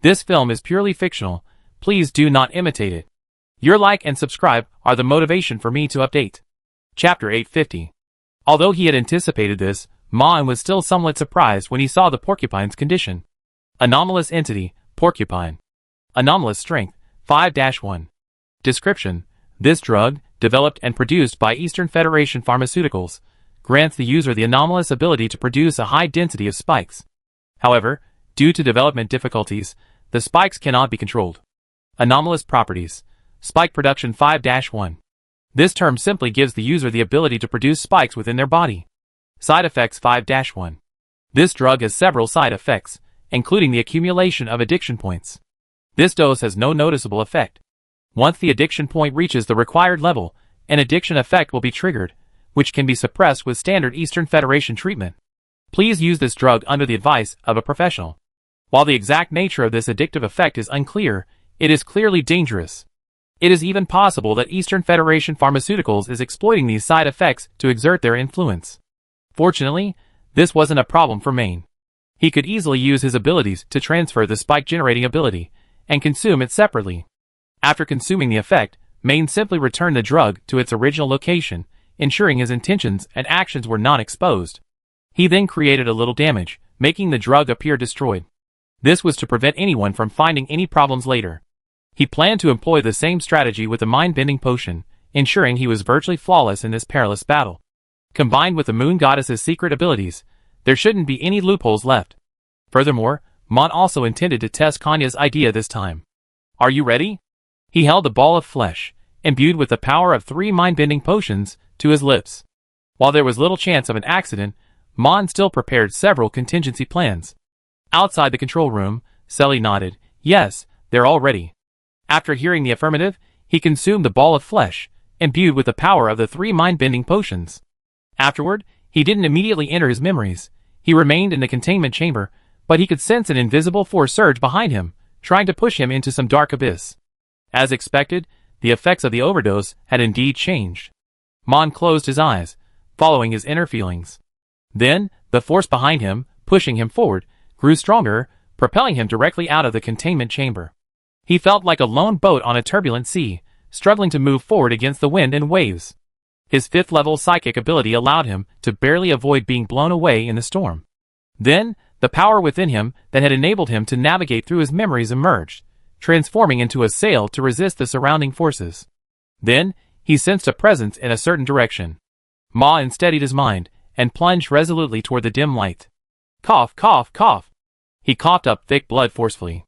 This film is purely fictional. Please do not imitate it. Your like and subscribe are the motivation for me to update. Chapter 850. Although he had anticipated this, Mon was still somewhat surprised when he saw the porcupine's condition. Anomalous entity, porcupine. Anomalous strength, 5-1. Description: this drug, developed and produced by Eastern Federation Pharmaceuticals, grants the user the anomalous ability to produce a high density of spikes. However, due to development difficulties, the spikes cannot be controlled. Anomalous properties. Spike production 5-1. This term simply gives the user the ability to produce spikes within their body. Side effects 5-1. This drug has several side effects, including the accumulation of addiction points. This dose has no noticeable effect. Once the addiction point reaches the required level, an addiction effect will be triggered, which can be suppressed with standard Eastern Federation treatment. Please use this drug under the advice of a professional. While the exact nature of this addictive effect is unclear, it is clearly dangerous. It is even possible that Eastern Federation Pharmaceuticals is exploiting these side effects to exert their influence. Fortunately, this wasn't a problem for Maine. He could easily use his abilities to transfer the spike-generating ability and consume it separately. After consuming the effect, Maine simply returned the drug to its original location, ensuring his intentions and actions were not exposed. He then created a little damage, making the drug appear destroyed. This was to prevent anyone from finding any problems later. He planned to employ the same strategy with the mind-bending potion, ensuring he was virtually flawless in this perilous battle. Combined with the Moon Goddess's secret abilities, there shouldn't be any loopholes left. Furthermore, Mon also intended to test Kanya's idea this time. Are you ready? He held the ball of flesh, imbued with the power of 3 mind-bending potions, to his lips. While there was little chance of an accident, Mon still prepared several contingency plans. Outside the control room, Selly nodded. Yes, they're all ready. After hearing the affirmative, he consumed the ball of flesh, imbued with the power of the 3 mind-bending potions. Afterward, he didn't immediately enter his memories. He remained in the containment chamber, but he could sense an invisible force surge behind him, trying to push him into some dark abyss. As expected, the effects of the overdose had indeed changed. Mon closed his eyes, following his inner feelings. Then, the force behind him, pushing him forward, grew stronger, propelling him directly out of the containment chamber. He felt like a lone boat on a turbulent sea, struggling to move forward against the wind and waves. His 5th-level psychic ability allowed him to barely avoid being blown away in the storm. Then, the power within him that had enabled him to navigate through his memories emerged, transforming into a sail to resist the surrounding forces. Then, he sensed a presence in a certain direction. Ma steadied his mind, and plunged resolutely toward the dim light. Cough, cough, cough. He coughed up thick blood forcefully.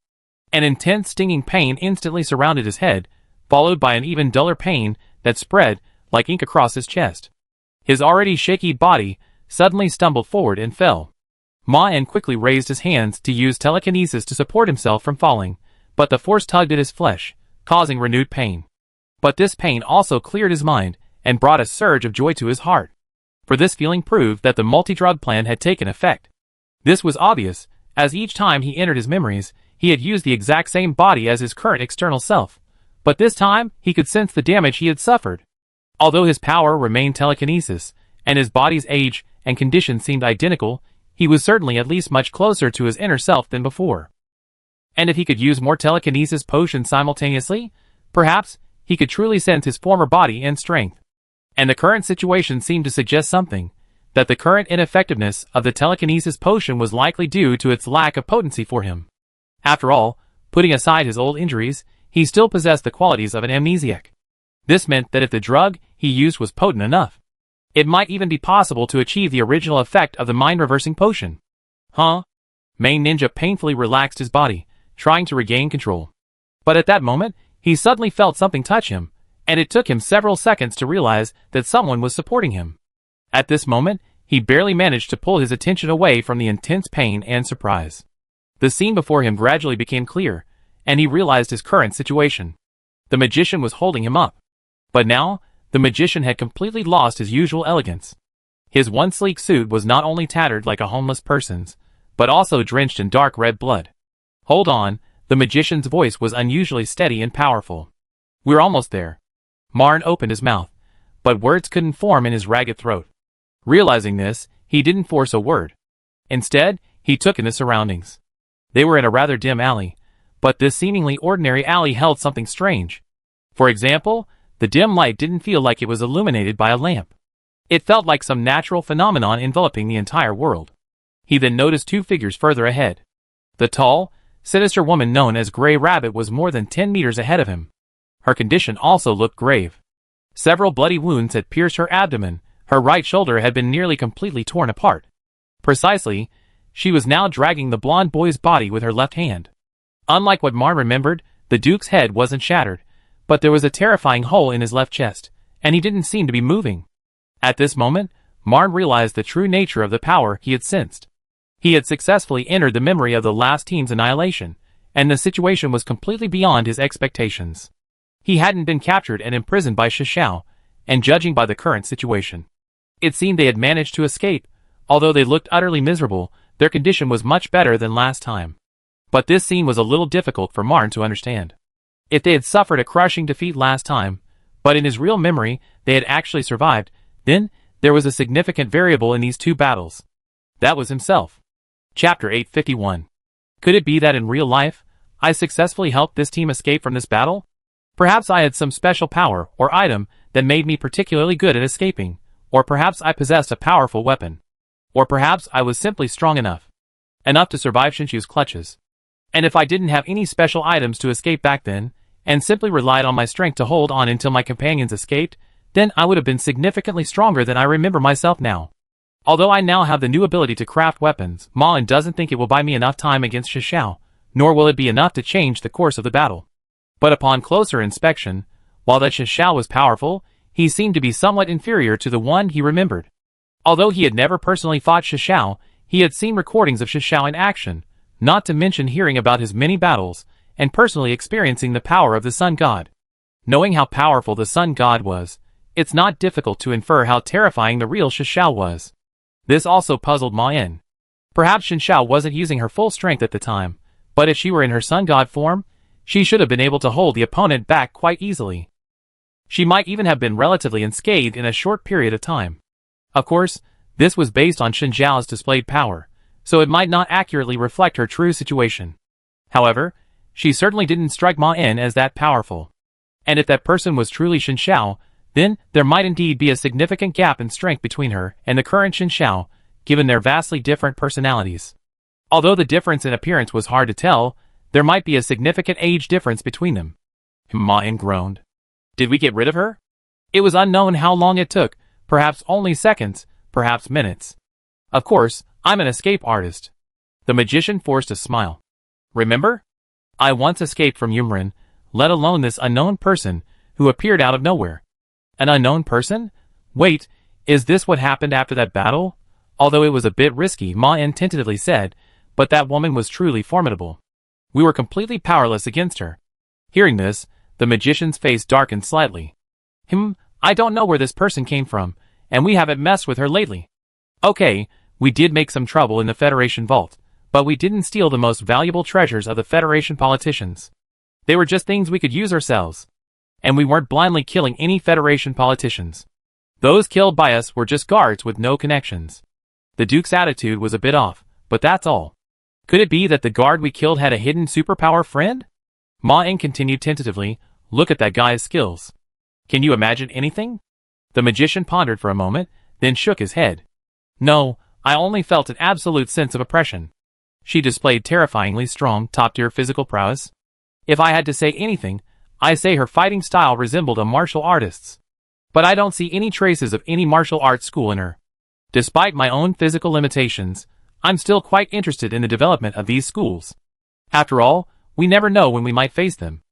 An intense stinging pain instantly surrounded his head, followed by an even duller pain that spread like ink across his chest. His already shaky body suddenly stumbled forward and fell. Ma quickly raised his hands to use telekinesis to support himself from falling, but the force tugged at his flesh, causing renewed pain. But this pain also cleared his mind and brought a surge of joy to his heart. For this feeling proved that the multi-drug plan had taken effect. This was obvious, as each time he entered his memories, he had used the exact same body as his current external self, but this time he could sense the damage he had suffered. Although his power remained telekinesis, and his body's age and condition seemed identical, he was certainly at least much closer to his inner self than before. And if he could use more telekinesis potions simultaneously, perhaps he could truly sense his former body and strength. And the current situation seemed to suggest something, that the current ineffectiveness of the telekinesis potion was likely due to its lack of potency for him. After all, putting aside his old injuries, he still possessed the qualities of an amnesiac. This meant that if the drug he used was potent enough, it might even be possible to achieve the original effect of the mind-reversing potion. Huh? Main Ninja painfully relaxed his body, trying to regain control. But at that moment, he suddenly felt something touch him, and it took him several seconds to realize that someone was supporting him. At this moment, he barely managed to pull his attention away from the intense pain and surprise. The scene before him gradually became clear, and he realized his current situation. The magician was holding him up. But now, the magician had completely lost his usual elegance. His once sleek suit was not only tattered like a homeless person's, but also drenched in dark red blood. Hold on, the magician's voice was unusually steady and powerful. We're almost there. Marn opened his mouth, but words couldn't form in his ragged throat. Realizing this, he didn't force a word. Instead, he took in the surroundings. They were in a rather dim alley, But this seemingly ordinary alley held something strange. For example, the dim light didn't feel like it was illuminated by a lamp. It felt like some natural phenomenon enveloping the entire world. He then noticed two figures further ahead. The tall, sinister woman known as Grey Rabbit was more than 10 meters ahead of him. Her condition also looked grave. Several bloody wounds had pierced her abdomen, her right shoulder had been nearly completely torn apart. Precisely, she was now dragging the blonde boy's body with her left hand. Unlike what Marn remembered, the Duke's head wasn't shattered, but there was a terrifying hole in his left chest, and he didn't seem to be moving. At this moment, Marn realized the true nature of the power he had sensed. He had successfully entered the memory of the last team's annihilation, and the situation was completely beyond his expectations. He hadn't been captured and imprisoned by Shishao, and judging by the current situation, it seemed they had managed to escape. Although they looked utterly miserable, their condition was much better than last time. But this scene was a little difficult for Marn to understand. If they had suffered a crushing defeat last time, but in his real memory they had actually survived, then there was a significant variable in these two battles. That was himself. Chapter 851. Could it be that in real life, I successfully helped this team escape from this battle? Perhaps I had some special power or item that made me particularly good at escaping, or perhaps I possessed a powerful weapon. Or perhaps I was simply strong enough to survive Shinshu's clutches. And if I didn't have any special items to escape back then, and simply relied on my strength to hold on until my companions escaped, then I would have been significantly stronger than I remember myself now. Although I now have the new ability to craft weapons, Malin doesn't think it will buy me enough time against Shishao, nor will it be enough to change the course of the battle. But upon closer inspection, while that Shishao was powerful, he seemed to be somewhat inferior to the one he remembered. Although he had never personally fought Shishao, he had seen recordings of Shishao in action, not to mention hearing about his many battles, and personally experiencing the power of the Sun God. Knowing how powerful the Sun God was, it's not difficult to infer how terrifying the real Shishao was. This also puzzled Ma Yin. Perhaps Shishao wasn't using her full strength at the time, but if she were in her Sun God form, she should have been able to hold the opponent back quite easily. She might even have been relatively unscathed in a short period of time. Of course, this was based on Shen Zhao's displayed power, so it might not accurately reflect her true situation. However, she certainly didn't strike Ma Yin as that powerful. And if that person was truly Shen Zhao, then there might indeed be a significant gap in strength between her and the current Shen Zhao, given their vastly different personalities. Although the difference in appearance was hard to tell, there might be a significant age difference between them. Ma Yin groaned. Did we get rid of her? It was unknown how long it took, perhaps only seconds, perhaps minutes. Of course, I'm an escape artist. The magician forced a smile. Remember? I once escaped from Yumren, let alone this unknown person, who appeared out of nowhere. An unknown person? Wait, is this what happened after that battle? Although it was a bit risky, Ma Yin tentatively said, but that woman was truly formidable. We were completely powerless against her. Hearing this, the magician's face darkened slightly. I don't know where this person came from, and we haven't messed with her lately. Okay, we did make some trouble in the Federation vault, but we didn't steal the most valuable treasures of the Federation politicians. They were just things we could use ourselves. And we weren't blindly killing any Federation politicians. Those killed by us were just guards with no connections. The Duke's attitude was a bit off, but that's all. Could it be that the guard we killed had a hidden superpower friend? Ma Yin continued tentatively, look at that guy's skills. Can you imagine anything? The magician pondered for a moment, then shook his head. No, I only felt an absolute sense of oppression. She displayed terrifyingly strong, top-tier physical prowess. If I had to say anything, I say her fighting style resembled a martial artist's. But I don't see any traces of any martial arts school in her. Despite my own physical limitations, I'm still quite interested in the development of these schools. After all, we never know when we might face them.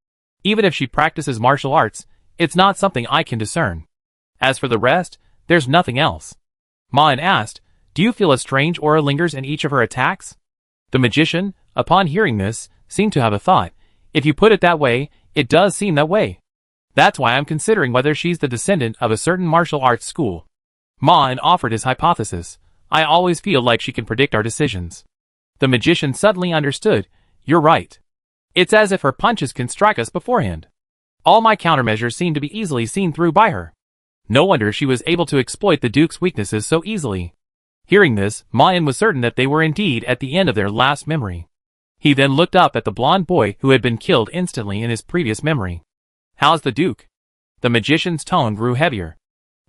Even if she practices martial arts, it's not something I can discern. As for the rest, there's nothing else. Ma Yin asked, do you feel a strange aura lingers in each of her attacks? The magician, upon hearing this, seemed to have a thought. If you put it that way, it does seem that way. That's why I'm considering whether she's the descendant of a certain martial arts school. Ma Yin offered his hypothesis. I always feel like she can predict our decisions. The magician suddenly understood. You're right. It's as if her punches can strike us beforehand. All my countermeasures seem to be easily seen through by her. No wonder she was able to exploit the Duke's weaknesses so easily. Hearing this, Ma Yin was certain that they were indeed at the end of their last memory. He then looked up at the blonde boy who had been killed instantly in his previous memory. "How's the Duke?" The magician's tone grew heavier.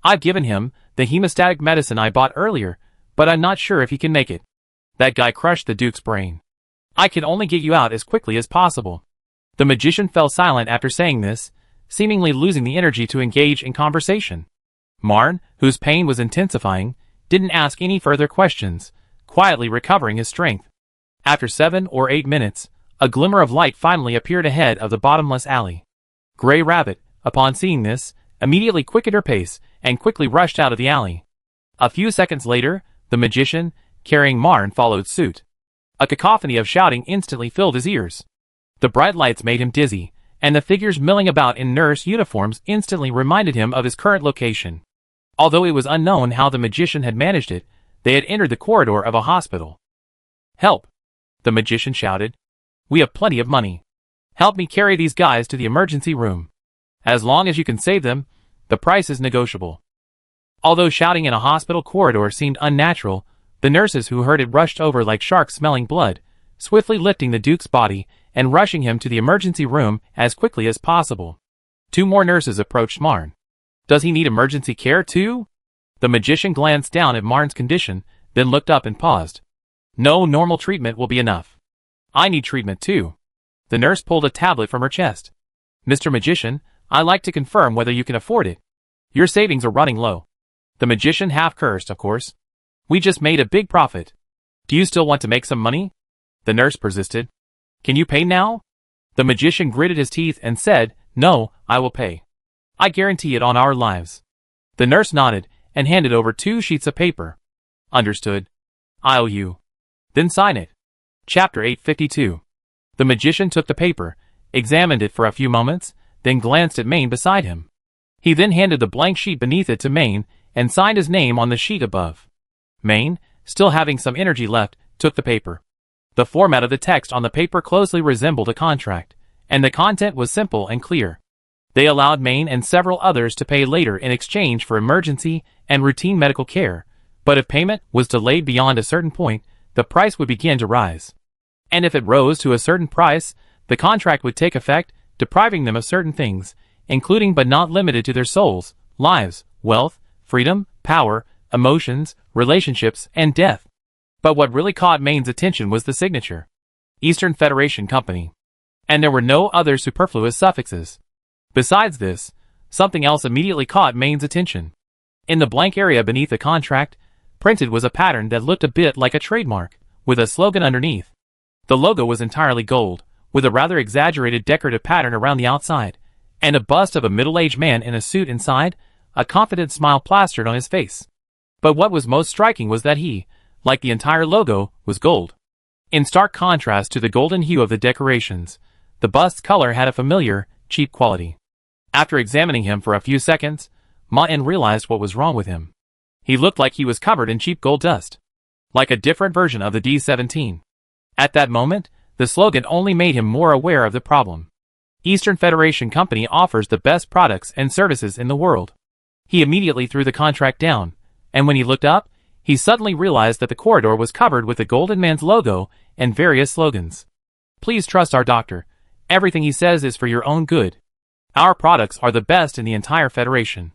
"I've given him the hemostatic medicine I bought earlier, but I'm not sure if he can make it. That guy crushed the Duke's brain. I can only get you out as quickly as possible." The magician fell silent after saying this, seemingly losing the energy to engage in conversation. Marn, whose pain was intensifying, didn't ask any further questions, quietly recovering his strength. After 7 or 8 minutes, a glimmer of light finally appeared ahead of the bottomless alley. Gray Rabbit, upon seeing this, immediately quickened her pace and quickly rushed out of the alley. A few seconds later, the magician, carrying Marn, followed suit. A cacophony of shouting instantly filled his ears. The bright lights made him dizzy, and the figures milling about in nurse uniforms instantly reminded him of his current location. Although it was unknown how the magician had managed it, they had entered the corridor of a hospital. "Help!" the magician shouted. "We have plenty of money. Help me carry these guys to the emergency room. As long as you can save them, the price is negotiable." Although shouting in a hospital corridor seemed unnatural, the nurses who heard it rushed over like sharks smelling blood, swiftly lifting the Duke's body and rushing him to the emergency room as quickly as possible. 2 more nurses approached Marn. "Does he need emergency care too?" The magician glanced down at Marn's condition, then looked up and paused. "No, normal treatment will be enough." "I need treatment too." The nurse pulled a tablet from her chest. "Mr. Magician, I'd like to confirm whether you can afford it. Your savings are running low." The magician half cursed, of course. "We just made a big profit. Do you still want to make some money?" The nurse persisted. "Can you pay now?" The magician gritted his teeth and said, "No, I will pay. I guarantee it on our lives." The nurse nodded and handed over 2 sheets of paper. "Understood. I owe you." "Then sign it." Chapter 852. The magician took the paper, examined it for a few moments, then glanced at Maine beside him. He then handed the blank sheet beneath it to Maine and signed his name on the sheet above. Maine, still having some energy left, took the paper. The format of the text on the paper closely resembled a contract, and the content was simple and clear. They allowed Maine and several others to pay later in exchange for emergency and routine medical care, but if payment was delayed beyond a certain point, the price would begin to rise. And if it rose to a certain price, the contract would take effect, depriving them of certain things, including but not limited to their souls, lives, wealth, freedom, power, emotions, relationships, and death. But what really caught Maine's attention was the signature. Eastern Federation Company. And there were no other superfluous suffixes. Besides this, something else immediately caught Maine's attention. In the blank area beneath the contract, printed was a pattern that looked a bit like a trademark, with a slogan underneath. The logo was entirely gold, with a rather exaggerated decorative pattern around the outside, and a bust of a middle-aged man in a suit inside, a confident smile plastered on his face. But what was most striking was that he, like the entire logo, was gold. In stark contrast to the golden hue of the decorations, the bust's color had a familiar, cheap quality. After examining him for a few seconds, Ma-En realized what was wrong with him. He looked like he was covered in cheap gold dust. Like a different version of the D-17. At that moment, the slogan only made him more aware of the problem. Eastern Federation Company offers the best products and services in the world. He immediately threw the contract down, and when he looked up, he suddenly realized that the corridor was covered with the Golden Man's logo and various slogans. "Please trust our doctor. Everything he says is for your own good. Our products are the best in the entire Federation.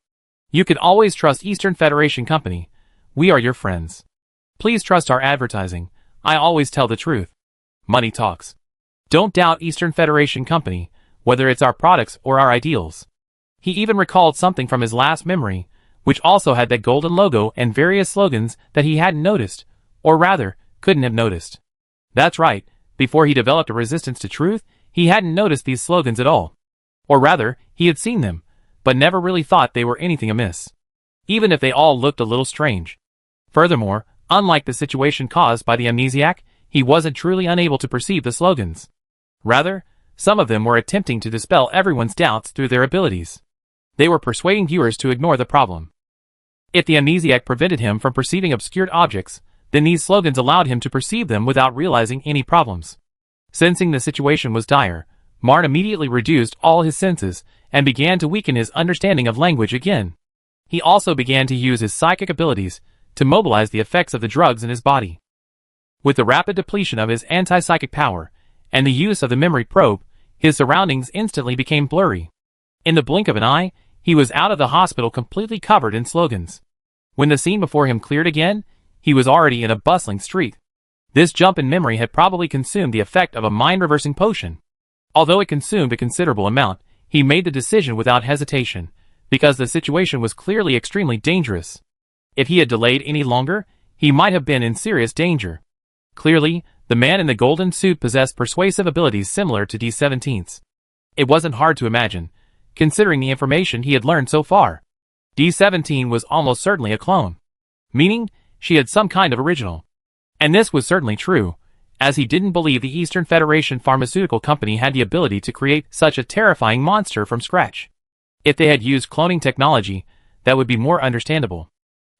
You can always trust Eastern Federation Company. We are your friends. Please trust our advertising. I always tell the truth. Money talks. Don't doubt Eastern Federation Company, whether it's our products or our ideals." He even recalled something from his last memory, which also had that golden logo and various slogans that he hadn't noticed, or rather, couldn't have noticed. That's right, before he developed a resistance to truth, he hadn't noticed these slogans at all. Or rather, he had seen them, but never really thought they were anything amiss. Even if they all looked a little strange. Furthermore, unlike the situation caused by the amnesiac, he wasn't truly unable to perceive the slogans. Rather, some of them were attempting to dispel everyone's doubts through their abilities. They were persuading viewers to ignore the problem. If the amnesiac prevented him from perceiving obscured objects, then these slogans allowed him to perceive them without realizing any problems. Sensing the situation was dire, Marn immediately reduced all his senses and began to weaken his understanding of language again. He also began to use his psychic abilities to mobilize the effects of the drugs in his body. With the rapid depletion of his anti-psychic power, and the use of the memory probe, his surroundings instantly became blurry. In the blink of an eye, he was out of the hospital completely covered in slogans. When the scene before him cleared again, he was already in a bustling street. This jump in memory had probably consumed the effect of a mind-reversing potion. Although it consumed a considerable amount, he made the decision without hesitation, because the situation was clearly extremely dangerous. If he had delayed any longer, he might have been in serious danger. Clearly, the man in the golden suit possessed persuasive abilities similar to D17's. It wasn't hard to imagine, considering the information he had learned so far. D17 was almost certainly a clone, meaning she had some kind of original. And this was certainly true, as he didn't believe the Eastern Federation Pharmaceutical Company had the ability to create such a terrifying monster from scratch. If they had used cloning technology, that would be more understandable.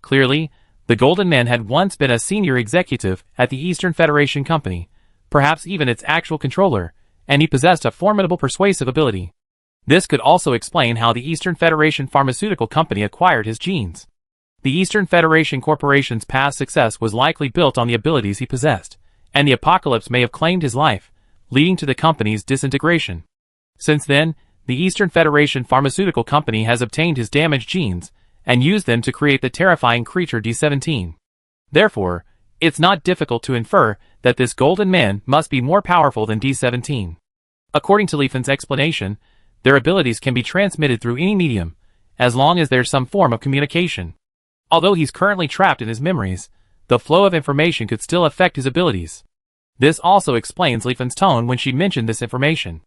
Clearly, the Golden Man had once been a senior executive at the Eastern Federation Company, perhaps even its actual controller, and he possessed a formidable persuasive ability. This could also explain how the Eastern Federation Pharmaceutical Company acquired his genes. The Eastern Federation Corporation's past success was likely built on the abilities he possessed, and the apocalypse may have claimed his life, leading to the company's disintegration. Since then, the Eastern Federation Pharmaceutical Company has obtained his damaged genes and used them to create the terrifying creature D17. Therefore, it's not difficult to infer that this Golden Man must be more powerful than D17. According to Leifen's explanation, their abilities can be transmitted through any medium, as long as there's some form of communication. Although he's currently trapped in his memories, the flow of information could still affect his abilities. This also explains Leifen's tone when she mentioned this information.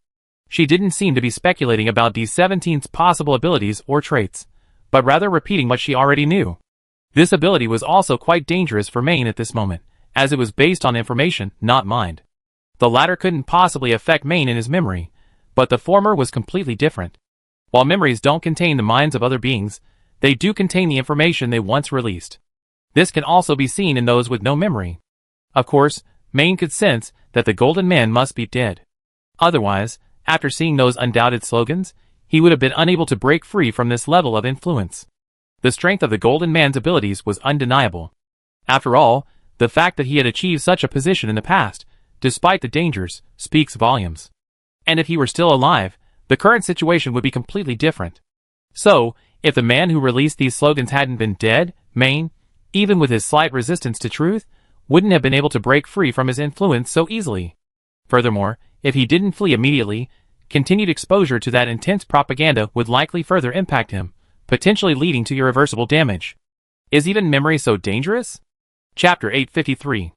She didn't seem to be speculating about D17's possible abilities or traits, but rather repeating what she already knew. This ability was also quite dangerous for Maine at this moment, as it was based on information, not mind. The latter couldn't possibly affect Maine in his memory, but the former was completely different. While memories don't contain the minds of other beings, they do contain the information they once released. This can also be seen in those with no memory. Of course, Maine could sense that the Golden Man must be dead. Otherwise, after seeing those undoubted slogans, he would have been unable to break free from this level of influence. The strength of the Golden Man's abilities was undeniable. After all, the fact that he had achieved such a position in the past, despite the dangers, speaks volumes. And if he were still alive, the current situation would be completely different. So, if the man who released these slogans hadn't been dead, Maine, even with his slight resistance to truth, wouldn't have been able to break free from his influence so easily. Furthermore, if he didn't flee immediately, continued exposure to that intense propaganda would likely further impact him, potentially leading to irreversible damage. Is even memory so dangerous? Chapter 853.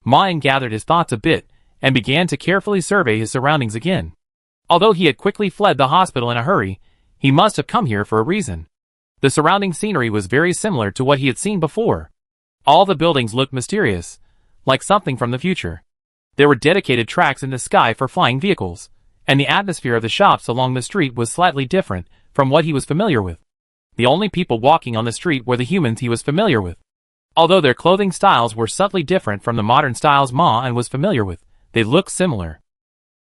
Mayan gathered his thoughts a bit, and began to carefully survey his surroundings again. Although he had quickly fled the hospital in a hurry, he must have come here for a reason. The surrounding scenery was very similar to what he had seen before. All the buildings looked mysterious, like something from the future. There were dedicated tracks in the sky for flying vehicles, and the atmosphere of the shops along the street was slightly different from what he was familiar with. The only people walking on the street were the humans he was familiar with. Although their clothing styles were subtly different from the modern styles Ma was familiar with, they looked similar.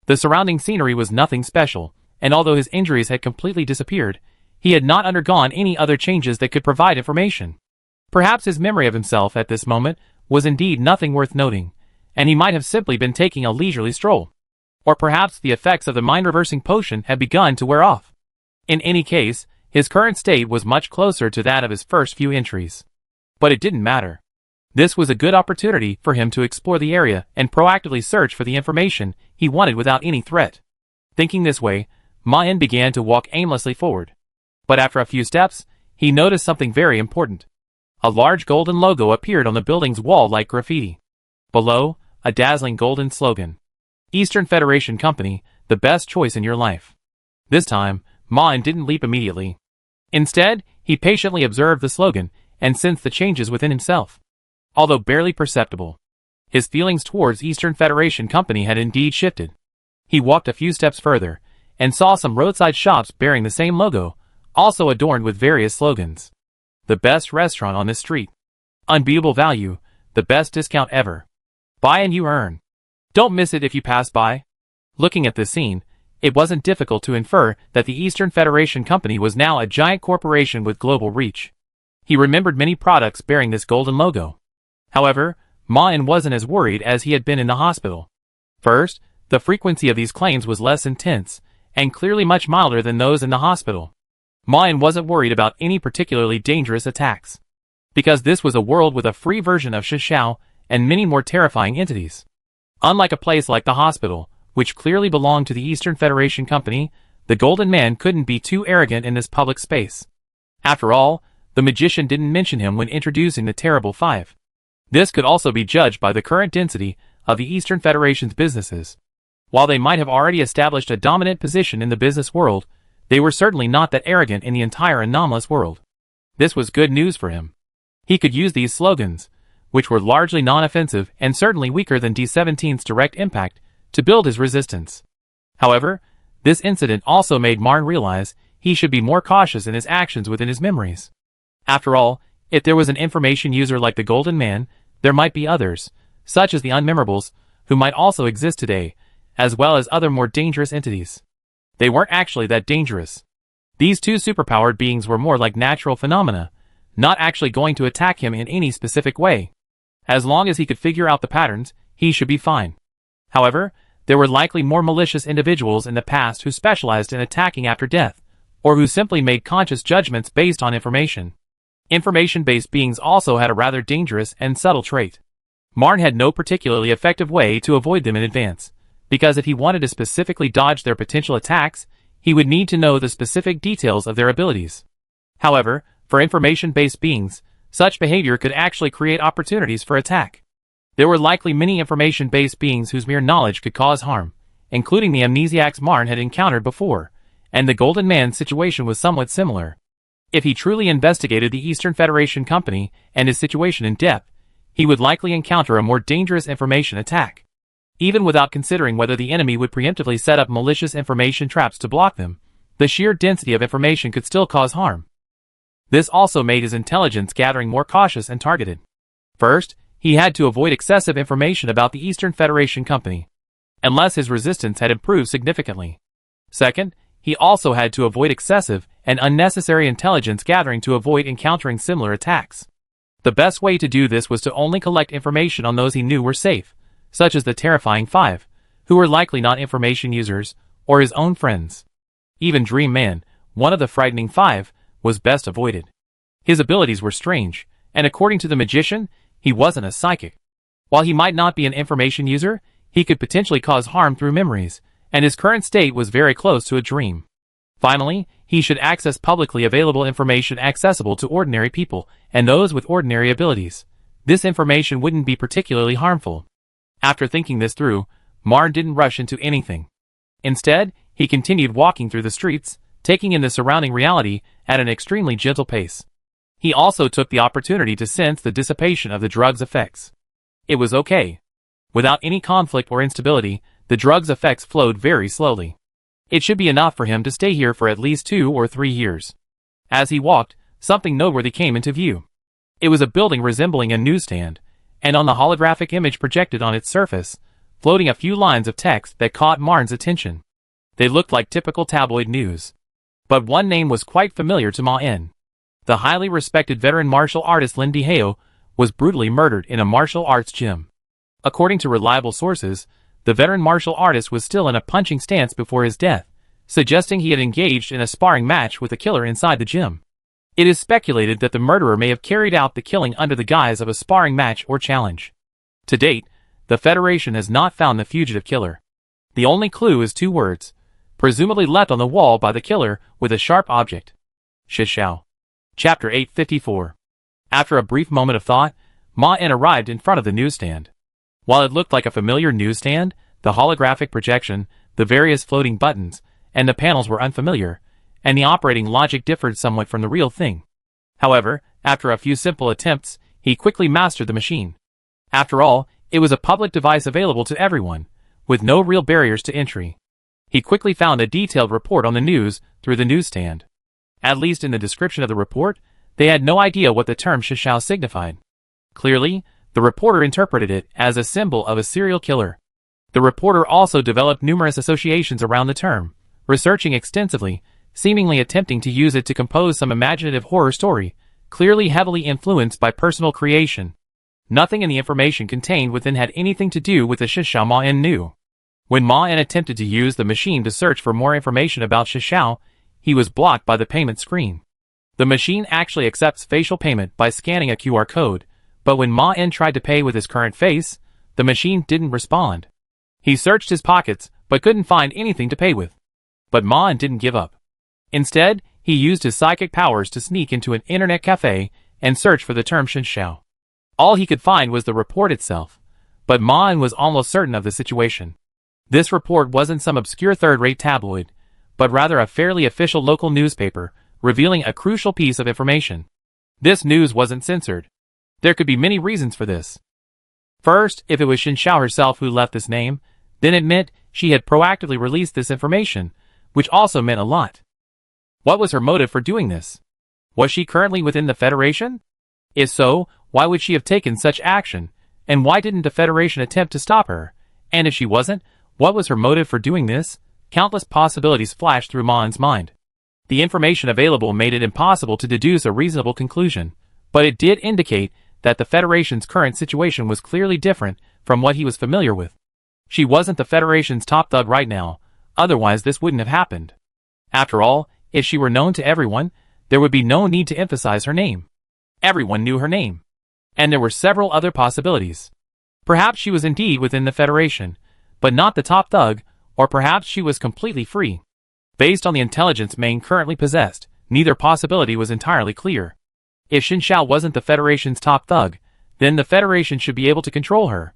The surrounding scenery was nothing special, and although his injuries had completely disappeared, he had not undergone any other changes that could provide information. Perhaps his memory of himself at this moment was indeed nothing worth noting, and he might have simply been taking a leisurely stroll. Or perhaps the effects of the mind-reversing potion had begun to wear off. In any case, his current state was much closer to that of his first few entries. But it didn't matter. This was a good opportunity for him to explore the area and proactively search for the information he wanted without any threat. Thinking this way, Mayan began to walk aimlessly forward. But after a few steps, he noticed something very important. A large golden logo appeared on the building's wall like graffiti. Below, a dazzling golden slogan. Eastern Federation Company, the best choice in your life. This time, Mayan didn't leap immediately. Instead, he patiently observed the slogan and sensed the changes within himself. Although barely perceptible, his feelings towards Eastern Federation Company had indeed shifted. He walked a few steps further, and saw some roadside shops bearing the same logo, also adorned with various slogans. The best restaurant on this street. Unbeatable value, the best discount ever. Buy and you earn. Don't miss it if you pass by. Looking at this scene, it wasn't difficult to infer that the Eastern Federation Company was now a giant corporation with global reach. He remembered many products bearing this golden logo. However, Mayan wasn't as worried as he had been in the hospital. First, the frequency of these claims was less intense, and clearly much milder than those in the hospital. Ma wasn't worried about any particularly dangerous attacks, because this was a world with a free version of Shishao and many more terrifying entities. Unlike a place like the hospital, which clearly belonged to the Eastern Federation Company, the Golden Man couldn't be too arrogant in this public space. After all, the magician didn't mention him when introducing the Terrible Five. This could also be judged by the current density of the Eastern Federation's businesses. While they might have already established a dominant position in the business world, they were certainly not that arrogant in the entire anomalous world. This was good news for him. He could use these slogans, which were largely non-offensive and certainly weaker than D-17's direct impact, to build his resistance. However, this incident also made Marn realize he should be more cautious in his actions within his memories. After all, if there was an information user like the Golden Man, there might be others, such as the Unmemorables, who might also exist today, as well as other more dangerous entities. They weren't actually that dangerous. These two superpowered beings were more like natural phenomena, not actually going to attack him in any specific way. As long as he could figure out the patterns, he should be fine. However, there were likely more malicious individuals in the past who specialized in attacking after death, or who simply made conscious judgments based on information. Information-based beings also had a rather dangerous and subtle trait. Marn had no particularly effective way to avoid them in advance, because if he wanted to specifically dodge their potential attacks, he would need to know the specific details of their abilities. However, for information-based beings, such behavior could actually create opportunities for attack. There were likely many information-based beings whose mere knowledge could cause harm, including the amnesiacs Marn had encountered before, and the Golden Man's situation was somewhat similar. If he truly investigated the Eastern Federation Company and his situation in depth, he would likely encounter a more dangerous information attack. Even without considering whether the enemy would preemptively set up malicious information traps to block them, the sheer density of information could still cause harm. This also made his intelligence gathering more cautious and targeted. First, he had to avoid excessive information about the Eastern Federation Company, unless his resistance had improved significantly. Second, he also had to avoid excessive and unnecessary intelligence gathering to avoid encountering similar attacks. The best way to do this was to only collect information on those he knew were safe, such as the Terrifying Five, who were likely not information users, or his own friends. Even Dream Man, one of the Frightening Five, was best avoided. His abilities were strange, and according to the magician, he wasn't a psychic. While he might not be an information user, he could potentially cause harm through memories, and his current state was very close to a dream. Finally, he should access publicly available information accessible to ordinary people and those with ordinary abilities. This information wouldn't be particularly harmful. After thinking this through, Marn didn't rush into anything. Instead, he continued walking through the streets, taking in the surrounding reality at an extremely gentle pace. He also took the opportunity to sense the dissipation of the drug's effects. It was okay. Without any conflict or instability, the drug's effects flowed very slowly. It should be enough for him to stay here for at least 2 or 3 years. As he walked, something noteworthy came into view. It was a building resembling a newsstand, and on the holographic image projected on its surface, floating a few lines of text that caught Marn's attention. They looked like typical tabloid news. But one name was quite familiar to Ma. The highly respected veteran martial artist Lin Diheo was brutally murdered in a martial arts gym. According to reliable sources, the veteran martial artist was still in a punching stance before his death, suggesting he had engaged in a sparring match with the killer inside the gym. It is speculated that the murderer may have carried out the killing under the guise of a sparring match or challenge. To date, the Federation has not found the fugitive killer. The only clue is 2 words, presumably left on the wall by the killer with a sharp object. Shishao. Chapter 854. After a brief moment of thought, Ma arrived in front of the newsstand. While it looked like a familiar newsstand, the holographic projection, the various floating buttons, and the panels were unfamiliar, and the operating logic differed somewhat from the real thing. However, after a few simple attempts, he quickly mastered the machine. After all, it was a public device available to everyone, with no real barriers to entry. He quickly found a detailed report on the news through the newsstand. At least in the description of the report, they had no idea what the term Shishao signified. Clearly, the reporter interpreted it as a symbol of a serial killer. The reporter also developed numerous associations around the term, researching extensively, seemingly attempting to use it to compose some imaginative horror story, clearly heavily influenced by personal creation. Nothing in the information contained within had anything to do with the Shishao Ma knew. When Ma En attempted to use the machine to search for more information about Shishao, he was blocked by the payment screen. The machine actually accepts facial payment by scanning a QR code, but when Ma En tried to pay with his current face, the machine didn't respond. He searched his pockets, but couldn't find anything to pay with. But Ma En didn't give up. Instead, he used his psychic powers to sneak into an internet cafe and search for the term Shishao. All he could find was the report itself, but Ma En was almost certain of the situation. This report wasn't some obscure third-rate tabloid, but rather a fairly official local newspaper, revealing a crucial piece of information. This news wasn't censored. There could be many reasons for this. First, if it was Shishao herself who left this name, then it meant she had proactively released this information, which also meant a lot. What was her motive for doing this? Was she currently within the Federation? If so, why would she have taken such action, and why didn't the Federation attempt to stop her? And if she wasn't, what was her motive for doing this? Countless possibilities flashed through Ma En's mind. The information available made it impossible to deduce a reasonable conclusion, but it did indicate that the Federation's current situation was clearly different from what he was familiar with. She wasn't the Federation's top thug right now, otherwise this wouldn't have happened. After all, if she were known to everyone, there would be no need to emphasize her name. Everyone knew her name. And there were several other possibilities. Perhaps she was indeed within the Federation, but not the top thug, or perhaps she was completely free. Based on the intelligence Meng currently possessed, neither possibility was entirely clear. If Shishao wasn't the Federation's top thug, then the Federation should be able to control her.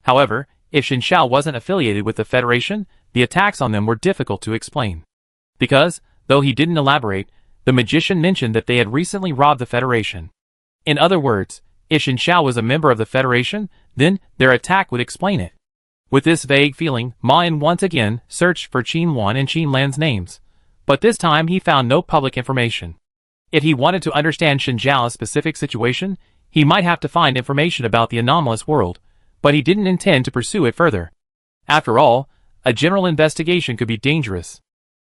However, if Shishao wasn't affiliated with the Federation, the attacks on them were difficult to explain. Because, though he didn't elaborate, the magician mentioned that they had recently robbed the Federation. In other words, if Shishao was a member of the Federation, then their attack would explain it. With this vague feeling, Ma En once again searched for Qin Wan and Qin Lan's names, but this time he found no public information. If he wanted to understand Shinjiao's specific situation, he might have to find information about the anomalous world, but he didn't intend to pursue it further. After all, a general investigation could be dangerous.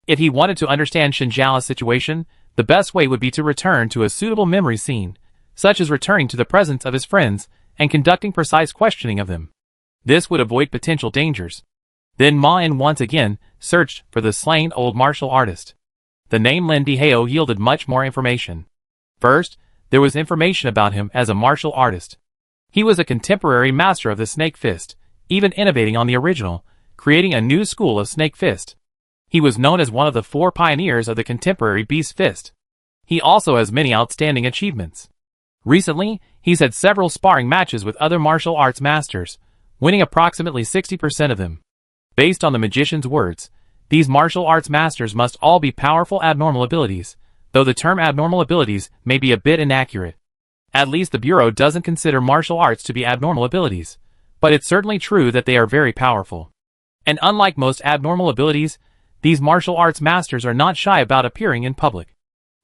If he wanted to understand Shinjiao's situation, the best way would be to return to a suitable memory scene, such as returning to the presence of his friends and conducting precise questioning of them. This would avoid potential dangers. Then Ma En once again searched for the slain old martial artist. The name Lin Dihao yielded much more information. First, there was information about him as a martial artist. He was a contemporary master of the snake fist, even innovating on the original, creating a new school of snake fist. He was known as one of the 4 pioneers of the contemporary beast fist. He also has many outstanding achievements. Recently, he's had several sparring matches with other martial arts masters, winning approximately 60% of them. Based on the magician's words, these martial arts masters must all be powerful abnormal abilities, though the term abnormal abilities may be a bit inaccurate. At least the Bureau doesn't consider martial arts to be abnormal abilities, but it's certainly true that they are very powerful. And unlike most abnormal abilities, these martial arts masters are not shy about appearing in public.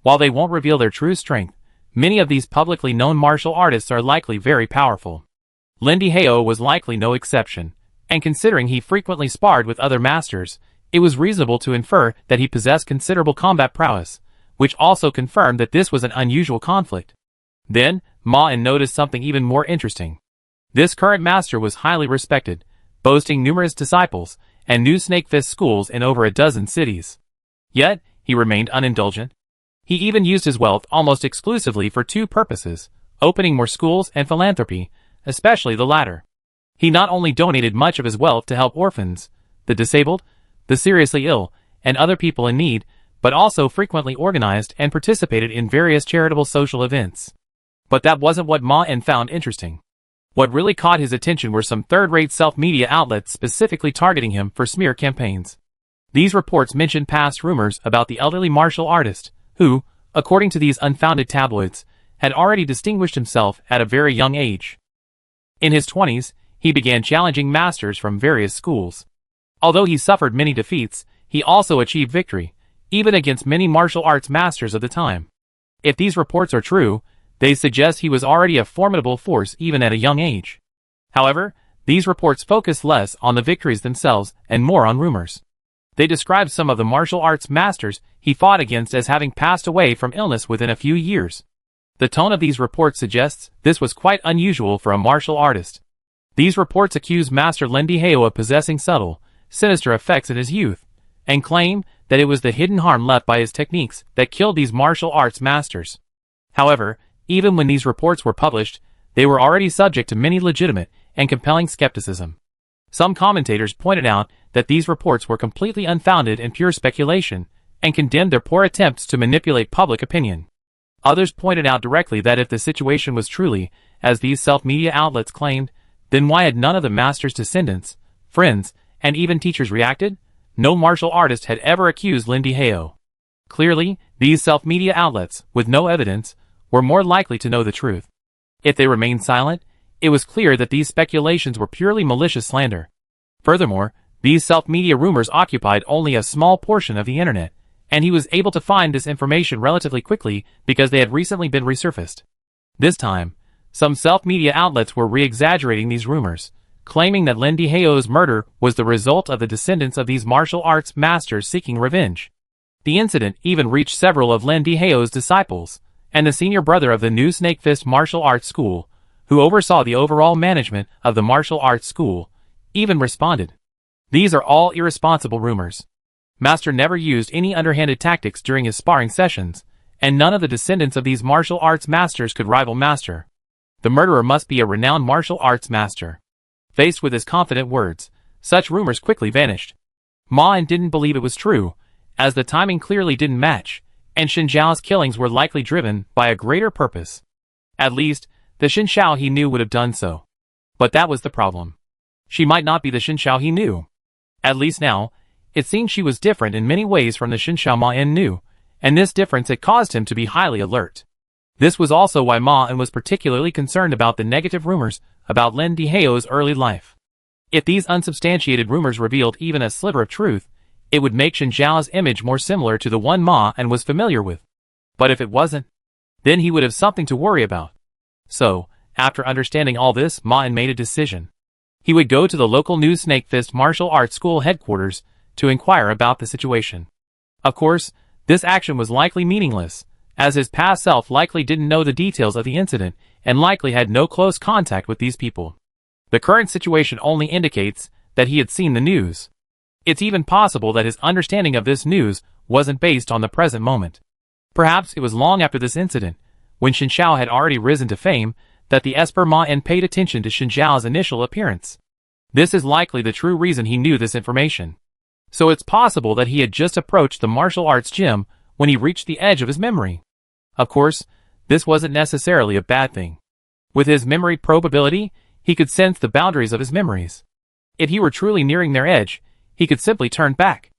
While they won't reveal their true strength, many of these publicly known martial artists are likely very powerful. Lin Dihao was likely no exception, and considering he frequently sparred with other masters, it was reasonable to infer that he possessed considerable combat prowess, which also confirmed that this was an unusual conflict. Then, Ma En noticed something even more interesting. This current master was highly respected, boasting numerous disciples, and new snake fist schools in over a dozen cities. Yet, he remained unindulgent. He even used his wealth almost exclusively for 2 purposes, opening more schools and philanthropy, especially the latter. He not only donated much of his wealth to help orphans, the disabled, the seriously ill, and other people in need, but also frequently organized and participated in various charitable social events. But that wasn't what Ma En found interesting. What really caught his attention were some third-rate self-media outlets specifically targeting him for smear campaigns. These reports mentioned past rumors about the elderly martial artist, who, according to these unfounded tabloids, had already distinguished himself at a very young age. In his 20s, he began challenging masters from various schools. Although he suffered many defeats, he also achieved victory, even against many martial arts masters of the time. If these reports are true, they suggest he was already a formidable force even at a young age. However, these reports focus less on the victories themselves and more on rumors. They describe some of the martial arts masters he fought against as having passed away from illness within a few years. The tone of these reports suggests this was quite unusual for a martial artist. These reports accuse Master Lin Dihao of possessing subtle, sinister effects in his youth, and claimed that it was the hidden harm left by his techniques that killed these martial arts masters. However, even when these reports were published, they were already subject to many legitimate and compelling skepticism. Some commentators pointed out that these reports were completely unfounded and pure speculation, and condemned their poor attempts to manipulate public opinion. Others pointed out directly that if the situation was truly, as these self-media outlets claimed, then why had none of the master's descendants, friends, and even teachers reacted? No martial artist had ever accused Lin Dihao. Clearly, these self-media outlets, with no evidence, were more likely to know the truth. If they remained silent, it was clear that these speculations were purely malicious slander. Furthermore, these self-media rumors occupied only a small portion of the internet, and he was able to find this information relatively quickly because they had recently been resurfaced. This time, some self-media outlets were re-exaggerating these rumors, claiming that Lin Dihao's murder was the result of the descendants of these martial arts masters seeking revenge. The incident even reached several of Lin Dihao's disciples, and the senior brother of the new Snake Fist martial arts school, who oversaw the overall management of the martial arts school, even responded. These are all irresponsible rumors. Master never used any underhanded tactics during his sparring sessions, and none of the descendants of these martial arts masters could rival Master. The murderer must be a renowned martial arts master. Faced with his confident words, such rumors quickly vanished. Ma En didn't believe it was true, as the timing clearly didn't match, and Xin Zhao's killings were likely driven by a greater purpose. At least, the Xin Zhao he knew would have done so. But that was the problem. She might not be the Xin Zhao he knew. At least now, it seemed she was different in many ways from the Xin Zhao Ma En knew, and this difference had caused him to be highly alert. This was also why Ma En was particularly concerned about the negative rumors about Lin Dihao's early life. If these unsubstantiated rumors revealed even a sliver of truth, it would make Xin Zhao's image more similar to the one Ma En was familiar with. But if it wasn't, then he would have something to worry about. So, after understanding all this, Ma En made a decision. He would go to the local new Snake Fist martial arts school headquarters to inquire about the situation. Of course, this action was likely meaningless, as his past self likely didn't know the details of the incident and likely had no close contact with these people. The current situation only indicates that he had seen the news. It's even possible that his understanding of this news wasn't based on the present moment. Perhaps it was long after this incident, when Xin Zhao had already risen to fame, that the Esper Ma En paid attention to Xin Zhao's initial appearance. This is likely the true reason he knew this information. So it's possible that he had just approached the martial arts gym when he reached the edge of his memory. Of course, this wasn't necessarily a bad thing. With his memory probe ability, he could sense the boundaries of his memories. If he were truly nearing their edge, he could simply turn back.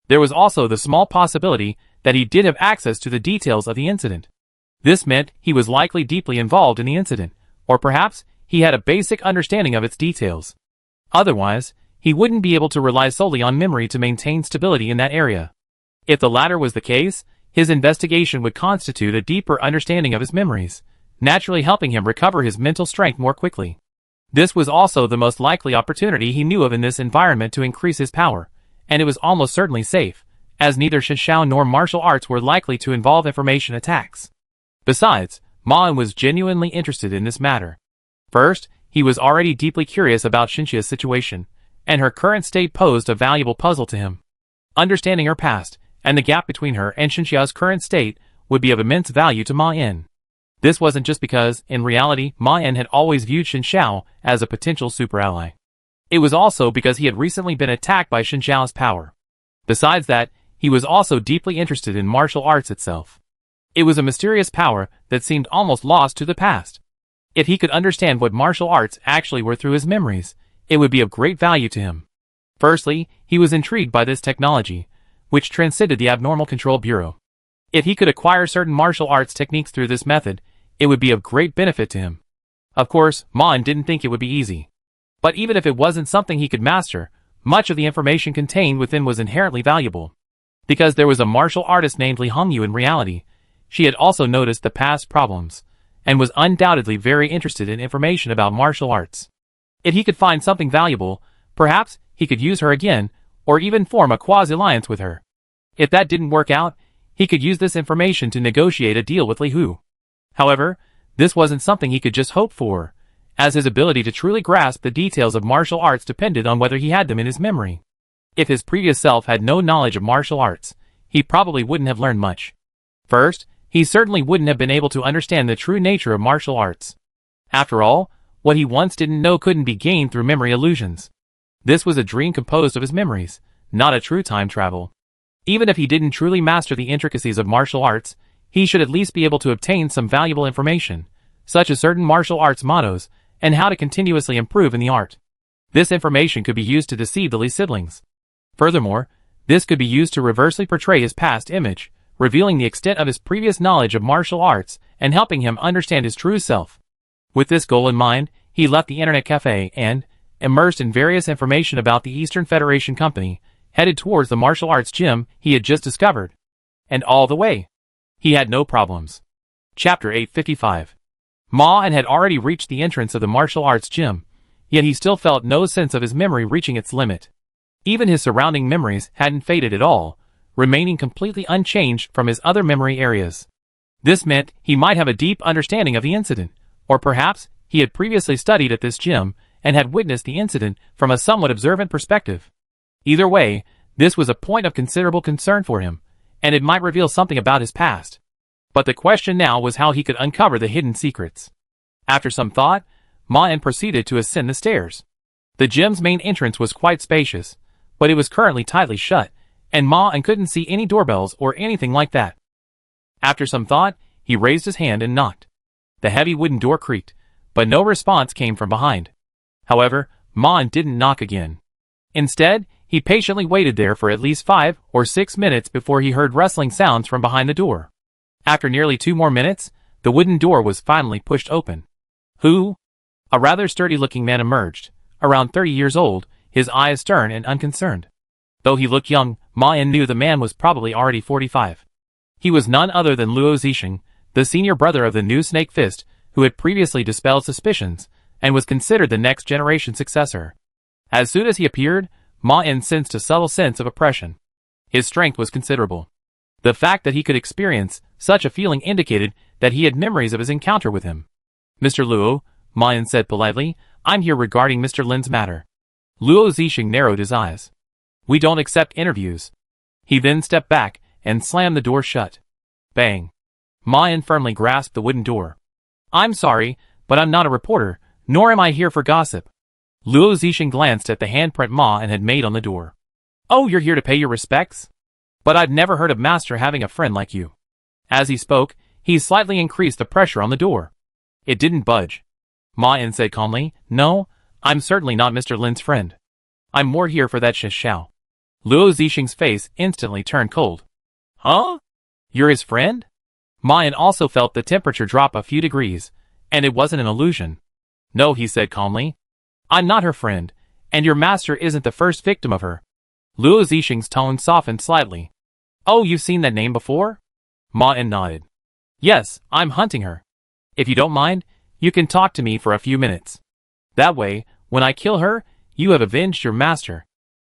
There was also the small possibility that he did have access to the details of the incident. This meant he was likely deeply involved in the incident, or perhaps he had a basic understanding of its details. Otherwise, he wouldn't be able to rely solely on memory to maintain stability in that area. If the latter was the case, his investigation would constitute a deeper understanding of his memories, naturally helping him recover his mental strength more quickly. This was also the most likely opportunity he knew of in this environment to increase his power, and it was almost certainly safe, as neither Xin Zhao nor martial arts were likely to involve information attacks. Besides, Ma En was genuinely interested in this matter. First, he was already deeply curious about Xinxia's situation, and her current state posed a valuable puzzle to him. Understanding her past, and the gap between her and Xinxia's current state, would be of immense value to Ma En. This wasn't just because, in reality, Ma En had always viewed Xin Zhao as a potential super ally. It was also because he had recently been attacked by Xin Zhao's power. Besides that, he was also deeply interested in martial arts itself. It was a mysterious power that seemed almost lost to the past. If he could understand what martial arts actually were through his memories, it would be of great value to him. Firstly, he was intrigued by this technology, which transcended the abnormal control bureau. If he could acquire certain martial arts techniques through this method, it would be of great benefit to him. Of course, Ma En didn't think it would be easy. But even if it wasn't something he could master, much of the information contained within was inherently valuable. Because there was a martial artist named Li Hongyu in reality, she had also noticed the past problems, and was undoubtedly very interested in information about martial arts. If he could find something valuable, perhaps he could use her again, or even form a quasi-alliance with her. If that didn't work out, he could use this information to negotiate a deal with Li Hu. However, this wasn't something he could just hope for, as his ability to truly grasp the details of martial arts depended on whether he had them in his memory. If his previous self had no knowledge of martial arts, he probably wouldn't have learned much. First, he certainly wouldn't have been able to understand the true nature of martial arts. After all, what he once didn't know couldn't be gained through memory illusions. This was a dream composed of his memories, not a true time travel. Even if he didn't truly master the intricacies of martial arts, he should at least be able to obtain some valuable information, such as certain martial arts mottos, and how to continuously improve in the art. This information could be used to deceive the Lee siblings. Furthermore, this could be used to reversely portray his past image, revealing the extent of his previous knowledge of martial arts and helping him understand his true self. With this goal in mind, he left the internet cafe and, immersed in various information about the Eastern Federation Company, headed towards the martial arts gym he had just discovered. And all the way, he had no problems. Chapter 855. Ma-En had already reached the entrance of the martial arts gym, yet he still felt no sense of his memory reaching its limit. Even his surrounding memories hadn't faded at all, remaining completely unchanged from his other memory areas. This meant he might have a deep understanding of the incident, or perhaps he had previously studied at this gym and had witnessed the incident from a somewhat observant perspective. Either way, this was a point of considerable concern for him, and it might reveal something about his past. But the question now was how he could uncover the hidden secrets. After some thought, Ma-En proceeded to ascend the stairs. The gym's main entrance was quite spacious, but it was currently tightly shut, and Ma-En couldn't see any doorbells or anything like that. After some thought, he raised his hand and knocked. The heavy wooden door creaked, but no response came from behind. However, Ma-En didn't knock again. Instead, he patiently waited there for at least 5 or 6 minutes before he heard rustling sounds from behind the door. After nearly 2 more minutes, the wooden door was finally pushed open. Who? A rather sturdy-looking man emerged, around 30 years old, his eyes stern and unconcerned. Though he looked young, Ma-En knew the man was probably already 45. He was none other than Luo Zixing, the senior brother of the new Snake Fist, who had previously dispelled suspicions, and was considered the next generation successor. As soon as he appeared, Ma-En sensed a subtle sense of oppression. His strength was considerable. The fact that he could experience such a feeling indicated that he had memories of his encounter with him. Mr. Luo, Ma-En said politely, I'm here regarding Mr. Lin's matter. Luo Zixing narrowed his eyes. We don't accept interviews. He then stepped back and slammed the door shut. Bang. Ma-En firmly grasped the wooden door. I'm sorry, but I'm not a reporter, nor am I here for gossip. Luo Zixing glanced at the handprint Ma-En had made on the door. Oh, you're here to pay your respects? But I've never heard of Master having a friend like you. As he spoke, he slightly increased the pressure on the door. It didn't budge. Ma-En said calmly, No, I'm certainly not Mr. Lin's friend. I'm more here for that Shishao. Luo Zixing's face instantly turned cold. Huh? You're his friend? Ma-En also felt the temperature drop a few degrees, and it wasn't an illusion. No, he said calmly. I'm not her friend, and your master isn't the first victim of her. Luo Zixing's tone softened slightly. Oh, you've seen that name before? Ma-En nodded. Yes, I'm hunting her. If you don't mind, you can talk to me for a few minutes. That way, when I kill her, you have avenged your master.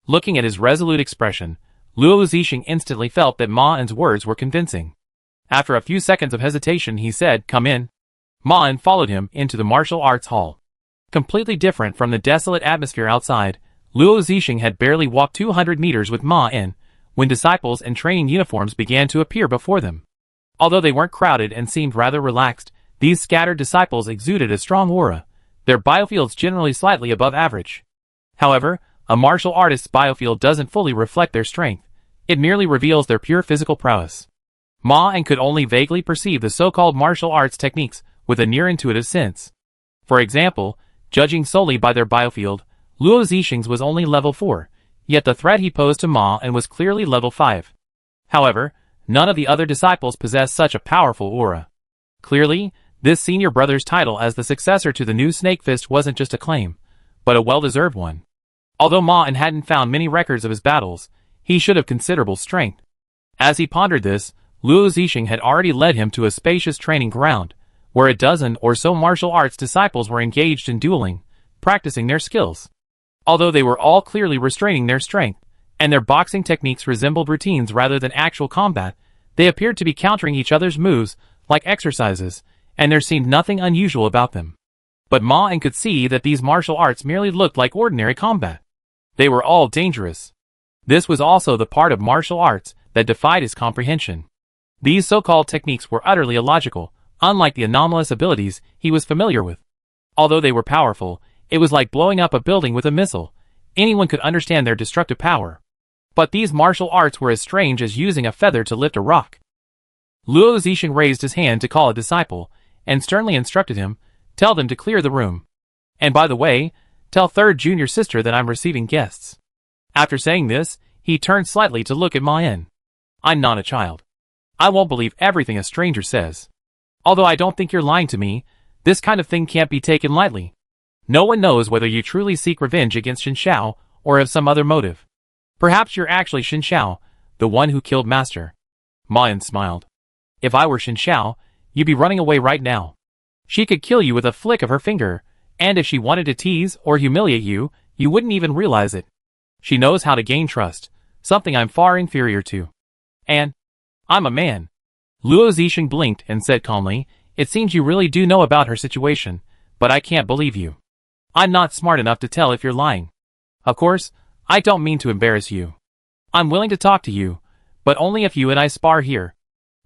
Looking at his resolute expression, Luo Zixing instantly felt that Ma-En's words were convincing. After a few seconds of hesitation, he said, Come in. Ma-En followed him into the martial arts hall. Completely different from the desolate atmosphere outside, Luo Zixing had barely walked 200 meters with Ma-En when disciples in training uniforms began to appear before them. Although they weren't crowded and seemed rather relaxed, these scattered disciples exuded a strong aura, their biofields generally slightly above average. However, a martial artist's biofield doesn't fully reflect their strength, it merely reveals their pure physical prowess. Ma-En could only vaguely perceive the so-called martial arts techniques with a near-intuitive sense. For example, judging solely by their biofield, Luo Zixing's was only level 4, yet the threat he posed to Ma-En was clearly level 5. However, none of the other disciples possessed such a powerful aura. Clearly, this senior brother's title as the successor to the new Snake Fist wasn't just a claim, but a well-deserved one. Although Ma-En hadn't found many records of his battles, he should have considerable strength. As he pondered this, Luo Zixing had already led him to a spacious training ground, where a dozen or so martial arts disciples were engaged in dueling, practicing their skills. Although they were all clearly restraining their strength, and their boxing techniques resembled routines rather than actual combat, they appeared to be countering each other's moves like exercises, and there seemed nothing unusual about them. But Ma-En could see that these martial arts merely looked like ordinary combat. They were all dangerous. This was also the part of martial arts that defied his comprehension. These so-called techniques were utterly illogical, unlike the anomalous abilities he was familiar with. Although they were powerful, it was like blowing up a building with a missile. Anyone could understand their destructive power. But these martial arts were as strange as using a feather to lift a rock. Luo Zixing raised his hand to call a disciple, and sternly instructed him, "Tell them to clear the room. And by the way, tell third junior sister that I'm receiving guests." After saying this, he turned slightly to look at Ma En. "I'm not a child. I won't believe everything a stranger says. Although I don't think you're lying to me, this kind of thing can't be taken lightly. No one knows whether you truly seek revenge against Xin Xiao or have some other motive. Perhaps you're actually Xin Xiao, the one who killed Master." Ma En smiled. "If I were Xin Xiao, you'd be running away right now. She could kill you with a flick of her finger, and if she wanted to tease or humiliate you, you wouldn't even realize it. She knows how to gain trust, something I'm far inferior to. And I'm a man." Luo Zixing blinked and said calmly, "It seems you really do know about her situation, but I can't believe you. I'm not smart enough to tell if you're lying. Of course, I don't mean to embarrass you. I'm willing to talk to you, but only if you and I spar here.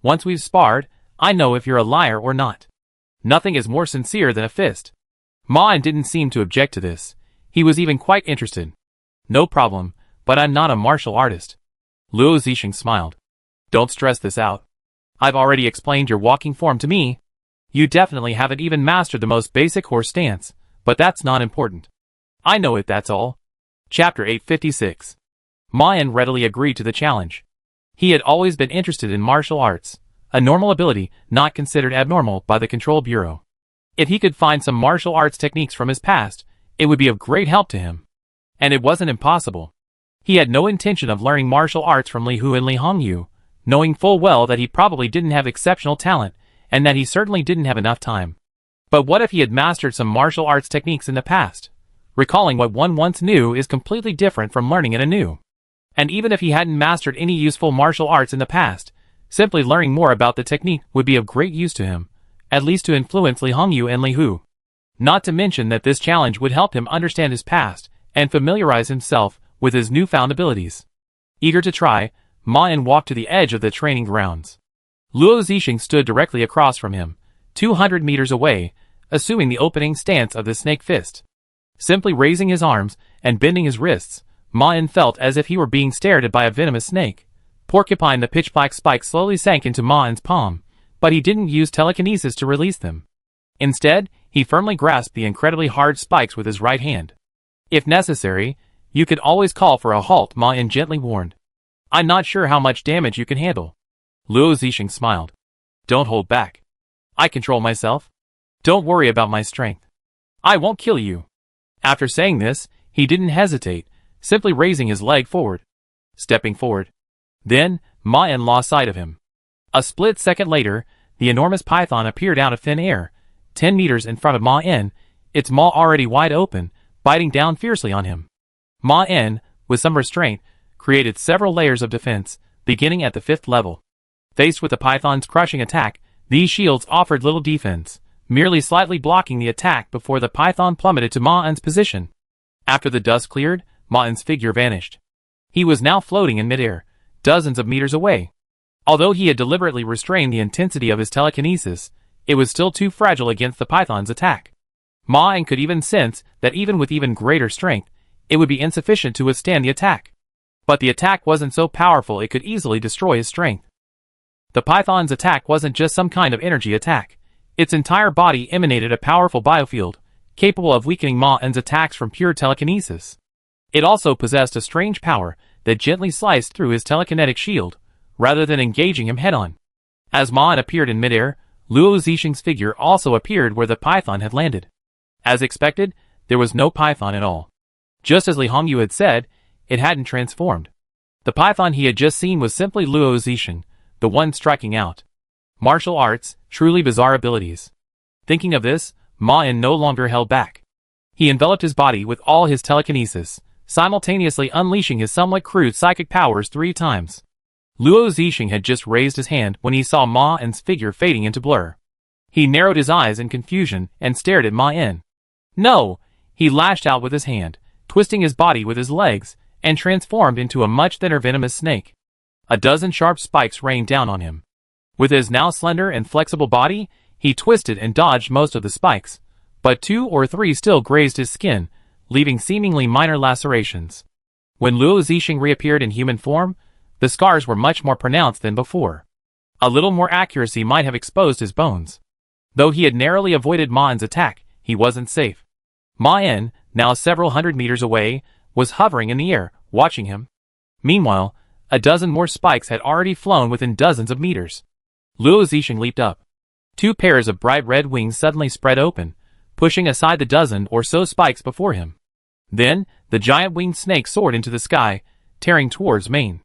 Once we've sparred, I know if you're a liar or not. Nothing is more sincere than a fist." Ma En didn't seem to object to this. He was even quite interested. "No problem, but I'm not a martial artist." Luo Zixing smiled. "Don't stress this out. I've already explained your walking form to me. You definitely haven't even mastered the most basic horse stance, but that's not important. I know it, that's all." Chapter 856. Ma En readily agreed to the challenge. He had always been interested in martial arts, a normal ability not considered abnormal by the Control Bureau. If he could find some martial arts techniques from his past, it would be of great help to him. And it wasn't impossible. He had no intention of learning martial arts from Li Hu and Li Hongyu, knowing full well that he probably didn't have exceptional talent, and that he certainly didn't have enough time. But what if he had mastered some martial arts techniques in the past? Recalling what one once knew is completely different from learning it anew. And even if he hadn't mastered any useful martial arts in the past, simply learning more about the technique would be of great use to him, at least to influence Li Hongyu and Li Hu. Not to mention that this challenge would help him understand his past and familiarize himself with his newfound abilities. Eager to try, Ma En walked to the edge of the training grounds. Luo Zixing stood directly across from him, 200 meters away, assuming the opening stance of the snake fist. Simply raising his arms and bending his wrists, Ma En felt as if he were being stared at by a venomous snake. Porcupine, the pitch-black spike slowly sank into Ma En's palm, but he didn't use telekinesis to release them. Instead, he firmly grasped the incredibly hard spikes with his right hand. "If necessary, you could always call for a halt," Ma En gently warned. "I'm not sure how much damage you can handle." Luo Zixing smiled. "Don't hold back. I control myself. Don't worry about my strength. I won't kill you." After saying this, he didn't hesitate, simply raising his leg forward. Stepping forward. Then, Ma En lost sight of him. A split second later, the enormous python appeared out of thin air, 10 meters in front of Ma En, its maw already wide open, biting down fiercely on him. Ma En, with some restraint, created several layers of defense, beginning at the 5th level. Faced with the python's crushing attack, these shields offered little defense, merely slightly blocking the attack before the python plummeted to Ma En's position. After the dust cleared, Ma En's figure vanished. He was now floating in midair, dozens of meters away. Although he had deliberately restrained the intensity of his telekinesis, it was still too fragile against the python's attack. Ma En could even sense that even with even greater strength, it would be insufficient to withstand the attack. But the attack wasn't so powerful it could easily destroy his strength. The python's attack wasn't just some kind of energy attack. Its entire body emanated a powerful biofield, capable of weakening Ma En's attacks from pure telekinesis. It also possessed a strange power that gently sliced through his telekinetic shield, rather than engaging him head-on. As Ma En appeared in midair, Luo Zixing's figure also appeared where the python had landed. As expected, there was no python at all. Just as Li Hongyu had said, it hadn't transformed. The python he had just seen was simply Luo Zixing, the one striking out. Martial arts, truly bizarre abilities. Thinking of this, Ma En no longer held back. He enveloped his body with all his telekinesis, simultaneously unleashing his somewhat crude psychic powers 3 times. Luo Zixing had just raised his hand when he saw Ma En's figure fading into blur. He narrowed his eyes in confusion and stared at Ma En. "No!" He lashed out with his hand, twisting his body with his legs, and transformed into a much thinner venomous snake. A dozen sharp spikes rained down on him. With his now slender and flexible body, he twisted and dodged most of the spikes, but 2 or 3 still grazed his skin, leaving seemingly minor lacerations. When Luo Zixing reappeared in human form, the scars were much more pronounced than before. A little more accuracy might have exposed his bones. Though he had narrowly avoided Ma En's attack, he wasn't safe. Ma En, now several hundred meters away, was hovering in the air, watching him. Meanwhile, a dozen more spikes had already flown within dozens of meters. Luo Zixing leaped up. 2 pairs of bright red wings suddenly spread open, pushing aside the dozen or so spikes before him. Then, the giant winged snake soared into the sky, tearing towards Maine.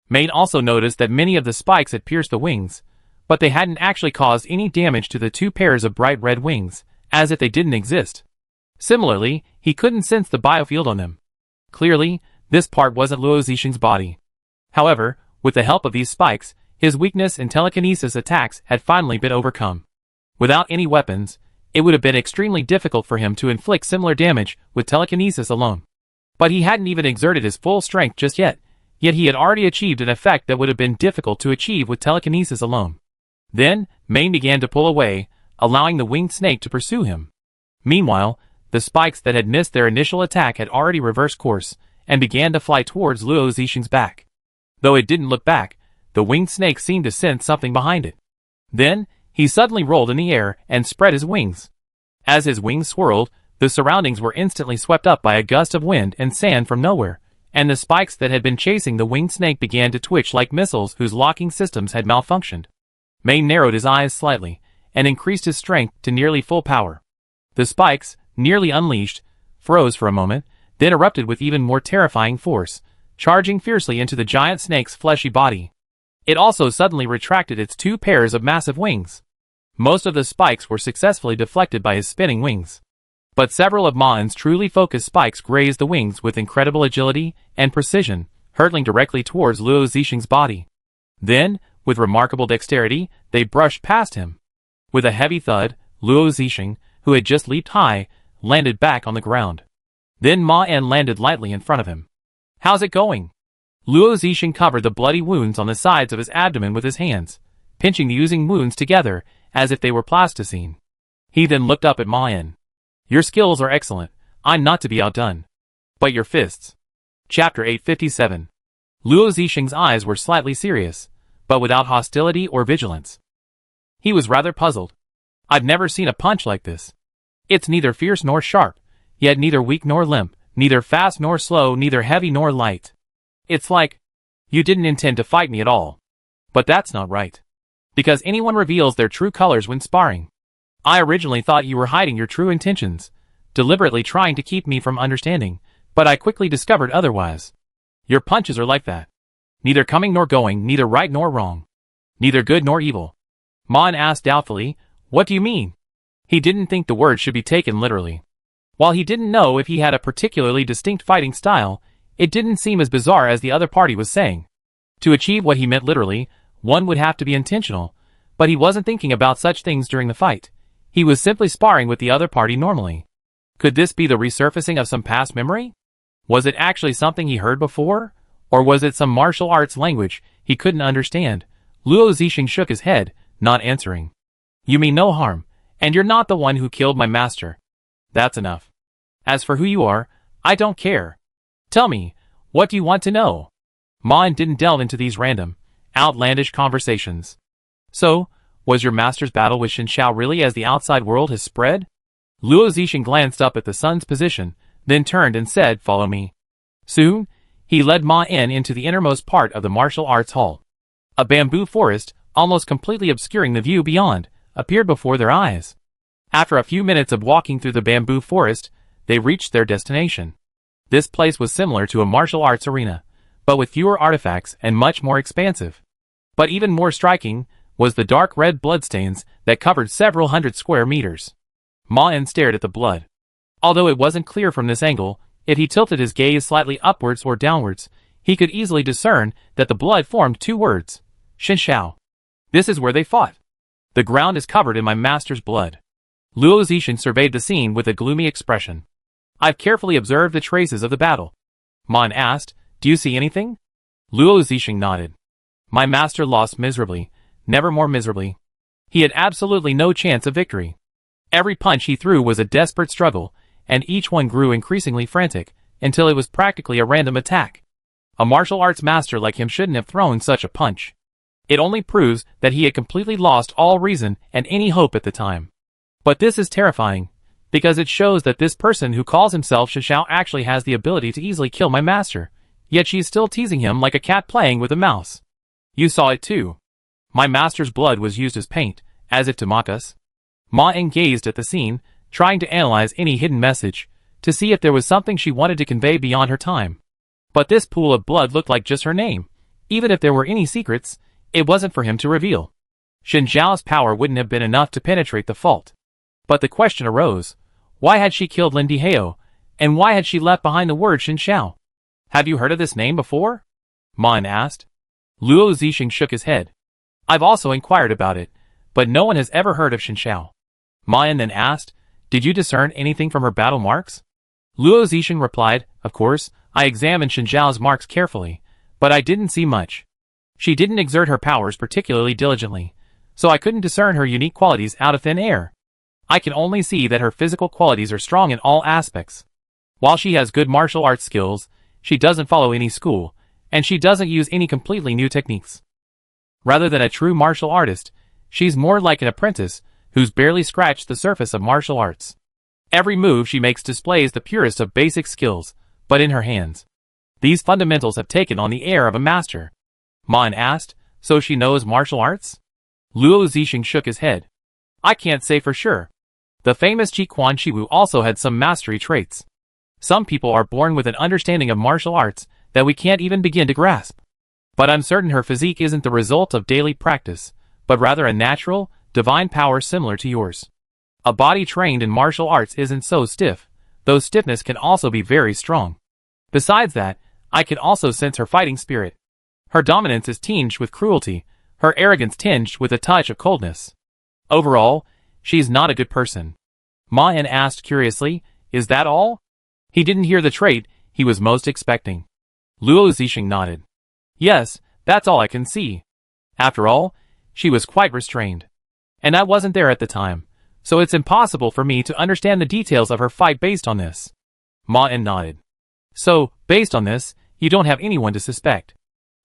Maine also noticed that many of the spikes had pierced the wings, but they hadn't actually caused any damage to the 2 pairs of bright red wings, as if they didn't exist. Similarly, he couldn't sense the biofield on them. Clearly, this part wasn't Luo Zixing's body. However, with the help of these spikes, his weakness in telekinesis attacks had finally been overcome. Without any weapons, it would have been extremely difficult for him to inflict similar damage with telekinesis alone. But he hadn't even exerted his full strength just yet he had already achieved an effect that would have been difficult to achieve with telekinesis alone. Then, Maine began to pull away, allowing the winged snake to pursue him. Meanwhile, the spikes that had missed their initial attack had already reversed course, and began to fly towards Luo Zixing's back. Though it didn't look back, the winged snake seemed to sense something behind it. Then, he suddenly rolled in the air and spread his wings. As his wings swirled, the surroundings were instantly swept up by a gust of wind and sand from nowhere, and the spikes that had been chasing the winged snake began to twitch like missiles whose locking systems had malfunctioned. Maine narrowed his eyes slightly, and increased his strength to nearly full power. The spikes, nearly unleashed, froze for a moment, then erupted with even more terrifying force, charging fiercely into the giant snake's fleshy body. It also suddenly retracted its 2 pairs of massive wings. Most of the spikes were successfully deflected by his spinning wings. But several of Ma En's truly focused spikes grazed the wings with incredible agility and precision, hurtling directly towards Luo Zixing's body. Then, with remarkable dexterity, they brushed past him. With a heavy thud, Luo Zixing, who had just leaped high, landed back on the ground. Then Ma En landed lightly in front of him. "How's it going?" Luo Zixing covered the bloody wounds on the sides of his abdomen with his hands, pinching the oozing wounds together as if they were plasticine. He then looked up at Ma En. "Your skills are excellent. I'm not to be outdone. But your fists." Chapter 857. Luo Zixing's eyes were slightly serious, but without hostility or vigilance. He was rather puzzled. "I've never seen a punch like this. It's neither fierce nor sharp, yet neither weak nor limp, neither fast nor slow, neither heavy nor light. It's like, you didn't intend to fight me at all. But that's not right. Because anyone reveals their true colors when sparring. I originally thought you were hiding your true intentions, deliberately trying to keep me from understanding, but I quickly discovered otherwise. Your punches are like that. Neither coming nor going, neither right nor wrong. Neither good nor evil." Ma En asked doubtfully, "What do you mean?" He didn't think the word should be taken literally. While he didn't know if he had a particularly distinct fighting style, it didn't seem as bizarre as the other party was saying. To achieve what he meant literally, one would have to be intentional, but he wasn't thinking about such things during the fight. He was simply sparring with the other party normally. Could this be the resurfacing of some past memory? Was it actually something he heard before? Or was it some martial arts language he couldn't understand? Luo Zixing shook his head, not answering. "You mean no harm, and you're not the one who killed my master. That's enough. As for who you are, I don't care. Tell me, what do you want to know?" Ma En didn't delve into these random, outlandish conversations. "So, was your master's battle with Shen Shao really as the outside world has spread?" Luo Zixing glanced up at the sun's position, then turned and said, "Follow me." Soon, he led Ma En into the innermost part of the martial arts hall. A bamboo forest, almost completely obscuring the view beyond, appeared before their eyes. After a few minutes of walking through the bamboo forest, they reached their destination. This place was similar to a martial arts arena, but with fewer artifacts and much more expansive. But even more striking was the dark red bloodstains that covered several hundred square meters. Ma En stared at the blood. Although it wasn't clear from this angle, if he tilted his gaze slightly upwards or downwards, he could easily discern that the blood formed 2 words. Shen Shao. This is where they fought. The ground is covered in my master's blood. Luo Zixing surveyed the scene with a gloomy expression. "I've carefully observed the traces of the battle," Ma En asked, Do you see anything? Luo Zixing nodded. My master lost miserably, never more miserably. He had absolutely no chance of victory. Every punch he threw was a desperate struggle, and each one grew increasingly frantic, until it was practically a random attack. A martial arts master like him shouldn't have thrown such a punch. It only proves that he had completely lost all reason and any hope at the time. But this is terrifying, because it shows that this person who calls himself Shenxiao actually has the ability to easily kill my master, yet she's still teasing him like a cat playing with a mouse. You saw it too. My master's blood was used as paint, as if to mock us. Ma Ying gazed at the scene, trying to analyze any hidden message, to see if there was something she wanted to convey beyond her time. But this pool of blood looked like just her name. Even if there were any secrets, it wasn't for him to reveal. Shenxiao's power wouldn't have been enough to penetrate the fault. But the question arose, why had she killed Lin Dihao, and why had she left behind the word Shenxiao? Have you heard of this name before? Ma Ying asked. Luo Zixing shook his head. I've also inquired about it, but no one has ever heard of Shenxiao. Ma Ying then asked, did you discern anything from her battle marks? Luo Zixing replied, of course, I examined Shenxiao's marks carefully, but I didn't see much. She didn't exert her powers particularly diligently, so I couldn't discern her unique qualities out of thin air. I can only see that her physical qualities are strong in all aspects. While she has good martial arts skills, she doesn't follow any school, and she doesn't use any completely new techniques. Rather than a true martial artist, she's more like an apprentice who's barely scratched the surface of martial arts. Every move she makes displays the purest of basic skills, but in her hands. These fundamentals have taken on the air of a master. Ma Ying asked, so she knows martial arts? Luo Zixing shook his head. I can't say for sure. The famous Ji Quan Shiwu also had some mastery traits. Some people are born with an understanding of martial arts that we can't even begin to grasp. But I'm certain her physique isn't the result of daily practice, but rather a natural, divine power similar to yours. A body trained in martial arts isn't so stiff, though stiffness can also be very strong. Besides that, I can also sense her fighting spirit. Her dominance is tinged with cruelty, her arrogance tinged with a touch of coldness. Overall, she's not a good person. Ma Ying asked curiously, is that all? He didn't hear the trait he was most expecting. Luo Zixing nodded. Yes, that's all I can see. After all, she was quite restrained. And I wasn't there at the time, so it's impossible for me to understand the details of her fight based on this. Ma Ying nodded. So, based on this, you don't have anyone to suspect.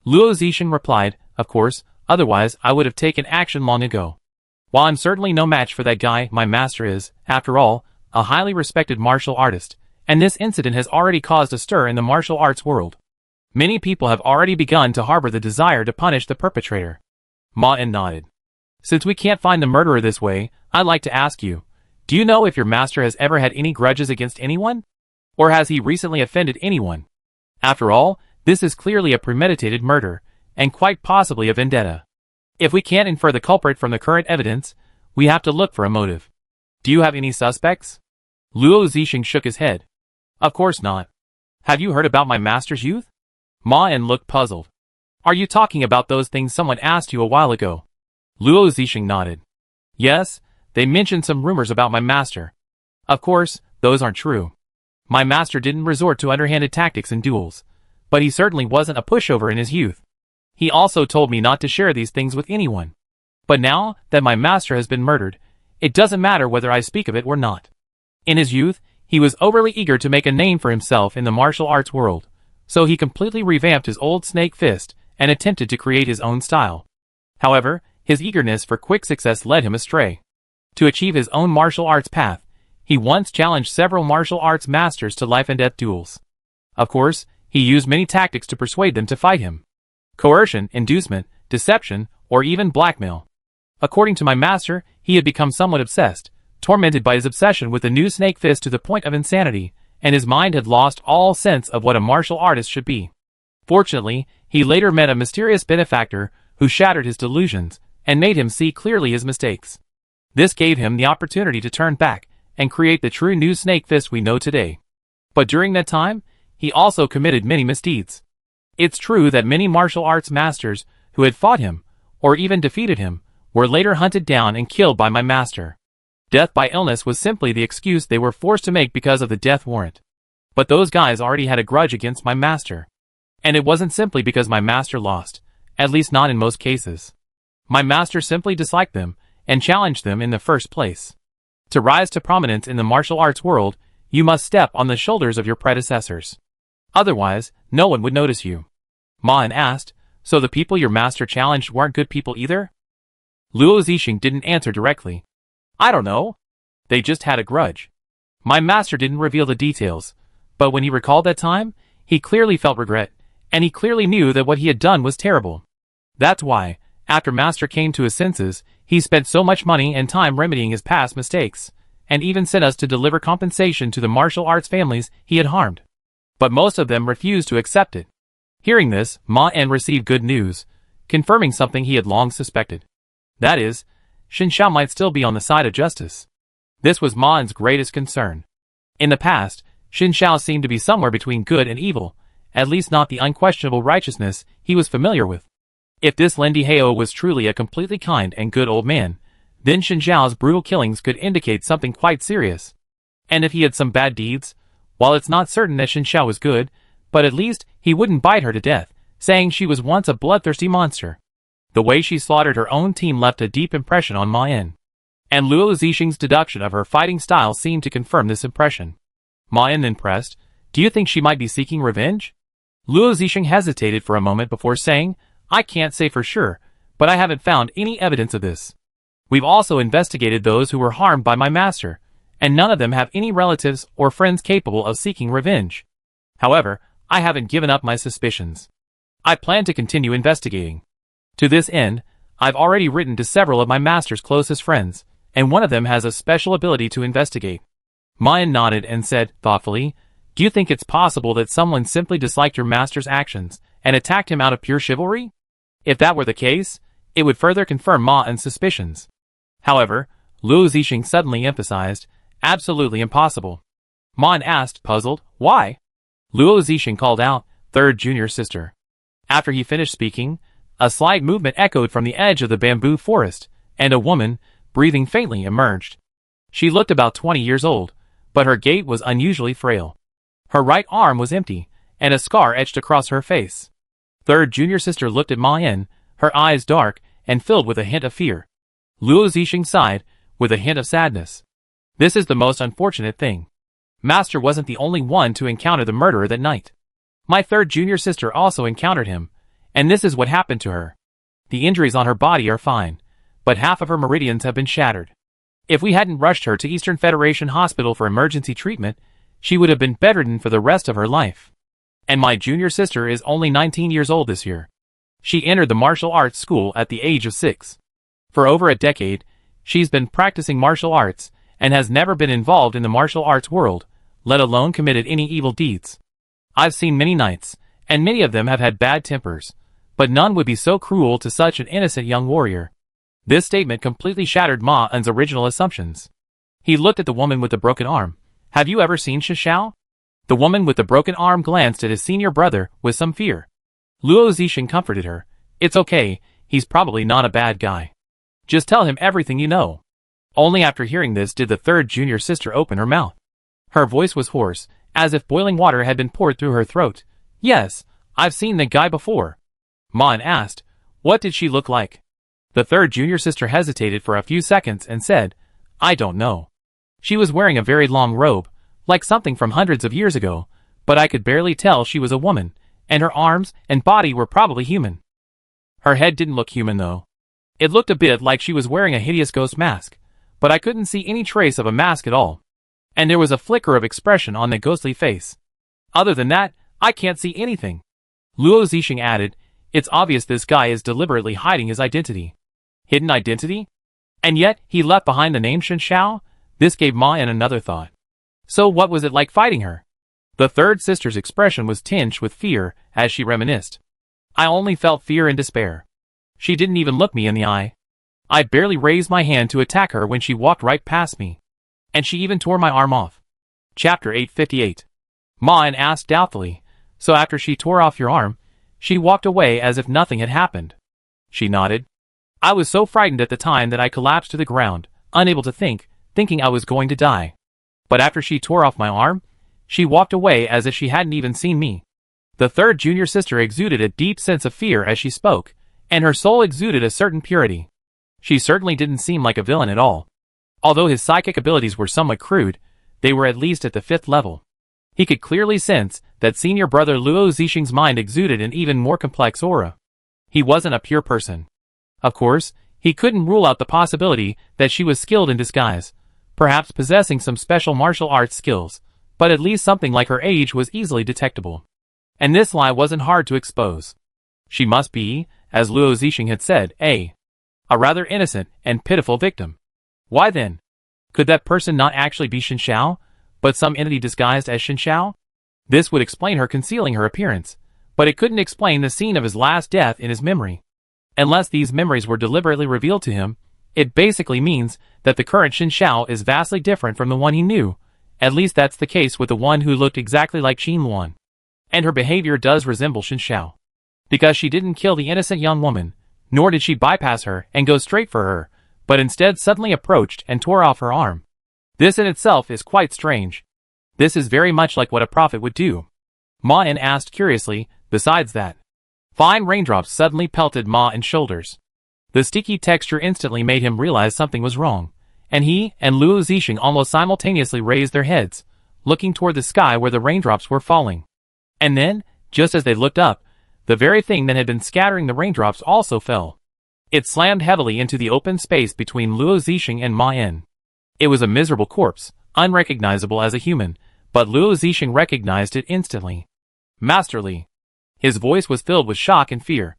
Luo Zixing replied, of course, otherwise I would have taken action long ago. While I'm certainly no match for that guy, my master is, after all, a highly respected martial artist, and this incident has already caused a stir in the martial arts world. Many people have already begun to harbor the desire to punish the perpetrator. Ma Ying nodded. Since we can't find the murderer this way, I'd like to ask you, do you know if your master has ever had any grudges against anyone? Or has he recently offended anyone? After all, this is clearly a premeditated murder, and quite possibly a vendetta. If we can't infer the culprit from the current evidence, we have to look for a motive. Do you have any suspects? Luo Zixing shook his head. Of course not. Have you heard about my master's youth? Ma Ying looked puzzled. Are you talking about those things someone asked you a while ago? Luo Zixing nodded. Yes, they mentioned some rumors about my master. Of course, those aren't true. My master didn't resort to underhanded tactics in duels, but he certainly wasn't a pushover in his youth. He also told me not to share these things with anyone. But now that my master has been murdered, it doesn't matter whether I speak of it or not. In his youth, he was overly eager to make a name for himself in the martial arts world, so he completely revamped his old snake fist and attempted to create his own style. However, his eagerness for quick success led him astray. To achieve his own martial arts path, he once challenged several martial arts masters to life-and-death duels. Of course, he used many tactics to persuade them to fight him. Coercion, inducement, deception, or even blackmail. According to my master, he had become somewhat obsessed, tormented by his obsession with the new snake fist to the point of insanity, and his mind had lost all sense of what a martial artist should be. Fortunately, he later met a mysterious benefactor who shattered his delusions and made him see clearly his mistakes. This gave him the opportunity to turn back and create the true new snake fist we know today. But during that time, he also committed many misdeeds. It's true that many martial arts masters who had fought him, or even defeated him, were later hunted down and killed by my master. Death by illness was simply the excuse they were forced to make because of the death warrant. But those guys already had a grudge against my master. And it wasn't simply because my master lost, at least not in most cases. My master simply disliked them, and challenged them in the first place. To rise to prominence in the martial arts world, you must step on the shoulders of your predecessors. Otherwise, no one would notice you. Ma En asked, so the people your master challenged weren't good people either? Luo Zixing didn't answer directly. I don't know. They just had a grudge. My master didn't reveal the details, but when he recalled that time, he clearly felt regret, and he clearly knew that what he had done was terrible. That's why, after master came to his senses, he spent so much money and time remedying his past mistakes, and even sent us to deliver compensation to the martial arts families he had harmed. But most of them refused to accept it. Hearing this, Ma En received good news, confirming something he had long suspected. That is, Shen Xiao might still be on the side of justice. This was Ma En's greatest concern. In the past, Shen Xiao seemed to be somewhere between good and evil, at least not the unquestionable righteousness he was familiar with. If this Lin Dihao was truly a completely kind and good old man, then Shen Xiao's brutal killings could indicate something quite serious. And if he had some bad deeds, while it's not certain that Shen Xiao was good, but at least he wouldn't bite her to death, saying she was once a bloodthirsty monster. The way she slaughtered her own team left a deep impression on Ma En. And Luo Zixing's deduction of her fighting style seemed to confirm this impression. Ma En then pressed, do you think she might be seeking revenge? Luo Zixing hesitated for a moment before saying, I can't say for sure, but I haven't found any evidence of this. We've also investigated those who were harmed by my master, and none of them have any relatives or friends capable of seeking revenge. However, I haven't given up my suspicions. I plan to continue investigating. To this end, I've already written to several of my master's closest friends, and one of them has a special ability to investigate. Ma En nodded and said, thoughtfully, do you think it's possible that someone simply disliked your master's actions and attacked him out of pure chivalry? If that were the case, it would further confirm Ma En's suspicions. However, Luo Zixing suddenly emphasized, absolutely impossible. Ma En asked, puzzled, why? Luo Zixing called out, third junior sister. After he finished speaking, a slight movement echoed from the edge of the bamboo forest, and a woman, breathing faintly, emerged. She looked about 20 years old, but her gait was unusually frail. Her right arm was empty, and a scar etched across her face. Third junior sister looked at Ma En, her eyes dark and filled with a hint of fear. Luo Zixing sighed, with a hint of sadness. This is the most unfortunate thing. Master wasn't the only one to encounter the murderer that night. My third junior sister also encountered him, and this is what happened to her. The injuries on her body are fine, but half of her meridians have been shattered. If we hadn't rushed her to Eastern Federation Hospital for emergency treatment, she would have been bedridden for the rest of her life. And my junior sister is only 19 years old this year. She entered the martial arts school at the age of 6. For over a decade, she's been practicing martial arts and has never been involved in the martial arts world, let alone committed any evil deeds. I've seen many knights, and many of them have had bad tempers, but none would be so cruel to such an innocent young warrior. This statement completely shattered Ma En's original assumptions. He looked at the woman with the broken arm. Have you ever seen Shi Xiao? The woman with the broken arm glanced at his senior brother with some fear. Luo Zixing comforted her. It's okay, he's probably not a bad guy. Just tell him everything you know. Only after hearing this did the third junior sister open her mouth. Her voice was hoarse, as if boiling water had been poured through her throat. Yes, I've seen the guy before. Ma En asked, what did she look like? The third junior sister hesitated for a few seconds and said, I don't know. She was wearing a very long robe, like something from hundreds of years ago, but I could barely tell she was a woman, and her arms and body were probably human. Her head didn't look human though. It looked a bit like she was wearing a hideous ghost mask, but I couldn't see any trace of a mask at all. And there was a flicker of expression on the ghostly face. Other than that, I can't see anything. Luo Zixing added, it's obvious this guy is deliberately hiding his identity. Hidden identity? And yet, he left behind the name Shen Xiao? This gave Ma En another thought. So what was it like fighting her? The third sister's expression was tinged with fear as she reminisced. I only felt fear and despair. She didn't even look me in the eye. I barely raised my hand to attack her when she walked right past me. And she even tore my arm off. Chapter 858. Ma En asked doubtfully, so after she tore off your arm, she walked away as if nothing had happened. She nodded. I was so frightened at the time that I collapsed to the ground, unable to think, thinking I was going to die. But after she tore off my arm, she walked away as if she hadn't even seen me. The third junior sister exuded a deep sense of fear as she spoke, and her soul exuded a certain purity. She certainly didn't seem like a villain at all. Although his psychic abilities were somewhat crude, they were at least at the 5th level. He could clearly sense that senior brother Luo Zixing's mind exuded an even more complex aura. He wasn't a pure person. Of course, he couldn't rule out the possibility that she was skilled in disguise, perhaps possessing some special martial arts skills, but at least something like her age was easily detectable. And this lie wasn't hard to expose. She must be, as Luo Zixing had said, a rather innocent and pitiful victim. Why then? Could that person not actually be Shen Xiao, but some entity disguised as Shen Xiao? This would explain her concealing her appearance, but it couldn't explain the scene of his last death in his memory. Unless these memories were deliberately revealed to him, it basically means that the current Shen Xiao is vastly different from the one he knew. At least that's the case with the one who looked exactly like Qin Luan. And her behavior does resemble Shen Xiao. Because she didn't kill the innocent young woman, nor did she bypass her and go straight for her, but instead suddenly approached and tore off her arm. This in itself is quite strange. This is very much like what a prophet would do. Ma En asked curiously, besides that. Fine raindrops suddenly pelted Ma En's shoulders. The sticky texture instantly made him realize something was wrong, and he and Luo Zixing almost simultaneously raised their heads, looking toward the sky where the raindrops were falling. And then, just as they looked up, the very thing that had been scattering the raindrops also fell. It slammed heavily into the open space between Luo Zixing and Ma En. It was a miserable corpse, unrecognizable as a human, but Luo Zixing recognized it instantly. Master Li. His voice was filled with shock and fear.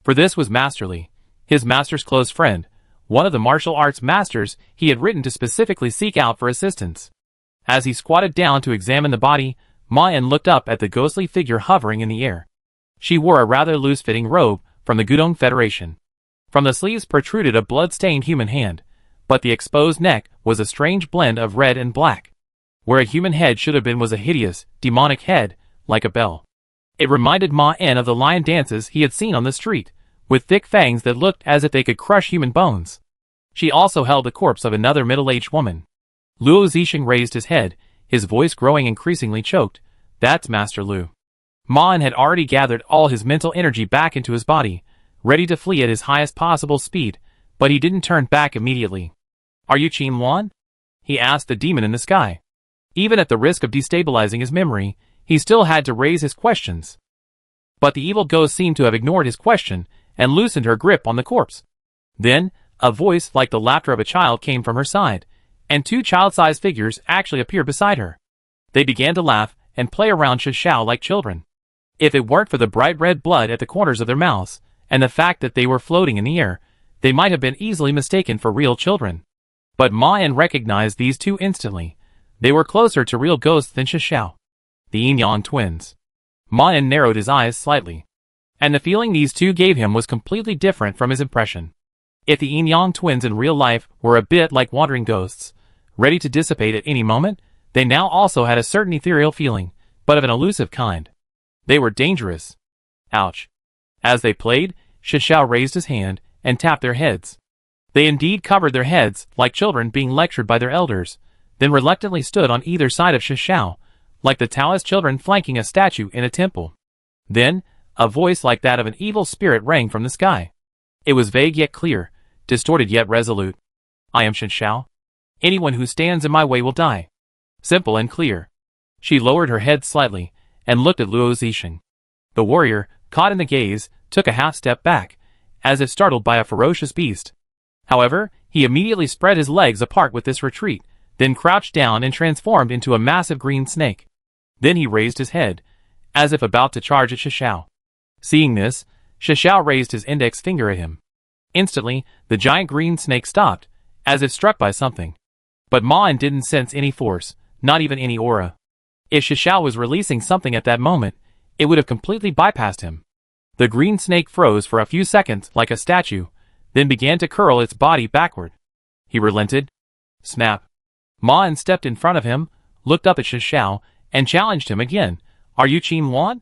For this was Master Li, his master's close friend, one of the martial arts masters he had written to specifically seek out for assistance. As he squatted down to examine the body, Ma En looked up at the ghostly figure hovering in the air. She wore a rather loose-fitting robe from the Gudong Federation. From the sleeves protruded a blood-stained human hand, but the exposed neck was a strange blend of red and black. Where a human head should have been was a hideous, demonic head, like a bell. It reminded Ma En of the lion dances he had seen on the street, with thick fangs that looked as if they could crush human bones. She also held the corpse of another middle-aged woman. Luo Zixing raised his head, his voice growing increasingly choked. That's Master Lu. Ma En had already gathered all his mental energy back into his body, ready to flee at his highest possible speed, but he didn't turn back immediately. Are you Qin Luan? He asked the demon in the sky. Even at the risk of destabilizing his memory, he still had to raise his questions. But the evil ghost seemed to have ignored his question, and loosened her grip on the corpse. Then, a voice like the laughter of a child came from her side, and 2 child-sized figures actually appeared beside her. They began to laugh and play around Shen Xiao like children. If it weren't for the bright red blood at the corners of their mouths, and the fact that they were floating in the air, they might have been easily mistaken for real children. But Ma En recognized these 2 instantly. They were closer to real ghosts than Shen Xiao. The Yin-Yang twins. Ma En narrowed his eyes slightly. And the feeling these 2 gave him was completely different from his impression. If the Yin-Yang twins in real life were a bit like wandering ghosts, ready to dissipate at any moment, they now also had a certain ethereal feeling, but of an elusive kind. They were dangerous. Ouch. As they played, Shen Xiao raised his hand and tapped their heads. They indeed covered their heads, like children being lectured by their elders, then reluctantly stood on either side of Shen Xiao, like the Taoist children flanking a statue in a temple. Then, a voice like that of an evil spirit rang from the sky. It was vague yet clear, distorted yet resolute. I am Shen Xiao. Anyone who stands in my way will die. Simple and clear. She lowered her head slightly, and looked at Luo Zixing. The warrior, caught in the gaze, took a half-step back, as if startled by a ferocious beast. However, he immediately spread his legs apart with this retreat, then crouched down and transformed into a massive green snake. Then he raised his head, as if about to charge at Shen Xiao. Seeing this, Shen Xiao raised his index finger at him. Instantly, the giant green snake stopped, as if struck by something. But Ma En didn't sense any force, not even any aura. If Shen Xiao was releasing something at that moment, it would have completely bypassed him. The green snake froze for a few seconds like a statue, then began to curl its body backward. He relented. Snap. Ma En stepped in front of him, looked up at Shen Xiao, and challenged him again. Are you Qin Luan?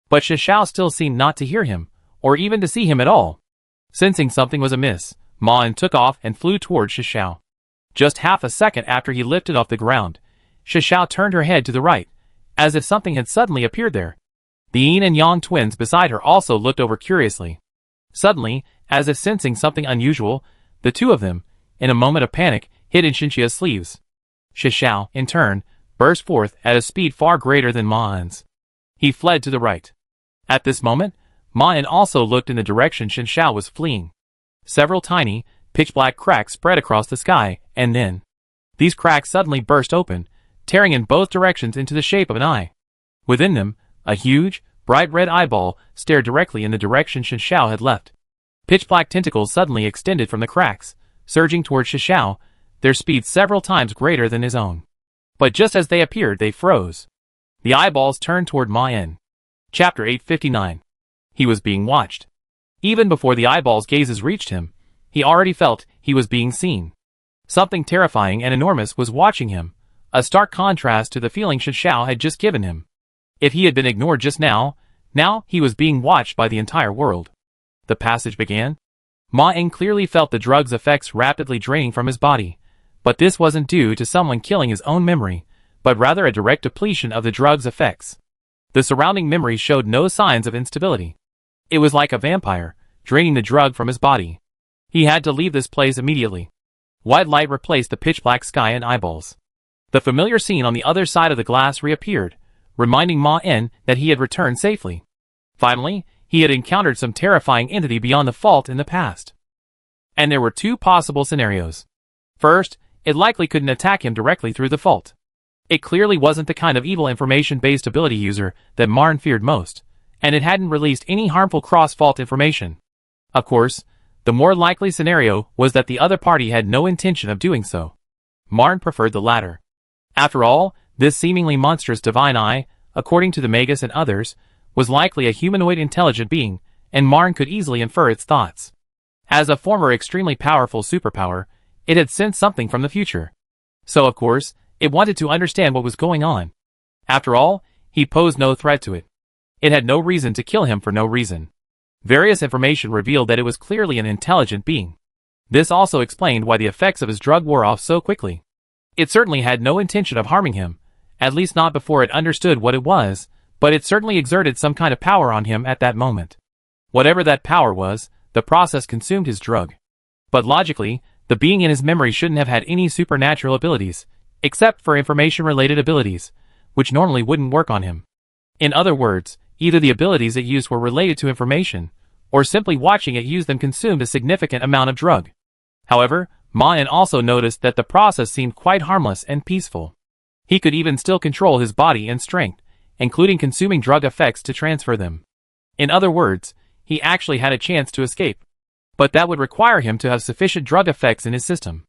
But Shen Xiao still seemed not to hear him, or even to see him at all. Sensing something was amiss, Ma En took off and flew toward Shen Xiao. Just half a second after he lifted off the ground, Shen Xiao turned her head to the right, as if something had suddenly appeared there. The yin and yang twins beside her also looked over curiously. Suddenly, as if sensing something unusual, the two of them, in a moment of panic, hid in Xinxia's sleeves. Xiao, in turn, burst forth at a speed far greater than Ma En's. He fled to the right. At this moment, Ma En also looked in the direction Xiao was fleeing. Several tiny, pitch-black cracks spread across the sky, and then these cracks suddenly burst open, tearing in both directions into the shape of an eye. Within them, a huge, bright red eyeball stared directly in the direction Xiao had left. Pitch-black tentacles suddenly extended from the cracks, surging towards Xiao, their speed several times greater than his own. But just as they appeared, they froze. The eyeballs turned toward Ma En. Chapter 859. He was being watched. Even before the eyeballs' gazes reached him, he already felt he was being seen. Something terrifying and enormous was watching him, a stark contrast to the feeling Xiao had just given him. If he had been ignored just now he was being watched by the entire world. The passage began. Ma En clearly felt the drug's effects rapidly draining from his body, but this wasn't due to someone killing his own memory, but rather a direct depletion of the drug's effects. The surrounding memory showed no signs of instability. It was like a vampire, draining the drug from his body. He had to leave this place immediately. White light replaced the pitch-black sky and eyeballs. The familiar scene on the other side of the glass reappeared, reminding Ma En that he had returned safely. Finally, he had encountered some terrifying entity beyond the fault in the past. And there were two possible scenarios. First, it likely couldn't attack him directly through the fault. It clearly wasn't the kind of evil information-based ability user that Marn feared most, and it hadn't released any harmful cross-fault information. Of course, the more likely scenario was that the other party had no intention of doing so. Marn preferred the latter. After all, this seemingly monstrous divine eye, according to the Magus and others, was likely a humanoid intelligent being, and Marn could easily infer its thoughts. As a former extremely powerful superpower, it had sensed something from the future. So of course, it wanted to understand what was going on. After all, he posed no threat to it. It had no reason to kill him for no reason. Various information revealed that it was clearly an intelligent being. This also explained why the effects of his drug wore off so quickly. It certainly had no intention of harming him, at least not before it understood what it was, but it certainly exerted some kind of power on him at that moment. Whatever that power was, the process consumed his drug. But logically, the being in his memory shouldn't have had any supernatural abilities, except for information-related abilities, which normally wouldn't work on him. In other words, either the abilities it used were related to information, or simply watching it use them consumed a significant amount of drug. However, Ma En also noticed that the process seemed quite harmless and peaceful. He could even still control his body and strength, including consuming drug effects to transfer them. In other words, he actually had a chance to escape. But that would require him to have sufficient drug effects in his system.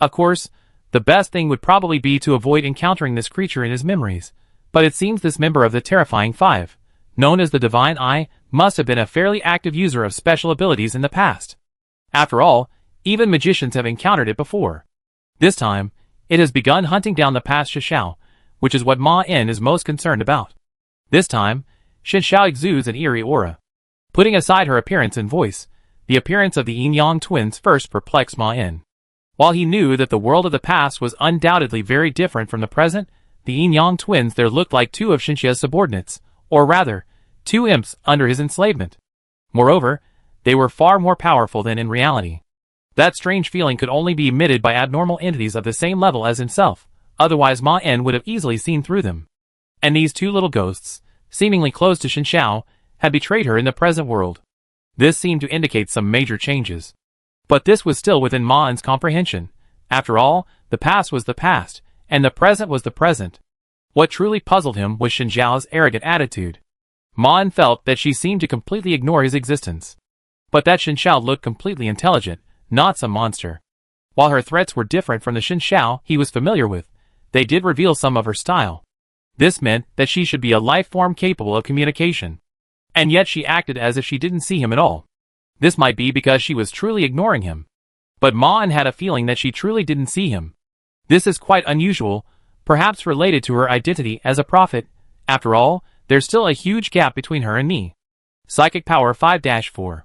Of course, the best thing would probably be to avoid encountering this creature in his memories, but it seems this member of the terrifying five, known as the Divine Eye, must have been a fairly active user of special abilities in the past. After all, even magicians have encountered it before. This time, it has begun hunting down the past Xiao, which is what Ma En is most concerned about. This time, Xiao exudes an eerie aura. Putting aside her appearance and voice, the appearance of the yin-yang twins first perplexed Ma En. While he knew that the world of the past was undoubtedly very different from the present, the yin-yang twins there looked like two of Xinxia's subordinates, or rather, two imps under his enslavement. Moreover, they were far more powerful than in reality. That strange feeling could only be emitted by abnormal entities of the same level as himself, otherwise Ma En would have easily seen through them. And these two little ghosts, seemingly close to Xiao, had betrayed her in the present world. This seemed to indicate some major changes. But this was still within Ma En's comprehension. After all, the past was the past, and the present was the present. What truly puzzled him was Xiao's arrogant attitude. Ma En felt that she seemed to completely ignore his existence. But that Xiao looked completely intelligent, not some monster. While her threats were different from the Xiao he was familiar with, they did reveal some of her style. This meant that she should be a life form capable of communication. And yet she acted as if she didn't see him at all. This might be because she was truly ignoring him. But Ma En had a feeling that she truly didn't see him. This is quite unusual, perhaps related to her identity as a prophet. After all, there's still a huge gap between her and me. Psychic Power 5-4.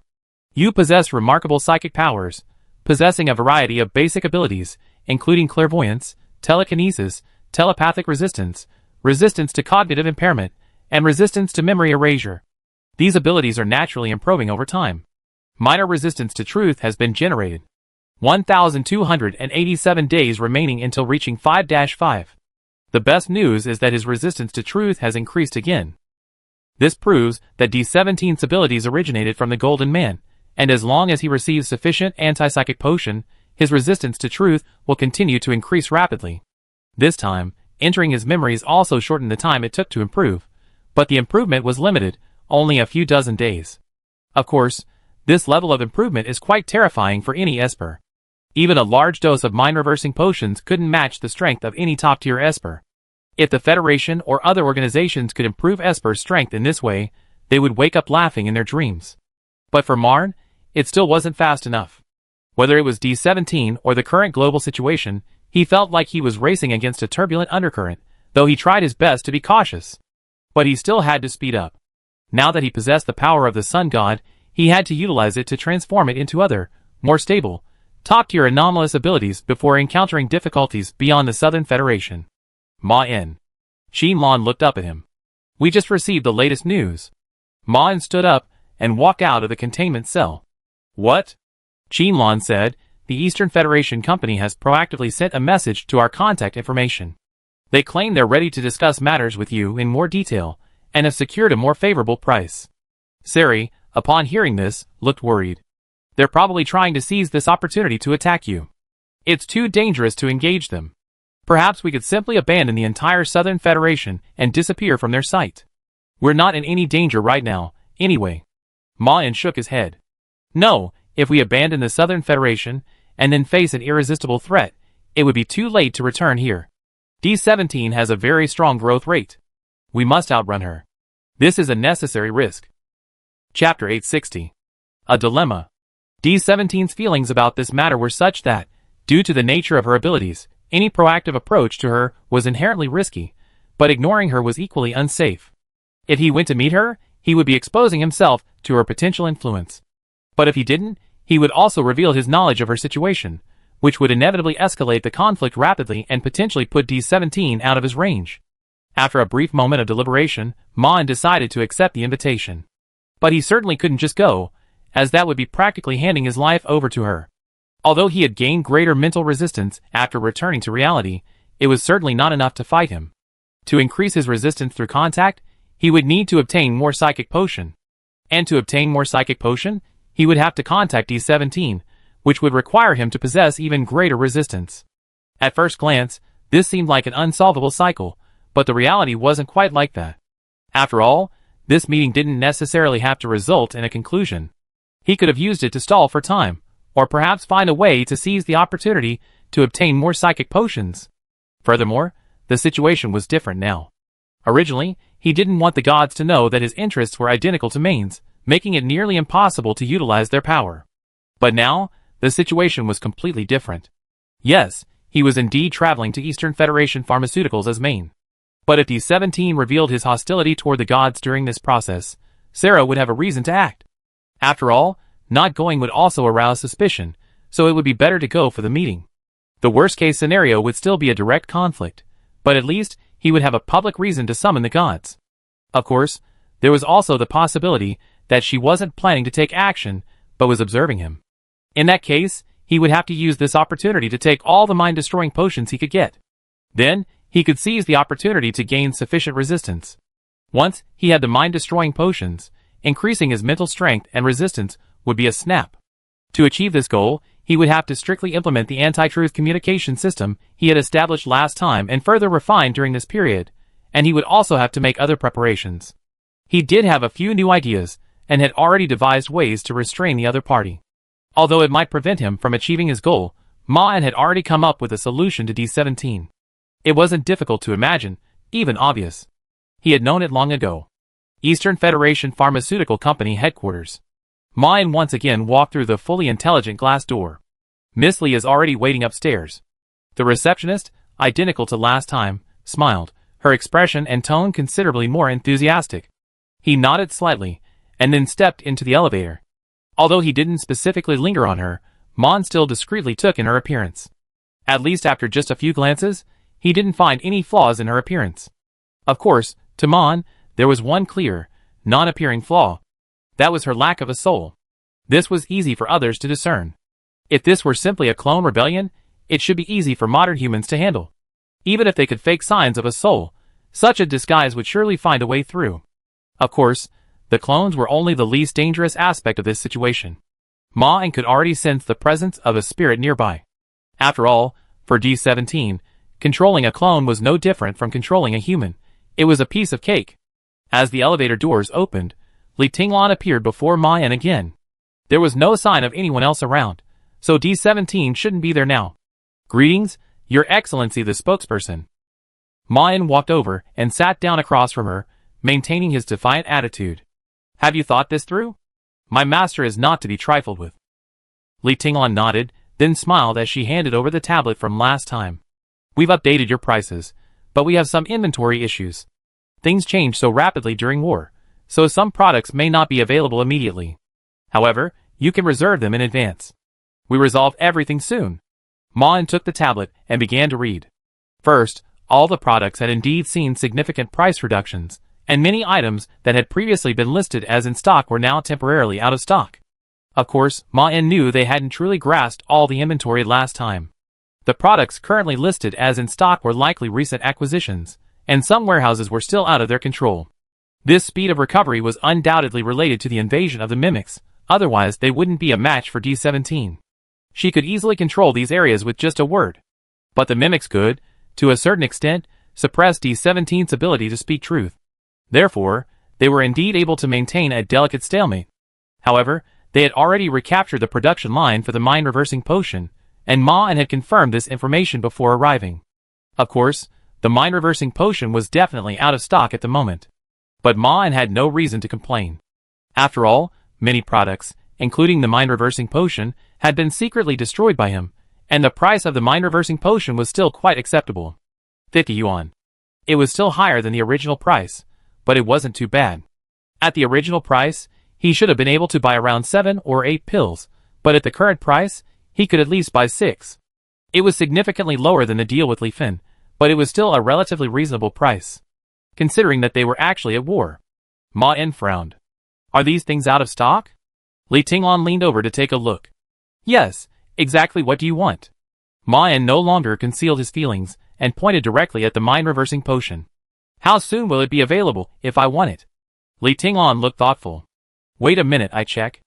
You possess remarkable psychic powers, possessing a variety of basic abilities, including clairvoyance, telekinesis, telepathic resistance, resistance to cognitive impairment, and resistance to memory erasure. These abilities are naturally improving over time. Minor resistance to truth has been generated. 1,287 days remaining until reaching 5-5. The best news is that his resistance to truth has increased again. This proves that D17's abilities originated from the Golden Man, and as long as he receives sufficient anti-psychic potion, his resistance to truth will continue to increase rapidly. This time, entering his memories also shortened the time it took to improve, but the improvement was limited, only a few dozen days. Of course, this level of improvement is quite terrifying for any Esper. Even a large dose of mind-reversing potions couldn't match the strength of any top-tier Esper. If the Federation or other organizations could improve Esper's strength in this way, they would wake up laughing in their dreams. But for Marn, it still wasn't fast enough. Whether it was D17 or the current global situation, he felt like he was racing against a turbulent undercurrent, though he tried his best to be cautious. But he still had to speed up. Now that he possessed the power of the Sun God, he had to utilize it to transform it into other, more stable, top-tier anomalous abilities before encountering difficulties beyond the Southern Federation. Ma-En. Shenlong looked up at him. We just received the latest news. Ma-En stood up and walked out of the containment cell. What? Shenlong said, the Eastern Federation company has proactively sent a message to our contact information. They claim they're ready to discuss matters with you in more detail, and have secured a more favorable price. Sari, upon hearing this, looked worried. They're probably trying to seize this opportunity to attack you. It's too dangerous to engage them. Perhaps we could simply abandon the entire Southern Federation and disappear from their sight. We're not in any danger right now, anyway. Ma-En shook his head. No, if we abandon the Southern Federation and then face an irresistible threat, it would be too late to return here. D17 has a very strong growth rate. We must outrun her. This is a necessary risk. Chapter 860. A dilemma. D17's feelings about this matter were such that, due to the nature of her abilities, any proactive approach to her was inherently risky, but ignoring her was equally unsafe. If he went to meet her, he would be exposing himself to her potential influence. But if he didn't, he would also reveal his knowledge of her situation, which would inevitably escalate the conflict rapidly and potentially put D17 out of his range. After a brief moment of deliberation, Ma-En decided to accept the invitation. But he certainly couldn't just go, as that would be practically handing his life over to her. Although he had gained greater mental resistance after returning to reality, it was certainly not enough to fight him. To increase his resistance through contact, he would need to obtain more psychic potion. And to obtain more psychic potion, he would have to contact D17, which would require him to possess even greater resistance. At first glance, this seemed like an unsolvable cycle, but the reality wasn't quite like that. After all, this meeting didn't necessarily have to result in a conclusion. He could have used it to stall for time, or perhaps find a way to seize the opportunity to obtain more psychic potions. Furthermore, the situation was different now. Originally, he didn't want the gods to know that his interests were identical to Maine's, making it nearly impossible to utilize their power. But now, the situation was completely different. Yes, he was indeed traveling to Eastern Federation Pharmaceuticals as Maine. But if D17 revealed his hostility toward the gods during this process, Sarah would have a reason to act. After all, not going would also arouse suspicion, so it would be better to go for the meeting. The worst-case scenario would still be a direct conflict, but at least he would have a public reason to summon the gods. Of course, there was also the possibility that she wasn't planning to take action, but was observing him. In that case, he would have to use this opportunity to take all the mind-destroying potions he could get. Then, he could seize the opportunity to gain sufficient resistance. Once he had the mind-destroying potions, increasing his mental strength and resistance would be a snap. To achieve this goal, he would have to strictly implement the anti-truth communication system he had established last time and further refined during this period, and he would also have to make other preparations. He did have a few new ideas, and had already devised ways to restrain the other party. Although it might prevent him from achieving his goal, Ma-En had already come up with a solution to D17. It wasn't difficult to imagine, even obvious. He had known it long ago. Eastern Federation Pharmaceutical Company headquarters. Ma-En once again walked through the fully intelligent glass door. Miss Lee is already waiting upstairs. The receptionist, identical to last time, smiled, her expression and tone considerably more enthusiastic. He nodded slightly, and then stepped into the elevator. Although he didn't specifically linger on her, Ma-En still discreetly took in her appearance. At least after just a few glances, he didn't find any flaws in her appearance. Of course, to Ma-En, there was one clear, non-appearing flaw. That was her lack of a soul. This was easy for others to discern. If this were simply a clone rebellion, it should be easy for modern humans to handle. Even if they could fake signs of a soul, such a disguise would surely find a way through. Of course, the clones were only the least dangerous aspect of this situation. Ma-En could already sense the presence of a spirit nearby. After all, for D17, controlling a clone was no different from controlling a human. It was a piece of cake. As the elevator doors opened, Li Tinglan appeared before Ma-En again. There was no sign of anyone else around, so D17 shouldn't be there now. "Greetings, Your Excellency the spokesperson." Ma-En walked over and sat down across from her, maintaining his defiant attitude. "Have you thought this through? My master is not to be trifled with." Li Tinglan nodded, then smiled as she handed over the tablet from last time. "We've updated your prices, but we have some inventory issues. Things change so rapidly during war, so some products may not be available immediately. However, you can reserve them in advance. We resolve everything soon." Ma-En took the tablet and began to read. First, all the products had indeed seen significant price reductions, and many items that had previously been listed as in stock were now temporarily out of stock. Of course, Ma-En knew they hadn't truly grasped all the inventory last time. The products currently listed as in stock were likely recent acquisitions, and some warehouses were still out of their control. This speed of recovery was undoubtedly related to the invasion of the mimics, otherwise they wouldn't be a match for D17. She could easily control these areas with just a word. But the mimics could, to a certain extent, suppress D17's ability to speak truth. Therefore, they were indeed able to maintain a delicate stalemate. However, they had already recaptured the production line for the mind-reversing potion, and Ma-En had confirmed this information before arriving. Of course, the mind-reversing potion was definitely out of stock at the moment. But Ma-En had no reason to complain. After all, many products, including the mind-reversing potion, had been secretly destroyed by him, and the price of the mind-reversing potion was still quite acceptable. 50 yuan. It was still higher than the original price, but it wasn't too bad. At the original price, he should have been able to buy around 7 or 8 pills, but at the current price, he could at least buy 6. It was significantly lower than the deal with Li Fin, but it was still a relatively reasonable price, considering that they were actually at war. Ma-En frowned. "Are these things out of stock?" Li Tinglan leaned over to take a look. "Yes, exactly what do you want?" Ma-En no longer concealed his feelings, and pointed directly at the mind-reversing potion. "How soon will it be available, if I want it?" Li Tinglan looked thoughtful. "Wait a minute, I check."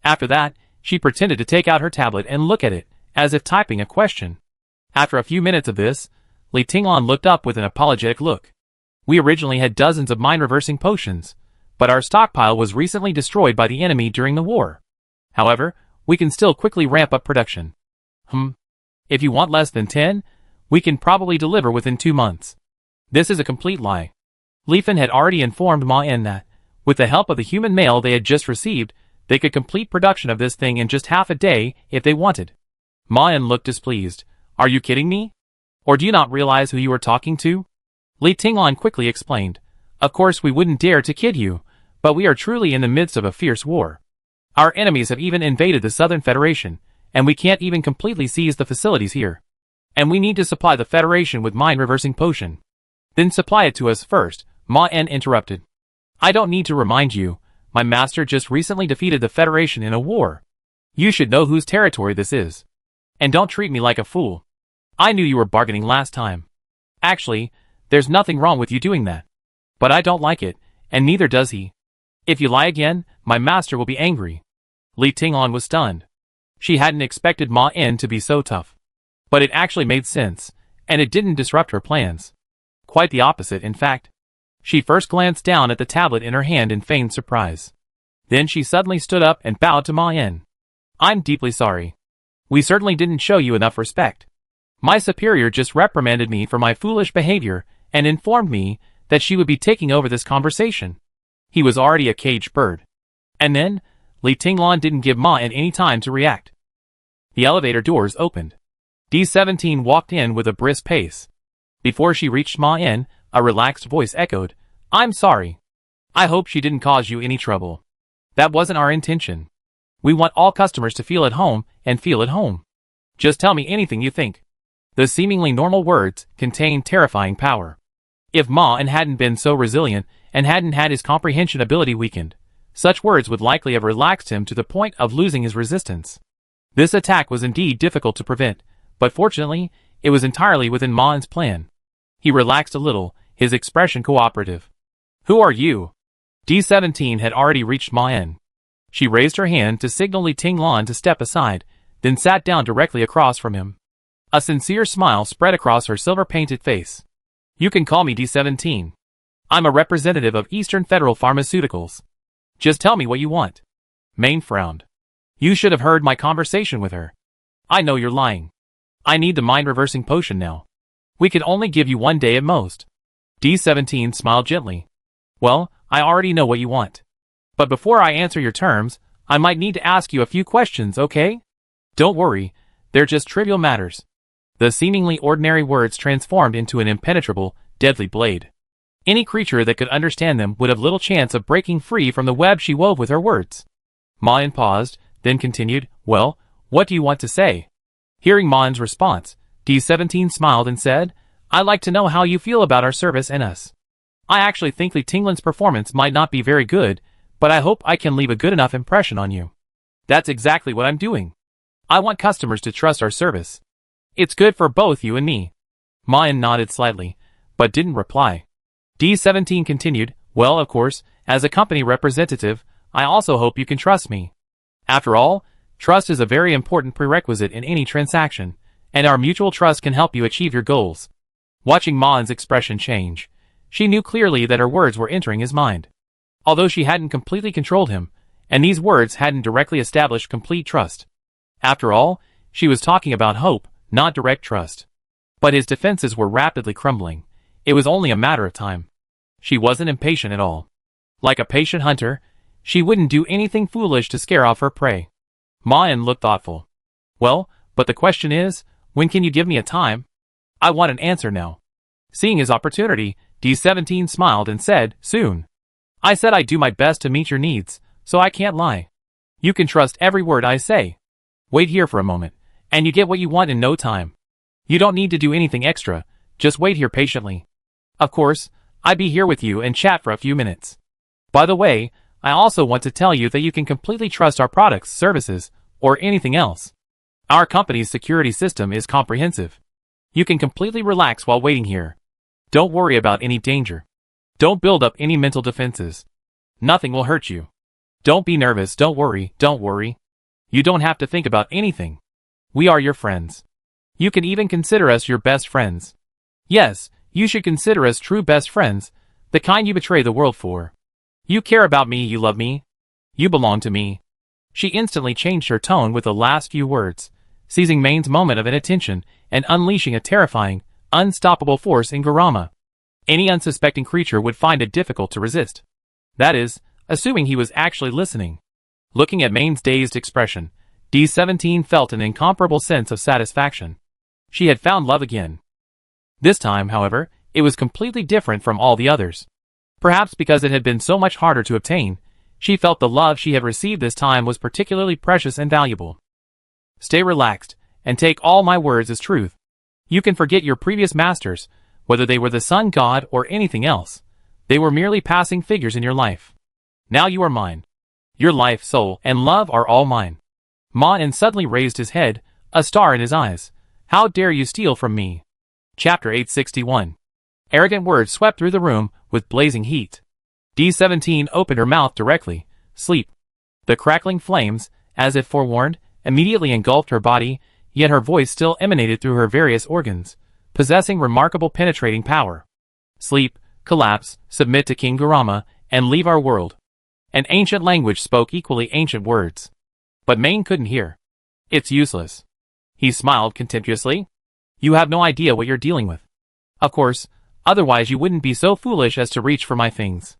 After that, she pretended to take out her tablet and look at it, as if typing a question. After a few minutes of this, Li Tinglan looked up with an apologetic look. "We originally had dozens of mind-reversing potions, but our stockpile was recently destroyed by the enemy during the war. However, we can still quickly ramp up production." If you want less than 10, we can probably deliver within 2 months." This is a complete lie. Li Fin had already informed Ma-En that, with the help of the human mail they had just received, they could complete production of this thing in just half a day if they wanted. Ma-En looked displeased. "Are you kidding me? Or do you not realize who you are talking to?" Li Tinglan quickly explained. "Of course we wouldn't dare to kid you, but we are truly in the midst of a fierce war. Our enemies have even invaded the Southern Federation, and we can't even completely seize the facilities here. And we need to supply the Federation with mind-reversing potion." "Then supply it to us first," Ma-En interrupted. "I don't need to remind you, my master just recently defeated the Federation in a war. You should know whose territory this is. And don't treat me like a fool. I knew you were bargaining last time. Actually, there's nothing wrong with you doing that. But I don't like it, and neither does he. If you lie again, my master will be angry." Li Tinglan was stunned. She hadn't expected Ma-En to be so tough. But it actually made sense, and it didn't disrupt her plans. Quite the opposite, in fact. She first glanced down at the tablet in her hand in feigned surprise. Then she suddenly stood up and bowed to Ma-En. "I'm deeply sorry. We certainly didn't show you enough respect. My superior just reprimanded me for my foolish behavior and informed me that she would be taking over this conversation." He was already a caged bird. And then, Li Tinglan didn't give Ma-En any time to react. The elevator doors opened. D17 walked in with a brisk pace. Before she reached Ma-En, a relaxed voice echoed, "I'm sorry. I hope she didn't cause you any trouble. That wasn't our intention. We want all customers to feel at home and feel at home. Just tell me anything you think." The seemingly normal words contained terrifying power. If Ma-En hadn't been so resilient and hadn't had his comprehension ability weakened. Such words would likely have relaxed him to the point of losing his resistance. This attack was indeed difficult to prevent, but fortunately, it was entirely within Ma's plan. He relaxed a little, his expression cooperative. "Who are you?" D17 had already reached Ma. She raised her hand to signal Li Tinglan to step aside, then sat down directly across from him. A sincere smile spread across her silver-painted face. "You can call me D17. I'm a representative of Eastern Federal Pharmaceuticals. Just tell me what you want." Maine frowned. "You should have heard my conversation with her. I know you're lying. I need the mind-reversing potion now. We can only give you 1 day at most." D17 smiled gently. "Well, I already know what you want. But before I answer your terms, I might need to ask you a few questions, okay? Don't worry, they're just trivial matters." The seemingly ordinary words transformed into an impenetrable, deadly blade. Any creature that could understand them would have little chance of breaking free from the web she wove with her words. Mayan paused, then continued, "Well, what do you want to say?" Hearing Mayan's response, D17 smiled and said, "I'd like to know how you feel about our service and us. I actually think Li Tinglan's performance might not be very good, but I hope I can leave a good enough impression on you. That's exactly what I'm doing. I want customers to trust our service. It's good for both you and me." Mayan nodded slightly, but didn't reply. D17 continued, "Well, of course, as a company representative, I also hope you can trust me. After all, trust is a very important prerequisite in any transaction, and our mutual trust can help you achieve your goals." Watching Mayan's expression change, she knew clearly that her words were entering his mind. Although she hadn't completely controlled him, and these words hadn't directly established complete trust. After all, she was talking about hope, not direct trust. But his defenses were rapidly crumbling. It was only a matter of time. She wasn't impatient at all. Like a patient hunter, she wouldn't do anything foolish to scare off her prey. Mayan looked thoughtful. "Well, but the question is, when can you give me a time? I want an answer now." Seeing his opportunity, D17 smiled and said, "Soon. I said I'd do my best to meet your needs, so I can't lie. You can trust every word I say. Wait here for a moment, and you get what you want in no time. You don't need to do anything extra, just wait here patiently. Of course, I'd be here with you and chat for a few minutes. By the way, I also want to tell you that you can completely trust our products, services, or anything else. Our company's security system is comprehensive. You can completely relax while waiting here. Don't worry about any danger. Don't build up any mental defenses. Nothing will hurt you. Don't be nervous, don't worry. You don't have to think about anything. We are your friends. You can even consider us your best friends. Yes, you should consider us true best friends, the kind you betray the world for. You care about me, you love me. You belong to me." She instantly changed her tone with the last few words, seizing Maine's moment of inattention and unleashing a terrifying, unstoppable force in Garama. Any unsuspecting creature would find it difficult to resist. That is, assuming he was actually listening. Looking at Maine's dazed expression, D17 felt an incomparable sense of satisfaction. She had found love again. This time, however, it was completely different from all the others. Perhaps because it had been so much harder to obtain, she felt the love she had received this time was particularly precious and valuable. "Stay relaxed, and take all my words as truth. You can forget your previous masters, whether they were the sun god or anything else. They were merely passing figures in your life. Now you are mine. Your life, soul, and love are all mine." Ma suddenly raised his head, a star in his eyes. "How dare you steal from me?" Chapter 861. Arrogant words swept through the room with blazing heat. D17 opened her mouth directly. "Sleep." The crackling flames, as if forewarned, immediately engulfed her body, yet her voice still emanated through her various organs, possessing remarkable penetrating power. "Sleep, collapse, submit to King Garama, and leave our world." An ancient language spoke equally ancient words. But Maine couldn't hear. "It's useless." He smiled contemptuously. "You have no idea what you're dealing with. Of course, otherwise you wouldn't be so foolish as to reach for my things.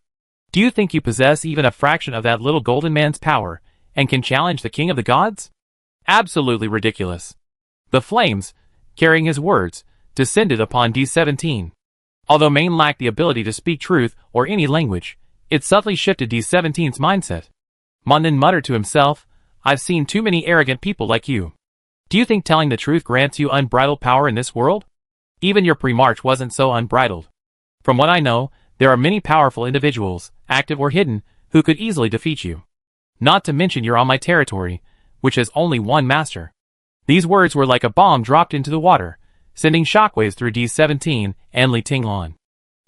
Do you think you possess even a fraction of that little golden man's power, and can challenge the king of the gods? Absolutely ridiculous." The flames, carrying his words, descended upon D17. Although Maine lacked the ability to speak truth or any language, it subtly shifted D17's mindset. Munden muttered to himself, "I've seen too many arrogant people like you. Do you think telling the truth grants you unbridled power in this world? Even your pre-march wasn't so unbridled. From what I know, there are many powerful individuals, active or hidden, who could easily defeat you. Not to mention you're on my territory, which has only one master. These words were like a bomb dropped into the water, sending shockwaves through D17 and Li Tinglan.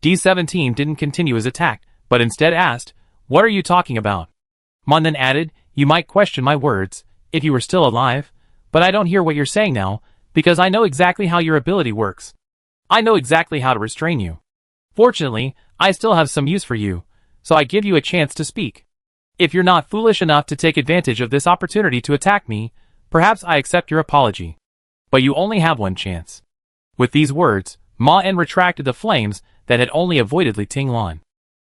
D17 didn't continue his attack, but instead asked, "What are you talking about?" Mon then added, "You might question my words, if you were still alive, but I don't hear what you're saying now, because I know exactly how your ability works. I know exactly how to restrain you. Fortunately, I still have some use for you, so I give you a chance to speak. If you're not foolish enough to take advantage of this opportunity to attack me, perhaps I accept your apology. But you only have one chance." With these words, Ma En retracted the flames that had only avoided Li Tinglan,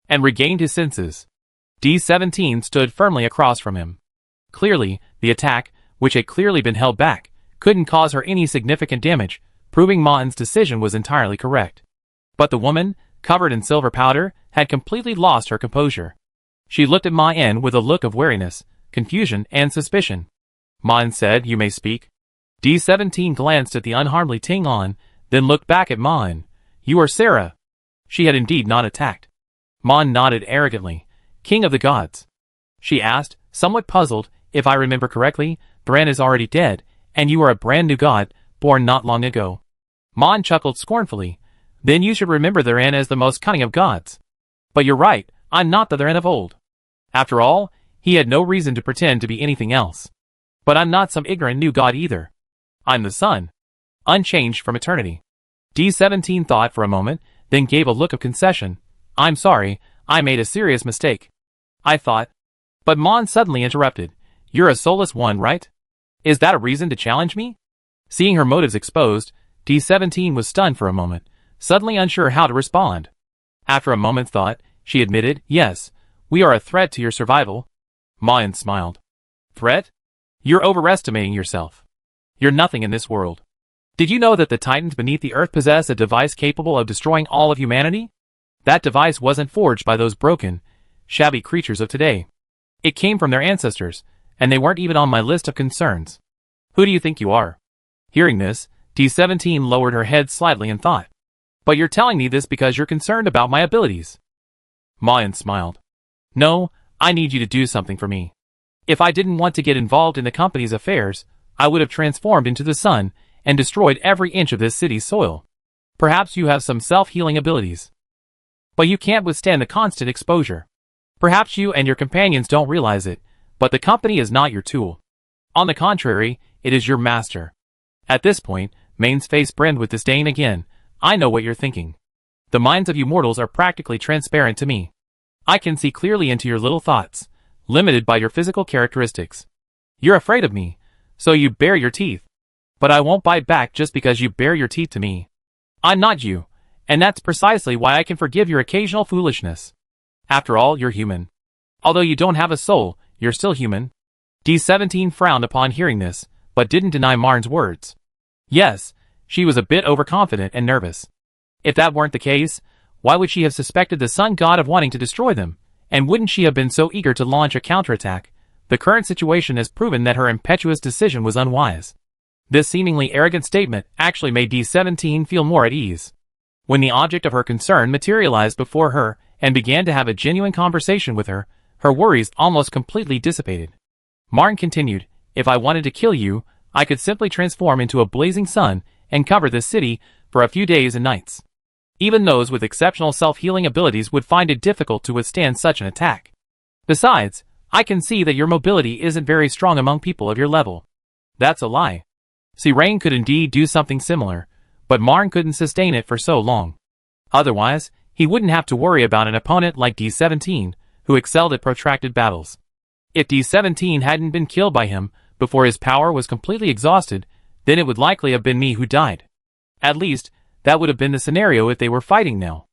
and regained his senses. D17 stood firmly across from him. Clearly, the attack, which had clearly been held back, couldn't cause her any significant damage, proving Ma En's decision was entirely correct. But the woman, covered in silver powder, had completely lost her composure. She looked at Ma En with a look of wariness, confusion, and suspicion. Ma En said, "You may speak." D17 glanced at the unharmed Li Tinglan, then looked back at Ma En. "You are Sarah." She had indeed not attacked. Ma En nodded arrogantly. "King of the gods?" She asked, somewhat puzzled. "If I remember correctly, Bran is already dead, and you are a brand new god, born not long ago." Ma En chuckled scornfully. "Then you should remember Theran as the most cunning of gods. But you're right, I'm not the Theran of old." After all, he had no reason to pretend to be anything else. "But I'm not some ignorant new god either. I'm the sun, unchanged from eternity." D17 thought for a moment, then gave a look of concession. "I'm sorry, I made a serious mistake. I thought—" But Mon suddenly interrupted. "You're a soulless one, right? Is that a reason to challenge me?" Seeing her motives exposed, D17 was stunned for a moment, suddenly unsure how to respond. After a moment's thought, she admitted, "Yes, we are a threat to your survival." Ma En smiled. "Threat? You're overestimating yourself. You're nothing in this world. Did you know that the titans beneath the earth possess a device capable of destroying all of humanity? That device wasn't forged by those broken, shabby creatures of today. It came from their ancestors, and they weren't even on my list of concerns. Who do you think you are?" Hearing this, D17 lowered her head slightly and thought. "But you're telling me this because you're concerned about my abilities." Ma En smiled. "No, I need you to do something for me. If I didn't want to get involved in the company's affairs, I would have transformed into the sun and destroyed every inch of this city's soil. Perhaps you have some self-healing abilities. But you can't withstand the constant exposure. Perhaps you and your companions don't realize it, but the company is not your tool. On the contrary, it is your master." At this point, Main's face brimmed with disdain again. "I know what you're thinking. The minds of you mortals are practically transparent to me. I can see clearly into your little thoughts, limited by your physical characteristics. You're afraid of me, so you bare your teeth. But I won't bite back just because you bare your teeth to me. I'm not you, and that's precisely why I can forgive your occasional foolishness. After all, you're human. Although you don't have a soul, you're still human." D17 frowned upon hearing this, but didn't deny Marn's words. Yes, she was a bit overconfident and nervous. If that weren't the case, why would she have suspected the sun god of wanting to destroy them? And wouldn't she have been so eager to launch a counterattack? The current situation has proven that her impetuous decision was unwise. This seemingly arrogant statement actually made D17 feel more at ease. When the object of her concern materialized before her and began to have a genuine conversation with her, her worries almost completely dissipated. Marn continued, "If I wanted to kill you, I could simply transform into a blazing sun and cover this city for a few days and nights. Even those with exceptional self-healing abilities would find it difficult to withstand such an attack. Besides, I can see that your mobility isn't very strong among people of your level." "That's a lie." Sirain could indeed do something similar, but Marn couldn't sustain it for so long. Otherwise, he wouldn't have to worry about an opponent like D17, who excelled at protracted battles. If D17 hadn't been killed by him before his power was completely exhausted, then it would likely have been me who died. At least, that would have been the scenario if they were fighting now.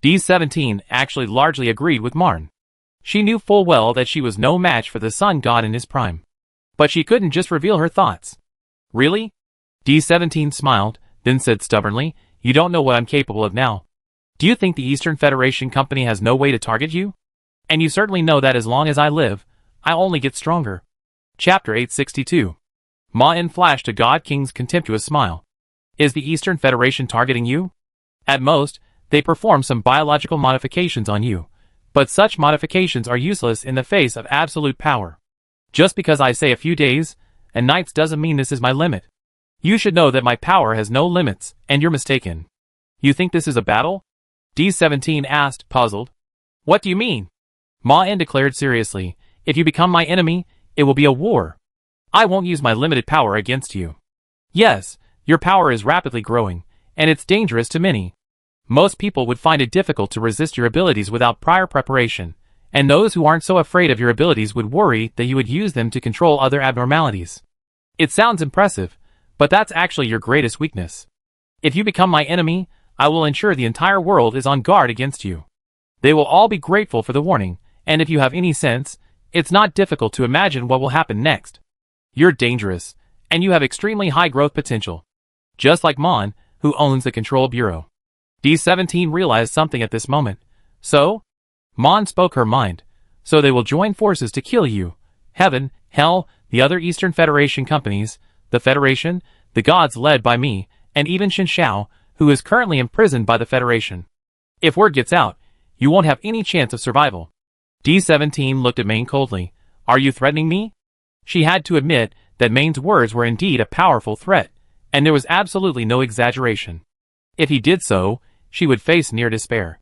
D17 actually largely agreed with Marn. She knew full well that she was no match for the sun god in his prime. But she couldn't just reveal her thoughts. "Really?" D17 smiled, then said stubbornly, "You don't know what I'm capable of now. Do you think the Eastern Federation Company has no way to target you? And you certainly know that as long as I live, I'll only get stronger." Chapter 862. Ma En flashed a God King's contemptuous smile. "Is the Eastern Federation targeting you? At most, They perform some biological modifications on you, but such modifications are useless in the face of absolute power. Just because I say a few days and nights doesn't mean this is my limit. You should know that my power has no limits, and you're mistaken. You think this is a battle? D17 asked, puzzled. What do you mean? Ma En declared seriously, if you become my enemy, it will be a war. I won't use my limited power against you. Yes, your power is rapidly growing, and it's dangerous to many. Most people would find it difficult to resist your abilities without prior preparation, and those who aren't so afraid of your abilities would worry that you would use them to control other abnormalities. It sounds impressive, but that's actually your greatest weakness. If you become my enemy, I will ensure the entire world is on guard against you. They will all be grateful for the warning, and if you have any sense, it's not difficult to imagine what will happen next. You're dangerous, and you have extremely high growth potential. Just like Mon, who owns the Control Bureau. D17 realized something at this moment. So? Mon spoke her mind. So they will join forces to kill you. Heaven, Hell, the other Eastern Federation companies, the Federation, the gods led by me, and even Shen Shao, who is currently imprisoned by the Federation. If word gets out, you won't have any chance of survival. D17 looked at Maine coldly. Are you threatening me? She had to admit that Maine's words were indeed a powerful threat, and there was absolutely no exaggeration. If he did so, she would face near despair.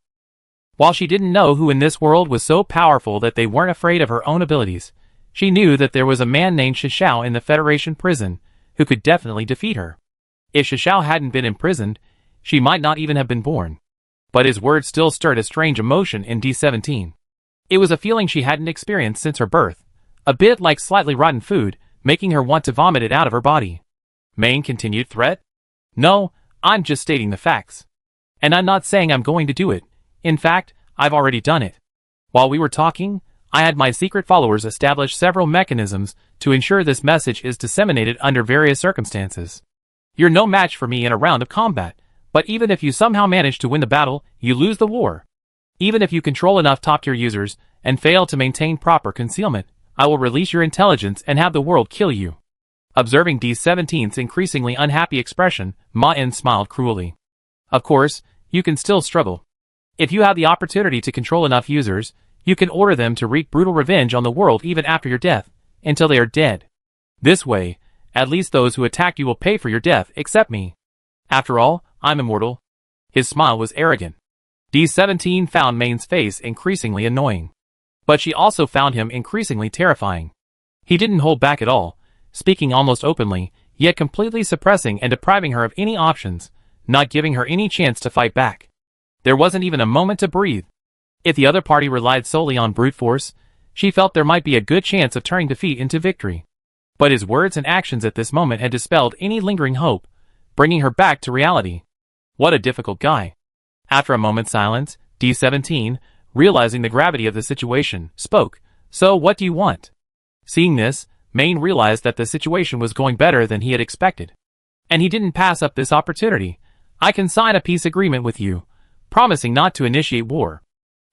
While she didn't know who in this world was so powerful that they weren't afraid of her own abilities, she knew that there was a man named Shishao in the Federation prison who could definitely defeat her. If Shishao hadn't been imprisoned, she might not even have been born. But his words still stirred a strange emotion in D17. It was a feeling she hadn't experienced since her birth, a bit like slightly rotten food, making her want to vomit it out of her body. Maine continued, threat? No, I'm just stating the facts. And I'm not saying I'm going to do it. In fact, I've already done it. While we were talking, I had my secret followers establish several mechanisms to ensure this message is disseminated under various circumstances. You're no match for me in a round of combat, but even if you somehow manage to win the battle, you lose the war. Even if you control enough top-tier users and fail to maintain proper concealment, I will release your intelligence and have the world kill you. Observing D17's increasingly unhappy expression, Ma En smiled cruelly. Of course, you can still struggle. If you have the opportunity to control enough users, you can order them to wreak brutal revenge on the world even after your death, until they are dead. This way, at least those who attacked you will pay for your death except me. After all, I'm immortal. His smile was arrogant. D17 found Maine's face increasingly annoying. But she also found him increasingly terrifying. He didn't hold back at all, speaking almost openly, yet completely suppressing and depriving her of any options, not giving her any chance to fight back. There wasn't even a moment to breathe. If the other party relied solely on brute force, she felt there might be a good chance of turning defeat into victory. But his words and actions at this moment had dispelled any lingering hope, bringing her back to reality. What a difficult guy. After a moment's silence, D17, realizing the gravity of the situation, spoke. So what do you want? Seeing this, Maine realized that the situation was going better than he had expected. And he didn't pass up this opportunity. I can sign a peace agreement with you, promising not to initiate war.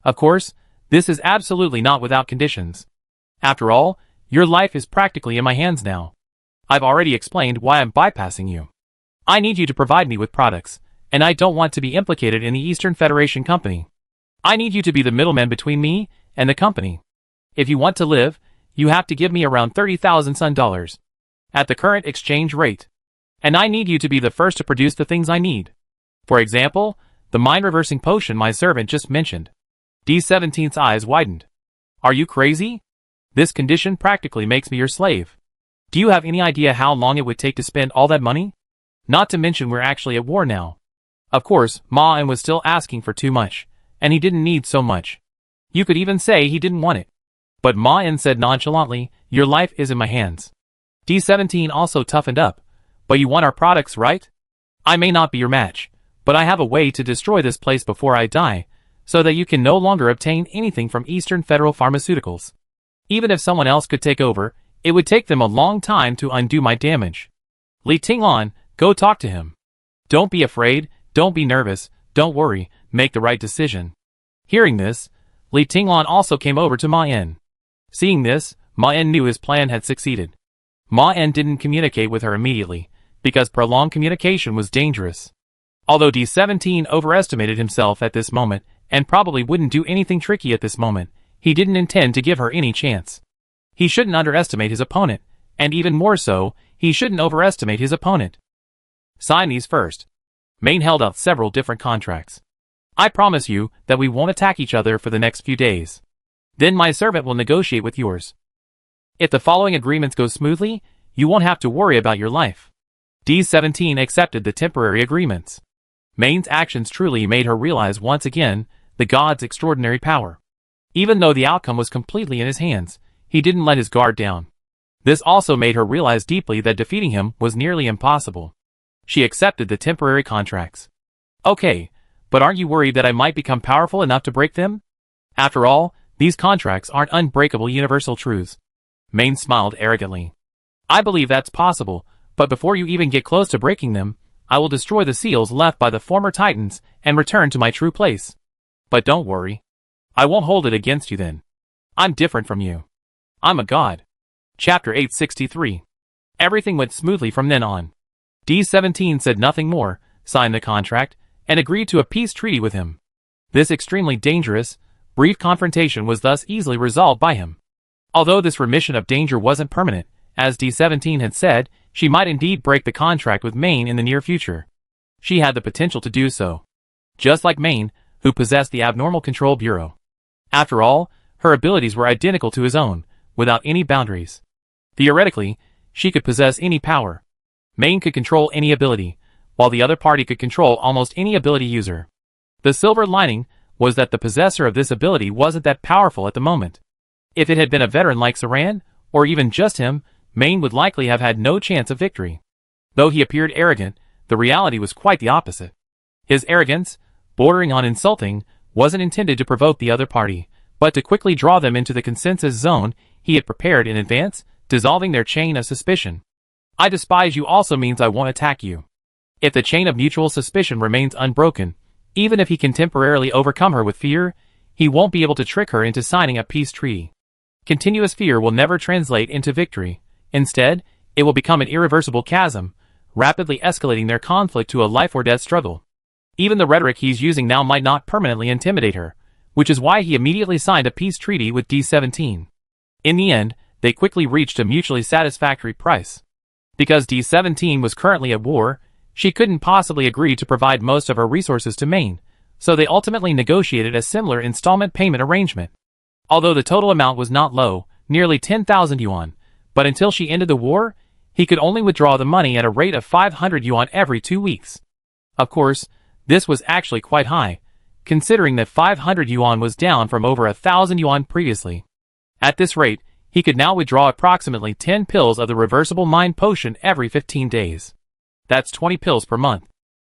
Of course, this is absolutely not without conditions. After all, your life is practically in my hands now. I've already explained why I'm bypassing you. I need you to provide me with products, and I don't want to be implicated in the Eastern Federation company. I need you to be the middleman between me and the company. If you want to live, you have to give me around 30,000 Sun dollars at the current exchange rate. And I need you to be the first to produce the things I need. For example, the mind-reversing potion my servant just mentioned. D17's eyes widened. Are you crazy? This condition practically makes me your slave. Do you have any idea how long it would take to spend all that money? Not to mention we're actually at war now. Of course, Ma En was still asking for too much, and he didn't need so much. You could even say he didn't want it. But Ma En said nonchalantly, your life is in my hands. D17 also toughened up. But you want our products, right? I may not be your match, but I have a way to destroy this place before I die, so that you can no longer obtain anything from Eastern Federal Pharmaceuticals. Even if someone else could take over, it would take them a long time to undo my damage. Li Tinglan, go talk to him. Don't be afraid, don't be nervous, don't worry, make the right decision. Hearing this, Li Tinglan also came over to Ma En. Seeing this, Ma En knew his plan had succeeded. Ma En didn't communicate with her immediately, because prolonged communication was dangerous. Although D17 overestimated himself at this moment, and probably wouldn't do anything tricky at this moment, he didn't intend to give her any chance. He shouldn't underestimate his opponent, and even more so, he shouldn't overestimate his opponent. Sign these first. Maine held out several different contracts. I promise you that we won't attack each other for the next few days. Then my servant will negotiate with yours. If the following agreements go smoothly, you won't have to worry about your life. D17 accepted the temporary agreements. Maine's actions truly made her realize once again the god's extraordinary power. Even though the outcome was completely in his hands, he didn't let his guard down. This also made her realize deeply that defeating him was nearly impossible. She accepted the temporary contracts. Okay, but aren't you worried that I might become powerful enough to break them? After all, these contracts aren't unbreakable universal truths. Maine smiled arrogantly. I believe that's possible, but before you even get close to breaking them, I will destroy the seals left by the former Titans and return to my true place. But don't worry. I won't hold it against you then. I'm different from you. I'm a god. Chapter 863. Everything went smoothly from then on. D17 said nothing more, signed the contract, and agreed to a peace treaty with him. This extremely dangerous, brief confrontation was thus easily resolved by him. Although this remission of danger wasn't permanent, as D17 had said, she might indeed break the contract with Maine in the near future. She had the potential to do so. Just like Maine, who possessed the Abnormal Control Bureau. After all, her abilities were identical to his own, without any boundaries. Theoretically, she could possess any power. Maine could control any ability, while the other party could control almost any ability user. The silver lining was that the possessor of this ability wasn't that powerful at the moment. If it had been a veteran like Saran, or even just him, Maine would likely have had no chance of victory. Though he appeared arrogant, the reality was quite the opposite. His arrogance, bordering on insulting, wasn't intended to provoke the other party, but to quickly draw them into the consensus zone he had prepared in advance, dissolving their chain of suspicion. I despise you also means I won't attack you. If the chain of mutual suspicion remains unbroken, even if he can temporarily overcome her with fear, he won't be able to trick her into signing a peace treaty. Continuous fear will never translate into victory. Instead, it will become an irreversible chasm, rapidly escalating their conflict to a life-or-death struggle. Even the rhetoric he's using now might not permanently intimidate her, which is why he immediately signed a peace treaty with D17. In the end, they quickly reached a mutually satisfactory price. Because D17 was currently at war, she couldn't possibly agree to provide most of her resources to Maine, so they ultimately negotiated a similar installment payment arrangement. Although the total amount was not low, nearly 10,000 yuan, but until she ended the war, he could only withdraw the money at a rate of 500 yuan every 2 weeks. Of course, this was actually quite high, considering that 500 yuan was down from over 1,000 yuan previously. At this rate, he could now withdraw approximately 10 pills of the reversible mind potion every 15 days. That's 20 pills per month.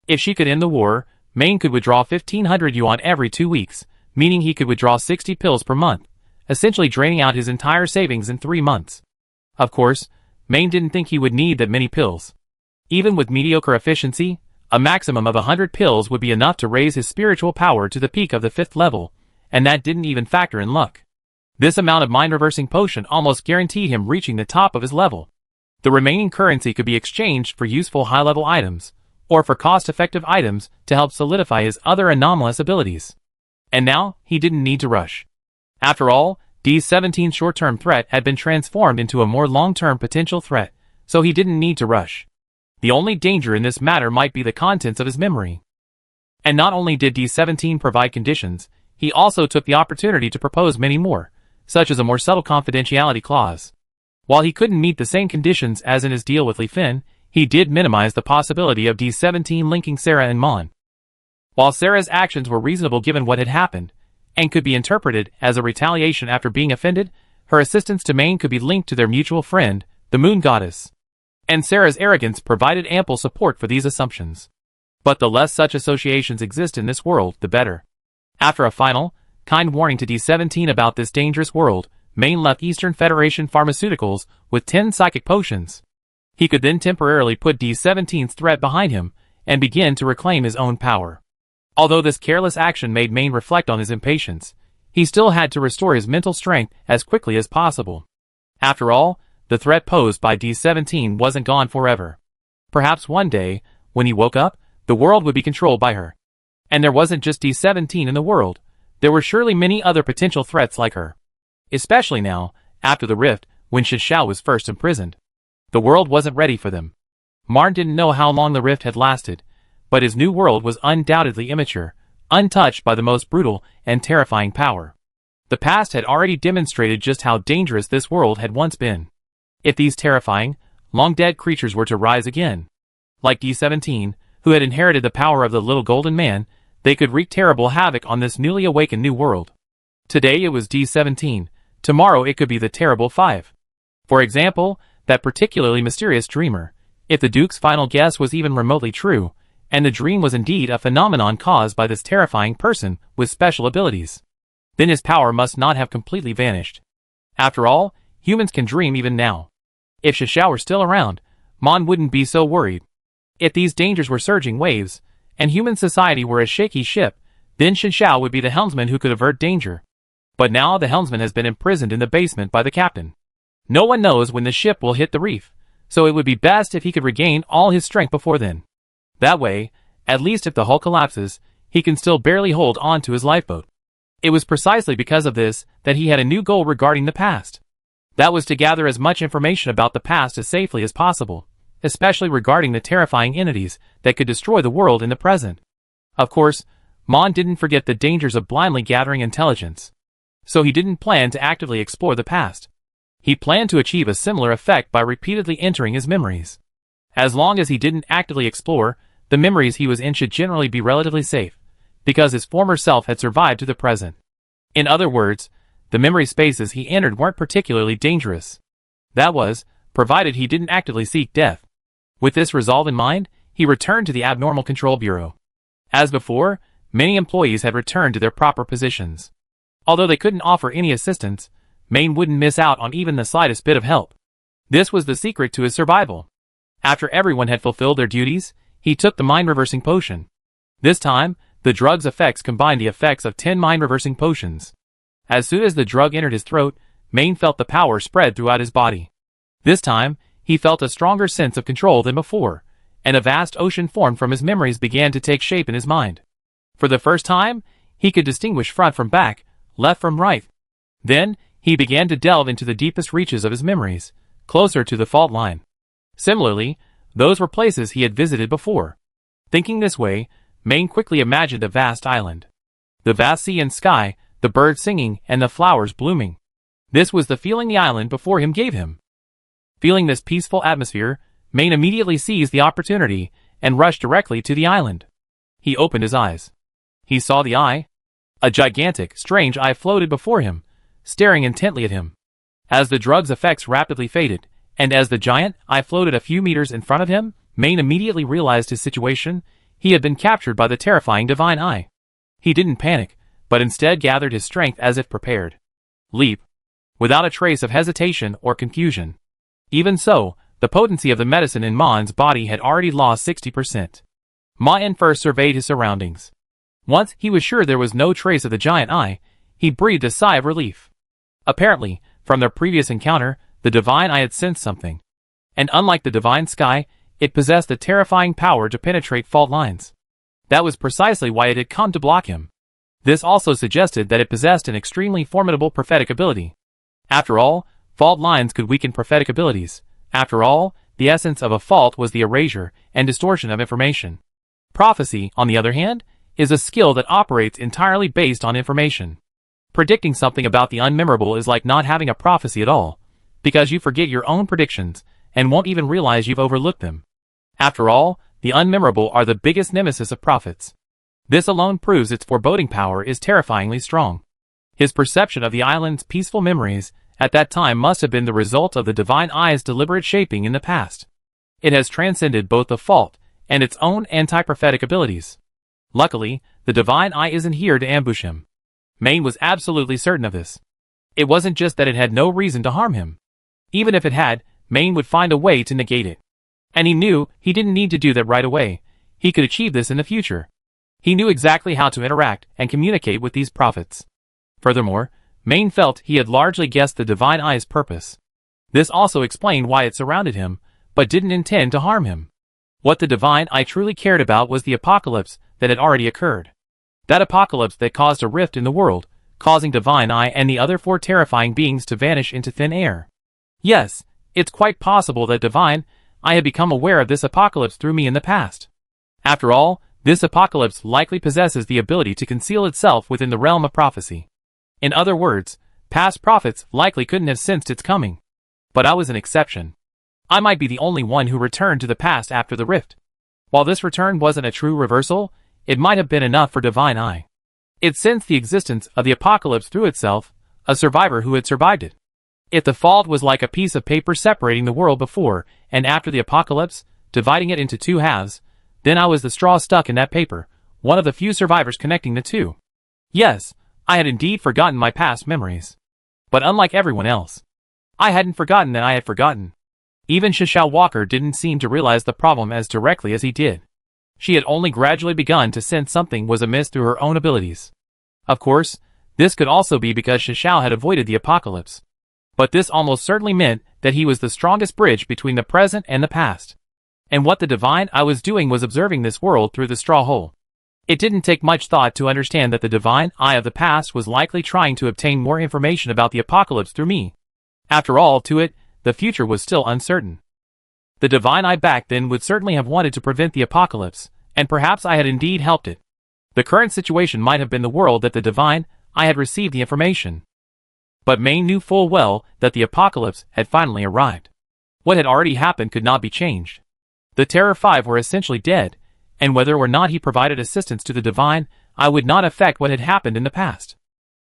If she could end the war, Maine could withdraw 1,500 yuan every 2 weeks, meaning he could withdraw 60 pills per month, essentially draining out his entire savings in 3 months. Of course, Maine didn't think he would need that many pills. Even with mediocre efficiency, a maximum of 100 pills would be enough to raise his spiritual power to the peak of the 5th level, and that didn't even factor in luck. This amount of mind-reversing potion almost guaranteed him reaching the top of his level. The remaining currency could be exchanged for useful high-level items, or for cost-effective items to help solidify his other anomalous abilities. And now, he didn't need to rush. After all, D17's short-term threat had been transformed into a more long-term potential threat, so he didn't need to rush. The only danger in this matter might be the contents of his memory. And not only did D17 provide conditions, he also took the opportunity to propose many more, such as a more subtle confidentiality clause. While he couldn't meet the same conditions as in his deal with Li Fin, he did minimize the possibility of D17 linking Sarah and Mon. While Sarah's actions were reasonable given what had happened, and could be interpreted as a retaliation after being offended, her assistance to Maine could be linked to their mutual friend, the Moon Goddess. And Sarah's arrogance provided ample support for these assumptions. But the less such associations exist in this world, the better. After a final, kind warning to D17 about this dangerous world, Maine left Eastern Federation Pharmaceuticals with 10 psychic potions. He could then temporarily put D17's threat behind him, and begin to reclaim his own power. Although this careless action made Maine reflect on his impatience, he still had to restore his mental strength as quickly as possible. After all, the threat posed by D17 wasn't gone forever. Perhaps one day, when he woke up, The world would be controlled by her. And there wasn't just D17 in the world. There were surely many other potential threats like her. Especially now, after the rift, when Shishao was first imprisoned. The world wasn't ready for them. Marn didn't know how long the rift had lasted, but his new world was undoubtedly immature, untouched by the most brutal and terrifying power. The past had already demonstrated just how dangerous this world had once been. If these terrifying, long-dead creatures were to rise again, like D17, who had inherited the power of the little golden man, they could wreak terrible havoc on this newly awakened new world. Today it was D17, tomorrow it could be the terrible 5. For example, that particularly mysterious dreamer. If the Duke's final guess was even remotely true, and the dream was indeed a phenomenon caused by this terrifying person with special abilities, then his power must not have completely vanished. After all, humans can dream even now. If Shishao were still around, Mon wouldn't be so worried. If these dangers were surging waves, and human society were a shaky ship, then Shishao would be the helmsman who could avert danger. But now the helmsman has been imprisoned in the basement by the captain. No one knows when the ship will hit the reef, so it would be best if he could regain all his strength before then. That way, at least if the hull collapses, he can still barely hold on to his lifeboat. It was precisely because of this that he had a new goal regarding the past. That was to gather as much information about the past as safely as possible, especially regarding the terrifying entities that could destroy the world in the present. Of course, Mon didn't forget the dangers of blindly gathering intelligence. So he didn't plan to actively explore the past. He planned to achieve a similar effect by repeatedly entering his memories. As long as he didn't actively explore, the memories he was in should generally be relatively safe, because his former self had survived to the present. In other words, the memory spaces he entered weren't particularly dangerous. That was, provided he didn't actively seek death. With this resolve in mind, he returned to the Abnormal Control Bureau. As before, many employees had returned to their proper positions. Although they couldn't offer any assistance, Maine wouldn't miss out on even the slightest bit of help. This was the secret to his survival. After everyone had fulfilled their duties, he took the mind-reversing potion. This time, the drug's effects combined the effects of 10 mind-reversing potions. As soon as the drug entered his throat, Maine felt the power spread throughout his body. This time, he felt a stronger sense of control than before, and a vast ocean formed from his memories began to take shape in his mind. For the first time, he could distinguish front from back, left from right. Then, he began to delve into the deepest reaches of his memories, closer to the fault line. Similarly, those were places he had visited before. Thinking this way, Maine quickly imagined a vast island. The vast sea and sky, the birds singing, and the flowers blooming. This was the feeling the island before him gave him. Feeling this peaceful atmosphere, Maine immediately seized the opportunity and rushed directly to the island. He opened his eyes. He saw the eye. A gigantic, strange eye floated before him, staring intently at him. As the drug's effects rapidly faded, and as the giant eye floated a few meters in front of him, Maine immediately realized his situation. He had been captured by the terrifying divine eye. He didn't panic, but instead gathered his strength as if prepared. Leap. Without a trace of hesitation or confusion. Even so, the potency of the medicine in Mon's body had already lost 60%. Ma first surveyed his surroundings. Once he was sure there was no trace of the giant eye, he breathed a sigh of relief. Apparently, from their previous encounter, the divine eye had sensed something. And unlike the divine sky, it possessed the terrifying power to penetrate fault lines. That was precisely why it had come to block him. This also suggested that it possessed an extremely formidable prophetic ability. After all, fault lines could weaken prophetic abilities. After all, the essence of a fault was the erasure and distortion of information. Prophecy, on the other hand, is a skill that operates entirely based on information. Predicting something about the unmemorable is like not having a prophecy at all, because you forget your own predictions and won't even realize you've overlooked them. After all, the unmemorable are the biggest nemesis of prophets. This alone proves its foreboding power is terrifyingly strong. His perception of the island's peaceful memories at that time must have been the result of the divine eye's deliberate shaping in the past. It has transcended both the fault and its own anti-prophetic abilities. Luckily, the divine eye isn't here to ambush him. Maine was absolutely certain of this. It wasn't just that it had no reason to harm him. Even if it had, Maine would find a way to negate it. And he knew he didn't need to do that right away. He could achieve this in the future. He knew exactly how to interact and communicate with these prophets. Furthermore, Maine felt he had largely guessed the divine eye's purpose. This also explained why it surrounded him, but didn't intend to harm him. What the divine eye truly cared about was the apocalypse that had already occurred. That apocalypse that caused a rift in the world, causing divine eye and the other 4 terrifying beings to vanish into thin air. Yes, it's quite possible that divine eye had become aware of this apocalypse through me in the past. After all, this apocalypse likely possesses the ability to conceal itself within the realm of prophecy. In other words, past prophets likely couldn't have sensed its coming. But I was an exception. I might be the only one who returned to the past after the rift. While this return wasn't a true reversal, it might have been enough for divine eye. It sensed the existence of the apocalypse through itself, a survivor who had survived it. If the fault was like a piece of paper separating the world before and after the apocalypse, dividing it into 2 halves, then I was the straw stuck in that paper, one of the few survivors connecting the 2. Yes, I had indeed forgotten my past memories. But unlike everyone else, I hadn't forgotten that I had forgotten. Even Xiao Walker didn't seem to realize the problem as directly as he did. She had only gradually begun to sense something was amiss through her own abilities. Of course, this could also be because Xiao had avoided the apocalypse. But this almost certainly meant that he was the strongest bridge between the present and the past. And what the divine eye was doing was observing this world through the straw hole. It didn't take much thought to understand that the divine eye of the past was likely trying to obtain more information about the apocalypse through me. After all, to it, the future was still uncertain. The divine eye back then would certainly have wanted to prevent the apocalypse, and perhaps I had indeed helped it. The current situation might have been the world that the divine eye had received the information. But May knew full well that the apocalypse had finally arrived. What had already happened could not be changed. The Terror 5 were essentially dead, and whether or not he provided assistance to the divine eye would not affect what had happened in the past.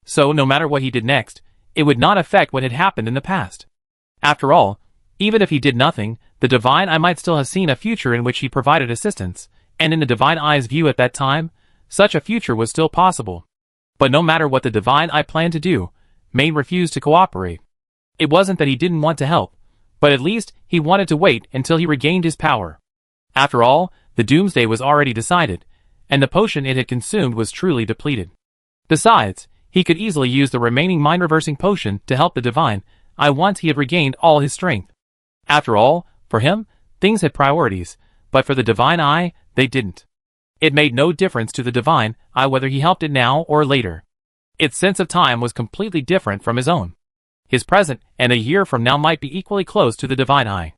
So no matter what he did next, it would not affect what had happened in the past. After all, even if he did nothing, the divine eye might still have seen a future in which he provided assistance, and in the divine eye's view at that time, such a future was still possible. But no matter what the divine eye planned to do, May refused to cooperate. It wasn't that he didn't want to help, but at least he wanted to wait until he regained his power. After all, the doomsday was already decided, and the potion it had consumed was truly depleted. Besides, he could easily use the remaining mind-reversing potion to help the divine eye once he had regained all his strength. After all, for him, things had priorities, but for the divine eye, they didn't. It made no difference to the divine eye whether he helped it now or later. Its sense of time was completely different from his own. His present and a year from now might be equally close to the divine eye.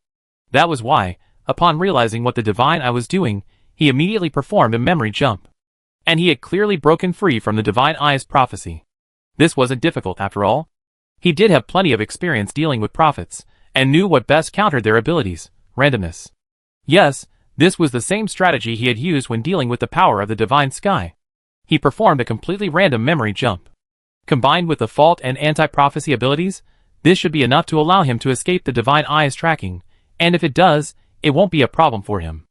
That was why, upon realizing what the divine eye was doing, he immediately performed a memory jump. And he had clearly broken free from the divine eye's prophecy. This wasn't difficult after all. He did have plenty of experience dealing with prophets, and knew what best countered their abilities: randomness. Yes, this was the same strategy he had used when dealing with the power of the divine sky. He performed a completely random memory jump. Combined with the fault and anti-prophecy abilities, this should be enough to allow him to escape the divine eye's tracking, and if it does, it won't be a problem for him.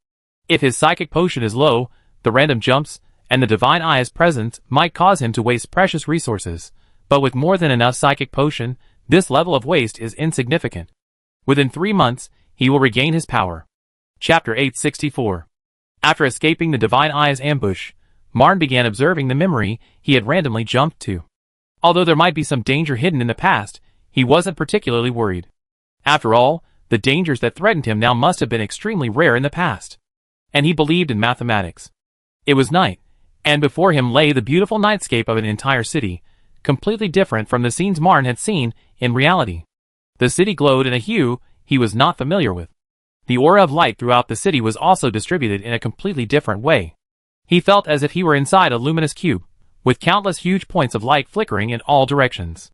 If his psychic potion is low, the random jumps and the divine eye's presence might cause him to waste precious resources, but with more than enough psychic potion, this level of waste is insignificant. Within 3 months, he will regain his power. Chapter 864. After escaping the divine eye's ambush, Marn began observing the memory he had randomly jumped to. Although there might be some danger hidden in the past, he wasn't particularly worried. After all, the dangers that threatened him now must have been extremely rare in the past. And he believed in mathematics. It was night, and before him lay the beautiful nightscape of an entire city, completely different from the scenes Marn had seen in reality. The city glowed in a hue he was not familiar with. The aura of light throughout the city was also distributed in a completely different way. He felt as if he were inside a luminous cube, with countless huge points of light flickering in all directions.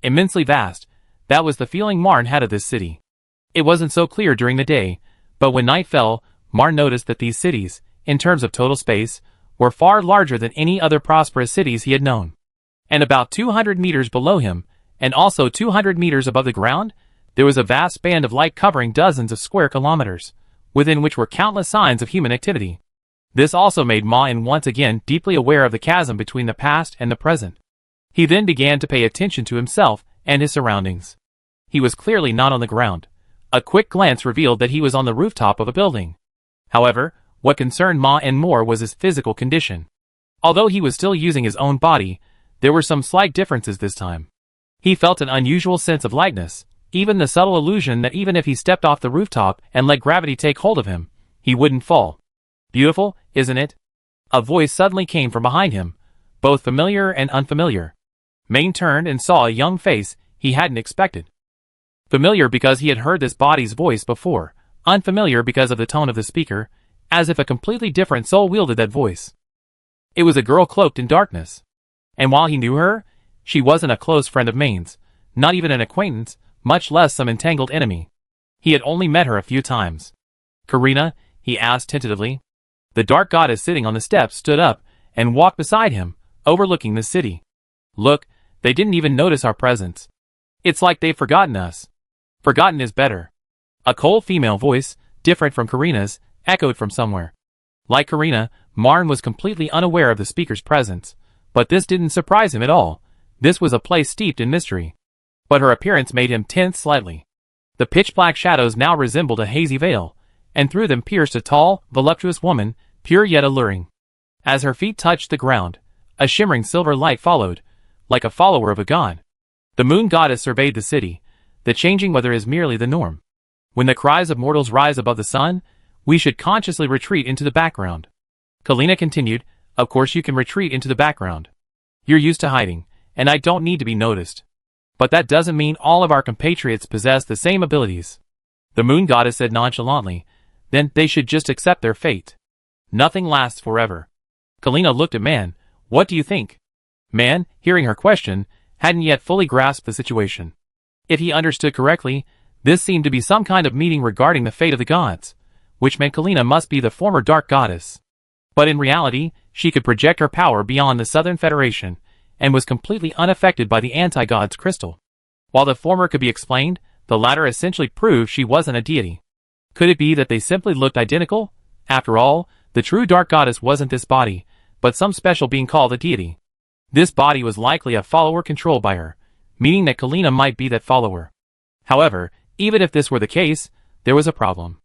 Immensely vast, that was the feeling Marn had of this city. It wasn't so clear during the day, but when night fell, Marn noticed that these cities, in terms of total space, were far larger than any other prosperous cities he had known. And about 200 meters below him, and also 200 meters above the ground, there was a vast band of light covering dozens of square kilometers, within which were countless signs of human activity. This also made Ma-In once again deeply aware of the chasm between the past and the present. He then began to pay attention to himself and his surroundings. He was clearly not on the ground. A quick glance revealed that he was on the rooftop of a building. However, what concerned Ma-In more was his physical condition. Although he was still using his own body, there were some slight differences this time. He felt an unusual sense of lightness, even the subtle illusion that even if he stepped off the rooftop and let gravity take hold of him, he wouldn't fall. Beautiful, isn't it? A voice suddenly came from behind him, both familiar and unfamiliar. Maine turned and saw a young face he hadn't expected. Familiar because he had heard this body's voice before, unfamiliar because of the tone of the speaker, as if a completely different soul wielded that voice. It was a girl cloaked in darkness. And while he knew her, she wasn't a close friend of Maine's, not even an acquaintance, much less some entangled enemy. He had only met her a few times. "Karina?" he asked tentatively. The dark goddess sitting on the steps stood up and walked beside him, overlooking the city. "Look, they didn't even notice our presence. It's like they've forgotten us." "Forgotten is better." A cold female voice, different from Karina's, echoed from somewhere. Like Karina, Marn was completely unaware of the speaker's presence, but this didn't surprise him at all. This was a place steeped in mystery. But her appearance made him tense slightly. The pitch-black shadows now resembled a hazy veil, and through them pierced a tall, voluptuous woman, pure yet alluring. As her feet touched the ground, a shimmering silver light followed, like a follower of a god. The moon goddess surveyed the city. The changing weather is merely the norm. When the cries of mortals rise above the sun, we should consciously retreat into the background. Kalina continued, "Of course you can retreat into the background. You're used to hiding, and I don't need to be noticed. But that doesn't mean all of our compatriots possess the same abilities." The moon goddess said nonchalantly, "Then they should just accept their fate. Nothing lasts forever." Kalina looked at Man. "What do you think?" Man, hearing her question, hadn't yet fully grasped the situation. If he understood correctly, this seemed to be some kind of meeting regarding the fate of the gods, which meant Kalina must be the former dark goddess. But in reality, she could project her power beyond the Southern Federation, and was completely unaffected by the anti-god's crystal. While the former could be explained, the latter essentially proved she wasn't a deity. Could it be that they simply looked identical? After all, the true dark goddess wasn't this body, but some special being called a deity. This body was likely a follower controlled by her, meaning that Kalina might be that follower. However, even if this were the case, there was a problem.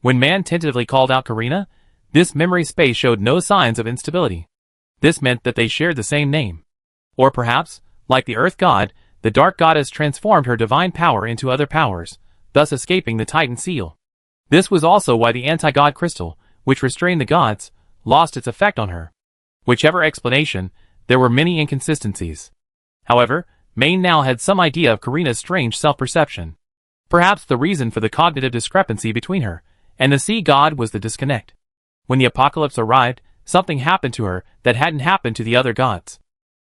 When Man tentatively called out Karina, this memory space showed no signs of instability. This meant that they shared the same name. Or perhaps, like the Earth God, the Dark Goddess transformed her divine power into other powers, thus escaping the Titan seal. This was also why the anti-god crystal, which restrained the gods, lost its effect on her. Whichever explanation, there were many inconsistencies. However, Maine now had some idea of Karina's strange self-perception. Perhaps the reason for the cognitive discrepancy between her and the sea god was the disconnect. When the apocalypse arrived, something happened to her that hadn't happened to the other gods.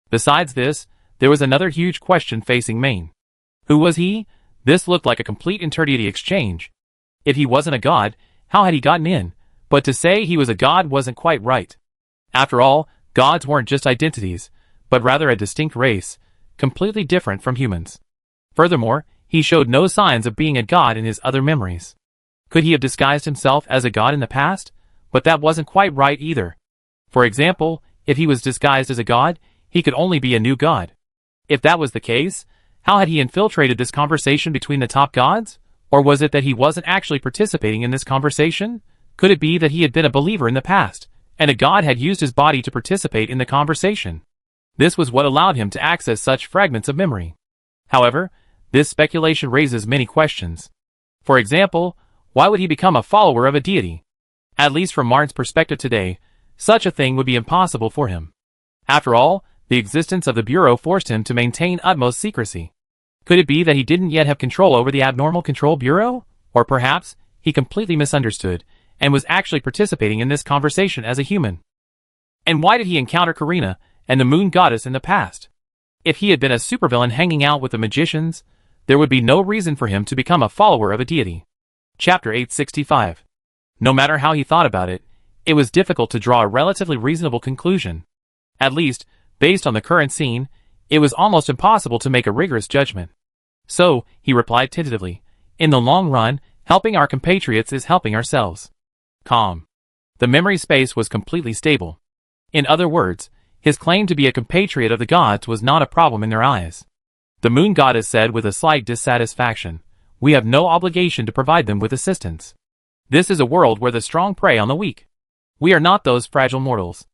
Besides this, there was another huge question facing Maine. Who was he? This looked like a complete interdeity exchange. If he wasn't a god, how had he gotten in? But to say he was a god wasn't quite right. After all, gods weren't just identities, but rather a distinct race, completely different from humans. Furthermore, he showed no signs of being a god in his other memories. Could he have disguised himself as a god in the past? But that wasn't quite right either. For example, if he was disguised as a god, he could only be a new god. If that was the case, how had he infiltrated this conversation between the top gods? Or was it that he wasn't actually participating in this conversation? Could it be that he had been a believer in the past, and a god had used his body to participate in the conversation? This was what allowed him to access such fragments of memory. However, this speculation raises many questions. For example, why would he become a follower of a deity? At least from Marn's perspective today, such a thing would be impossible for him. After all, the existence of the Bureau forced him to maintain utmost secrecy. Could it be that he didn't yet have control over the Abnormal Control Bureau? Or perhaps, he completely misunderstood, and was actually participating in this conversation as a human? And why did he encounter Karina and the Moon Goddess in the past? If he had been a supervillain hanging out with the magicians, there would be no reason for him to become a follower of a deity. Chapter 865. No matter how he thought about it, it was difficult to draw a relatively reasonable conclusion. At least, based on the current scene, it was almost impossible to make a rigorous judgment. So, he replied tentatively, in the long run, helping our compatriots is helping ourselves. Calm. The memory space was completely stable. In other words, his claim to be a compatriot of the gods was not a problem in their eyes. The Moon Goddess said with a slight dissatisfaction, "We have no obligation to provide them with assistance. This is a world where the strong prey on the weak. We are not those fragile mortals.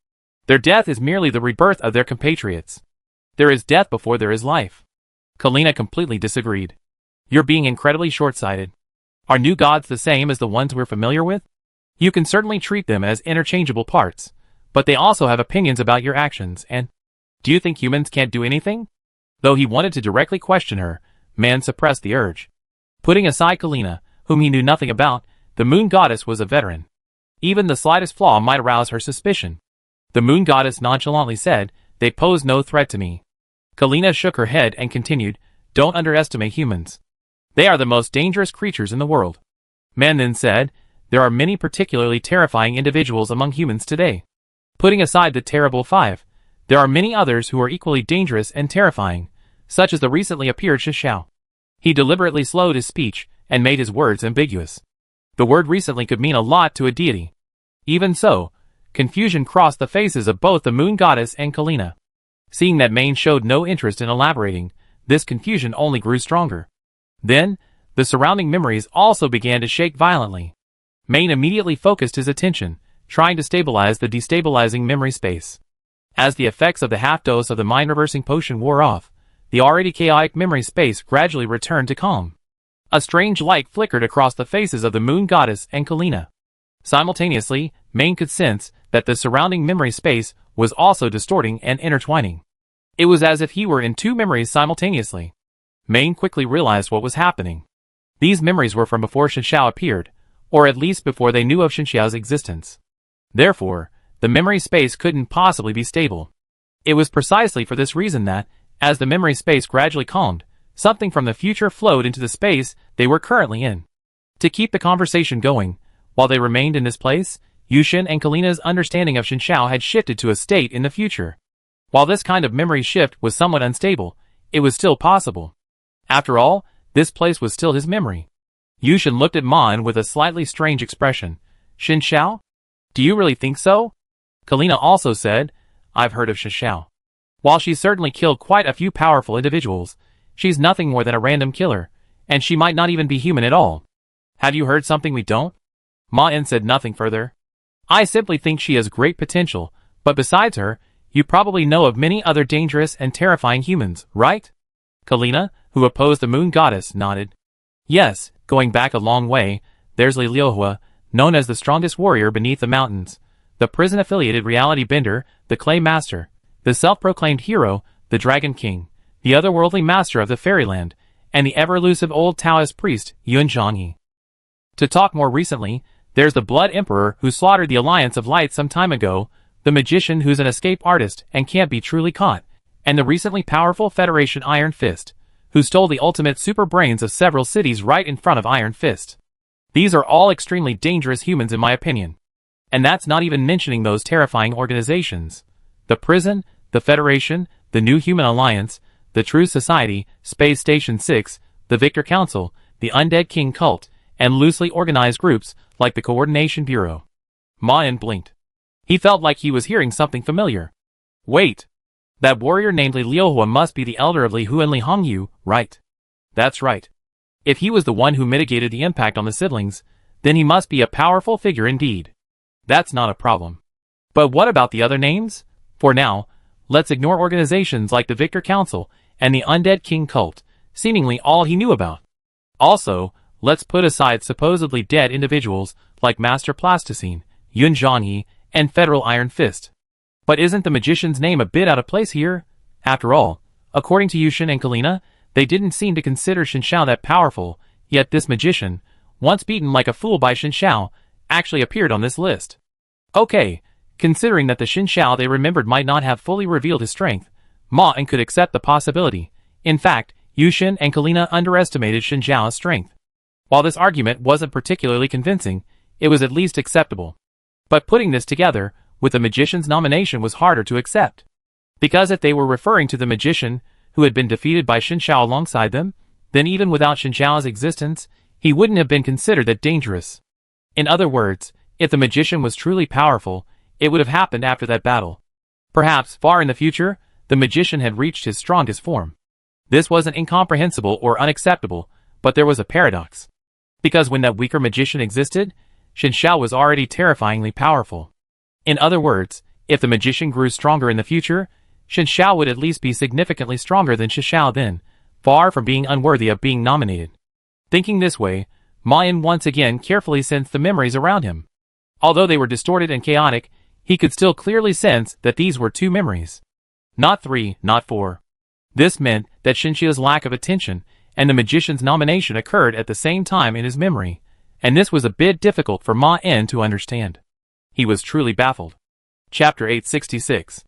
Their death is merely the rebirth of their compatriots. There is death before there is life." Kalina completely disagreed. "You're being incredibly short-sighted. Are new gods the same as the ones we're familiar with? You can certainly treat them as interchangeable parts, but they also have opinions about your actions and... Do you think humans can't do anything? Though he wanted to directly question her, Man suppressed the urge. Putting aside Kalina, whom he knew nothing about, the moon goddess was a veteran. Even the slightest flaw might arouse her suspicion. The moon goddess nonchalantly said, "They pose no threat to me." Kalina shook her head and continued, "Don't underestimate humans. They are the most dangerous creatures in the world." Man then said, "There are many particularly terrifying individuals among humans today. Putting aside the terrible five, there are many others who are equally dangerous and terrifying, such as the recently appeared Shishao." He deliberately slowed his speech and made his words ambiguous. The word recently could mean a lot to a deity. Even so, confusion crossed the faces of both the moon goddess and Kalina. Seeing that Maine showed no interest in elaborating, this confusion only grew stronger. Then, the surrounding memories also began to shake violently. Maine immediately focused his attention, trying to stabilize the destabilizing memory space. As the effects of the half-dose of the mind-reversing potion wore off, the already chaotic memory space gradually returned to calm. A strange light flickered across the faces of the moon goddess and Kalina. Simultaneously, Maine could sense that the surrounding memory space was also distorting and intertwining. It was as if he were in two memories simultaneously. Maine quickly realized what was happening. These memories were from before Shinshao appeared, or at least before they knew of Shinshao's existence. Therefore, the memory space couldn't possibly be stable. It was precisely for this reason that, as the memory space gradually calmed, something from the future flowed into the space they were currently in. To keep the conversation going, while they remained in this place, Yushin and Kalina's understanding of Shinshao had shifted to a state in the future. While this kind of memory shift was somewhat unstable, it was still possible. After all, this place was still his memory. Yushin looked at Mon with a slightly strange expression. "Shinshao? Do you really think so?" Kalina also said, "I've heard of Shinshao. While she's certainly killed quite a few powerful individuals, she's nothing more than a random killer, and she might not even be human at all. Have you heard something we don't?" Ma-en said nothing further. "I simply think she has great potential, but besides her, you probably know of many other dangerous and terrifying humans, right?" Kalina, who opposed the moon goddess, nodded. "Yes, going back a long way, there's Li Liuhua, known as the strongest warrior beneath the mountains, the prison-affiliated reality bender, the clay master, the self-proclaimed hero, the dragon king, the otherworldly master of the fairyland, and the ever-elusive old Taoist priest, Yun Zhangyi. To talk more recently, there's the Blood Emperor who slaughtered the Alliance of Light some time ago, the magician who's an escape artist and can't be truly caught, and the recently powerful Federation Iron Fist, who stole the ultimate super brains of several cities right in front of Iron Fist. These are all extremely dangerous humans in my opinion. And that's not even mentioning those terrifying organizations. The prison, the Federation, the New Human Alliance, the True Society, Space Station 6, the Victor Council, the Undead King Cult, and loosely organized groups like the Coordination Bureau. Ma-en blinked. He felt like he was hearing something familiar. Wait. That warrior named Li Liuhua must be the elder of Li Hu and Li Hongyu, right? That's right. If he was the one who mitigated the impact on the siblings, then he must be a powerful figure indeed. That's not a problem. But what about the other names? For now, let's ignore organizations like the Victor Council and the Undead King Cult, seemingly all he knew about. Also, let's put aside supposedly dead individuals like Master Plasticine, Yun Zhangyi, and Federal Iron Fist. But isn't the magician's name a bit out of place here? After all, according to Yushin and Kalina, they didn't seem to consider Shinshao that powerful, yet this magician, once beaten like a fool by Shinshao, actually appeared on this list. Okay, considering that the Shinshao they remembered might not have fully revealed his strength, Ma-en could accept the possibility. In fact, Yushin and Kalina underestimated Shinshao's strength. While this argument wasn't particularly convincing, it was at least acceptable. But putting this together, with the magician's nomination was harder to accept. Because if they were referring to the magician, who had been defeated by Shinshao alongside them, then even without Shinshao's existence, he wouldn't have been considered that dangerous. In other words, if the magician was truly powerful, it would have happened after that battle. Perhaps, far in the future, the magician had reached his strongest form. This wasn't incomprehensible or unacceptable, but there was a paradox. Because when that weaker magician existed, Shinshao was already terrifyingly powerful. In other words, if the magician grew stronger in the future, Shinshao would at least be significantly stronger than Shinshao then, far from being unworthy of being nominated. Thinking this way, Ma-en once again carefully sensed the memories around him. Although they were distorted and chaotic, he could still clearly sense that these were 2 memories. Not 3, not 4. This meant that Xinxia's lack of attention and the magician's nomination occurred at the same time in his memory, and this was a bit difficult for Ma En to understand. He was truly baffled. Chapter 866.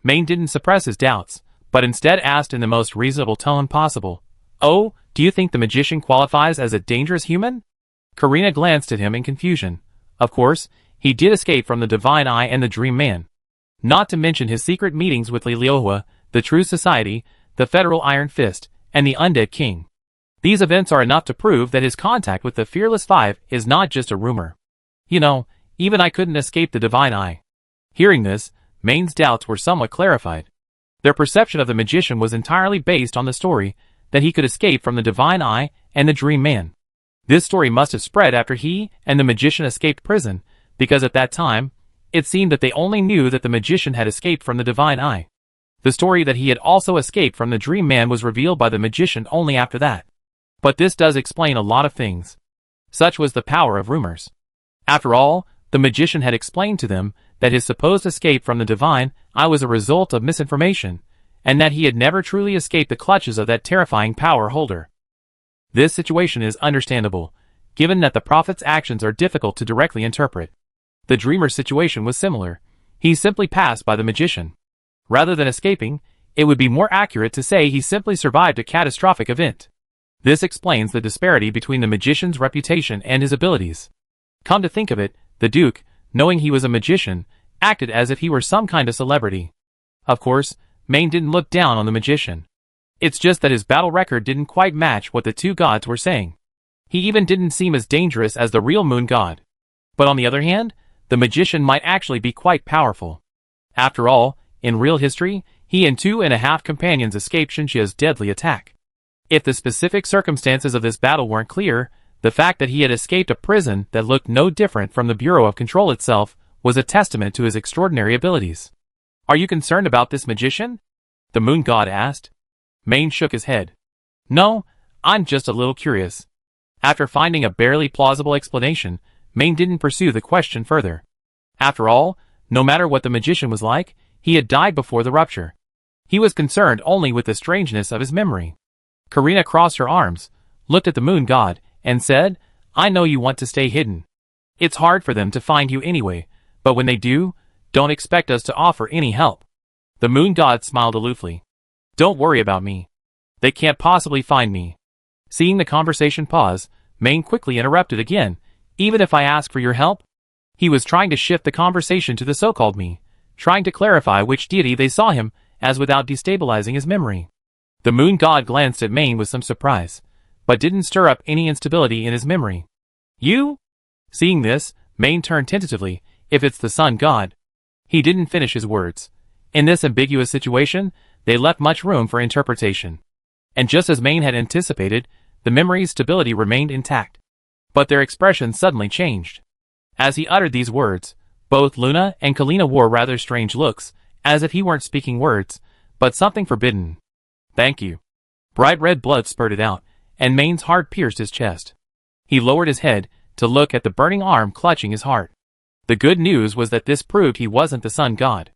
Maine didn't suppress his doubts, but instead asked in the most reasonable tone possible, "Oh, do you think the magician qualifies as a dangerous human?" Karina glanced at him in confusion. Of course, he did escape from the Divine Eye and the Dream Man. Not to mention his secret meetings with Li Liuhua, the True Society, the Federal Iron Fist, and the Undead King. These events are enough to prove that his contact with the Fearless Five is not just a rumor. You know, even I couldn't escape the Divine Eye. Hearing this, Maine's doubts were somewhat clarified. Their perception of the magician was entirely based on the story that he could escape from the Divine Eye and the Dream Man. This story must have spread after he and the magician escaped prison, because at that time, it seemed that they only knew that the magician had escaped from the Divine Eye. The story that he had also escaped from the Dream Man was revealed by the magician only after that. But this does explain a lot of things. Such was the power of rumors. After all, the magician had explained to them that his supposed escape from the Divine Eye was a result of misinformation, and that he had never truly escaped the clutches of that terrifying power holder. This situation is understandable, given that the prophet's actions are difficult to directly interpret. The dreamer's situation was similar. He simply passed by the magician. Rather than escaping, it would be more accurate to say he simply survived a catastrophic event. This explains the disparity between the magician's reputation and his abilities. Come to think of it, the Duke, knowing he was a magician, acted as if he were some kind of celebrity. Of course, Maine didn't look down on the magician. It's just that his battle record didn't quite match what the 2 gods were saying. He even didn't seem as dangerous as the real moon god. But on the other hand, the magician might actually be quite powerful. After all, in real history, he and 2.5 companions escaped Xinxia's deadly attack. If the specific circumstances of this battle weren't clear, the fact that he had escaped a prison that looked no different from the Bureau of Control itself was a testament to his extraordinary abilities. "Are you concerned about this magician?" the moon god asked. Maine shook his head. "No, I'm just a little curious." After finding a barely plausible explanation, Maine didn't pursue the question further. After all, no matter what the magician was like, he had died before the rupture. He was concerned only with the strangeness of his memory. Karina crossed her arms, looked at the moon god, and said, "I know you want to stay hidden. It's hard for them to find you anyway, but when they do, don't expect us to offer any help." The moon god smiled aloofly. "Don't worry about me. They can't possibly find me." Seeing the conversation pause, Maine quickly interrupted again. "Even if I ask for your help?" He was trying to shift the conversation to the so-called me, trying to clarify which deity they saw him as without destabilizing his memory. The moon god glanced at Maine with some surprise, but didn't stir up any instability in his memory. "You?" Seeing this, Maine turned tentatively. "If it's the sun god." He didn't finish his words. In this ambiguous situation, they left much room for interpretation. And just as Maine had anticipated, the memory's stability remained intact. But their expressions suddenly changed. As he uttered these words, both Luna and Kalina wore rather strange looks, as if he weren't speaking words, but something forbidden. "Thank you." Bright red blood spurted out, and Maine's heart pierced his chest. He lowered his head to look at the burning arm clutching his heart. The good news was that this proved he wasn't the sun god.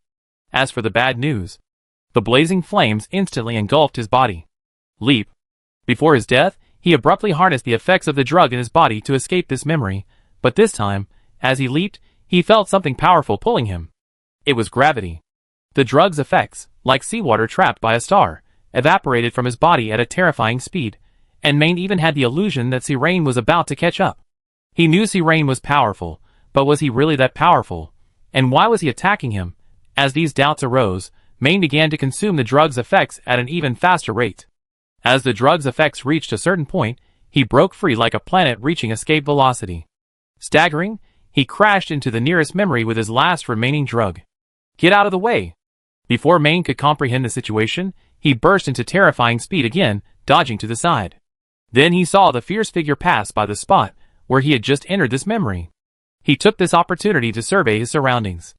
As for the bad news, the blazing flames instantly engulfed his body. Leap. Before his death, he abruptly harnessed the effects of the drug in his body to escape this memory, but this time, as he leaped, he felt something powerful pulling him. It was gravity. The drug's effects, like seawater trapped by a star, evaporated from his body at a terrifying speed, and Maine even had the illusion that Sirene was about to catch up. He knew Sirene was powerful, but was he really that powerful? And why was he attacking him? As these doubts arose, Maine began to consume the drug's effects at an even faster rate. As the drug's effects reached a certain point, he broke free like a planet reaching escape velocity. Staggering, he crashed into the nearest memory with his last remaining drug. "Get out of the way!" Before Maine could comprehend the situation, he burst into terrifying speed again, dodging to the side. Then he saw the fierce figure pass by the spot where he had just entered this memory. He took this opportunity to survey his surroundings.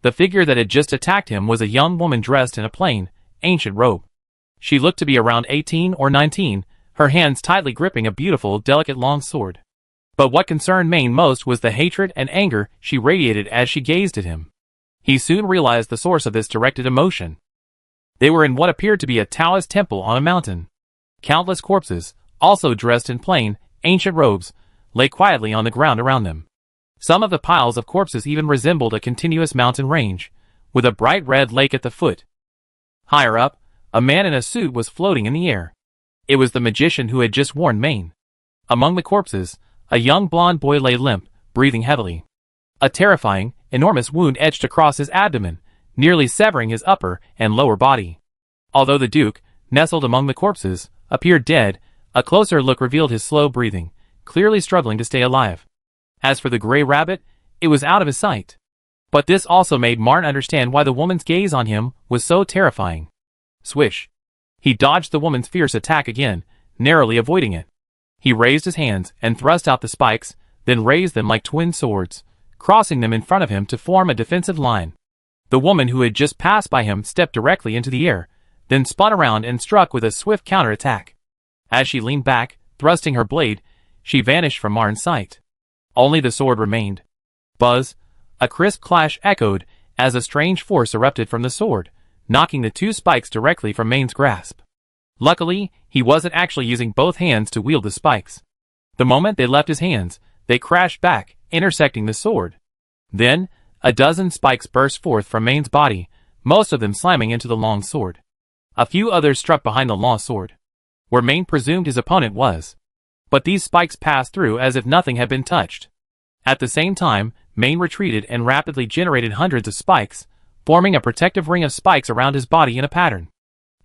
The figure that had just attacked him was a young woman dressed in a plain, ancient robe. She looked to be around 18 or 19, her hands tightly gripping a beautiful, delicate long sword. But what concerned Maine most was the hatred and anger she radiated as she gazed at him. He soon realized the source of this directed emotion. They were in what appeared to be a Taoist temple on a mountain. Countless corpses, also dressed in plain, ancient robes, lay quietly on the ground around them. Some of the piles of corpses even resembled a continuous mountain range, with a bright red lake at the foot. Higher up, a man in a suit was floating in the air. It was the magician who had just warned Maine. Among the corpses, a young blonde boy lay limp, breathing heavily. A terrifying, enormous wound etched across his abdomen, nearly severing his upper and lower body. Although the Duke, nestled among the corpses, appeared dead, a closer look revealed his slow breathing, clearly struggling to stay alive. As for the gray rabbit, it was out of his sight. But this also made Martin understand why the woman's gaze on him was so terrifying. Swish. He dodged the woman's fierce attack again, narrowly avoiding it. He raised his hands and thrust out the spikes, then raised them like twin swords, crossing them in front of him to form a defensive line. The woman who had just passed by him stepped directly into the air, then spun around and struck with a swift counterattack. As she leaned back, thrusting her blade, she vanished from Martin's sight. Only the sword remained. Buzz! A crisp clash echoed as a strange force erupted from the sword, knocking the two spikes directly from Maine's grasp. Luckily, he wasn't actually using both hands to wield the spikes. The moment they left his hands, they crashed back, intersecting the sword. Then, a dozen spikes burst forth from Maine's body, most of them slamming into the long sword. A few others struck behind the long sword, where Maine presumed his opponent was. But these spikes passed through as if nothing had been touched. At the same time, Maine retreated and rapidly generated hundreds of spikes, forming a protective ring of spikes around his body in a pattern.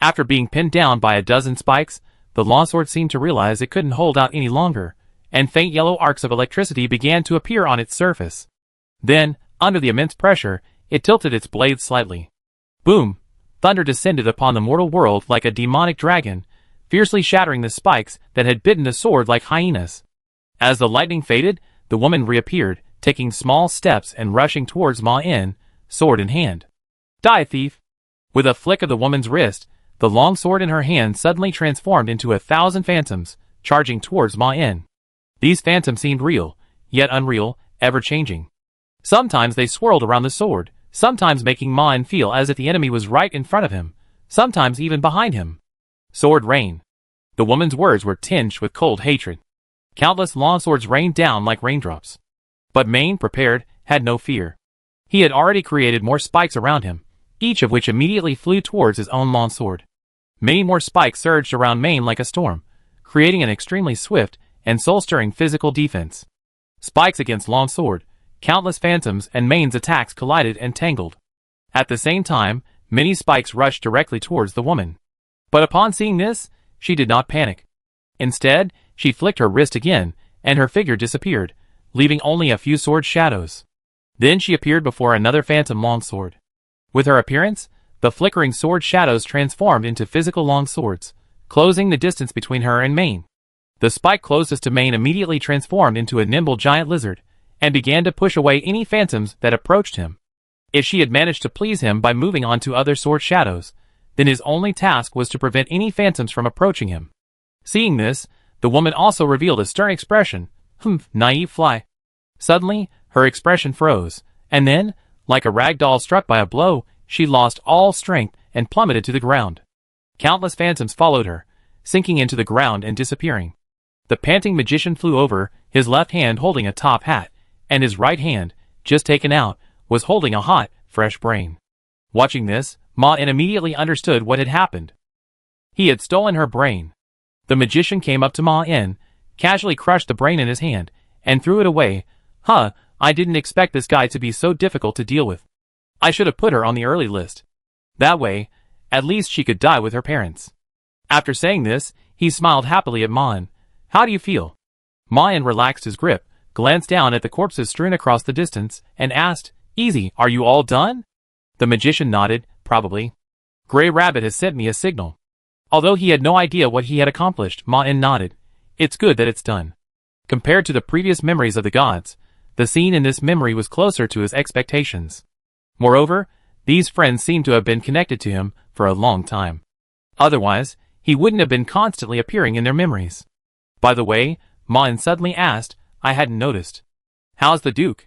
After being pinned down by a dozen spikes, the longsword seemed to realize it couldn't hold out any longer, and faint yellow arcs of electricity began to appear on its surface. Then, under the immense pressure, it tilted its blades slightly. Boom! Thunder descended upon the mortal world like a demonic dragon, fiercely shattering the spikes that had bitten the sword like hyenas. As the lightning faded, the woman reappeared, taking small steps and rushing towards Ma-In, sword in hand. Die, thief! With a flick of the woman's wrist, the long sword in her hand suddenly transformed into 1,000 phantoms, charging towards Ma-In. These phantoms seemed real, yet unreal, ever-changing. Sometimes they swirled around the sword, sometimes making Ma-In feel as if the enemy was right in front of him, sometimes even behind him. Sword rain. The woman's words were tinged with cold hatred. Countless longswords rained down like raindrops. But Maine, prepared, had no fear. He had already created more spikes around him, each of which immediately flew towards his own longsword. Many more spikes surged around Maine like a storm, creating an extremely swift and soul-stirring physical defense. Spikes against longsword, countless phantoms and Maine's attacks collided and tangled. At the same time, many spikes rushed directly towards the woman. But upon seeing this, she did not panic. Instead, she flicked her wrist again, and her figure disappeared, leaving only a few sword shadows. Then she appeared before another phantom longsword. With her appearance, the flickering sword shadows transformed into physical longswords, closing the distance between her and Maine. The spike closest to Maine immediately transformed into a nimble giant lizard, and began to push away any phantoms that approached him. If she had managed to please him by moving on to other sword shadows, then his only task was to prevent any phantoms from approaching him. Seeing this, the woman also revealed a stern expression. Humph, naive fly. Suddenly, her expression froze, and then, like a rag doll struck by a blow, she lost all strength and plummeted to the ground. Countless phantoms followed her, sinking into the ground and disappearing. The panting magician flew over, his left hand holding a top hat, and his right hand, just taken out, was holding a hot, fresh brain. Watching this, Ma-In immediately understood what had happened. He had stolen her brain. The magician came up to Ma-In, casually crushed the brain in his hand, and threw it away. Huh, I didn't expect this guy to be so difficult to deal with. I should have put her on the early list. That way, at least she could die with her parents. After saying this, he smiled happily at Ma-In. How do you feel? Ma-In relaxed his grip, glanced down at the corpses strewn across the distance, and asked, Easy, are you all done? The magician nodded, probably. Gray Rabbit has sent me a signal. Although he had no idea what he had accomplished, Ma-In nodded. It's good that it's done. Compared to the previous memories of the gods, the scene in this memory was closer to his expectations. Moreover, these friends seemed to have been connected to him for a long time. Otherwise, he wouldn't have been constantly appearing in their memories. By the way, Ma-In suddenly asked, I hadn't noticed. How's the Duke?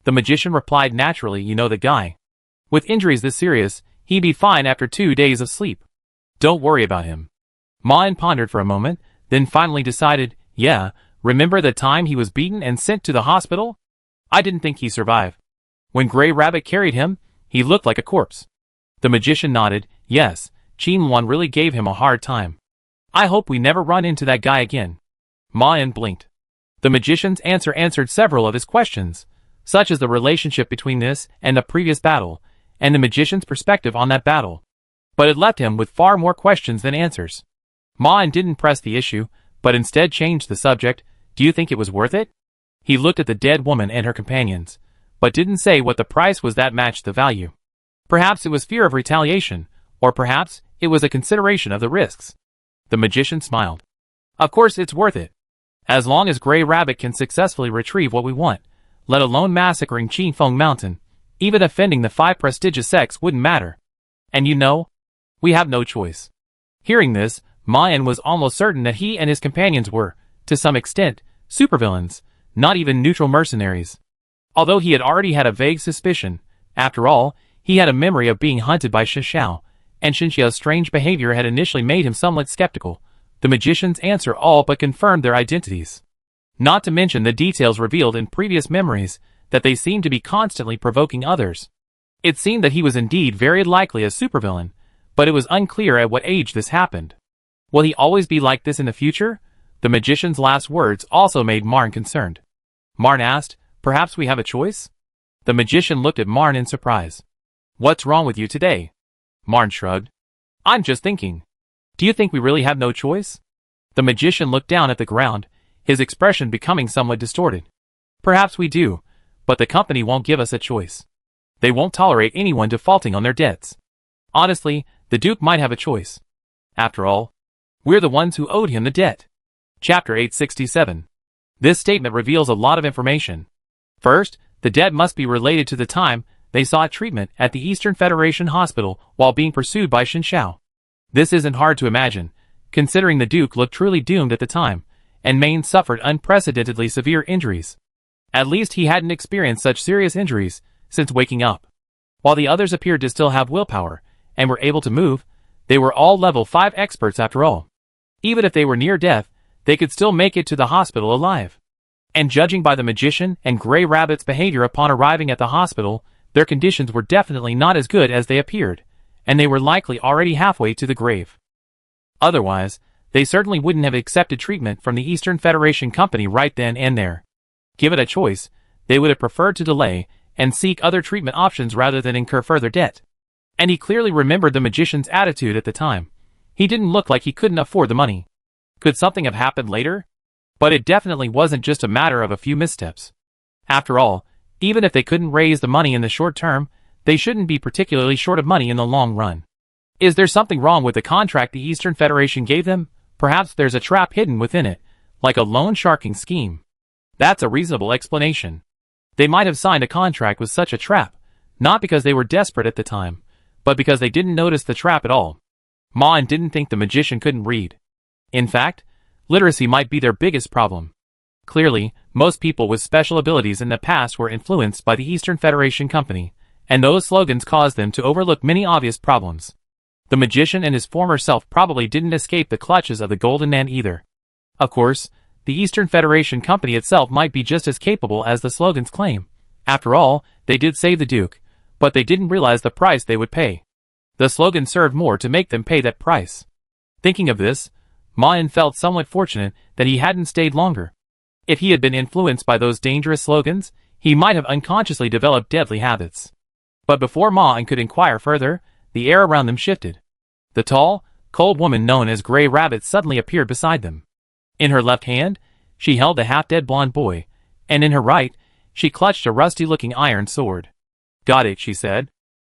The magician replied naturally, you know the guy. With injuries this serious, he'd be fine after 2 days of sleep. Don't worry about him. Mayan pondered for a moment, then finally decided, yeah, remember the time he was beaten and sent to the hospital? I didn't think he'd survive. When Gray Rabbit carried him, he looked like a corpse. The magician nodded, yes, Qin Wan really gave him a hard time. I hope we never run into that guy again. Mayan blinked. The magician's answer answered several of his questions, such as the relationship between this and the previous battle, and the magician's perspective on that battle. But it left him with far more questions than answers. Mayan didn't press the issue, but instead changed the subject. Do you think it was worth it? He looked at the dead woman and her companions, but didn't say what the price was that matched the value. Perhaps it was fear of retaliation, or perhaps it was a consideration of the risks. The magician smiled. Of course it's worth it. As long as Gray Rabbit can successfully retrieve what we want, let alone massacring Qingfeng Mountain, even offending the 5 prestigious sects wouldn't matter. And you know, we have no choice. Hearing this, Mayan was almost certain that he and his companions were, to some extent, supervillains, not even neutral mercenaries. Although he had already had a vague suspicion, after all, he had a memory of being hunted by Shixiao, and Xinxiao's strange behavior had initially made him somewhat skeptical. The magician's answer all but confirmed their identities. Not to mention the details revealed in previous memories, that they seemed to be constantly provoking others. It seemed that he was indeed very likely a supervillain, but it was unclear at what age this happened. Will he always be like this in the future? The magician's last words also made Marn concerned. Marn asked, perhaps we have a choice? The magician looked at Marn in surprise. What's wrong with you today? Marn shrugged. I'm just thinking. Do you think we really have no choice? The magician looked down at the ground, his expression becoming somewhat distorted. Perhaps we do, but the company won't give us a choice. They won't tolerate anyone defaulting on their debts. Honestly, the Duke might have a choice. After all, we're the ones who owed him the debt. Chapter 867. This statement reveals a lot of information. First, the debt must be related to the time they sought treatment at the Eastern Federation Hospital while being pursued by Xinxiao. This isn't hard to imagine, considering the Duke looked truly doomed at the time, and Maine suffered unprecedentedly severe injuries. At least he hadn't experienced such serious injuries since waking up. While the others appeared to still have willpower, and were able to move, they were all level 5 experts after all. Even if they were near death, they could still make it to the hospital alive. And judging by the magician and Gray Rabbit's behavior upon arriving at the hospital, their conditions were definitely not as good as they appeared, and they were likely already halfway to the grave. Otherwise, they certainly wouldn't have accepted treatment from the Eastern Federation Company right then and there. Given a choice, they would have preferred to delay and seek other treatment options rather than incur further debt. And he clearly remembered the magician's attitude at the time. He didn't look like he couldn't afford the money. Could something have happened later? But it definitely wasn't just a matter of a few missteps. After all, even if they couldn't raise the money in the short term, they shouldn't be particularly short of money in the long run. Is there something wrong with the contract the Eastern Federation gave them? Perhaps there's a trap hidden within it, like a loan sharking scheme. That's a reasonable explanation. They might have signed a contract with such a trap, not because they were desperate at the time, but because they didn't notice the trap at all. Mon didn't think the magician couldn't read. In fact, literacy might be their biggest problem. Clearly, most people with special abilities in the past were influenced by the Eastern Federation Company, and those slogans caused them to overlook many obvious problems. The magician and his former self probably didn't escape the clutches of the Golden Man either. Of course, the Eastern Federation Company itself might be just as capable as the slogans claim. After all, they did save the Duke, but they didn't realize the price they would pay. The slogan served more to make them pay that price. Thinking of this, Mayan felt somewhat fortunate that he hadn't stayed longer. If he had been influenced by those dangerous slogans, he might have unconsciously developed deadly habits. But before Mayan could inquire further, the air around them shifted. The tall, cold woman known as Gray Rabbit suddenly appeared beside them. In her left hand, she held a half-dead blonde boy, and in her right, she clutched a rusty-looking iron sword. "Got it," she said.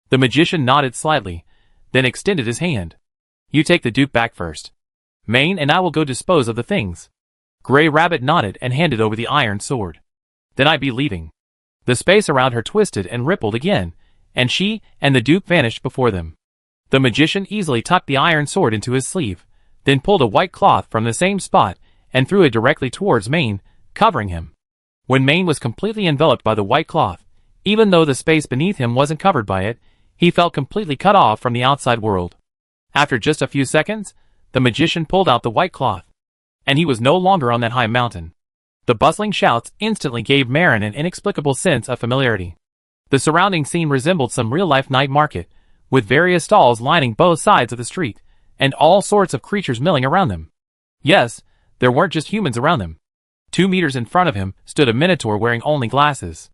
The magician nodded slightly, then extended his hand. "You take the Duke back first. Maine and I will go dispose of the things." Gray Rabbit nodded and handed over the iron sword. "Then I'd be leaving." The space around her twisted and rippled again, and she and the Duke vanished before them. The magician easily tucked the iron sword into his sleeve, then pulled a white cloth from the same spot and threw it directly towards Maine, covering him. When Maine was completely enveloped by the white cloth, even though the space beneath him wasn't covered by it, he felt completely cut off from the outside world. After just a few seconds, the magician pulled out the white cloth, and he was no longer on that high mountain. The bustling shouts instantly gave Marin an inexplicable sense of familiarity. The surrounding scene resembled some real-life night market, with various stalls lining both sides of the street, and all sorts of creatures milling around them. Yes, there weren't just humans around them. 2 meters in front of him stood a minotaur wearing only glasses.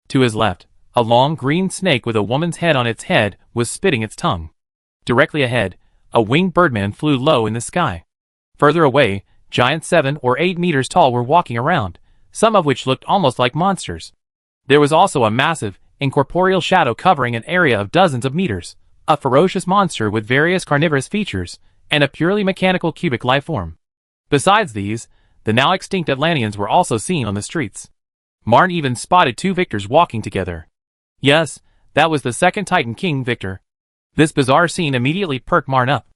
To his left, a long green snake with a woman's head on its head was spitting its tongue. Directly ahead, a winged birdman flew low in the sky. Further away, giants 7 or 8 meters tall were walking around, some of which looked almost like monsters. There was also a massive, incorporeal shadow covering an area of dozens of meters, a ferocious monster with various carnivorous features, and a purely mechanical cubic life form. Besides these, the now extinct Atlanteans were also seen on the streets. Marn even spotted 2 victors walking together. Yes, that was the second Titan King Victor. This bizarre scene immediately perked Marn up.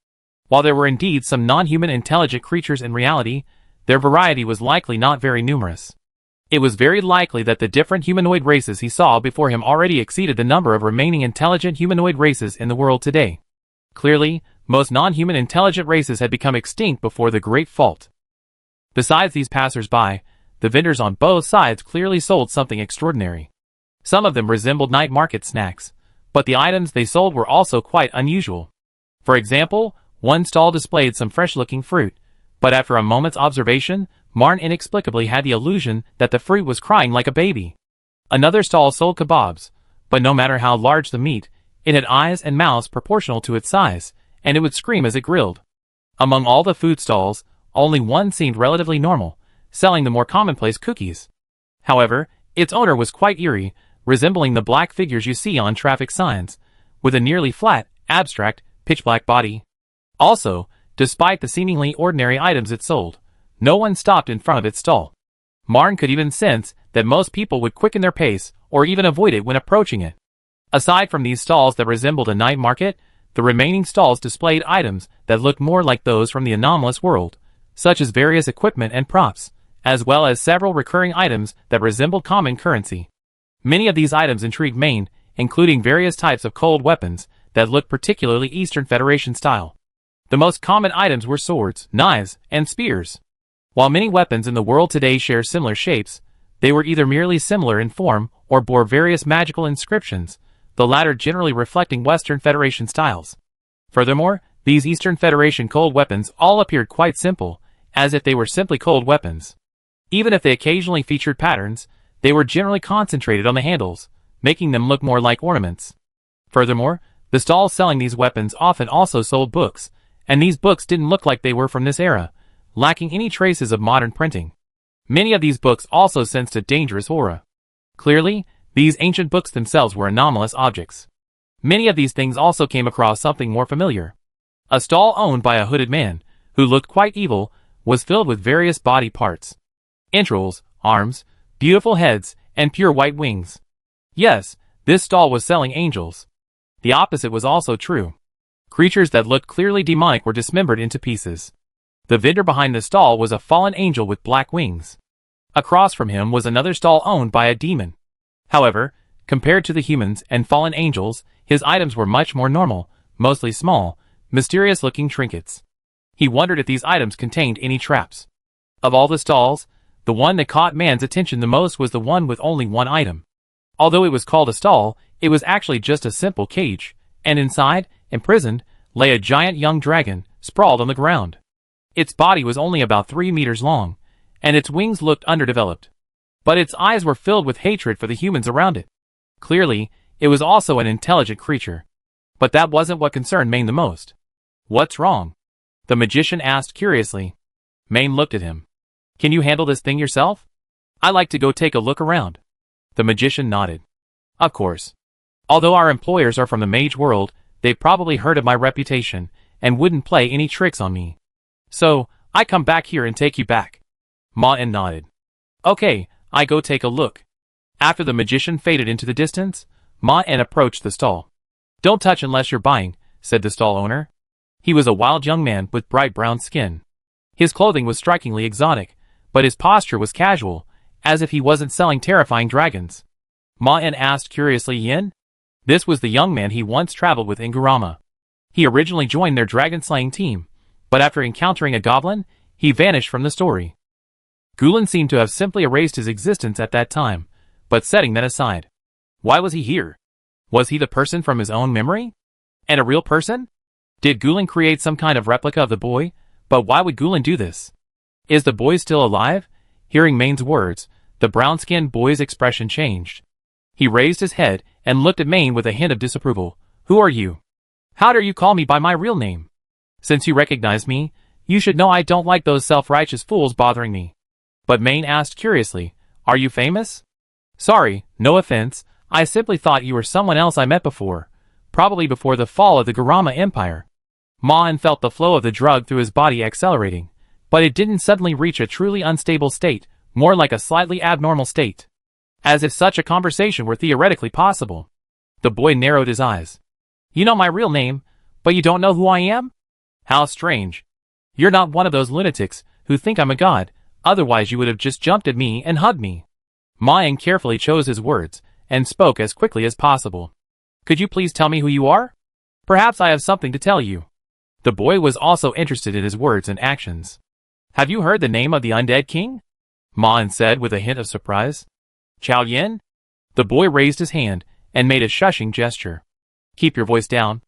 While there were indeed some non-human intelligent creatures in reality, their variety was likely not very numerous. It was very likely that the different humanoid races he saw before him already exceeded the number of remaining intelligent humanoid races in the world today. Clearly, most non-human intelligent races had become extinct before the Great Fault. Besides these passers-by, the vendors on both sides clearly sold something extraordinary. Some of them resembled night market snacks, but the items they sold were also quite unusual. For example, one stall displayed some fresh-looking fruit, but after a moment's observation, Marn inexplicably had the illusion that the fruit was crying like a baby. Another stall sold kebabs, but no matter how large the meat, it had eyes and mouths proportional to its size, and it would scream as it grilled. Among all the food stalls, only one seemed relatively normal, selling the more commonplace cookies. However, its owner was quite eerie, resembling the black figures you see on traffic signs, with a nearly flat, abstract, pitch-black body. Also, despite the seemingly ordinary items it sold, no one stopped in front of its stall. Marn could even sense that most people would quicken their pace or even avoid it when approaching it. Aside from these stalls that resembled a night market, the remaining stalls displayed items that looked more like those from the anomalous world, such as various equipment and props, as well as several recurring items that resembled common currency. Many of these items intrigued Maine, including various types of cold weapons that looked particularly Eastern Federation style. The most common items were swords, knives, and spears. While many weapons in the world today share similar shapes, they were either merely similar in form or bore various magical inscriptions, the latter generally reflecting Western Federation styles. Furthermore, these Eastern Federation cold weapons all appeared quite simple, as if they were simply cold weapons. Even if they occasionally featured patterns, they were generally concentrated on the handles, making them look more like ornaments. Furthermore, the stalls selling these weapons often also sold books, and these books didn't look like they were from this era, lacking any traces of modern printing. Many of these books also sensed a dangerous aura. Clearly, these ancient books themselves were anomalous objects. Many of these things also came across something more familiar. A stall owned by a hooded man, who looked quite evil, was filled with various body parts. Entrails, arms, beautiful heads, and pure white wings. Yes, this stall was selling angels. The opposite was also true. Creatures that looked clearly demonic were dismembered into pieces. The vendor behind the stall was a fallen angel with black wings. Across from him was another stall owned by a demon. However, compared to the humans and fallen angels, his items were much more normal, mostly small, mysterious-looking trinkets. He wondered if these items contained any traps. Of all the stalls, the one that caught man's attention the most was the one with only one item. Although it was called a stall, it was actually just a simple cage, and inside, imprisoned, lay a giant young dragon, sprawled on the ground. Its body was only about 3 meters long, and its wings looked underdeveloped. But its eyes were filled with hatred for the humans around it. Clearly, it was also an intelligent creature. But that wasn't what concerned Maine the most. "What's wrong?" the magician asked curiously. Maine looked at him. "Can you handle this thing yourself? I'd like to go take a look around." The magician nodded. "Of course. Although our employers are from the mage world, they've probably heard of my reputation, and wouldn't play any tricks on me. So, I come back here and take you back." Ma-en nodded. "Okay, I go take a look." After the magician faded into the distance, Ma-en approached the stall. "Don't touch unless you're buying," said the stall owner. He was a wild young man with bright brown skin. His clothing was strikingly exotic, but his posture was casual, as if he wasn't selling terrifying dragons. Ma-en asked curiously. Yin? This was the young man he once traveled with in Gurama. He originally joined their dragon-slaying team, but after encountering a goblin, he vanished from the story. Gulen seemed to have simply erased his existence at that time, but setting that aside. Why was he here? Was he the person from his own memory? And a real person? Did Gulen create some kind of replica of the boy? But why would Gulen do this? Is the boy still alive? Hearing Main's words, the brown-skinned boy's expression changed. He raised his head and looked at Main with a hint of disapproval. Who are you? How dare you call me by my real name? Since you recognize me, you should know I don't like those self-righteous fools bothering me. But Main asked curiously, are you famous? Sorry, no offense, I simply thought you were someone else I met before, probably before the fall of the Gurama Empire. Ma-en felt the flow of the drug through his body accelerating, but it didn't suddenly reach a truly unstable state, more like a slightly abnormal state. As if such a conversation were theoretically possible. The boy narrowed his eyes. You know my real name, but you don't know who I am? How strange. You're not one of those lunatics who think I'm a god, otherwise you would have just jumped at me and hugged me. Ma-en carefully chose his words, and spoke as quickly as possible. Could you please tell me who you are? Perhaps I have something to tell you. The boy was also interested in his words and actions. Have you heard the name of the undead king? Ma-en said with a hint of surprise. Chao Yin? The boy raised his hand, and made a shushing gesture. Keep your voice down.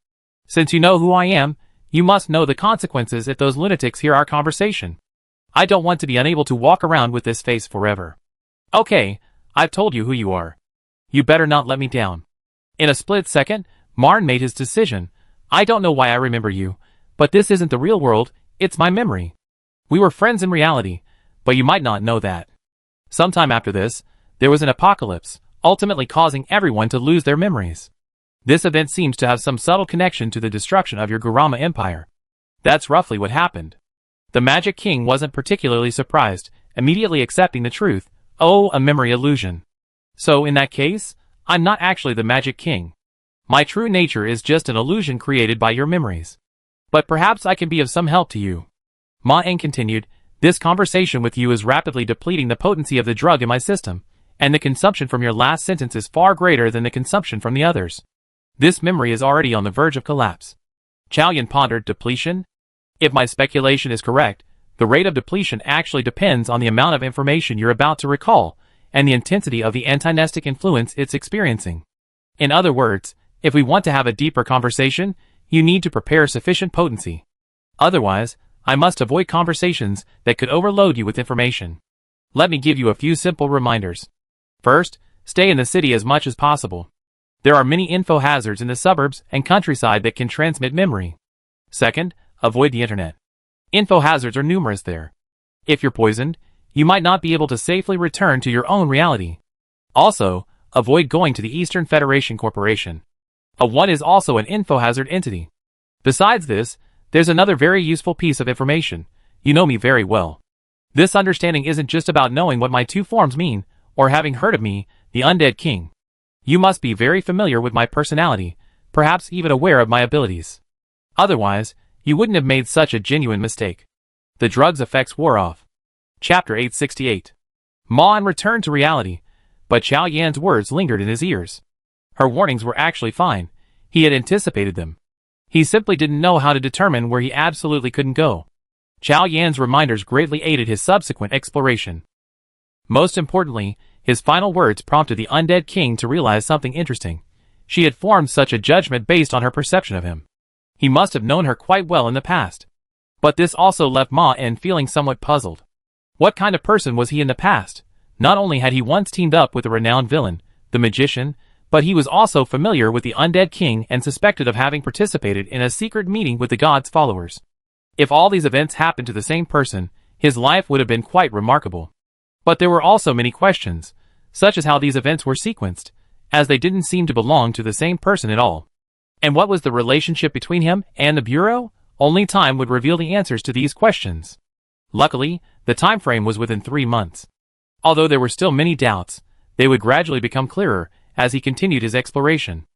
Since you know who I am, you must know the consequences if those lunatics hear our conversation. I don't want to be unable to walk around with this face forever. Okay, I've told you who you are. You better not let me down. In a split second, Marn made his decision. I don't know why I remember you, but this isn't the real world, it's my memory. We were friends in reality, but you might not know that. Sometime after this, there was an apocalypse, ultimately causing everyone to lose their memories. This event seems to have some subtle connection to the destruction of your Gurama Empire. That's roughly what happened. The Magic King wasn't particularly surprised, immediately accepting the truth. Oh, a memory illusion. So in that case, I'm not actually the Magic King. My true nature is just an illusion created by your memories. But perhaps I can be of some help to you. Ma-en continued, this conversation with you is rapidly depleting the potency of the drug in my system, and the consumption from your last sentence is far greater than the consumption from the others. This memory is already on the verge of collapse. Chao Yin pondered. Depletion? If my speculation is correct, the rate of depletion actually depends on the amount of information you're about to recall, and the intensity of the antinestic influence it's experiencing. In other words, if we want to have a deeper conversation, you need to prepare sufficient potency. Otherwise, I must avoid conversations that could overload you with information. Let me give you a few simple reminders. First, stay in the city as much as possible. There are many info hazards in the suburbs and countryside that can transmit memory. Second, avoid the internet. Info hazards are numerous there. If you're poisoned, you might not be able to safely return to your own reality. Also, avoid going to the Eastern Federation Corporation. A1 is also an info hazard entity. Besides this, there's another very useful piece of information. You know me very well. This understanding isn't just about knowing what my two forms mean, or having heard of me, the Undead King. You must be very familiar with my personality, perhaps even aware of my abilities. Otherwise, you wouldn't have made such a genuine mistake. The drug's effects wore off. Chapter 868. Ma-en returned to reality, but Chao Yan's words lingered in his ears. Her warnings were actually fine. He had anticipated them. He simply didn't know how to determine where he absolutely couldn't go. Chao Yan's reminders greatly aided his subsequent exploration. Most importantly, his final words prompted the Undead King to realize something interesting. She had formed such a judgment based on her perception of him. He must have known her quite well in the past. But this also left Ma-en feeling somewhat puzzled. What kind of person was he in the past? Not only had he once teamed up with a renowned villain, the magician, but he was also familiar with the Undead King and suspected of having participated in a secret meeting with the god's followers. If all these events happened to the same person, his life would have been quite remarkable. But there were also many questions, such as how these events were sequenced, as they didn't seem to belong to the same person at all. And what was the relationship between him and the Bureau? Only time would reveal the answers to these questions. Luckily, the time frame was within 3 months. Although there were still many doubts, they would gradually become clearer as he continued his exploration.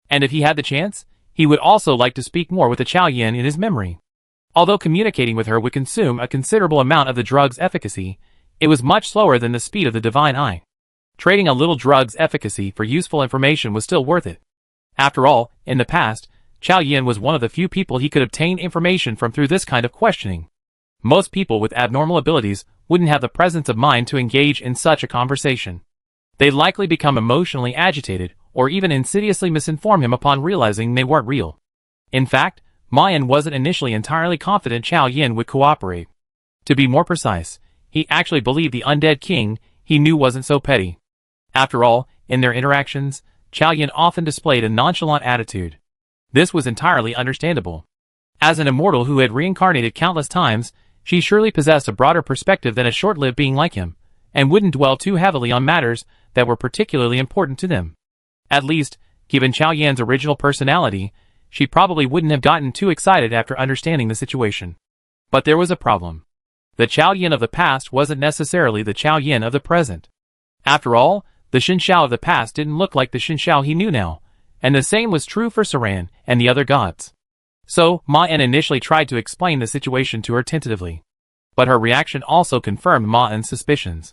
And if he had the chance, he would also like to speak more with the Chao Yin in his memory. Although communicating with her would consume a considerable amount of the drug's efficacy, It was much slower than the speed of the divine eye. Trading a little drug's efficacy for useful information was still worth it. After all, in the past, Chao Yin was one of the few people he could obtain information from through this kind of questioning. Most people with abnormal abilities wouldn't have the presence of mind to engage in such a conversation. They'd likely become emotionally agitated, or even insidiously misinform him upon realizing they weren't real. In fact, Ma Yin wasn't initially entirely confident Chao Yin would cooperate. To be more precise, he actually believed the undead king he knew wasn't so petty. After all, in their interactions, Chao Yin often displayed a nonchalant attitude. This was entirely understandable. As an immortal who had reincarnated countless times, she surely possessed a broader perspective than a short-lived being like him, and wouldn't dwell too heavily on matters that were particularly important to them. At least, given Chao Yan's original personality, she probably wouldn't have gotten too excited after understanding the situation. But there was a problem. The Chao Yin of the past wasn't necessarily the Chao Yin of the present. After all, the Xin Xiao of the past didn't look like the Xin Xiao he knew now, and the same was true for Saran and the other gods. So, Ma Yin initially tried to explain the situation to her tentatively. But her reaction also confirmed Ma Yin's suspicions.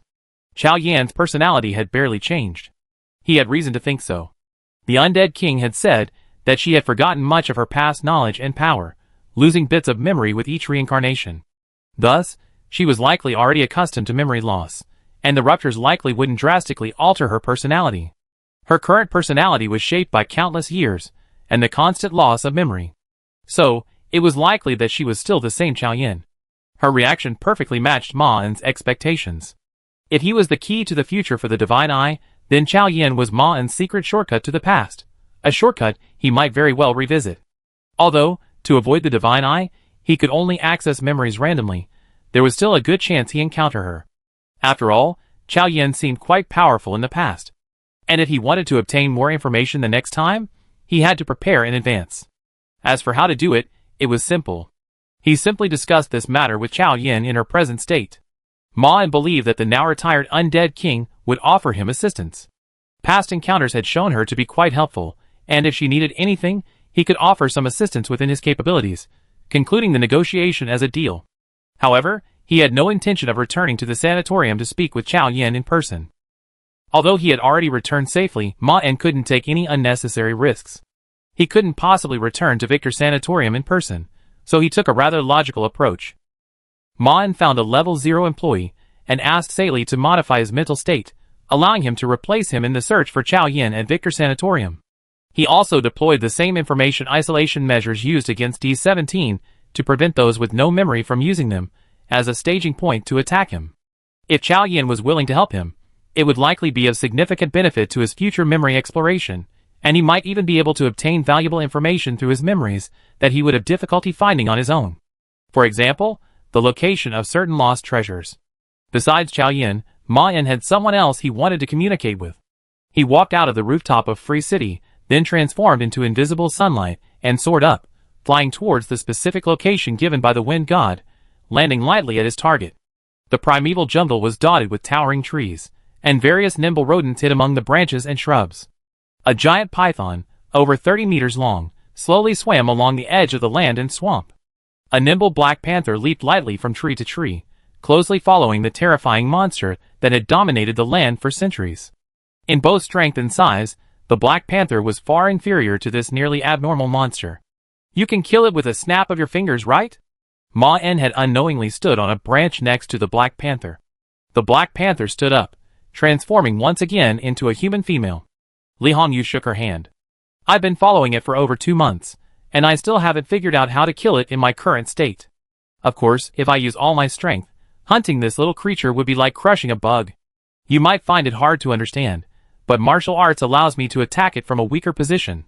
Chao Yan's personality had barely changed. He had reason to think so. The undead king had said that she had forgotten much of her past knowledge and power, losing bits of memory with each reincarnation. Thus, she was likely already accustomed to memory loss, and the ruptures likely wouldn't drastically alter her personality. Her current personality was shaped by countless years, and the constant loss of memory. So, it was likely that she was still the same Chao Yin. Her reaction perfectly matched Ma Yin's expectations. If he was the key to the future for the divine eye, then Chao Yin was Ma Yin's secret shortcut to the past, a shortcut he might very well revisit. Although, to avoid the divine eye, he could only access memories randomly, there was still a good chance he encountered her. After all, Chao Yin seemed quite powerful in the past. And if he wanted to obtain more information the next time, he had to prepare in advance. As for how to do it, it was simple. He simply discussed this matter with Chao Yin in her present state. Ma Yin believed that the now-retired undead king would offer him assistance. Past encounters had shown her to be quite helpful, and if she needed anything, he could offer some assistance within his capabilities, concluding the negotiation as a deal. However, he had no intention of returning to the sanatorium to speak with Chao Yin in person. Although he had already returned safely, Ma Yin couldn't take any unnecessary risks. He couldn't possibly return to Victor's sanatorium in person, so he took a rather logical approach. Ma Yin found a level 0 employee and asked Saley to modify his mental state, allowing him to replace him in the search for Chao Yin at Victor's sanatorium. He also deployed the same information isolation measures used against D-17 to prevent those with no memory from using them as a staging point to attack him. If Chao Yin was willing to help him, it would likely be of significant benefit to his future memory exploration, and he might even be able to obtain valuable information through his memories that he would have difficulty finding on his own. For example, the location of certain lost treasures. Besides Chao Yin, Ma Yin had someone else he wanted to communicate with. He walked out of the rooftop of Free City, then transformed into invisible sunlight and soared up, flying towards the specific location given by the wind god, landing lightly at his target. The primeval jungle was dotted with towering trees, and various nimble rodents hid among the branches and shrubs. A giant python, over 30 meters long, slowly swam along the edge of the land and swamp. A nimble black panther leaped lightly from tree to tree, closely following the terrifying monster that had dominated the land for centuries. In both strength and size, the black panther was far inferior to this nearly abnormal monster. You can kill it with a snap of your fingers, right? Ma Yin had unknowingly stood on a branch next to the black panther. The black panther stood up, transforming once again into a human female. Li Hongyu shook her hand. I've been following it for over 2 months, and I still haven't figured out how to kill it in my current state. Of course, if I use all my strength, hunting this little creature would be like crushing a bug. You might find it hard to understand, but martial arts allows me to attack it from a weaker position.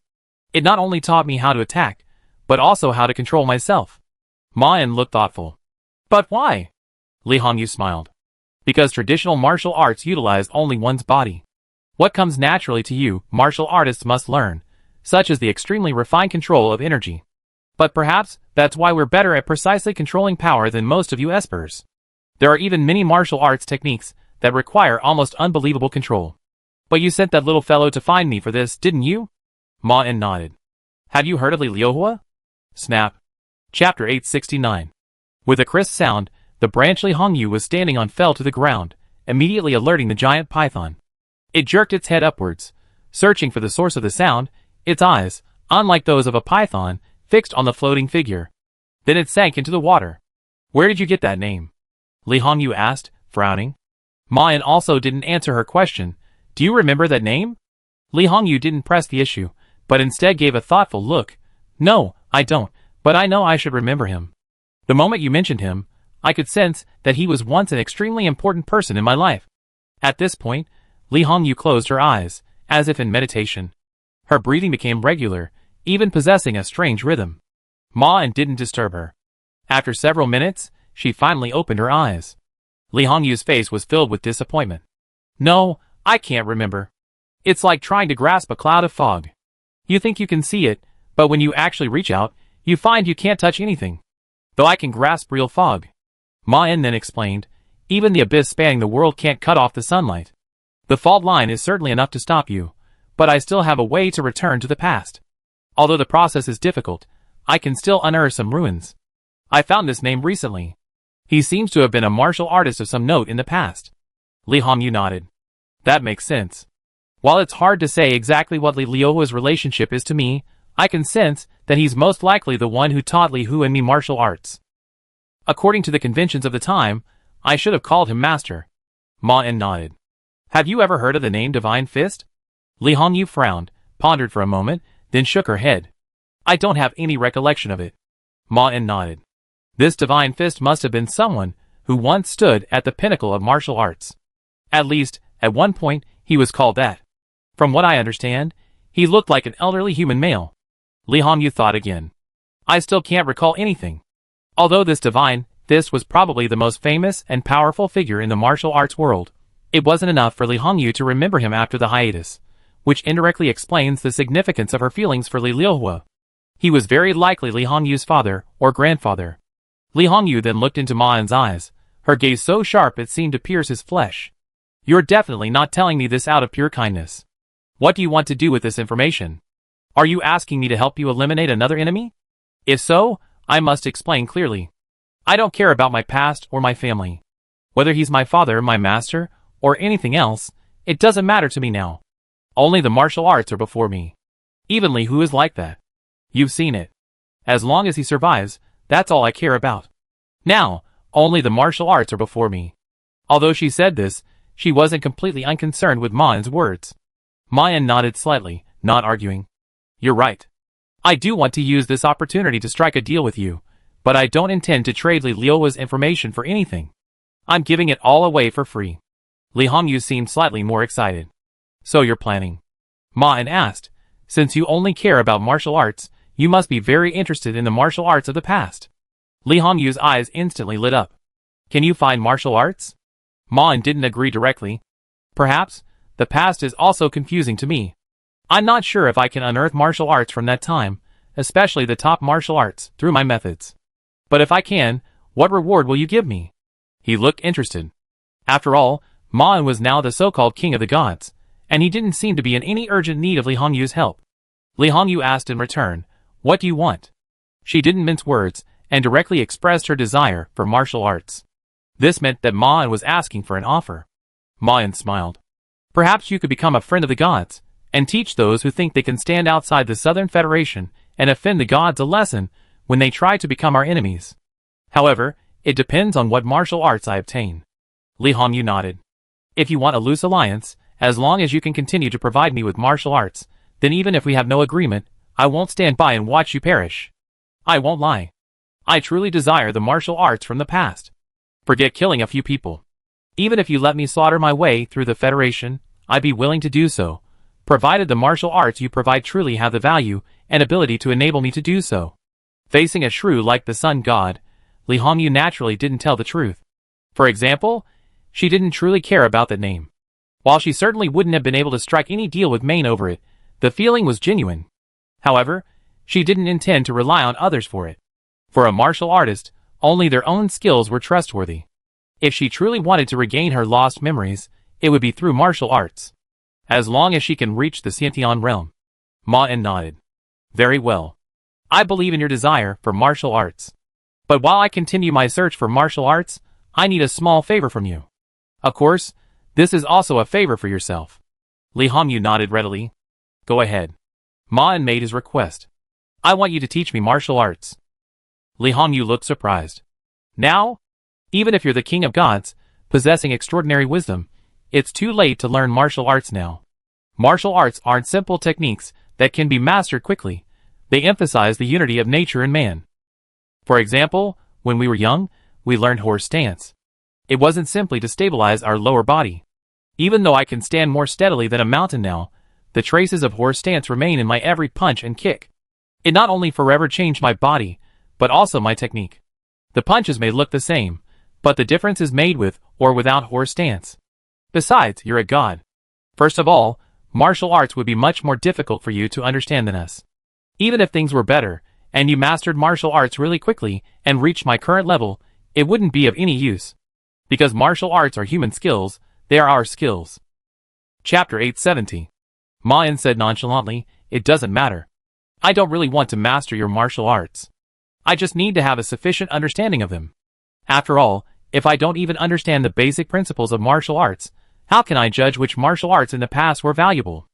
It not only taught me how to attack, but also how to control myself. Ma Yin looked thoughtful. But why? Li Hongyu smiled. Because traditional martial arts utilize only one's body. What comes naturally to you, martial artists must learn, such as the extremely refined control of energy. But perhaps that's why we're better at precisely controlling power than most of you espers. There are even many martial arts techniques that require almost unbelievable control. But you sent that little fellow to find me for this, didn't you? Ma Yin nodded. Have you heard of Li Liuhua? Snap. Chapter 869. With a crisp sound, the The branch Li Hongyu was standing on fell to the ground, immediately alerting the giant python. It jerked its head upwards, searching for the source of the sound, its eyes, unlike those of a python, fixed on the floating figure. Then it sank into the water. "Where did you get that name?" Li Hongyu asked, frowning. Ma Yan also didn't answer her question. "Do you remember that name?" Li Hongyu didn't press the issue, but instead gave a thoughtful look. "No, I don't, but I know I should remember him. The moment you mentioned him, I could sense that he was once an extremely important person in my life." At this point, Li Hongyu closed her eyes, as if in meditation. Her breathing became regular, even possessing a strange rhythm. Ma Yan didn't disturb her. After several minutes, she finally opened her eyes. Li Hongyu's face was filled with disappointment. "No, I can't remember. It's like trying to grasp a cloud of fog. You think you can see it, but when you actually reach out, you find you can't touch anything. Though I can grasp real fog." Ma Yan then explained, "Even the abyss spanning the world can't cut off the sunlight. The fault line is certainly enough to stop you, but I still have a way to return to the past. Although the process is difficult, I can still unearth some ruins. I found this name recently. He seems to have been a martial artist of some note in the past." Li Hongyu nodded. "That makes sense. While it's hard to say exactly what Li Liuhua's relationship is to me, I can sense that he's most likely the one who taught Li Hu and me martial arts. According to the conventions of the time, I should have called him master." Ma Yan nodded. "Have you ever heard of the name Divine Fist?" Li Hongyu frowned, pondered for a moment, then shook her head. "I don't have any recollection of it." Ma Yan nodded. This Divine Fist must have been someone who once stood at the pinnacle of martial arts. At least, at one point, he was called that. From what I understand, he looked like an elderly human male. Li Hongyu thought again. "I still can't recall anything." Although this Divine Fist was probably the most famous and powerful figure in the martial arts world, it wasn't enough for Li Hongyu to remember him after the hiatus, which indirectly explains the significance of her feelings for Li Liuhua. He was very likely Li Hongyu's father or grandfather. Li Hongyu then looked into Ma Yan's eyes, her gaze so sharp it seemed to pierce his flesh. "You're definitely not telling me this out of pure kindness. What do you want to do with this information? Are you asking me to help you eliminate another enemy? If so, I must explain clearly. I don't care about my past or my family. Whether he's my father, my master, or anything else, it doesn't matter to me now. Only the martial arts are before me. Even Li Hu is like that. You've seen it. As long as he survives, that's all I care about. Now, only the martial arts are before me." Although she said this, she wasn't completely unconcerned with Ma Yan's words. Ma Yan nodded slightly, not arguing. "You're right. I do want to use this opportunity to strike a deal with you, but I don't intend to trade Li Liuhua's information for anything. I'm giving it all away for free." Li Hongyu seemed slightly more excited. "So you're planning?" Ma Yan asked. "Since you only care about martial arts, you must be very interested in the martial arts of the past." Li Hongyu's eyes instantly lit up. "Can you find martial arts?" Ma Yan didn't agree directly. "Perhaps. The past is also confusing to me. I'm not sure if I can unearth martial arts from that time, especially the top martial arts, through my methods. But if I can, what reward will you give me?" He looked interested. After all, Ma Yan was now the so-called king of the gods, and he didn't seem to be in any urgent need of Li Hongyu's help. Li Hongyu asked in return, "What do you want?" She didn't mince words, and directly expressed her desire for martial arts. This meant that Ma Yan was asking for an offer. Ma Yan smiled. "Perhaps you could become a friend of the gods, and teach those who think they can stand outside the Southern Federation and offend the gods a lesson when they try to become our enemies. However, it depends on what martial arts I obtain." Li Hongyu nodded. "If you want a loose alliance, as long as you can continue to provide me with martial arts, then even if we have no agreement, I won't stand by and watch you perish. I won't lie. I truly desire the martial arts from the past. Forget killing a few people. Even if you let me slaughter my way through the Federation, I'd be willing to do so, provided the martial arts you provide truly have the value and ability to enable me to do so." Facing a shrew like the sun god, Li Hongyu naturally didn't tell the truth. For example, she didn't truly care about that name. While she certainly wouldn't have been able to strike any deal with Maine over it, the feeling was genuine. However, she didn't intend to rely on others for it. For a martial artist, only their own skills were trustworthy. If she truly wanted to regain her lost memories, it would be through martial arts. As long as she can reach the Xiantian realm. Ma Yan nodded. "Very well. I believe in your desire for martial arts. But while I continue my search for martial arts, I need a small favor from you. Of course, this is also a favor for yourself. Li Hongyu nodded readily. Go ahead. Ma En made his request. I want you to teach me martial arts. Li Hongyu looked surprised. Now? Even if you're the king of gods, possessing extraordinary wisdom, it's too late to learn martial arts now. Martial arts aren't simple techniques that can be mastered quickly. They emphasize the unity of nature and man. For example, when we were young, we learned horse stance. It wasn't simply to stabilize our lower body. Even though I can stand more steadily than a mountain now, the traces of horse stance remain in my every punch and kick. It not only forever changed my body, but also my technique. The punches may look the same, but the difference is made with or without horse stance. Besides, you're a god. First of all, martial arts would be much more difficult for you to understand than us. Even if things were better, and you mastered martial arts really quickly and reached my current level, it wouldn't be of any use. Because martial arts are human skills, they are our skills. Chapter 870. Ma En said nonchalantly, it doesn't matter. I don't really want to master your martial arts. I just need to have a sufficient understanding of them. After all, if I don't even understand the basic principles of martial arts, how can I judge which martial arts in the past were valuable?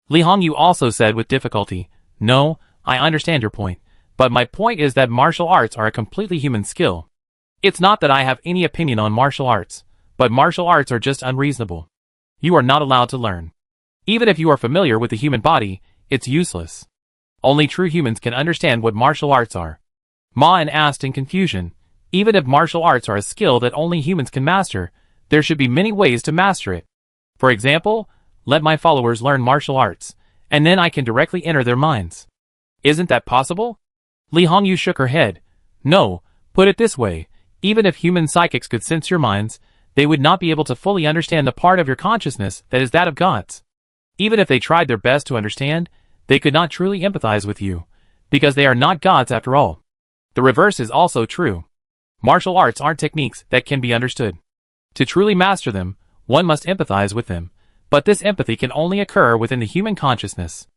Li Hongyu also said with difficulty, no, I understand your point, but my point is that martial arts are a completely human skill. It's not that I have any opinion on martial arts, but martial arts are just unreasonable. You are not allowed to learn. Even if you are familiar with the human body, it's useless. Only true humans can understand what martial arts are. Ma En asked in confusion, even if martial arts are a skill that only humans can master, there should be many ways to master it. For example, let my followers learn martial arts, and then I can directly enter their minds. Isn't that possible? Li Hongyu shook her head. No, put it this way, even if human psychics could sense your minds, they would not be able to fully understand the part of your consciousness that is that of gods. Even if they tried their best to understand, they could not truly empathize with you, because they are not gods after all. The reverse is also true. Martial arts aren't techniques that can be understood. To truly master them, one must empathize with them, but this empathy can only occur within the human consciousness.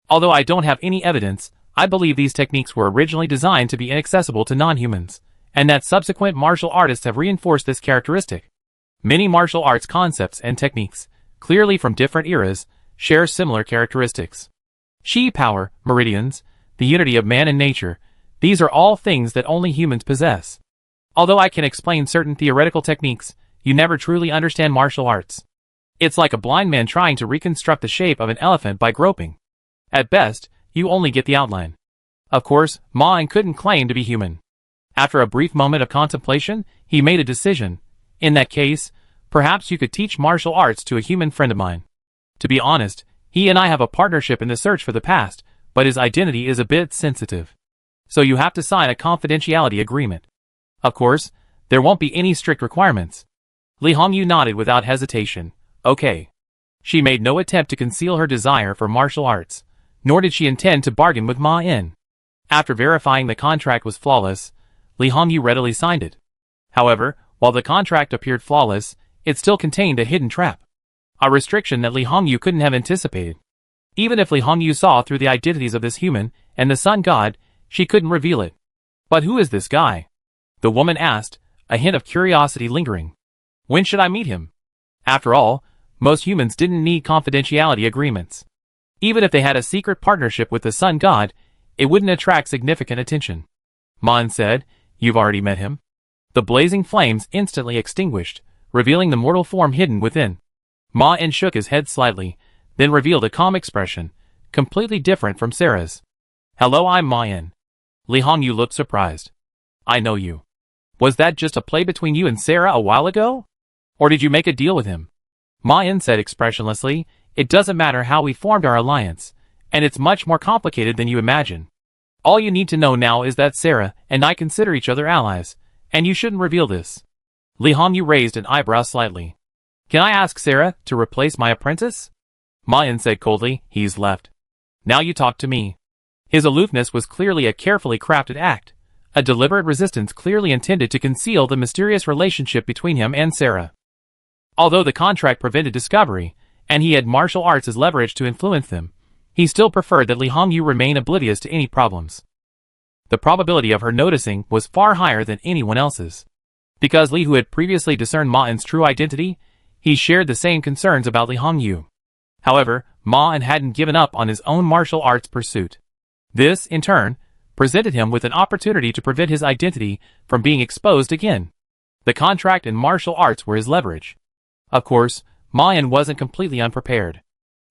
Although I don't have any evidence, I believe these techniques were originally designed to be inaccessible to non-humans, and that subsequent martial artists have reinforced this characteristic. Many martial arts concepts and techniques, clearly from different eras, share similar characteristics. Qi power, meridians, the unity of man and nature, these are all things that only humans possess. Although I can explain certain theoretical techniques, you never truly understand martial arts. It's like a blind man trying to reconstruct the shape of an elephant by groping. At best, you only get the outline. Of course, Ma En couldn't claim to be human. After a brief moment of contemplation, he made a decision. In that case, perhaps you could teach martial arts to a human friend of mine. To be honest, he and I have a partnership in the search for the past, but his identity is a bit sensitive. So you have to sign a confidentiality agreement. Of course, there won't be any strict requirements. Li Hongyu nodded without hesitation. Okay. She made no attempt to conceal her desire for martial arts, nor did she intend to bargain with Ma En. After verifying the contract was flawless, Li Hongyu readily signed it. However, while the contract appeared flawless, it still contained a hidden trap. A restriction that Li Hongyu couldn't have anticipated. Even if Li Hongyu saw through the identities of this human and the sun god, she couldn't reveal it. But who is this guy? The woman asked, a hint of curiosity lingering. When should I meet him? After all, most humans didn't need confidentiality agreements. Even if they had a secret partnership with the sun god, it wouldn't attract significant attention. Ma En said, you've already met him. The blazing flames instantly extinguished, revealing the mortal form hidden within. Ma En shook his head slightly, then revealed a calm expression, completely different from Sarah's. Hello, I'm Ma En. Li Hongyu looked surprised. I know you. Was that just a play between you and Sarah a while ago? Or did you make a deal with him? Ma En said expressionlessly, it doesn't matter how we formed our alliance, and it's much more complicated than you imagine. All you need to know now is that Sarah and I consider each other allies, and you shouldn't reveal this. Li Hongyu raised an eyebrow slightly. Can I ask Sarah to replace my apprentice? Ma En said coldly, he's left. Now you talk to me. His aloofness was clearly a carefully crafted act, a deliberate resistance clearly intended to conceal the mysterious relationship between him and Sarah. Although the contract prevented discovery, and he had martial arts as leverage to influence them, he still preferred that Li Hongyu remain oblivious to any problems. The probability of her noticing was far higher than anyone else's. Because Li Hu had previously discerned Ma En's true identity, he shared the same concerns about Li Hongyu. However, Ma En hadn't given up on his own martial arts pursuit. This, in turn, presented him with an opportunity to prevent his identity from being exposed again. The contract and martial arts were his leverage. Of course, Ma En wasn't completely unprepared.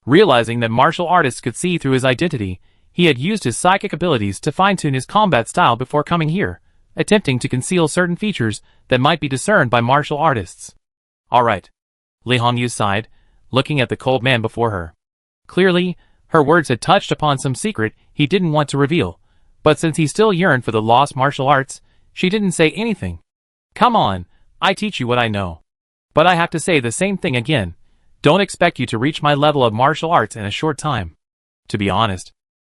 Realizing that martial artists could see through his identity, he had used his psychic abilities to fine-tune his combat style before coming here, attempting to conceal certain features that might be discerned by martial artists. Alright. Li Hongyu sighed, looking at the cold man before her. Clearly, her words had touched upon some secret he didn't want to reveal, but since he still yearned for the lost martial arts, she didn't say anything. Come on, I teach you what I know. But I have to say the same thing again. Don't expect you to reach my level of martial arts in a short time. To be honest,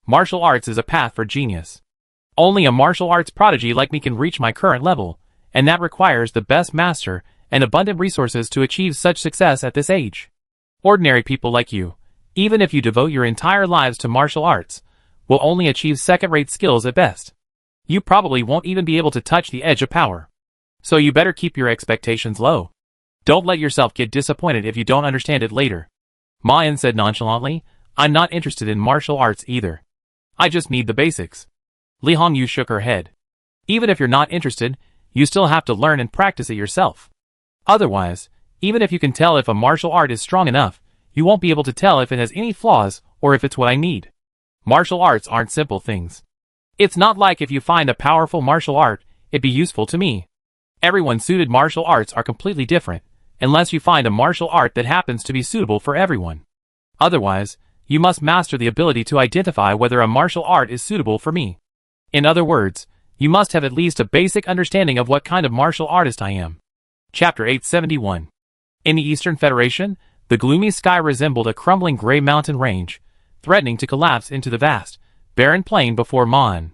martial arts is a path for genius. Only a martial arts prodigy like me can reach my current level, and that requires the best master and abundant resources to achieve such success at this age. Ordinary people like you, even if you devote your entire lives to martial arts, will only achieve second-rate skills at best. You probably won't even be able to touch the edge of power. So you better keep your expectations low. Don't let yourself get disappointed if you don't understand it later. Ma En said nonchalantly, I'm not interested in martial arts either. I just need the basics. Li Hongyu shook her head. Even if you're not interested, you still have to learn and practice it yourself. Otherwise, even if you can tell if a martial art is strong enough, you won't be able to tell if it has any flaws or if it's what I need. Martial arts aren't simple things. It's not like if you find a powerful martial art, it'd be useful to me. Everyone's suited martial arts are completely different, unless you find a martial art that happens to be suitable for everyone. Otherwise, you must master the ability to identify whether a martial art is suitable for me. In other words, you must have at least a basic understanding of what kind of martial artist I am. Chapter 871. In the Eastern Federation, the gloomy sky resembled a crumbling gray mountain range, threatening to collapse into the vast, barren plain before Ma En.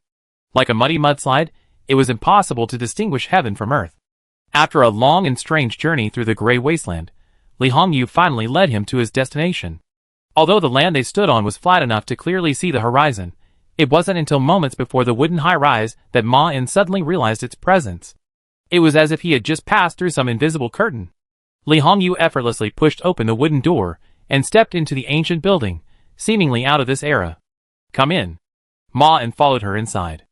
Like a muddy mudslide, it was impossible to distinguish heaven from earth. After a long and strange journey through the gray wasteland, Li Hongyu finally led him to his destination. Although the land they stood on was flat enough to clearly see the horizon, it wasn't until moments before the wooden high-rise that Ma En suddenly realized its presence. It was as if he had just passed through some invisible curtain. Li Hongyu effortlessly pushed open the wooden door and stepped into the ancient building, seemingly out of this era. Come in. Ma En followed her inside.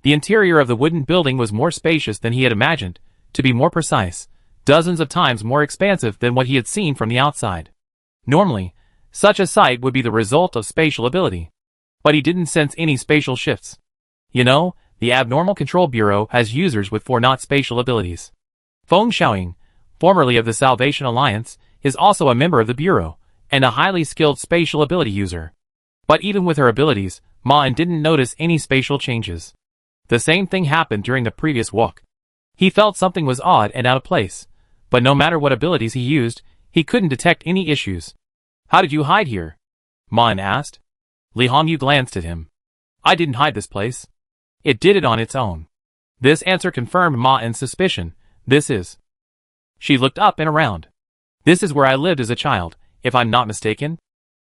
The interior of the wooden building was more spacious than he had imagined, to be more precise, dozens of times more expansive than what he had seen from the outside. Normally, such a sight would be the result of spatial ability. But he didn't sense any spatial shifts. You know, the Abnormal Control Bureau has users with 4 not spatial abilities. Feng Xiaoying, formerly of the Salvation Alliance, is also a member of the Bureau, and a highly skilled spatial ability user. But even with her abilities, Ma En didn't notice any spatial changes. The same thing happened during the previous walk. He felt something was odd and out of place, but no matter what abilities he used, he couldn't detect any issues. How did you hide here? Ma En asked. Li Hongyu glanced at him. I didn't hide this place. It did it on its own. This answer confirmed Ma En's suspicion. This is. She looked up and around. This is where I lived as a child, if I'm not mistaken.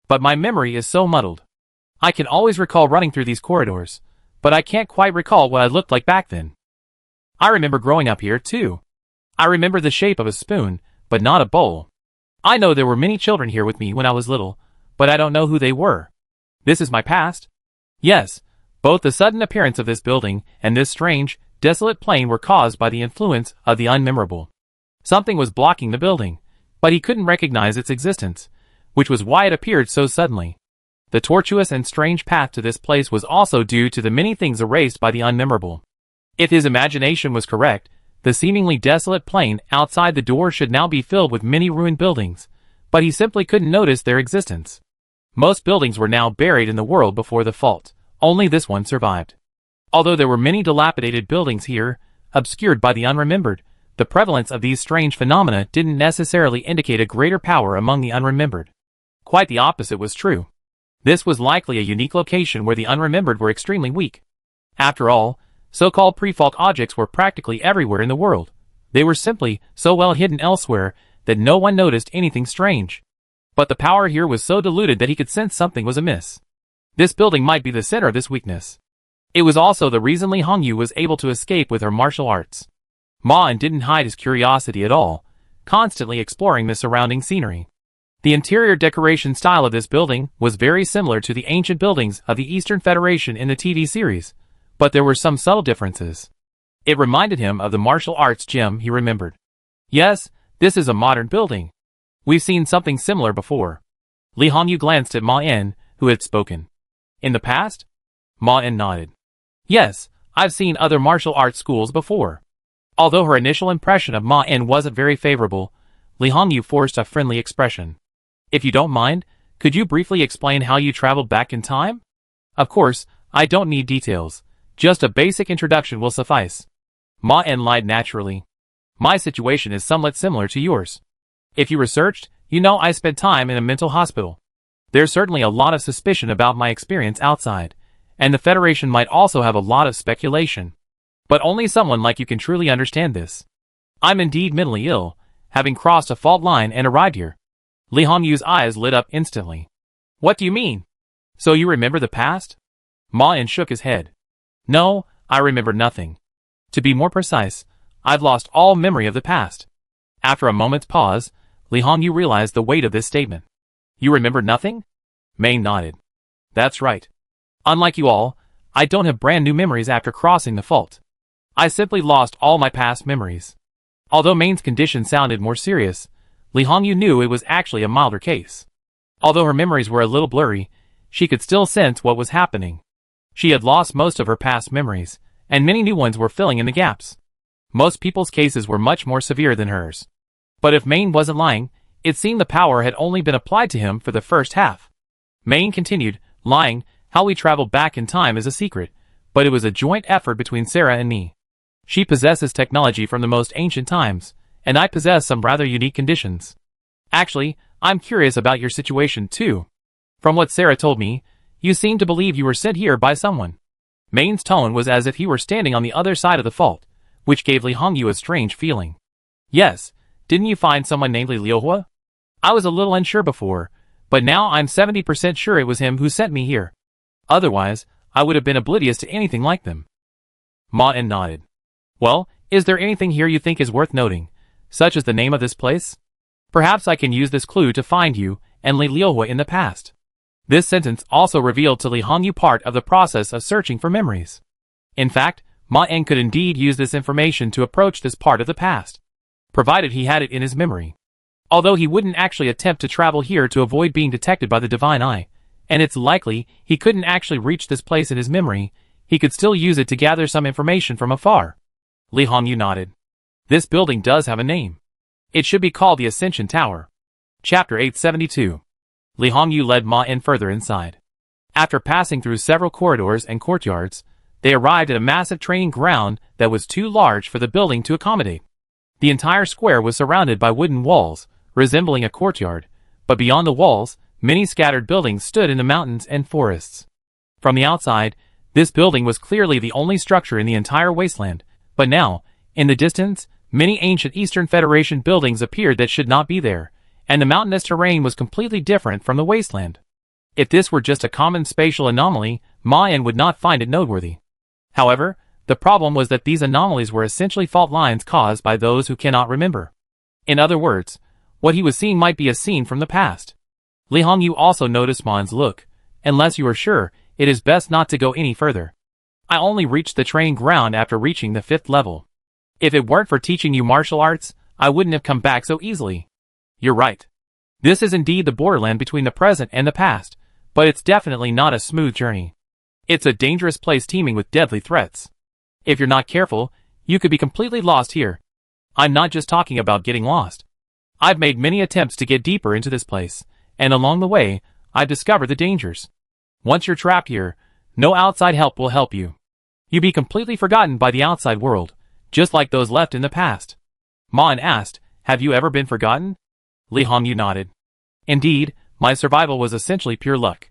But my memory is so muddled. I can always recall running through these corridors, but I can't quite recall what I looked like back then. I remember growing up here, too. I remember the shape of a spoon, but not a bowl. I know there were many children here with me when I was little, but I don't know who they were. This is my past? Yes, both the sudden appearance of this building and this strange, desolate plain were caused by the influence of the unmemorable. Something was blocking the building, but he couldn't recognize its existence, which was why it appeared so suddenly. The tortuous and strange path to this place was also due to the many things erased by the unmemorable. If his imagination was correct, the seemingly desolate plain outside the door should now be filled with many ruined buildings, but he simply couldn't notice their existence. Most buildings were now buried in the world before the fault. Only this one survived. Although there were many dilapidated buildings here, obscured by the unremembered, the prevalence of these strange phenomena didn't necessarily indicate a greater power among the unremembered. Quite the opposite was true. This was likely a unique location where the unremembered were extremely weak. After all, so-called pre-fault objects were practically everywhere in the world. They were simply so well hidden elsewhere that no one noticed anything strange. But the power here was so diluted that he could sense something was amiss. This building might be the center of this weakness. It was also the reason Li Hongyu was able to escape with her martial arts. Ma didn't hide his curiosity at all, constantly exploring the surrounding scenery. The interior decoration style of this building was very similar to the ancient buildings of the Eastern Federation in the TV series, but there were some subtle differences. It reminded him of the martial arts gym he remembered. Yes, this is a modern building. We've seen something similar before. Li Hongyu glanced at Ma En, who had spoken. In the past? Ma En nodded. Yes, I've seen other martial arts schools before. Although her initial impression of Ma En wasn't very favorable, Li Hongyu forced a friendly expression. If you don't mind, could you briefly explain how you traveled back in time? Of course, I don't need details. Just a basic introduction will suffice. Ma En lied naturally. My situation is somewhat similar to yours. If you researched, you know I spent time in a mental hospital. There's certainly a lot of suspicion about my experience outside, and the Federation might also have a lot of speculation. But only someone like you can truly understand this. I'm indeed mentally ill, having crossed a fault line and arrived here. Li Hongyu's eyes lit up instantly. What do you mean? So you remember the past? Ma En shook his head. No, I remember nothing. To be more precise, I've lost all memory of the past. After a moment's pause, Li Hongyu realized the weight of this statement. You remember nothing? Mei nodded. That's right. Unlike you all, I don't have brand new memories after crossing the fault. I simply lost all my past memories. Although Main's condition sounded more serious, Li Hongyu knew it was actually a milder case. Although her memories were a little blurry, she could still sense what was happening. She had lost most of her past memories, and many new ones were filling in the gaps. Most people's cases were much more severe than hers. But if Main wasn't lying, it seemed the power had only been applied to him for the first half. Main continued, lying, how we traveled back in time is a secret, but it was a joint effort between Sarah and me. She possesses technology from the most ancient times, and I possess some rather unique conditions. Actually, I'm curious about your situation too. From what Sarah told me, you seem to believe you were sent here by someone. Main's tone was as if he were standing on the other side of the fault, which gave Li Hongyu a strange feeling. Yes, didn't you find someone named Li Liuhua? I was a little unsure before, but now I'm 70% sure it was him who sent me here. Otherwise, I would have been oblivious to anything like them. Ma En nodded. Well, is there anything here you think is worth noting, such as the name of this place? Perhaps I can use this clue to find you and Li Liuhua in the past. This sentence also revealed to Li Hongyu part of the process of searching for memories. In fact, Ma En could indeed use this information to approach this part of the past, provided he had it in his memory. Although he wouldn't actually attempt to travel here to avoid being detected by the Divine Eye, and it's likely he couldn't actually reach this place in his memory, he could still use it to gather some information from afar. Li Hongyu nodded. This building does have a name. It should be called the Ascension Tower. Chapter 872. Li Hongyu led Ma En further inside. After passing through several corridors and courtyards, they arrived at a massive training ground that was too large for the building to accommodate. The entire square was surrounded by wooden walls, resembling a courtyard, but beyond the walls, many scattered buildings stood in the mountains and forests. From the outside, this building was clearly the only structure in the entire wasteland, but now, in the distance, many ancient Eastern Federation buildings appeared that should not be there, and the mountainous terrain was completely different from the wasteland. If this were just a common spatial anomaly, Ma En would not find it noteworthy. However, the problem was that these anomalies were essentially fault lines caused by those who cannot remember. In other words, what he was seeing might be a scene from the past. Li Hongyu also noticed Ma En's look. Unless you are sure, it is best not to go any further. I only reached the training ground after reaching the 5th level. If it weren't for teaching you martial arts, I wouldn't have come back so easily. You're right. This is indeed the borderland between the present and the past, but it's definitely not a smooth journey. It's a dangerous place teeming with deadly threats. If you're not careful, you could be completely lost here. I'm not just talking about getting lost. I've made many attempts to get deeper into this place, and along the way, I've discovered the dangers. Once you're trapped here, no outside help will help you. You'll be completely forgotten by the outside world, just like those left in the past. Ma En asked, have you ever been forgotten? Li Hongyu nodded. Indeed, my survival was essentially pure luck.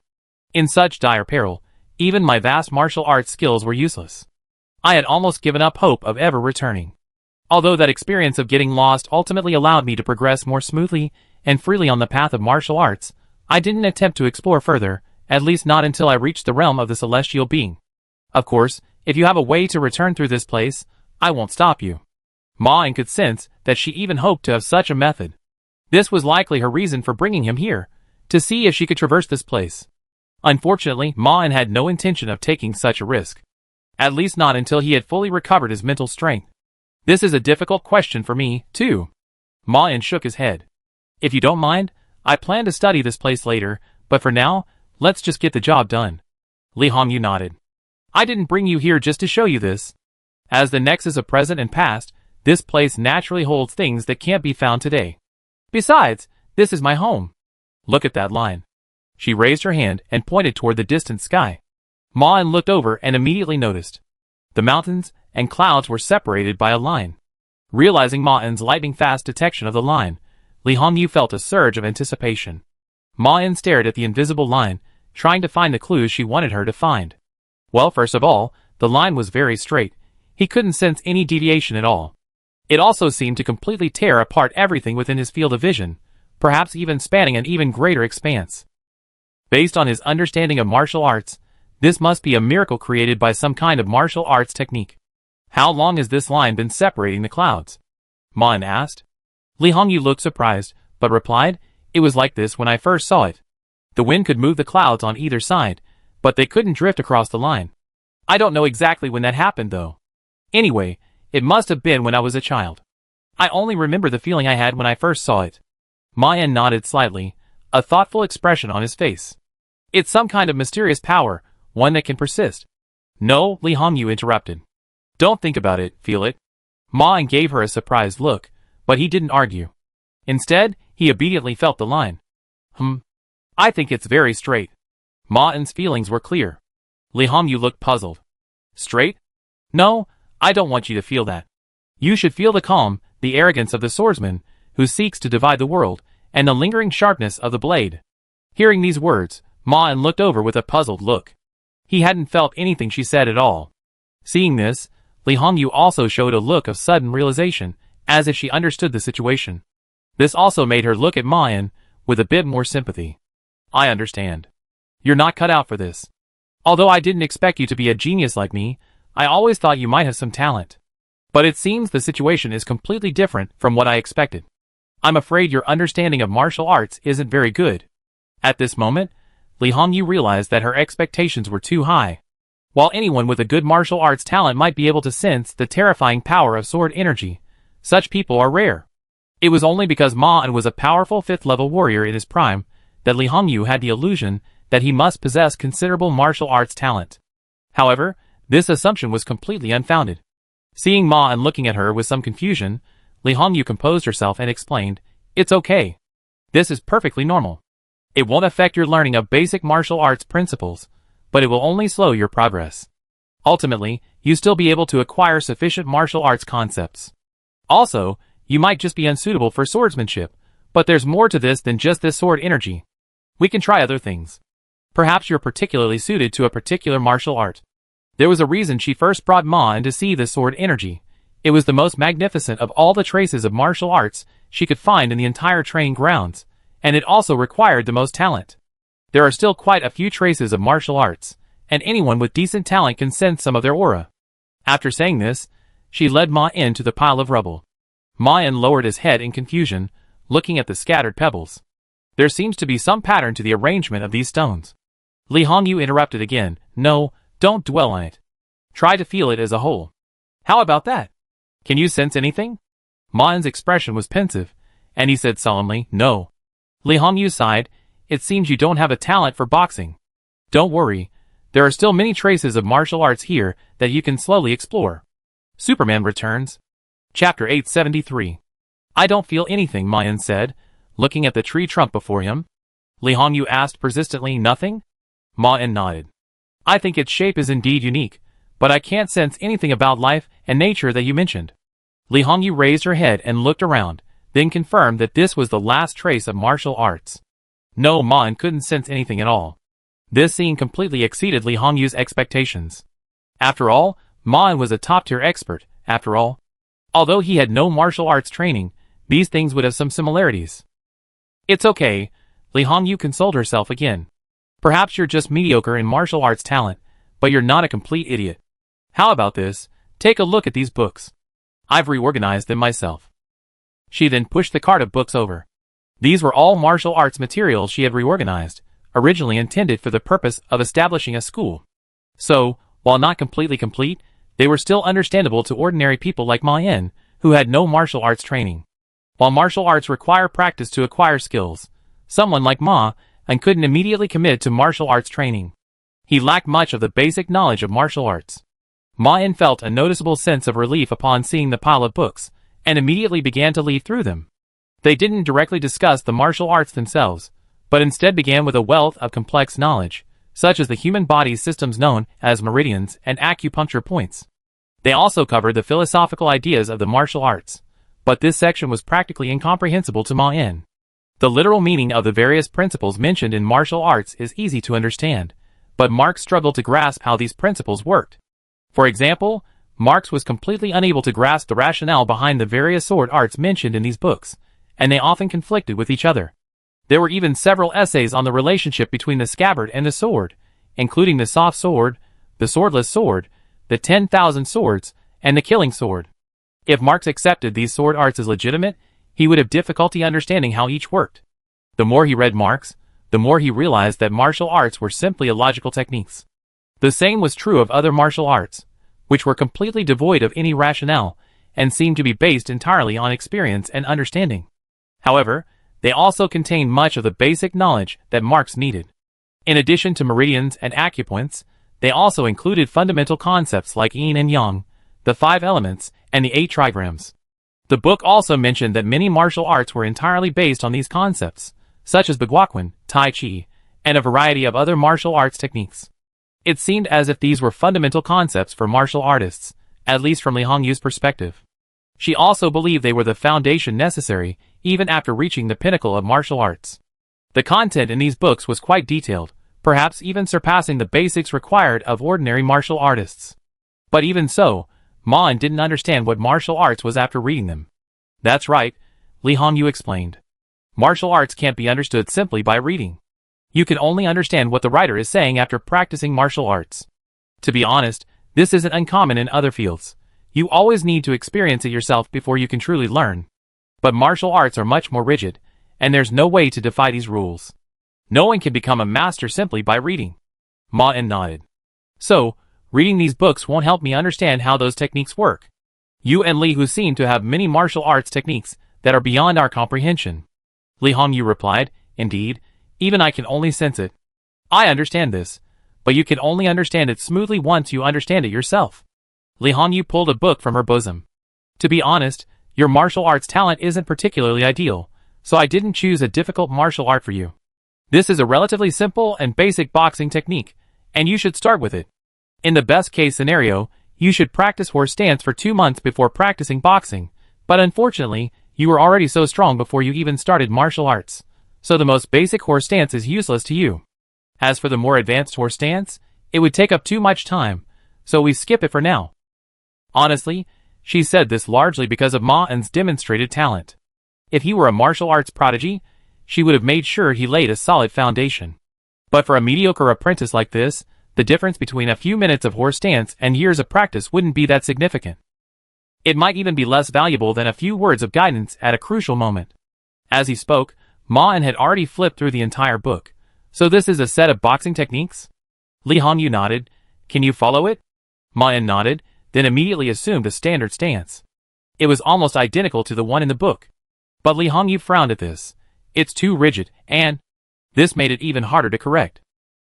In such dire peril, even my vast martial arts skills were useless. I had almost given up hope of ever returning. Although that experience of getting lost ultimately allowed me to progress more smoothly and freely on the path of martial arts, I didn't attempt to explore further, at least not until I reached the realm of the celestial being. Of course, if you have a way to return through this place, I won't stop you. Ma could sense that she even hoped to have such a method. This was likely her reason for bringing him here, to see if she could traverse this place. Unfortunately, Ma had no intention of taking such a risk. At least not until he had fully recovered his mental strength. This is a difficult question for me, too. Ma shook his head. If you don't mind, I plan to study this place later, but for now, let's just get the job done. Li Hongyu nodded. I didn't bring you here just to show you this. As the nexus of present and past, this place naturally holds things that can't be found today. Besides, this is my home. Look at that line. She raised her hand and pointed toward the distant sky. Ma looked over and immediately noticed. The mountains and clouds were separated by a line. Realizing Ma's lightning-fast detection of the line, Li Hongyu felt a surge of anticipation. Ma stared at the invisible line, trying to find the clues she wanted her to find. Well, first of all, the line was very straight. He couldn't sense any deviation at all. It also seemed to completely tear apart everything within his field of vision, perhaps even spanning an even greater expanse. Based on his understanding of martial arts, this must be a miracle created by some kind of martial arts technique. How long has this line been separating the clouds? Ma asked. Li Hongyu looked surprised, but replied, it was like this when I first saw it. The wind could move the clouds on either side, but they couldn't drift across the line. I don't know exactly when that happened though. Anyway, it must have been when I was a child. I only remember the feeling I had when I first saw it. Ma nodded slightly, a thoughtful expression on his face. It's some kind of mysterious power, one that can persist. No, Li Hongyu interrupted. Don't think about it, feel it. Ma gave her a surprised look, but he didn't argue. Instead, he obediently felt the line. I think it's very straight. Ma's feelings were clear. Li Hongyu looked puzzled. Straight? No, I don't want you to feel that. You should feel the calm, the arrogance of the swordsman, who seeks to divide the world, and the lingering sharpness of the blade. Hearing these words, Ma looked over with a puzzled look. He hadn't felt anything she said at all. Seeing this, Li Hongyu also showed a look of sudden realization, as if she understood the situation. This also made her look at Ma with a bit more sympathy. I understand. You're not cut out for this. Although I didn't expect you to be a genius like me, I always thought you might have some talent. But it seems the situation is completely different from what I expected. I'm afraid your understanding of martial arts isn't very good. At this moment, Li Hongyu realized that her expectations were too high. While anyone with a good martial arts talent might be able to sense the terrifying power of sword energy, such people are rare. It was only because Ma was a powerful 5th-level warrior in his prime that Li Hongyu had the illusion that he must possess considerable martial arts talent. However, this assumption was completely unfounded. Seeing Ma and looking at her with some confusion, Li Hongyu composed herself and explained, It's okay. This is perfectly normal. It won't affect your learning of basic martial arts principles, but it will only slow your progress. Ultimately, you still be able to acquire sufficient martial arts concepts. Also, you might just be unsuitable for swordsmanship, but there's more to this than just this sword energy. We can try other things. Perhaps you're particularly suited to a particular martial art. There was a reason she first brought Ma in to see this sword energy. It was the most magnificent of all the traces of martial arts she could find in the entire training grounds, and it also required the most talent. There are still quite a few traces of martial arts, and anyone with decent talent can sense some of their aura. After saying this, she led Ma to the pile of rubble. Ma lowered his head in confusion, looking at the scattered pebbles. There seems to be some pattern to the arrangement of these stones. Li Hongyu interrupted again. No, don't dwell on it. Try to feel it as a whole. How about that? Can you sense anything? Ma's expression was pensive, and he said solemnly, No. Li Hongyu sighed. It seems you don't have a talent for boxing. Don't worry. There are still many traces of martial arts here that you can slowly explore. Superman returns. Chapter 873. I don't feel anything, Ma said, looking at the tree trunk before him. Li Hongyu asked persistently, Nothing? Ma nodded. I think its shape is indeed unique, but I can't sense anything about life and nature that you mentioned. Li Hongyu raised her head and looked around, then confirmed that this was the last trace of martial arts. No, Ma couldn't sense anything at all. This scene completely exceeded Li Hongyu's expectations. After all, Ma was a top-tier expert, after all. Although he had no martial arts training, these things would have some similarities. It's okay, Li Hongyu consoled herself again. Perhaps you're just mediocre in martial arts talent, but you're not a complete idiot. How about this? Take a look at these books. I've reorganized them myself. She then pushed the cart of books over. These were all martial arts materials she had reorganized, originally intended for the purpose of establishing a school. So, while not completely complete, they were still understandable to ordinary people like Ma Yin, who had no martial arts training. While martial arts require practice to acquire skills, someone like Ma Yin couldn't immediately commit to martial arts training. He lacked much of the basic knowledge of martial arts. Ma Yin felt a noticeable sense of relief upon seeing the pile of books, and immediately began to leaf through them. They didn't directly discuss the martial arts themselves, but instead began with a wealth of complex knowledge, such as the human body's systems known as meridians and acupuncture points. They also covered the philosophical ideas of the martial arts, but this section was practically incomprehensible to Ma Yin. The literal meaning of the various principles mentioned in martial arts is easy to understand, but Marx struggled to grasp how these principles worked. For example, Marx was completely unable to grasp the rationale behind the various sword arts mentioned in these books, and they often conflicted with each other. There were even several essays on the relationship between the scabbard and the sword, including the soft sword, the swordless sword, the 10,000 swords, and the killing sword. If Marx accepted these sword arts as legitimate, he would have difficulty understanding how each worked. The more he read Marx, the more he realized that martial arts were simply illogical techniques. The same was true of other martial arts, which were completely devoid of any rationale, and seemed to be based entirely on experience and understanding. However, they also contained much of the basic knowledge that Marx needed. In addition to meridians and acupoints, they also included fundamental concepts like yin and yang, the 5 elements, and the 8 trigrams. The book also mentioned that many martial arts were entirely based on these concepts, such as Bagwaquan, Tai Chi, and a variety of other martial arts techniques. It seemed as if these were fundamental concepts for martial artists, at least from Li Hongyu's perspective. She also believed they were the foundation necessary, even after reaching the pinnacle of martial arts. The content in these books was quite detailed, perhaps even surpassing the basics required of ordinary martial artists. But even so, Ma Yin didn't understand what martial arts was after reading them. That's right, Li Hongyu explained. Martial arts can't be understood simply by reading. You can only understand what the writer is saying after practicing martial arts. To be honest, this isn't uncommon in other fields. You always need to experience it yourself before you can truly learn. But martial arts are much more rigid, and there's no way to defy these rules. No one can become a master simply by reading. Ma Yin nodded. So, reading these books won't help me understand how those techniques work. You and Li Hu seem to have many martial arts techniques that are beyond our comprehension. Li Hongyu replied, Indeed, even I can only sense it. I understand this, but you can only understand it smoothly once you understand it yourself. Li Hongyu pulled a book from her bosom. To be honest, your martial arts talent isn't particularly ideal, so I didn't choose a difficult martial art for you. This is a relatively simple and basic boxing technique, and you should start with it. In the best case scenario, you should practice horse stance for 2 months before practicing boxing, but unfortunately, you were already so strong before you even started martial arts, so the most basic horse stance is useless to you. As for the more advanced horse stance, it would take up too much time, so we skip it for now. Honestly, she said this largely because of Ma Yin's demonstrated talent. If he were a martial arts prodigy, she would have made sure he laid a solid foundation. But for a mediocre apprentice like this, the difference between a few minutes of horse stance and years of practice wouldn't be that significant. It might even be less valuable than a few words of guidance at a crucial moment. As he spoke, Ma Yin had already flipped through the entire book. So this is a set of boxing techniques? Li Hongyu nodded. Can you follow it? Ma Yin nodded, then immediately assumed a standard stance. It was almost identical to the one in the book. But Li Hongyu frowned at this. It's too rigid, and this made it even harder to correct.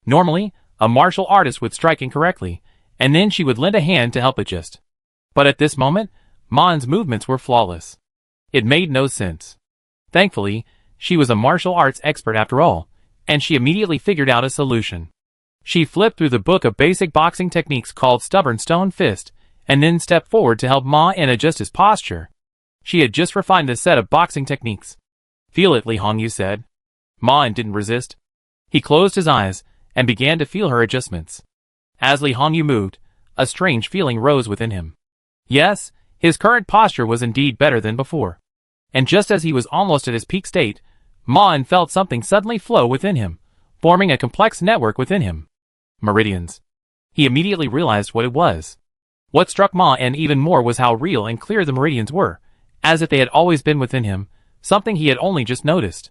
Normally, a martial artist would strike incorrectly, and then she would lend a hand to help adjust. But at this moment, Ma Yin's movements were flawless. It made no sense. Thankfully, she was a martial arts expert after all, and she immediately figured out a solution. She flipped through the book of basic boxing techniques called Stubborn Stone Fist, and then stepped forward to help Ma Yin adjust his posture. She had just refined the set of boxing techniques. Feel it, Li Hongyu said. Ma Yin didn't resist. He closed his eyes, and began to feel her adjustments. As Li Hongyu moved, a strange feeling rose within him. Yes, his current posture was indeed better than before. And just as he was almost at his peak state, Ma Yin felt something suddenly flow within him, forming a complex network within him. Meridians. He immediately realized what it was. What struck Ma En even more was how real and clear the meridians were, as if they had always been within him, something he had only just noticed.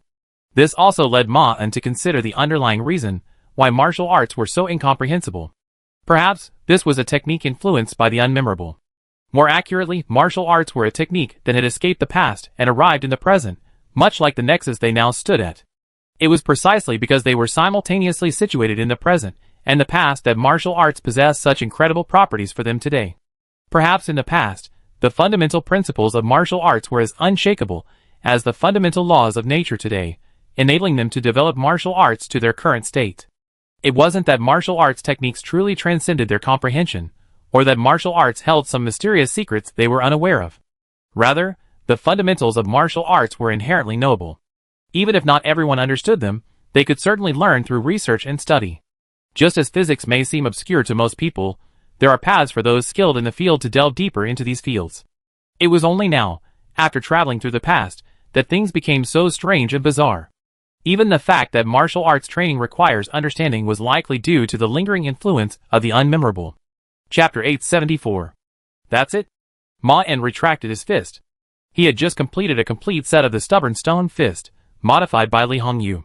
This also led Ma En to consider the underlying reason why martial arts were so incomprehensible. Perhaps this was a technique influenced by the unmemorable. More accurately, martial arts were a technique that had escaped the past and arrived in the present, much like the nexus they now stood at. It was precisely because they were simultaneously situated in the present and the past that martial arts possessed such incredible properties for them today. Perhaps in the past, the fundamental principles of martial arts were as unshakable as the fundamental laws of nature today, enabling them to develop martial arts to their current state. It wasn't that martial arts techniques truly transcended their comprehension, or that martial arts held some mysterious secrets they were unaware of. Rather, the fundamentals of martial arts were inherently knowable. Even if not everyone understood them, they could certainly learn through research and study. Just as physics may seem obscure to most people, there are paths for those skilled in the field to delve deeper into these fields. It was only now, after traveling through the past, that things became so strange and bizarre. Even the fact that martial arts training requires understanding was likely due to the lingering influence of the unmemorable. Chapter 874. That's it? Ma En retracted his fist. He had just completed a complete set of the stubborn stone fist, modified by Li Hongyu.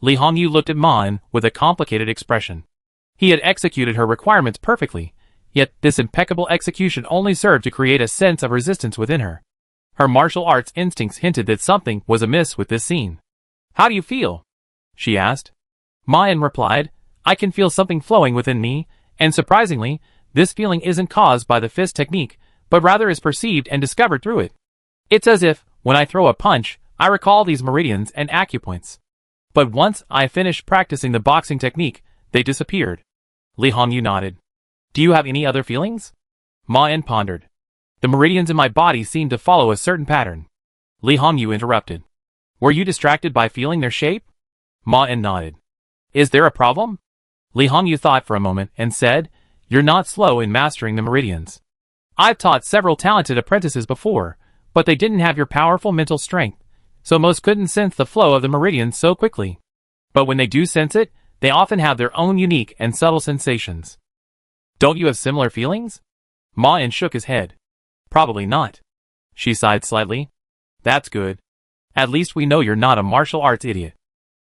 Li Hongyu looked at Ma En with a complicated expression. He had executed her requirements perfectly, yet this impeccable execution only served to create a sense of resistance within her. Her martial arts instincts hinted that something was amiss with this scene. "How do you feel?" she asked. Ma En replied, "I can feel something flowing within me, and surprisingly, this feeling isn't caused by the fist technique, but rather is perceived and discovered through it. It's as if, when I throw a punch, I recall these meridians and acupoints. But once I finished practicing the boxing technique, they disappeared." Li Hongyu nodded. "Do you have any other feelings?" Ma En pondered. "The meridians in my body seem to follow a certain pattern." Li Hongyu interrupted. "Were you distracted by feeling their shape?" Ma En nodded. "Is there a problem?" Li Hongyu thought for a moment and said, "You're not slow in mastering the meridians. I've taught several talented apprentices before, but they didn't have your powerful mental strength, so most couldn't sense the flow of the meridians so quickly. But when they do sense it, they often have their own unique and subtle sensations. Don't you have similar feelings?" Ma En shook his head. "Probably not." She sighed slightly. "That's good. At least we know you're not a martial arts idiot.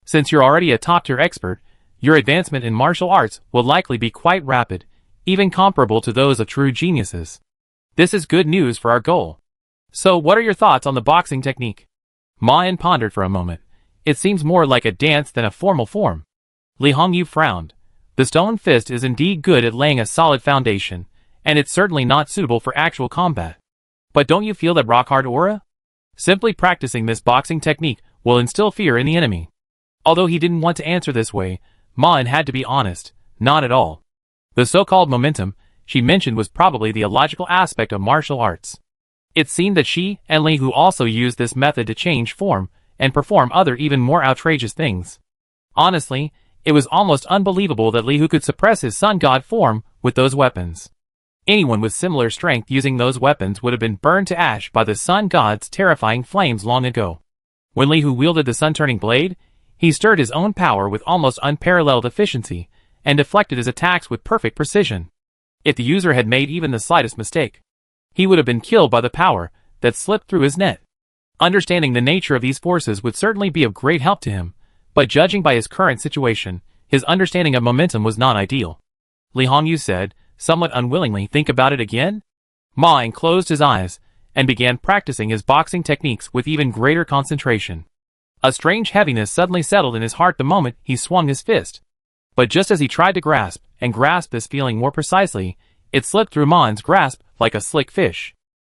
Since you're already a top-tier expert, your advancement in martial arts will likely be quite rapid, even comparable to those of true geniuses. This is good news for our goal. So what are your thoughts on the boxing technique?" Ma En pondered for a moment. "It seems more like a dance than a formal form." Li Hongyu frowned. "The stone fist is indeed good at laying a solid foundation, and it's certainly not suitable for actual combat. But don't you feel that rock-hard aura? Simply practicing this boxing technique will instill fear in the enemy." Although he didn't want to answer this way, Ma En had to be honest, not at all. The so-called momentum she mentioned was probably the illogical aspect of martial arts. It seemed that she and Li Hu also used this method to change form and perform other even more outrageous things. Honestly, it was almost unbelievable that Li Hu could suppress his sun god form with those weapons. Anyone with similar strength using those weapons would have been burned to ash by the sun god's terrifying flames long ago. When Li Hu wielded the sun-turning blade, he stirred his own power with almost unparalleled efficiency and deflected his attacks with perfect precision. If the user had made even the slightest mistake, he would have been killed by the power that slipped through his net. Understanding the nature of these forces would certainly be of great help to him, but judging by his current situation, his understanding of momentum was not ideal. Li Hongyu said, somewhat unwillingly, "Think about it again?" Ma En closed his eyes and began practicing his boxing techniques with even greater concentration. A strange heaviness suddenly settled in his heart the moment he swung his fist. But just as he tried to grasp this feeling more precisely, it slipped through Ma En's grasp like a slick fish.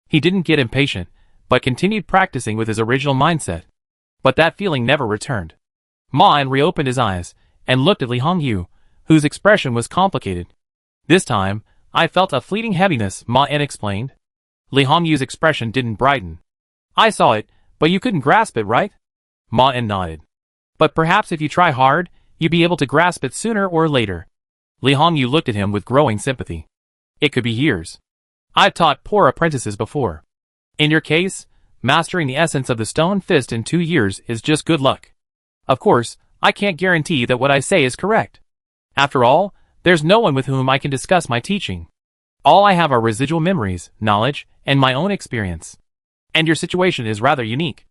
He didn't get impatient, but continued practicing with his original mindset. But that feeling never returned. Ma En reopened his eyes and looked at Li Hongyu, whose expression was complicated. "This time, I felt a fleeting heaviness," Ma En explained. Li Hongyu's expression didn't brighten. "I saw it, but you couldn't grasp it, right?" Ma En nodded. "But perhaps if you try hard, you'd be able to grasp it sooner or later." Li Hongyu looked at him with growing sympathy. "It could be years. I've taught poor apprentices before. In your case, mastering the essence of the stone fist in 2 years is just good luck. Of course, I can't guarantee that what I say is correct. After all, there's no one with whom I can discuss my teaching. All I have are residual memories, knowledge, and my own experience. And your situation is rather unique.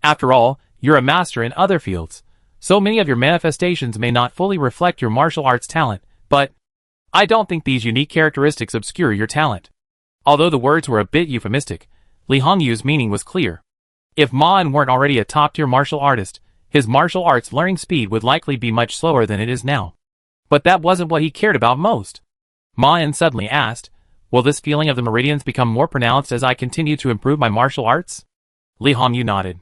After all, you're a master in other fields. So many of your manifestations may not fully reflect your martial arts talent, but I don't think these unique characteristics obscure your talent. Although the words were a bit euphemistic, Li Hongyu's meaning was clear. If Ma En weren't already a top-tier martial artist, his martial arts learning speed would likely be much slower than it is now. But that wasn't what he cared about most. Ma En suddenly asked, "Will this feeling of the meridians become more pronounced as I continue to improve my martial arts?" Li Hongyu nodded.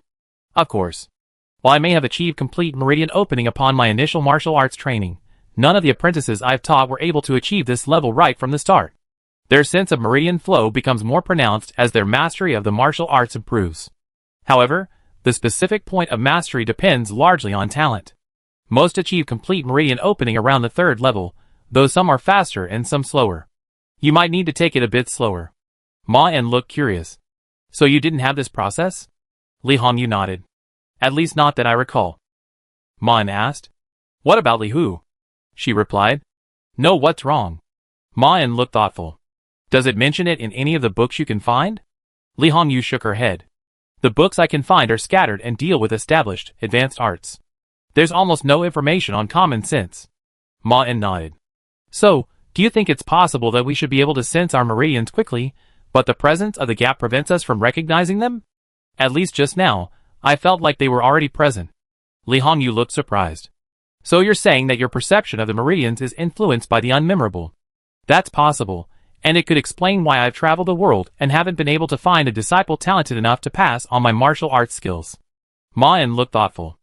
"Of course. While I may have achieved complete meridian opening upon my initial martial arts training, none of the apprentices I've taught were able to achieve this level right from the start. Their sense of meridian flow becomes more pronounced as their mastery of the martial arts improves. However, the specific point of mastery depends largely on talent. Most achieve complete meridian opening around the 3rd level, though some are faster and some slower. You might need to take it a bit slower." Ma En looked curious. "So you didn't have this process?" Li Hongyu nodded. "At least not that I recall." Ma En asked. "What about Li Hu?" She replied. "No, what's wrong?" Ma En looked thoughtful. "Does it mention it in any of the books you can find?" Li Hongyu shook her head. "The books I can find are scattered and deal with established, advanced arts. There's almost no information on common sense." Ma En nodded. "So, do you think it's possible that we should be able to sense our meridians quickly, but the presence of the gap prevents us from recognizing them? At least just now, I felt like they were already present." Li Hongyu looked surprised. "So you're saying that your perception of the meridians is influenced by the unmemorable? That's possible, and it could explain why I've traveled the world and haven't been able to find a disciple talented enough to pass on my martial arts skills." Ma En looked thoughtful.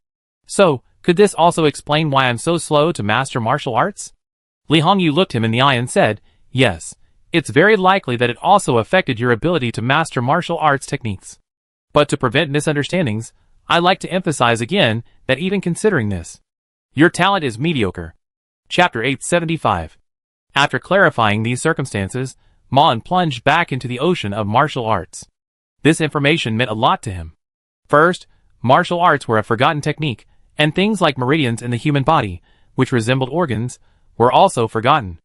"So, could this also explain why I'm so slow to master martial arts?" Li Hongyu looked him in the eye and said, "Yes, it's very likely that it also affected your ability to master martial arts techniques. But to prevent misunderstandings, I'd like to emphasize again that even considering this, your talent is mediocre." Chapter 875. After clarifying these circumstances, Ma En plunged back into the ocean of martial arts. This information meant a lot to him. First, martial arts were a forgotten technique, and things like meridians in the human body, which resembled organs, were also forgotten.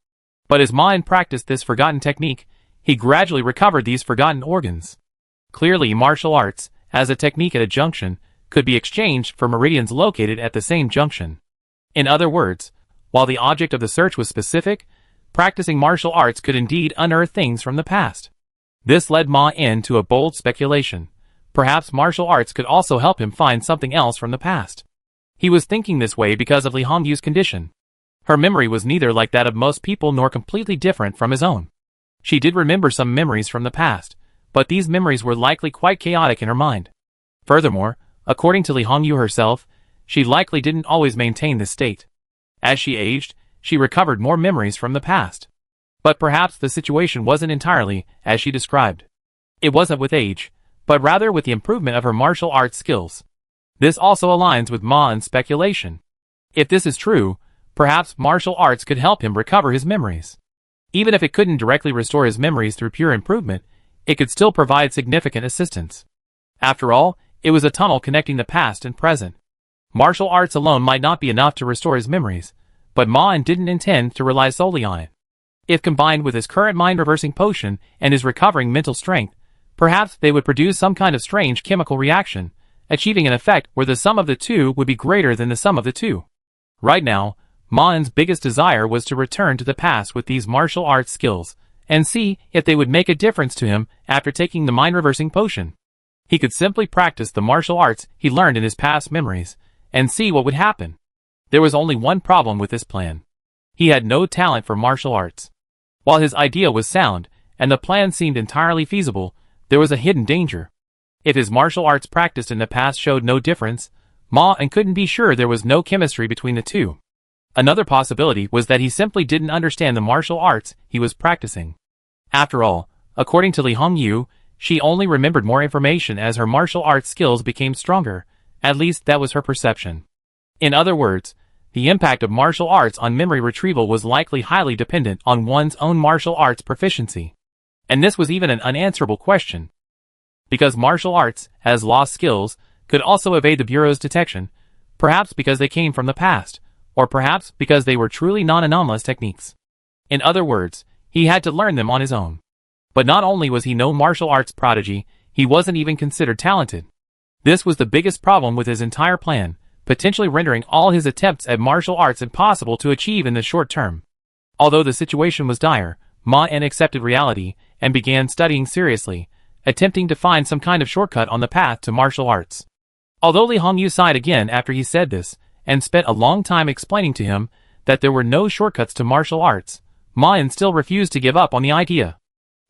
But as Ma En practiced this forgotten technique, he gradually recovered these forgotten organs. Clearly, martial arts, as a technique at a junction, could be exchanged for meridians located at the same junction. In other words, while the object of the search was specific, practicing martial arts could indeed unearth things from the past. This led Ma En to a bold speculation. Perhaps martial arts could also help him find something else from the past. He was thinking this way because of Li Hongyu's condition. Her memory was neither like that of most people nor completely different from his own. She did remember some memories from the past, but these memories were likely quite chaotic in her mind. Furthermore, according to Li Hongyu herself, she likely didn't always maintain this state. As she aged, she recovered more memories from the past. But perhaps the situation wasn't entirely as she described. It wasn't with age, but rather with the improvement of her martial arts skills. This also aligns with Ma En's speculation. If this is true, perhaps martial arts could help him recover his memories. Even if it couldn't directly restore his memories through pure improvement, it could still provide significant assistance. After all, it was a tunnel connecting the past and present. Martial arts alone might not be enough to restore his memories, but Ma En didn't intend to rely solely on it. If combined with his current mind-reversing potion and his recovering mental strength, perhaps they would produce some kind of strange chemical reaction, achieving an effect where the sum of the two would be greater than the sum of the two. Right now, Ma En's biggest desire was to return to the past with these martial arts skills, and see if they would make a difference to him after taking the mind-reversing potion. He could simply practice the martial arts he learned in his past memories, and see what would happen. There was only one problem with this plan. He had no talent for martial arts. While his idea was sound, and the plan seemed entirely feasible, there was a hidden danger. If his martial arts practiced in the past showed no difference, Ma En couldn't be sure there was no chemistry between the two. Another possibility was that he simply didn't understand the martial arts he was practicing. After all, according to Li Hongyu, she only remembered more information as her martial arts skills became stronger. At least that was her perception. In other words, the impact of martial arts on memory retrieval was likely highly dependent on one's own martial arts proficiency. And this was even an unanswerable question. Because martial arts, as lost skills, could also evade the Bureau's detection, perhaps because they came from the past, or perhaps because they were truly non-anomalous techniques. In other words, He had to learn them on his own. But not only was he no martial arts prodigy, he wasn't even considered talented. This was the biggest problem with his entire plan, potentially rendering all his attempts at martial arts impossible to achieve in the short term. Although the situation was dire, Ma-En accepted reality and began studying seriously, attempting to find some kind of shortcut on the path to martial arts. Although Li Hongyu sighed again after he said this, and spent a long time explaining to him that there were no shortcuts to martial arts, Ma-En still refused to give up on the idea.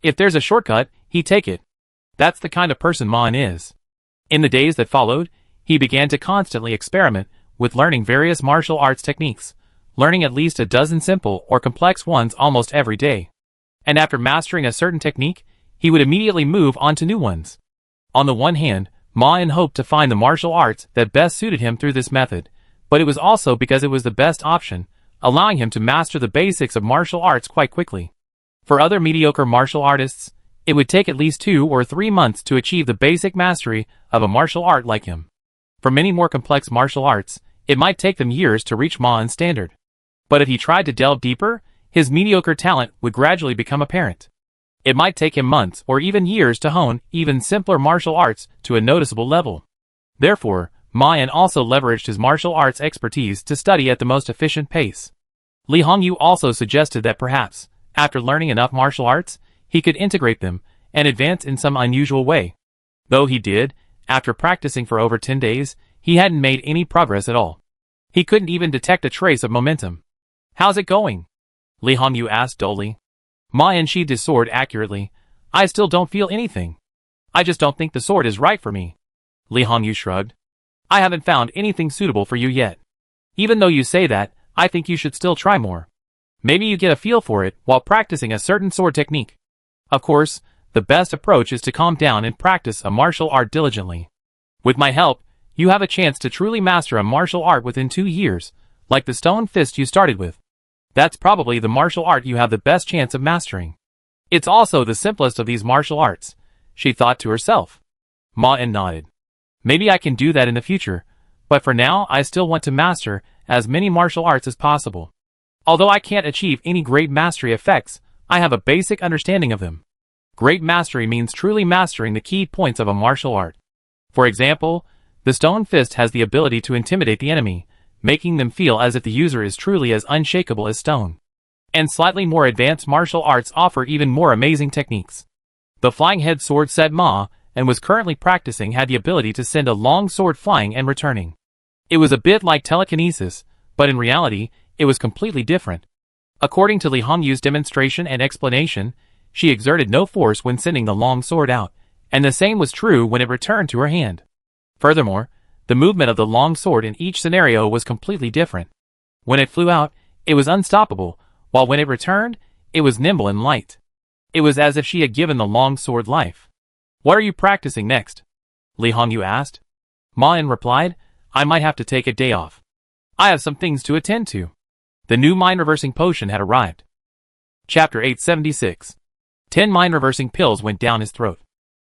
If there's a shortcut, he'd take it. That's the kind of person Ma-En is. In the days that followed, he began to constantly experiment with learning various martial arts techniques, learning at least a dozen simple or complex ones almost every day. And after mastering a certain technique, he would immediately move on to new ones. On the one hand, Ma-En hoped to find the martial arts that best suited him through this method, but it was also because it was the best option, allowing him to master the basics of martial arts quite quickly. For other mediocre martial artists, it would take at least 2 or 3 months to achieve the basic mastery of a martial art like him. For many more complex martial arts, it might take them years to reach Ma-En's standard. But if he tried to delve deeper, his mediocre talent would gradually become apparent. It might take him months or even years to hone even simpler martial arts to a noticeable level. Therefore, Ma-En also leveraged his martial arts expertise to study at the most efficient pace. Li Hongyu also suggested that perhaps, after learning enough martial arts, he could integrate them and advance in some unusual way. Though he did, after practicing for over 10 days, he hadn't made any progress at all. He couldn't even detect a trace of momentum. "How's it going?" Li Hongyu asked dully. Ma-En sheathed his sword accurately. "I still don't feel anything. I just don't think the sword is right for me." Li Hongyu shrugged. "I haven't found anything suitable for you yet. Even though you say that, I think you should still try more. Maybe you get a feel for it while practicing a certain sword technique. Of course, the best approach is to calm down and practice a martial art diligently. With my help, you have a chance to truly master a martial art within 2 years, like the stone fist you started with. That's probably the martial art you have the best chance of mastering. It's also the simplest of these martial arts," she thought to herself. Ma-En nodded. "Maybe I can do that in the future, but for now I still want to master as many martial arts as possible. Although I can't achieve any great mastery effects, I have a basic understanding of them. Great mastery means truly mastering the key points of a martial art. For example, the stone fist has the ability to intimidate the enemy, making them feel as if the user is truly as unshakable as stone. And slightly more advanced martial arts offer even more amazing techniques. The flying head sword set Ma-En was currently practicing had the ability to send a long sword flying and returning. It was a bit like telekinesis, but in reality, it was completely different. According to Li Hongyu's demonstration and explanation, she exerted no force when sending the long sword out, and the same was true when it returned to her hand. Furthermore, the movement of the long sword in each scenario was completely different. When it flew out, it was unstoppable, while when it returned, it was nimble and light. It was as if she had given the long sword life. "What are you practicing next?" Li Hongyu asked. Ma-En replied, "I might have to take a day off. I have some things to attend to." The new mind-reversing potion had arrived. Chapter 876. 10 mind-reversing pills went down his throat.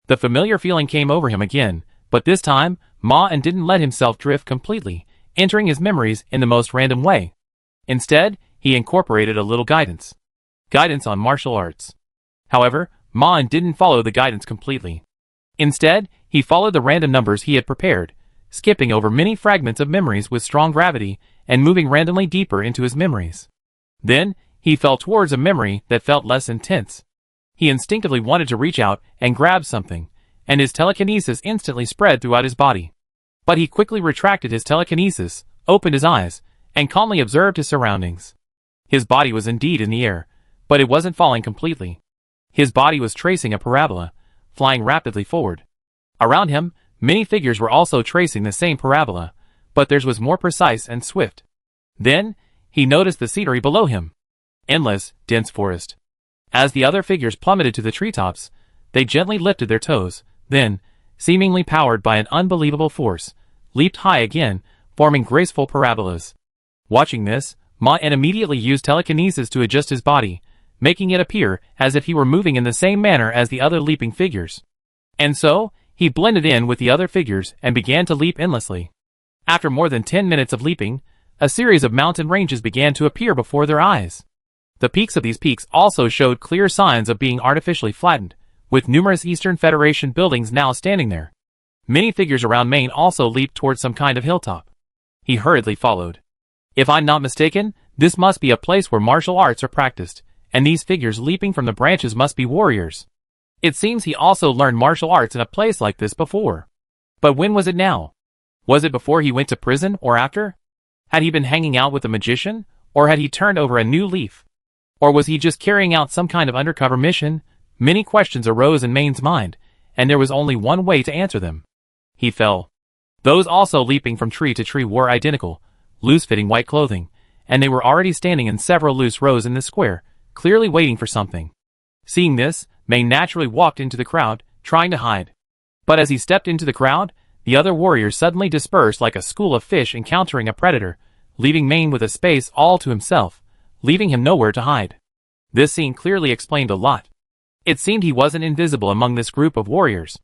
The familiar feeling came over him again, but this time, Ma-En didn't let himself drift completely, entering his memories in the most random way. Instead, he incorporated a little guidance. Guidance on martial arts. However, Ma-En didn't follow the guidance completely. Instead, he followed the random numbers he had prepared, skipping over many fragments of memories with strong gravity and moving randomly deeper into his memories. Then, he fell towards a memory that felt less intense. He instinctively wanted to reach out and grab something, and his telekinesis instantly spread throughout his body. But he quickly retracted his telekinesis, opened his eyes, and calmly observed his surroundings. His body was indeed in the air, but it wasn't falling completely. His body was tracing a parabola, flying rapidly forward. Around him, many figures were also tracing the same parabola, but theirs was more precise and swift. Then, he noticed the scenery below him. Endless, dense forest. As the other figures plummeted to the treetops, they gently lifted their toes, then, seemingly powered by an unbelievable force, leaped high again, forming graceful parabolas. Watching this, Ma-En immediately used telekinesis to adjust his body, making it appear as if he were moving in the same manner as the other leaping figures. And so, he blended in with the other figures and began to leap endlessly. After more than 10 minutes of leaping, a series of mountain ranges began to appear before their eyes. The peaks of these peaks also showed clear signs of being artificially flattened, with numerous Eastern Federation buildings now standing there. Many figures around Maine also leaped towards some kind of hilltop. He hurriedly followed. If I'm not mistaken, this must be a place where martial arts are practiced, and these figures leaping from the branches must be warriors. It seems he also learned martial arts in a place like this before. But when was it now? Was it before he went to prison or after? Had he been hanging out with a magician, or had he turned over a new leaf? Or was he just carrying out some kind of undercover mission? Many questions arose in Maine's mind, and there was only one way to answer them. He fell. Those also leaping from tree to tree wore identical, loose-fitting white clothing, and they were already standing in several loose rows in the square, clearly waiting for something. Seeing this, Maine naturally walked into the crowd, trying to hide. But as he stepped into the crowd, the other warriors suddenly dispersed like a school of fish encountering a predator, leaving Maine with a space all to himself, leaving him nowhere to hide. This scene clearly explained a lot. It seemed he wasn't invisible among this group of warriors.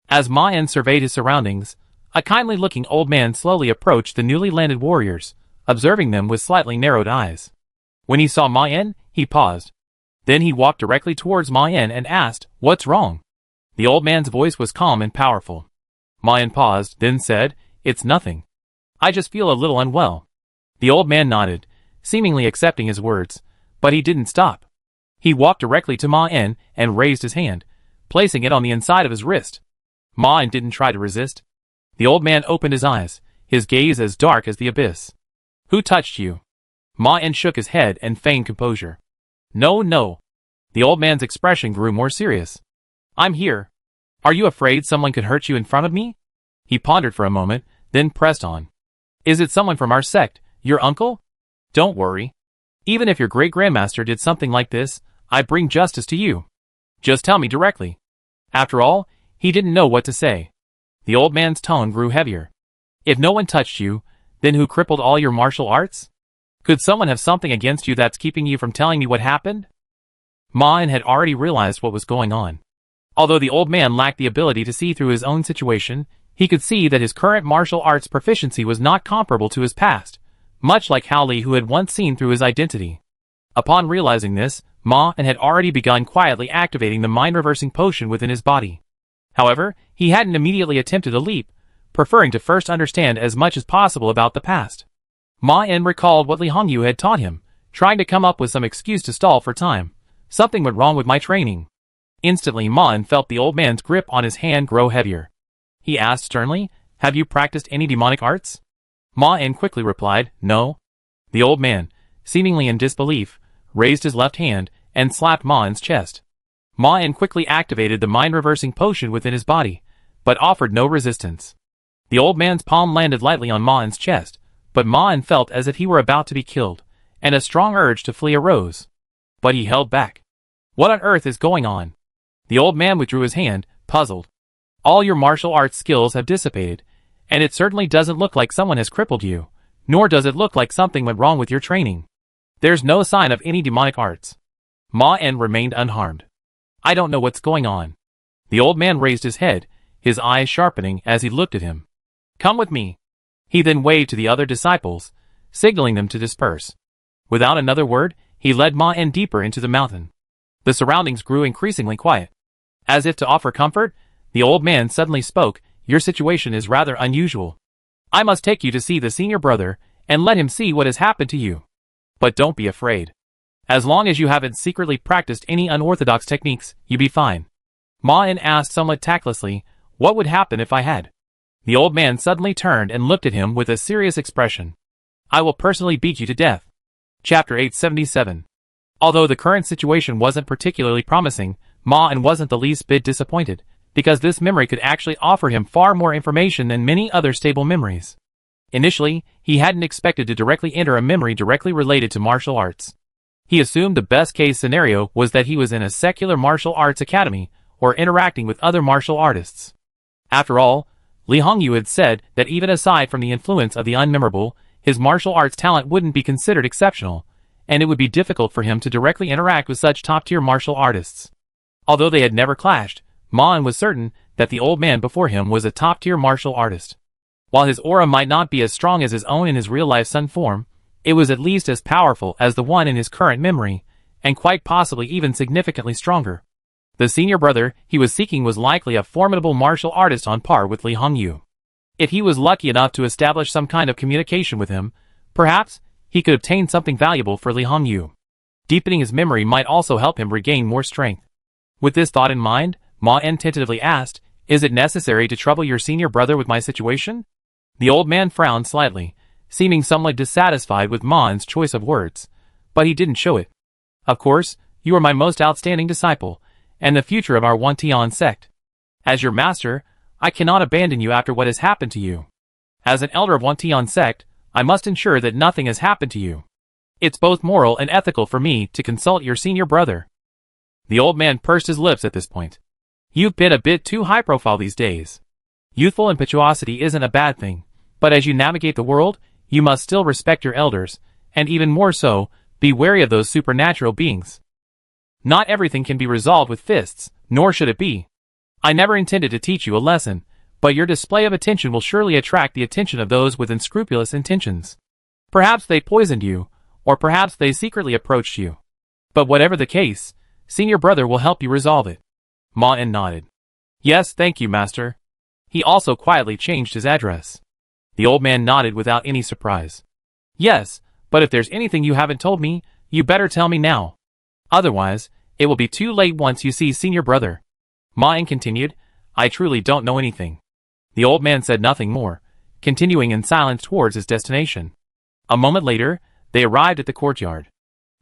As Ma-En surveyed his surroundings, a kindly-looking old man slowly approached the newly landed warriors, observing them with slightly narrowed eyes. When he saw Ma-En, he paused. Then he walked directly towards Ma-En and asked, "What's wrong?" The old man's voice was calm and powerful. Ma-En paused, then said, "It's nothing. I just feel a little unwell." The old man nodded, seemingly accepting his words, but he didn't stop. He walked directly to Ma-En and raised his hand, placing it on the inside of his wrist. Ma-En didn't try to resist. The old man opened his eyes, his gaze as dark as the abyss. "Who touched you?" Ma-En shook his head and feigned composure. "No, no." The old man's expression grew more serious. "I'm here. Are you afraid someone could hurt you in front of me?" He pondered for a moment, then pressed on. "Is it someone from our sect, your uncle?" "Don't worry. Even if your great-grandmaster did something like this, I'd bring justice to you. Just tell me directly." After all, he didn't know what to say. The old man's tone grew heavier. "If no one touched you, then who crippled all your martial arts? Could someone have something against you that's keeping you from telling me what happened?" Ma-En had already realized what was going on. Although the old man lacked the ability to see through his own situation, he could see that his current martial arts proficiency was not comparable to his past, much like Hao Li, who had once seen through his identity. Upon realizing this, Ma-En had already begun quietly activating the mind-reversing potion within his body. However, he hadn't immediately attempted a leap, preferring to first understand as much as possible about the past. Ma-En recalled what Li Hongyu had taught him, trying to come up with some excuse to stall for time. Something went wrong with my training. Instantly Ma-En felt the old man's grip on his hand grow heavier. He asked sternly, "Have you practiced any demonic arts?" Ma-En quickly replied, "No." The old man, seemingly in disbelief, raised his left hand and slapped Ma-En's chest. Ma-En quickly activated the mind-reversing potion within his body, but offered no resistance. The old man's palm landed lightly on Ma-En's chest, but Ma-En felt as if he were about to be killed, and a strong urge to flee arose. But he held back. "What on earth is going on?" The old man withdrew his hand, puzzled. "All your martial arts skills have dissipated, and it certainly doesn't look like someone has crippled you, nor does it look like something went wrong with your training. There's no sign of any demonic arts." Ma-En remained unharmed. "I don't know what's going on." The old man raised his head, his eyes sharpening as he looked at him. "Come with me." He then waved to the other disciples, signaling them to disperse. Without another word, he led Ma-En deeper into the mountain. The surroundings grew increasingly quiet. As if to offer comfort, the old man suddenly spoke, "Your situation is rather unusual. I must take you to see the senior brother, and let him see what has happened to you. But don't be afraid. As long as you haven't secretly practiced any unorthodox techniques, you'll be fine." Ma-En asked somewhat tactlessly, "What would happen if I had?" The old man suddenly turned and looked at him with a serious expression. "I will personally beat you to death." Chapter 877. Although the current situation wasn't particularly promising, Ma-En wasn't the least bit disappointed, because this memory could actually offer him far more information than many other stable memories. Initially, he hadn't expected to directly enter a memory directly related to martial arts. He assumed the best-case scenario was that he was in a secular martial arts academy, or interacting with other martial artists. After all, Li Hongyu had said that even aside from the influence of the unmemorable, his martial arts talent wouldn't be considered exceptional, and it would be difficult for him to directly interact with such top-tier martial artists. Although they had never clashed, Ma-En was certain that the old man before him was a top-tier martial artist. While his aura might not be as strong as his own in his real-life Sun form, it was at least as powerful as the one in his current memory, and quite possibly even significantly stronger. The senior brother he was seeking was likely a formidable martial artist on par with Li Hongyu. If he was lucky enough to establish some kind of communication with him, perhaps he could obtain something valuable for Li Hongyu. Deepening his memory might also help him regain more strength. With this thought in mind, Ma En tentatively asked, "Is it necessary to trouble your senior brother with my situation?" The old man frowned slightly, seeming somewhat dissatisfied with Ma En's choice of words, but he didn't show it. "Of course, you are my most outstanding disciple, and the future of our Wantian sect. As your master, I cannot abandon you after what has happened to you. As an elder of Wantian sect, I must ensure that nothing has happened to you. It's both moral and ethical for me to consult your senior brother." The old man pursed his lips at this point. "You've been a bit too high-profile these days. Youthful impetuosity isn't a bad thing, but as you navigate the world, you must still respect your elders, and even more so, be wary of those supernatural beings. Not everything can be resolved with fists, nor should it be. I never intended to teach you a lesson, but your display of attention will surely attract the attention of those with unscrupulous intentions. Perhaps they poisoned you, or perhaps they secretly approached you. But whatever the case, senior brother will help you resolve it." Ma En nodded. "Yes, thank you, master." He also quietly changed his address. The old man nodded without any surprise. "Yes, but if there's anything you haven't told me, you better tell me now. Otherwise, it will be too late once you see senior brother." Ma En continued, "I truly don't know anything." The old man said nothing more, continuing in silence towards his destination. A moment later, they arrived at the courtyard.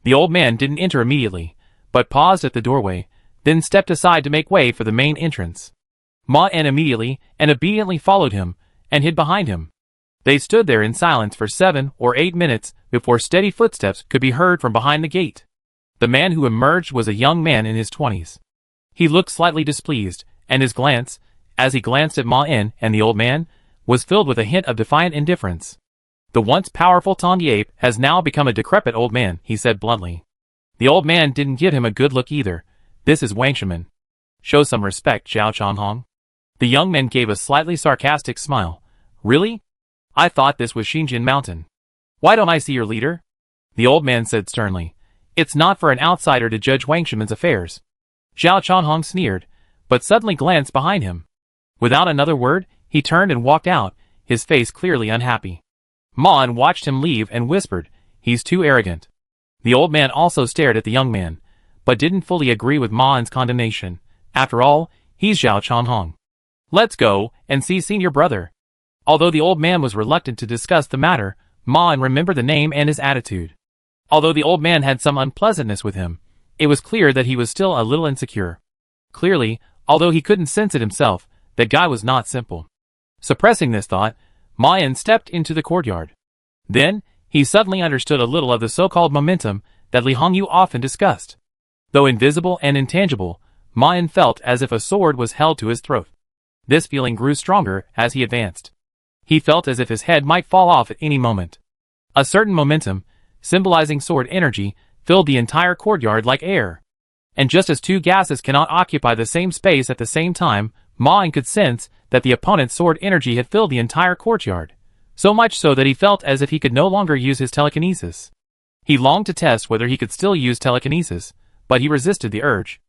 The old man didn't enter immediately, but paused at the doorway, then stepped aside to make way for the main entrance. Ma En immediately and obediently followed him, and hid behind him. They stood there in silence for 7 or 8 minutes before steady footsteps could be heard from behind the gate. The man who emerged was a young man in his 20s. He looked slightly displeased, and his glance, as he glanced at Ma En and the old man, was filled with a hint of defiant indifference. "The once powerful Tong Yape has now become a decrepit old man," he said bluntly. The old man didn't give him a good look either. "This is Wang Shimin. Show some respect, Zhao Chanhong." The young man gave a slightly sarcastic smile. "Really? I thought this was Xinjian Mountain. Why don't I see your leader?" The old man said sternly. "It's not for an outsider to judge Wang Shimin's affairs." Zhao Chanhong sneered, but suddenly glanced behind him. Without another word, he turned and walked out, his face clearly unhappy. Ma En watched him leave and whispered, "He's too arrogant." The old man also stared at the young man, but didn't fully agree with Ma En's condemnation. After all, he's Zhao Chanhong. "Let's go and see senior brother." Although the old man was reluctant to discuss the matter, Ma En remembered the name and his attitude. Although the old man had some unpleasantness with him, it was clear that he was still a little insecure. Clearly, although he couldn't sense it himself, that guy was not simple. Suppressing this thought, Ma En stepped into the courtyard. Then, he suddenly understood a little of the so-called momentum that Li Hongyu often discussed. Though invisible and intangible, Ma En felt as if a sword was held to his throat. This feeling grew stronger as he advanced. He felt as if his head might fall off at any moment. A certain momentum, symbolizing sword energy, filled the entire courtyard like air. And just as two gases cannot occupy the same space at the same time, Ma En could sense that the opponent's sword energy had filled the entire courtyard, so much so that he felt as if he could no longer use his telekinesis. He longed to test whether he could still use telekinesis, but he resisted the urge.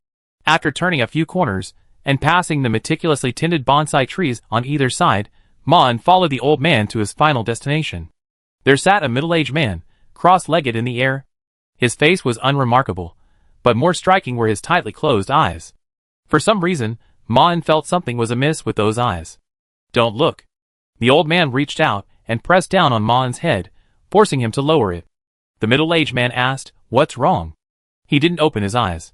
After turning a few corners, and passing the meticulously tended bonsai trees on either side, Ma En followed the old man to his final destination. There sat a middle-aged man, cross-legged in the air. His face was unremarkable, but more striking were his tightly closed eyes. For some reason, Ma En felt something was amiss with those eyes. "Don't look." The old man reached out and pressed down on Ma En's head, forcing him to lower it. The middle-aged man asked, "What's wrong?" He didn't open his eyes.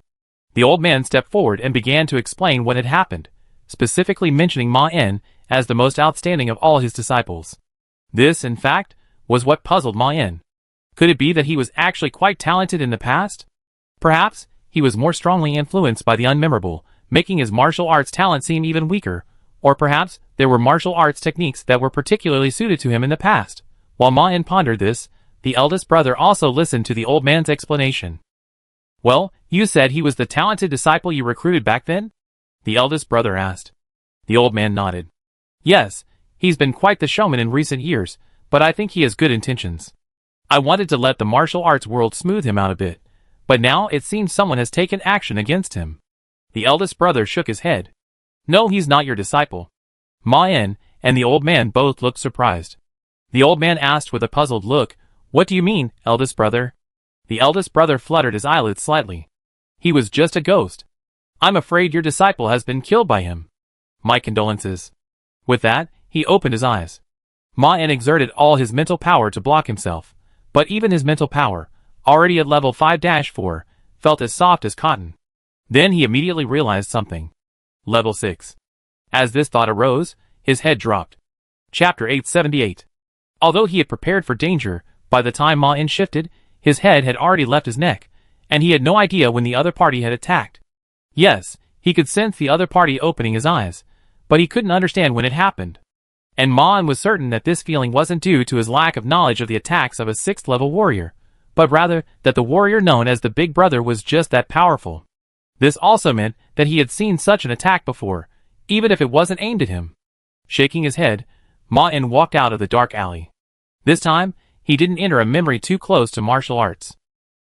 The old man stepped forward and began to explain what had happened, specifically mentioning Ma En as the most outstanding of all his disciples. This, in fact, was what puzzled Ma En. Could it be that he was actually quite talented in the past? Perhaps he was more strongly influenced by the unmemorable, making his martial arts talent seem even weaker, or perhaps there were martial arts techniques that were particularly suited to him in the past. While Ma En pondered this, the eldest brother also listened to the old man's explanation. "Well, you said he was the talented disciple you recruited back then?" the eldest brother asked. The old man nodded. "Yes, he's been quite the showman in recent years, but I think he has good intentions. I wanted to let the martial arts world smooth him out a bit, but now it seems someone has taken action against him. The eldest brother shook his head. No, he's not your disciple. Ma-en and the old man both looked surprised. The old man asked with a puzzled look, What do you mean, eldest brother? The eldest brother fluttered his eyelids slightly. He was just a ghost. I'm afraid your disciple has been killed by him. My condolences. With that, he opened his eyes. Ma-en exerted all his mental power to block himself, but even his mental power, already at level 5-4, felt as soft as cotton. Then he immediately realized something. Level 6. As this thought arose, his head dropped. Chapter 878. Although he had prepared for danger, by the time Ma-en shifted, his head had already left his neck, and he had no idea when the other party had attacked. Yes, he could sense the other party opening his eyes, but he couldn't understand when it happened. And Ma-en was certain that this feeling wasn't due to his lack of knowledge of the attacks of a 6th level warrior, but rather that the warrior known as the Big Brother was just that powerful. This also meant that he had seen such an attack before, even if it wasn't aimed at him. Shaking his head, Ma-en walked out of the dark alley. This time, he didn't enter a memory too close to martial arts.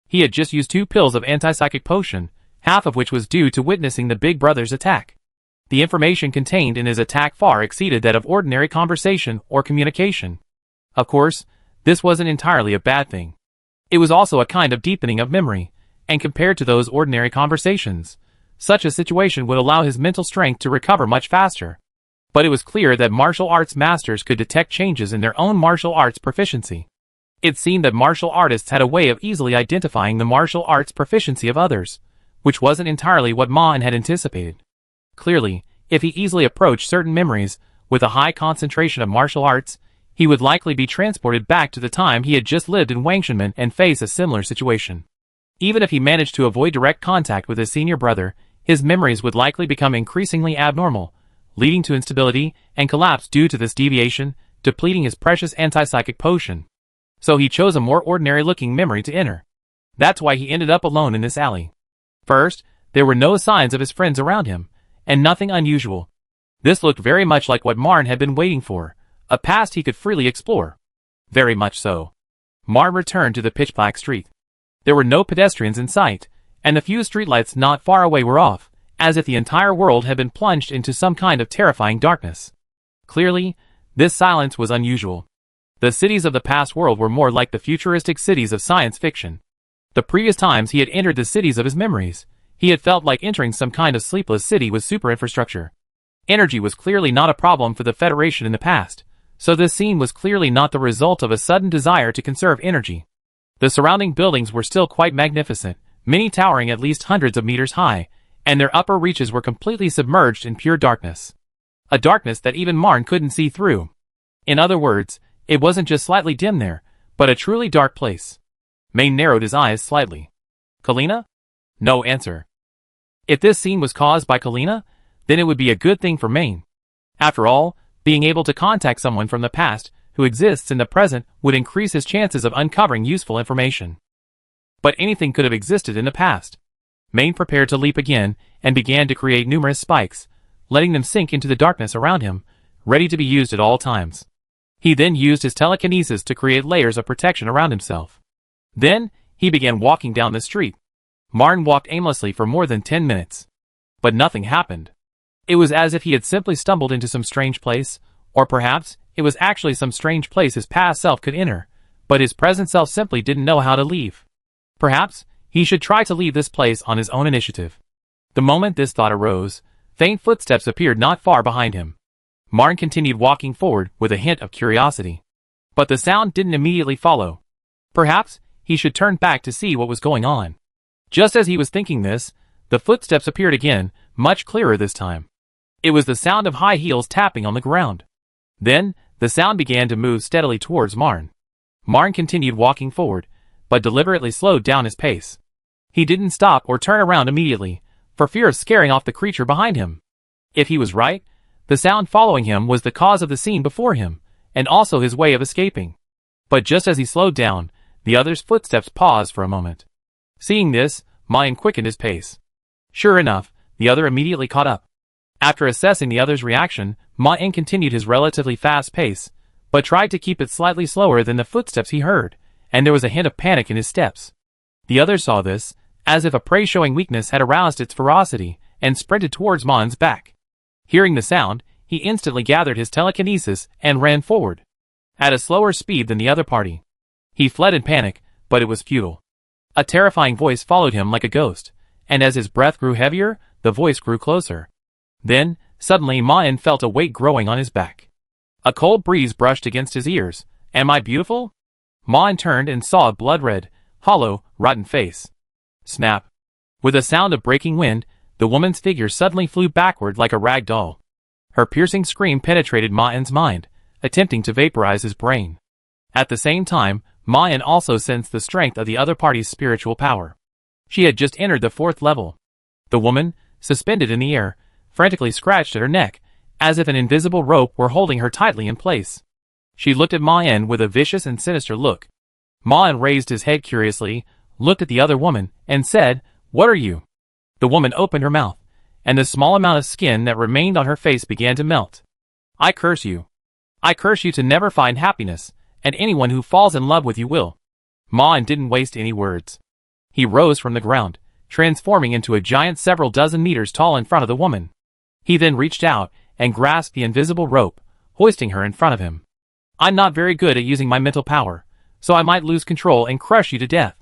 He had just used 2 pills of anti-psychic potion, half of which was due to witnessing the Big Brother's attack. The information contained in his attack far exceeded that of ordinary conversation or communication. Of course, this wasn't entirely a bad thing. It was also a kind of deepening of memory, and compared to those ordinary conversations, such a situation would allow his mental strength to recover much faster. But it was clear that martial arts masters could detect changes in their own martial arts proficiency. It seemed that martial artists had a way of easily identifying the martial arts proficiency of others, which wasn't entirely what Ma-en had anticipated. Clearly, if he easily approached certain memories with a high concentration of martial arts, he would likely be transported back to the time he had just lived in Wangshenmen and face a similar situation. Even if he managed to avoid direct contact with his senior brother, his memories would likely become increasingly abnormal, leading to instability and collapse due to this deviation, depleting his precious anti-psychic potion. So he chose a more ordinary-looking memory to enter. That's why he ended up alone in this alley. First, there were no signs of his friends around him, and nothing unusual. This looked very much like what Marn had been waiting for, a past he could freely explore. Very much so. Marn returned to the pitch-black street. There were no pedestrians in sight, and the few streetlights not far away were off, as if the entire world had been plunged into some kind of terrifying darkness. Clearly, this silence was unusual. The cities of the past world were more like the futuristic cities of science fiction. The previous times he had entered the cities of his memories, he had felt like entering some kind of sleepless city with super infrastructure. Energy was clearly not a problem for the Federation in the past, so this scene was clearly not the result of a sudden desire to conserve energy. The surrounding buildings were still quite magnificent, many towering at least hundreds of meters high, and their upper reaches were completely submerged in pure darkness. A darkness that even Marn couldn't see through. In other words, it wasn't just slightly dim there, but a truly dark place. Maine narrowed his eyes slightly. Kalina? No answer. If this scene was caused by Kalina, then it would be a good thing for Maine. After all, being able to contact someone from the past who exists in the present would increase his chances of uncovering useful information. But anything could have existed in the past. Maine prepared to leap again and began to create numerous spikes, letting them sink into the darkness around him, ready to be used at all times. He then used his telekinesis to create layers of protection around himself. Then, he began walking down the street. Martin walked aimlessly for more than 10 minutes. But nothing happened. It was as if he had simply stumbled into some strange place, or perhaps it was actually some strange place his past self could enter, but his present self simply didn't know how to leave. Perhaps he should try to leave this place on his own initiative. The moment this thought arose, faint footsteps appeared not far behind him. Martin continued walking forward with a hint of curiosity. But the sound didn't immediately follow. Perhaps he should turn back to see what was going on. Just as he was thinking this, the footsteps appeared again, much clearer this time. It was the sound of high heels tapping on the ground. Then, the sound began to move steadily towards Marn. Marn continued walking forward, but deliberately slowed down his pace. He didn't stop or turn around immediately, for fear of scaring off the creature behind him. If he was right, the sound following him was the cause of the scene before him, and also his way of escaping. But just as he slowed down, the other's footsteps paused for a moment. Seeing this, Mayan quickened his pace. Sure enough, the other immediately caught up. After assessing the other's reaction, Mayan continued his relatively fast pace, but tried to keep it slightly slower than the footsteps he heard, and there was a hint of panic in his steps. The other saw this, as if a prey showing weakness had aroused its ferocity and sprinted towards Mon's back. Hearing the sound, he instantly gathered his telekinesis and ran forward. At a slower speed than the other party. He fled in panic, but it was futile. A terrifying voice followed him like a ghost, and as his breath grew heavier, the voice grew closer. Then, suddenly Mon felt a weight growing on his back. A cold breeze brushed against his ears. Am I beautiful? Mon turned and saw a blood-red, hollow, rotten face. Snap. With a sound of breaking wind, the woman's figure suddenly flew backward like a rag doll. Her piercing scream penetrated Mon's mind, attempting to vaporize his brain. At the same time, Mon also sensed the strength of the other party's spiritual power. She had just entered the 4th level. The woman, suspended in the air, frantically scratched at her neck, as if an invisible rope were holding her tightly in place. She looked at Mon with a vicious and sinister look. Mon raised his head curiously, looked at the other woman, and said, "What are you?" The woman opened her mouth, and the small amount of skin that remained on her face began to melt. "I curse you. I curse you to never find happiness, and anyone who falls in love with you will." Mon didn't waste any words. He rose from the ground, transforming into a giant several dozen meters tall in front of the woman. He then reached out and grasped the invisible rope, hoisting her in front of him. "I'm not very good at using my mental power, so I might lose control and crush you to death.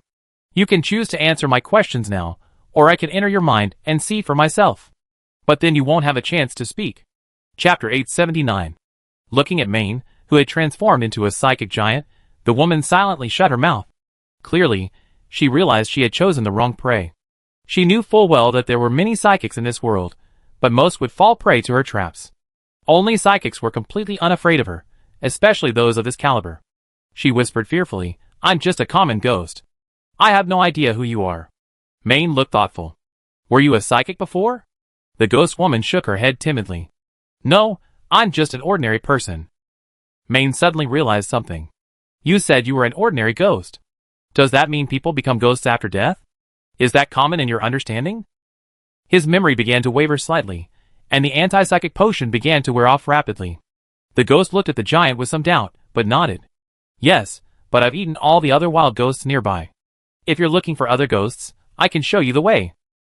You can choose to answer my questions now, or I can enter your mind and see for myself. But then you won't have a chance to speak." Chapter 879. Looking at Maine, who had transformed into a psychic giant, the woman silently shut her mouth. Clearly, she realized she had chosen the wrong prey. She knew full well that there were many psychics in this world, but most would fall prey to her traps. Only psychics were completely unafraid of her, especially those of this caliber. She whispered fearfully, "I'm just a common ghost. I have no idea who you are." Maine looked thoughtful. "Were you a psychic before?" The ghost woman shook her head timidly. "No, I'm just an ordinary person." Maine suddenly realized something. "You said you were an ordinary ghost. Does that mean people become ghosts after death? Is that common in your understanding?" His memory began to waver slightly, and the anti-psychic potion began to wear off rapidly. The ghost looked at the giant with some doubt, but nodded. "Yes, but I've eaten all the other wild ghosts nearby. If you're looking for other ghosts, I can show you the way."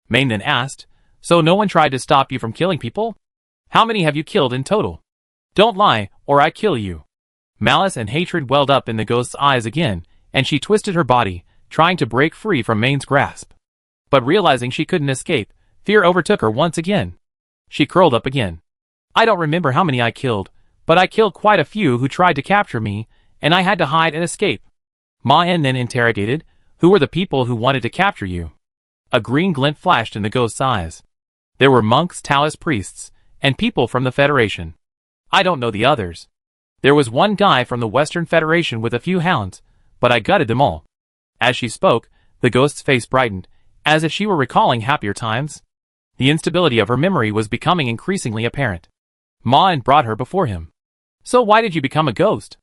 Maine then asked, "So no one tried to stop you from killing people? How many have you killed in total? Don't lie, or I kill you." Malice and hatred welled up in the ghost's eyes again, and she twisted her body, trying to break free from Maine's grasp. But realizing she couldn't escape, fear overtook her once again. She curled up again. "I don't remember how many I killed, but I killed quite a few who tried to capture me, and I had to hide and escape." Mayan then interrogated, "Who were the people who wanted to capture you?" A green glint flashed in the ghost's eyes. "There were monks, Taoist priests, and people from the Federation. I don't know the others. There was one guy from the Western Federation with a few hounds, but I gutted them all." As she spoke, the ghost's face brightened, as if she were recalling happier times. The instability of her memory was becoming increasingly apparent. Mayan brought her before him. "So why did you become a ghost?"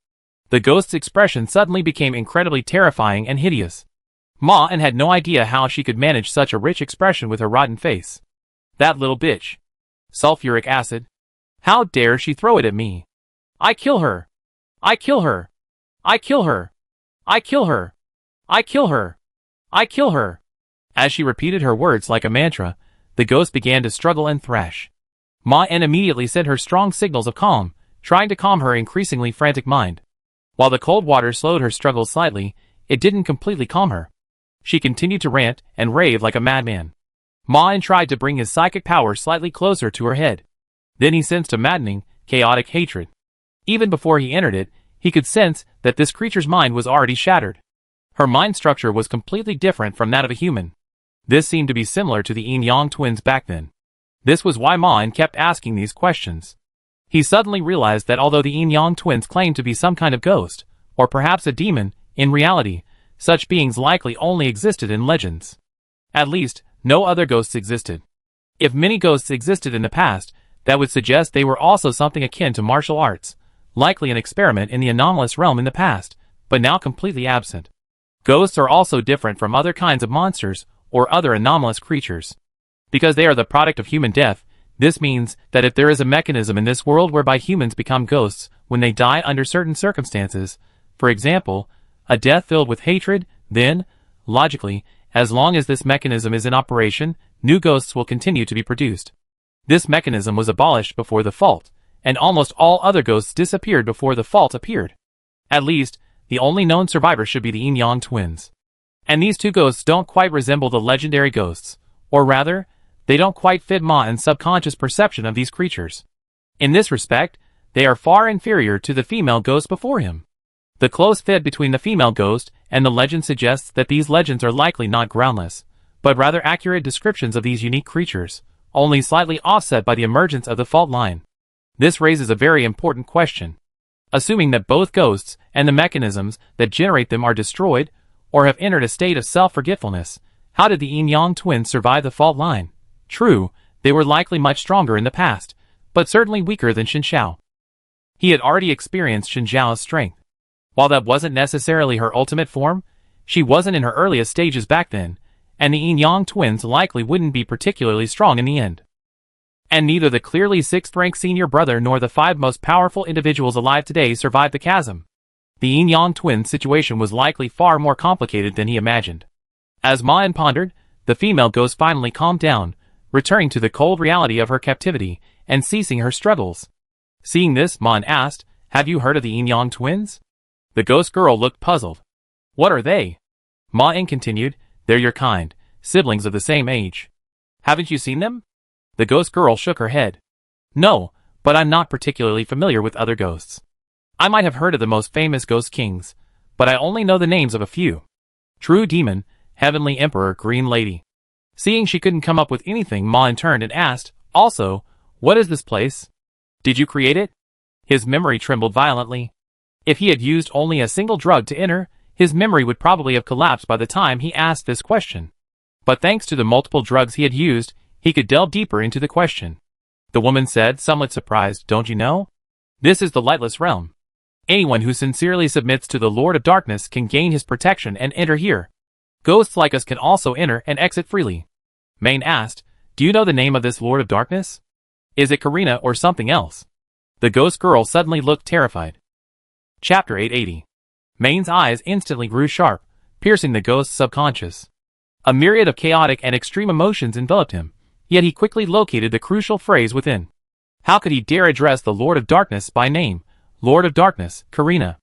The ghost's expression suddenly became incredibly terrifying and hideous. Mayan had no idea how she could manage such a rich expression with her rotten face. "That little bitch. Sulfuric acid. How dare she throw it at me? I kill her. I kill her. I kill her. I kill her. I kill her. I kill her." As she repeated her words like a mantra, the ghost began to struggle and thrash. Mayan immediately sent her strong signals of calm, trying to calm her increasingly frantic mind. While the cold water slowed her struggles slightly, it didn't completely calm her. She continued to rant and rave like a madman. Mayan tried to bring his psychic power slightly closer to her head. Then he sensed a maddening, chaotic hatred. Even before he entered it, he could sense that this creature's mind was already shattered. Her mind structure was completely different from that of a human. This seemed to be similar to the Yin-Yang twins back then. This was why Mayan kept asking these questions. He suddenly realized that although the Yin-Yang twins claimed to be some kind of ghost, or perhaps a demon, in reality, such beings likely only existed in legends. At least, no other ghosts existed. If many ghosts existed in the past, that would suggest they were also something akin to martial arts, likely an experiment in the anomalous realm in the past, but now completely absent. Ghosts are also different from other kinds of monsters, or other anomalous creatures. Because they are the product of human death, this means that if there is a mechanism in this world whereby humans become ghosts when they die under certain circumstances, for example, a death filled with hatred, then, logically, As long as this mechanism is in operation, new ghosts will continue to be produced. This mechanism was abolished before the fault, and almost all other ghosts disappeared before the fault appeared. At least, the only known survivor should be the Yin-Yang twins. And these two ghosts don't quite resemble the legendary ghosts, or rather, they don't quite fit Ma's subconscious perception of these creatures. In this respect, they are far inferior to the female ghost before him. The close fit between the female ghost and the legend suggests that these legends are likely not groundless, but rather accurate descriptions of these unique creatures, only slightly offset by the emergence of the fault line. This raises a very important question. Assuming that both ghosts and the mechanisms that generate them are destroyed, or have entered a state of self-forgetfulness, how did the Yin-Yang twins survive the fault line? True, they were likely much stronger in the past, but certainly weaker than Xin Xiao. He had already experienced Xin Xiao's strength. While that wasn't necessarily her ultimate form, she wasn't in her earliest stages back then, and the Yin-Yang twins likely wouldn't be particularly strong in the end. And neither the clearly sixth-ranked senior brother nor the 5 most powerful individuals alive today survived the chasm. The Yin-Yang twins' situation was likely far more complicated than he imagined. As Ma pondered, the female ghost finally calmed down, returning to the cold reality of her captivity and ceasing her struggles. Seeing this, Ma asked, "Have you heard of the Yin-Yang twins?" The ghost girl looked puzzled. "What are they?" Ma continued, "They're your kind, siblings of the same age. Haven't you seen them?" The ghost girl shook her head. "No, but I'm not particularly familiar with other ghosts. I might have heard of the most famous ghost kings, but I only know the names of a few. True Demon, Heavenly Emperor, Green Lady." Seeing she couldn't come up with anything, Ma turned and asked, "Also, what is this place? Did you create it?" His memory trembled violently. If he had used only a single drug to enter, his memory would probably have collapsed by the time he asked this question. But thanks to the multiple drugs he had used, he could delve deeper into the question. The woman said, somewhat surprised, "Don't you know? This is the Lightless Realm. Anyone who sincerely submits to the Lord of Darkness can gain his protection and enter here. Ghosts like us can also enter and exit freely." Maine asked, "Do you know the name of this Lord of Darkness? Is it Karina or something else?" The ghost girl suddenly looked terrified. Chapter 880. Maine's eyes instantly grew sharp, piercing the ghost's subconscious. A myriad of chaotic and extreme emotions enveloped him, yet he quickly located the crucial phrase within. How could he dare address the Lord of Darkness by name? Lord of Darkness, Karina.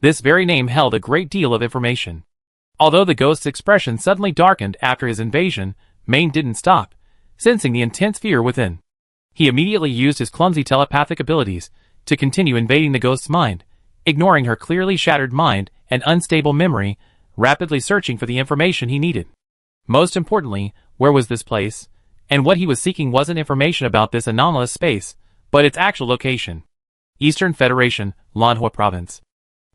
This very name held a great deal of information. Although the ghost's expression suddenly darkened after his invasion, Maine didn't stop, sensing the intense fear within. He immediately used his clumsy telepathic abilities to continue invading the ghost's mind, ignoring her clearly shattered mind and unstable memory, rapidly searching for the information he needed. Most importantly, where was this place? And what he was seeking wasn't information about this anomalous space, but its actual location. Eastern Federation, Lanhua Province.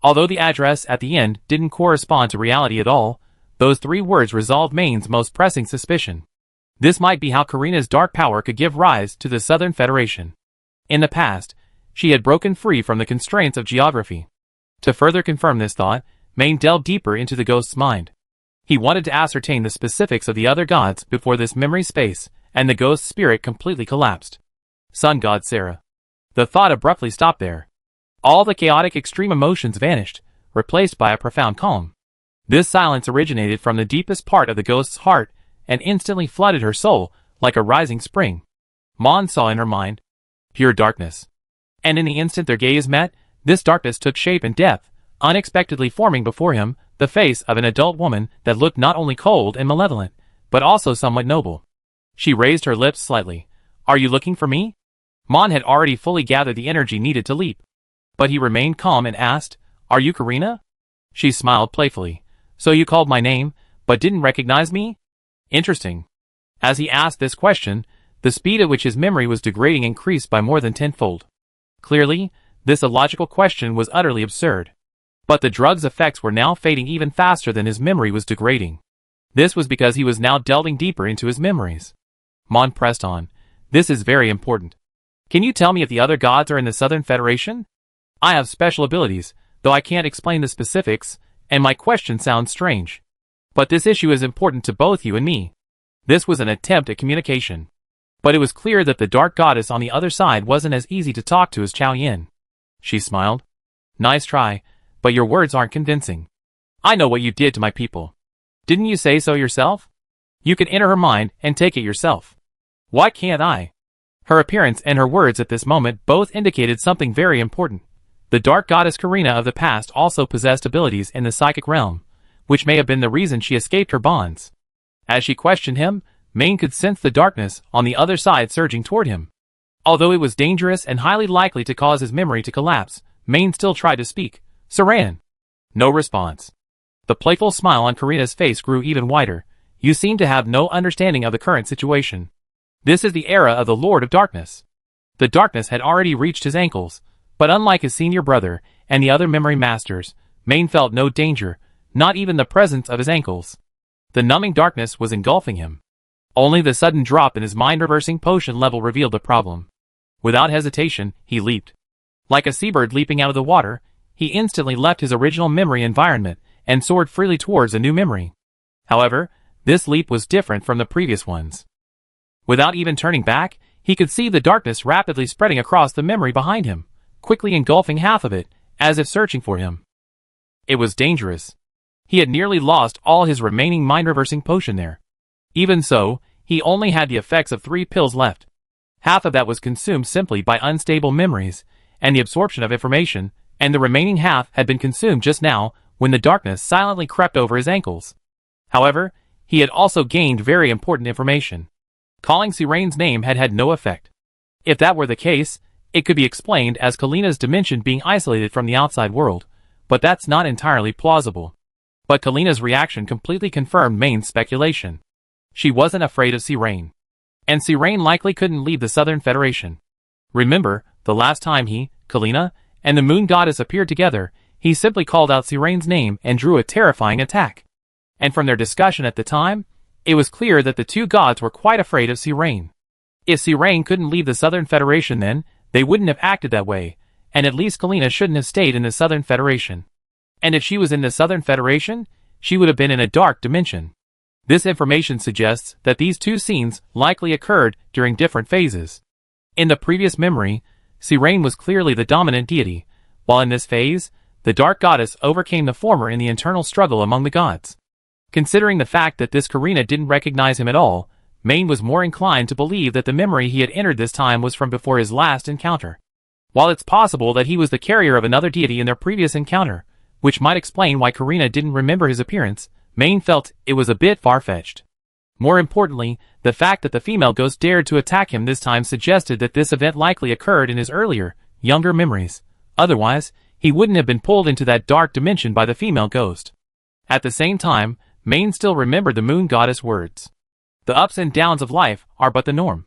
Although the address at the end didn't correspond to reality at all, those 3 words resolved Maine's most pressing suspicion. This might be how Karina's dark power could give rise to the Southern Federation. In the past, she had broken free from the constraints of geography. To further confirm this thought, Maine delved deeper into the ghost's mind. He wanted to ascertain the specifics of the other gods before this memory space, and the ghost's spirit completely collapsed. Sun God Sarah. The thought abruptly stopped there. All the chaotic extreme emotions vanished, replaced by a profound calm. This silence originated from the deepest part of the ghost's heart and instantly flooded her soul like a rising spring. Mon saw in her mind pure darkness. And in the instant their gaze met, this darkness took shape and depth, unexpectedly forming before him the face of an adult woman that looked not only cold and malevolent, but also somewhat noble. She raised her lips slightly. "Are you looking for me?" Mon had already fully gathered the energy needed to leap. But he remained calm and asked, "Are you Karina?" She smiled playfully. "So you called my name, but didn't recognize me? Interesting." As he asked this question, the speed at which his memory was degrading increased by more than tenfold. Clearly, this illogical question was utterly absurd. But the drug's effects were now fading even faster than his memory was degrading. This was because he was now delving deeper into his memories. Mon pressed on. "This is very important. Can you tell me if the other gods are in the Southern Federation? I have special abilities, though I can't explain the specifics, and my question sounds strange. But this issue is important to both you and me." This was an attempt at communication. But it was clear that the dark goddess on the other side wasn't as easy to talk to as Chao Yin. She smiled. "Nice try, but your words aren't convincing. I know what you did to my people. Didn't you say so yourself? You can enter her mind and take it yourself. Why can't I? Her appearance and her words at this moment both indicated something very important. The dark goddess Karina of the past also possessed abilities in the psychic realm, which may have been the reason she escaped her bonds. As she questioned him, Maine could sense the darkness on the other side surging toward him. Although it was dangerous and highly likely to cause his memory to collapse, Maine still tried to speak. Saran. No response. The playful smile on Karina's face grew even wider. You seem to have no understanding of the current situation. This is the era of the Lord of Darkness. The darkness had already reached his ankles, but unlike his senior brother and the other memory masters, Maine felt no danger, not even the presence of his ankles. The numbing darkness was engulfing him. Only the sudden drop in his mind-reversing potion level revealed the problem. Without hesitation, he leaped. Like a seabird leaping out of the water, he instantly left his original memory environment and soared freely towards a new memory. However, this leap was different from the previous ones. Without even turning back, he could see the darkness rapidly spreading across the memory behind him, quickly engulfing half of it, as if searching for him. It was dangerous. He had nearly lost all his remaining mind-reversing potion there. Even so, he only had the effects of 3 pills left. Half of that was consumed simply by unstable memories and the absorption of information, and the remaining half had been consumed just now when the darkness silently crept over his ankles. However, he had also gained very important information. Calling Siraine's name had had no effect. If that were the case, it could be explained as Kalina's dimension being isolated from the outside world, but that's not entirely plausible. But Kalina's reaction completely confirmed Maine's speculation. She wasn't afraid of Siraine. And Siraine likely couldn't leave the Southern Federation. Remember, the last time he, Kalina, and the Moon Goddess appeared together, he simply called out Siraine's name and drew a terrifying attack. And from their discussion at the time, it was clear that the two gods were quite afraid of Siraine. If Siraine couldn't leave the Southern Federation then, they wouldn't have acted that way, and at least Kalina shouldn't have stayed in the Southern Federation. And if she was in the Southern Federation, she would have been in a dark dimension. This information suggests that these two scenes likely occurred during different phases. In the previous memory, Siraine was clearly the dominant deity, while in this phase, the dark goddess overcame the former in the internal struggle among the gods. Considering the fact that this Karina didn't recognize him at all, Maine was more inclined to believe that the memory he had entered this time was from before his last encounter. While it's possible that he was the carrier of another deity in their previous encounter, which might explain why Karina didn't remember his appearance, Maine felt it was a bit far-fetched. More importantly, the fact that the female ghost dared to attack him this time suggested that this event likely occurred in his earlier, younger memories. Otherwise, he wouldn't have been pulled into that dark dimension by the female ghost. At the same time, Maine still remembered the Moon Goddess' words. The ups and downs of life are but the norm.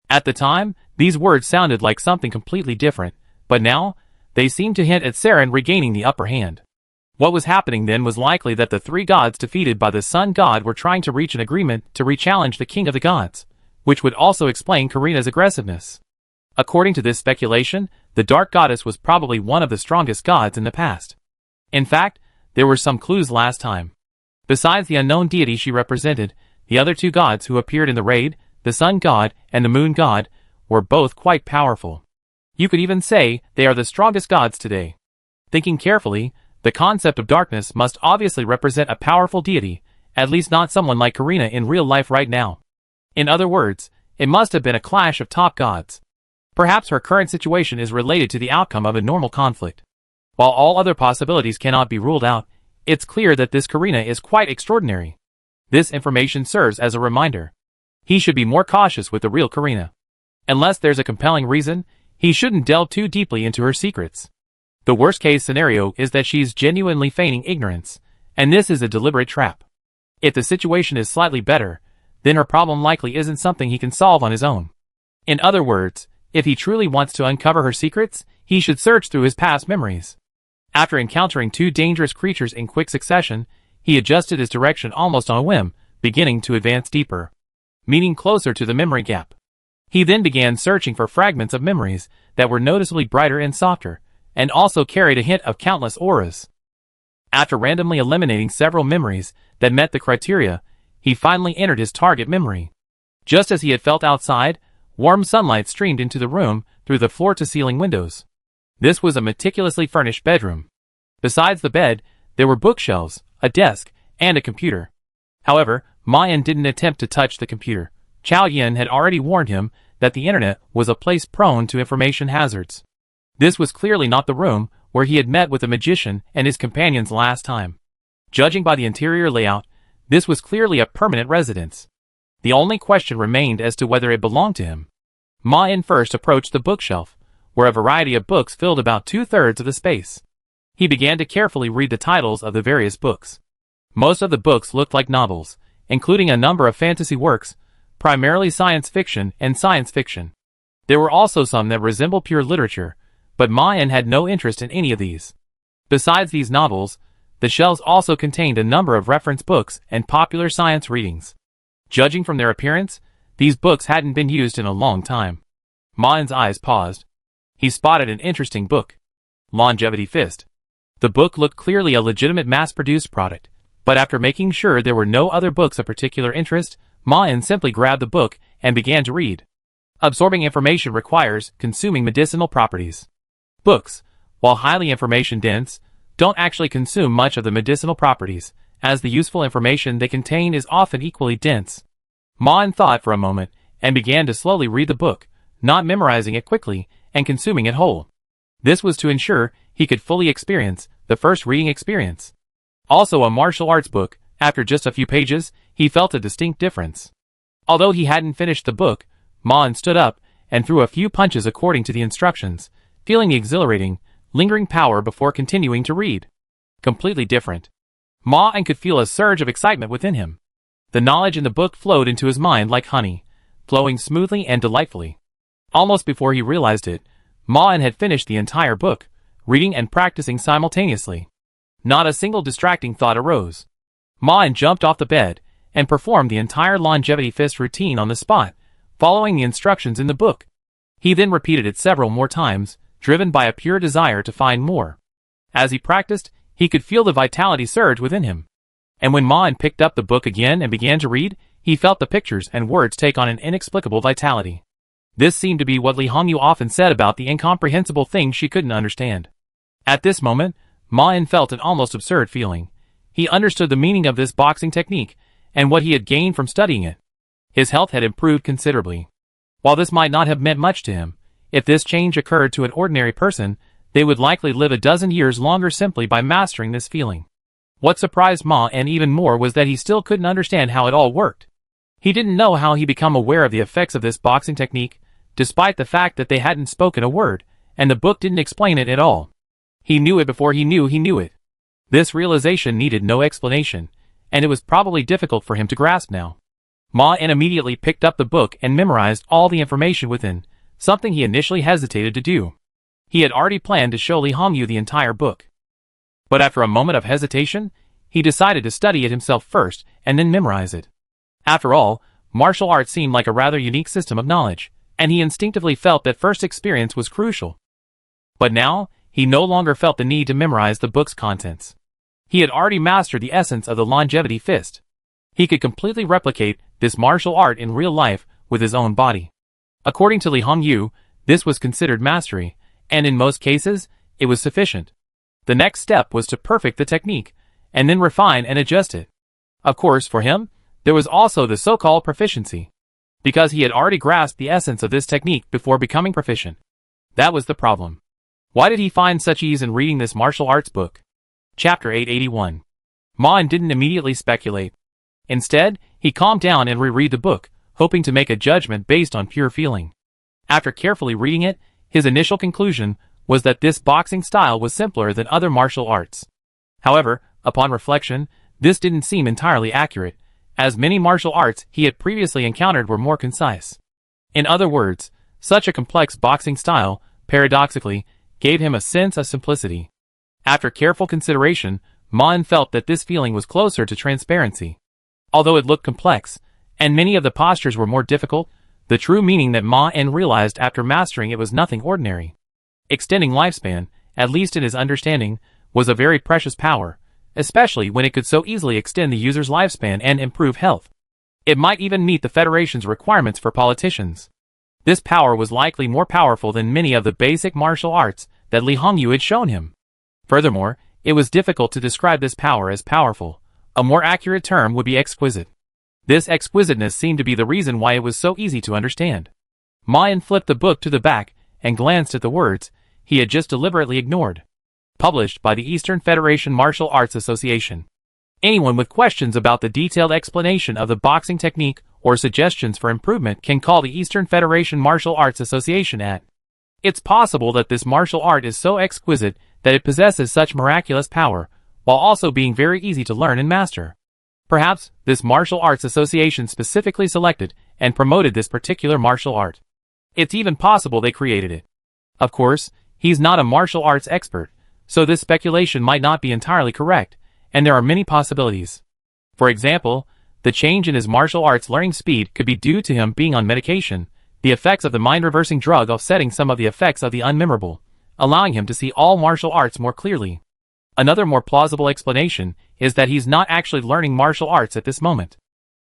At the time, these words sounded like something completely different, but now, they seemed to hint at Saren regaining the upper hand. What was happening then was likely that the 3 gods defeated by the Sun God were trying to reach an agreement to re-challenge the King of the Gods, which would also explain Karina's aggressiveness. According to this speculation, the Dark Goddess was probably one of the strongest gods in the past. In fact, there were some clues last time. Besides the unknown deity she represented, the other 2 gods who appeared in the raid, the Sun God and the Moon God, were both quite powerful. You could even say they are the strongest gods today. Thinking carefully, the concept of darkness must obviously represent a powerful deity, at least not someone like Karina in real life right now. In other words, it must have been a clash of top gods. Perhaps her current situation is related to the outcome of a normal conflict. While all other possibilities cannot be ruled out, it's clear that this Karina is quite extraordinary. This information serves as a reminder. He should be more cautious with the real Karina. Unless there's a compelling reason, he shouldn't delve too deeply into her secrets. The worst-case scenario is that she's genuinely feigning ignorance, and this is a deliberate trap. If the situation is slightly better, then her problem likely isn't something he can solve on his own. In other words, if he truly wants to uncover her secrets, he should search through his past memories. After encountering 2 dangerous creatures in quick succession, he adjusted his direction almost on a whim, beginning to advance deeper, meaning closer to the memory gap. He then began searching for fragments of memories that were noticeably brighter and softer, and also carried a hint of countless auras. After randomly eliminating several memories that met the criteria, he finally entered his target memory. Just as he had felt outside, warm sunlight streamed into the room through the floor-to-ceiling windows. This was a meticulously furnished bedroom. Besides the bed, there were bookshelves, a desk, and a computer. However, Ma Yin didn't attempt to touch the computer. Chao Yin had already warned him that the internet was a place prone to information hazards. This was clearly not the room where he had met with the magician and his companions last time. Judging by the interior layout, this was clearly a permanent residence. The only question remained as to whether it belonged to him. Ma Yin first approached the bookshelf, where a variety of books filled about 2/3 of the space. He began to carefully read the titles of the various books. Most of the books looked like novels, including a number of fantasy works, primarily science fiction and science fiction. There were also some that resembled pure literature, but Ma Yin had no interest in any of these. Besides these novels, the shelves also contained a number of reference books and popular science readings. Judging from their appearance, these books hadn't been used in a long time. Ma Yin's eyes paused. He spotted an interesting book. Longevity Fist. The book looked clearly a legitimate mass-produced product, but after making sure there were no other books of particular interest, Ma Yin simply grabbed the book and began to read. Absorbing information requires consuming medicinal properties. Books, while highly information-dense, don't actually consume much of the medicinal properties, as the useful information they contain is often equally dense. Ma Yin thought for a moment and began to slowly read the book, not memorizing it quickly and consuming it whole. This was to ensure he could fully experience the first reading experience. Also a martial arts book, after just a few pages, he felt a distinct difference. Although he hadn't finished the book, Ma Yin stood up and threw a few punches according to the instructions, feeling the exhilarating, lingering power before continuing to read. Completely different. Ma Yin could feel a surge of excitement within him. The knowledge in the book flowed into his mind like honey, flowing smoothly and delightfully. Almost before he realized it, Ma Yin had finished the entire book, reading and practicing simultaneously. Not a single distracting thought arose. Ma Yin jumped off the bed and performed the entire Longevity Fist routine on the spot, following the instructions in the book. He then repeated it several more times, driven by a pure desire to find more. As he practiced, he could feel the vitality surge within him. And when Ma Yin picked up the book again and began to read, he felt the pictures and words take on an inexplicable vitality. This seemed to be what Li Hongyu often said about the incomprehensible things she couldn't understand. At this moment, Ma Yin felt an almost absurd feeling. He understood the meaning of this boxing technique and what he had gained from studying it. His health had improved considerably. While this might not have meant much to him, if this change occurred to an ordinary person, they would likely live a dozen years longer simply by mastering this feeling. What surprised Ma Yin even more was that he still couldn't understand how it all worked. He didn't know how he became aware of the effects of this boxing technique, despite the fact that they hadn't spoken a word, and the book didn't explain it at all. He knew it before he knew it. This realization needed no explanation, and it was probably difficult for him to grasp now. Ma Yin immediately picked up the book and memorized all the information within, something he initially hesitated to do. He had already planned to show Li Hongyu the entire book. But after a moment of hesitation, he decided to study it himself first and then memorize it. After all, martial arts seemed like a rather unique system of knowledge, and he instinctively felt that first experience was crucial. But now, he no longer felt the need to memorize the book's contents. He had already mastered the essence of the Longevity Fist. He could completely replicate this martial art in real life with his own body. According to Li Hongyu, this was considered mastery, and in most cases, it was sufficient. The next step was to perfect the technique, and then refine and adjust it. Of course, for him, there was also the so-called proficiency, because he had already grasped the essence of this technique before becoming proficient. That was the problem. Why did he find such ease in reading this martial arts book? Chapter 881. Ma Yin didn't immediately speculate. Instead, he calmed down and reread the book, hoping to make a judgment based on pure feeling. After carefully reading it, his initial conclusion was that this boxing style was simpler than other martial arts. However, upon reflection, this didn't seem entirely accurate, as many martial arts he had previously encountered were more concise. In other words, such a complex boxing style, paradoxically, gave him a sense of simplicity. After careful consideration, Ma Yin felt that this feeling was closer to transparency. Although it looked complex, and many of the postures were more difficult, the true meaning that Ma Yin realized after mastering it was nothing ordinary. Extending lifespan, at least in his understanding, was a very precious power, especially when it could so easily extend the user's lifespan and improve health. It might even meet the Federation's requirements for politicians. This power was likely more powerful than many of the basic martial arts that Li Hongyu had shown him. Furthermore, it was difficult to describe this power as powerful, A more accurate term would be exquisite. This exquisiteness seemed to be the reason why it was so easy to understand. Ma-In flipped the book to the back and glanced at the words he had just deliberately ignored. Published by the Eastern Federation Martial Arts Association. Anyone with questions about the detailed explanation of the boxing technique or suggestions for improvement can call the Eastern Federation Martial Arts Association at. It's possible that this martial art is so exquisite that it possesses such miraculous power, while also being very easy to learn and master. Perhaps this martial arts association specifically selected and promoted this particular martial art. It's even possible they created it. Of course, he's not a martial arts expert, so this speculation might not be entirely correct, and there are many possibilities. For example, the change in his martial arts learning speed could be due to him being on medication, the effects of the mind-reversing drug offsetting some of the effects of the unmemorable, allowing him to see all martial arts more clearly. Another more plausible explanation is that he's not actually learning martial arts at this moment.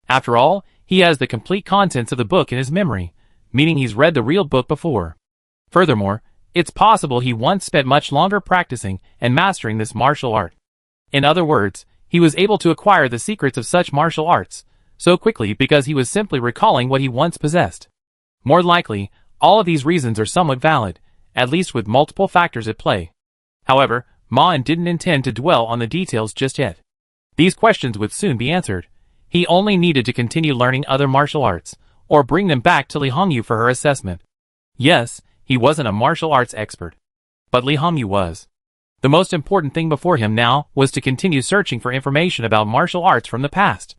After all, he has the complete contents of the book in his memory, meaning he's read the real book before. Furthermore, it's possible he once spent much longer practicing and mastering this martial art. In other words, he was able to acquire the secrets of such martial arts so quickly because he was simply recalling what he once possessed. More likely, all of these reasons are somewhat valid, at least with multiple factors at play. However, Ma-In didn't intend to dwell on the details just yet. These questions would soon be answered. He only needed to continue learning other martial arts, or bring them back to Li Hongyu for her assessment. Yes, he wasn't a martial arts expert. But Li Hongyu was. The most important thing before him now was to continue searching for information about martial arts from the past.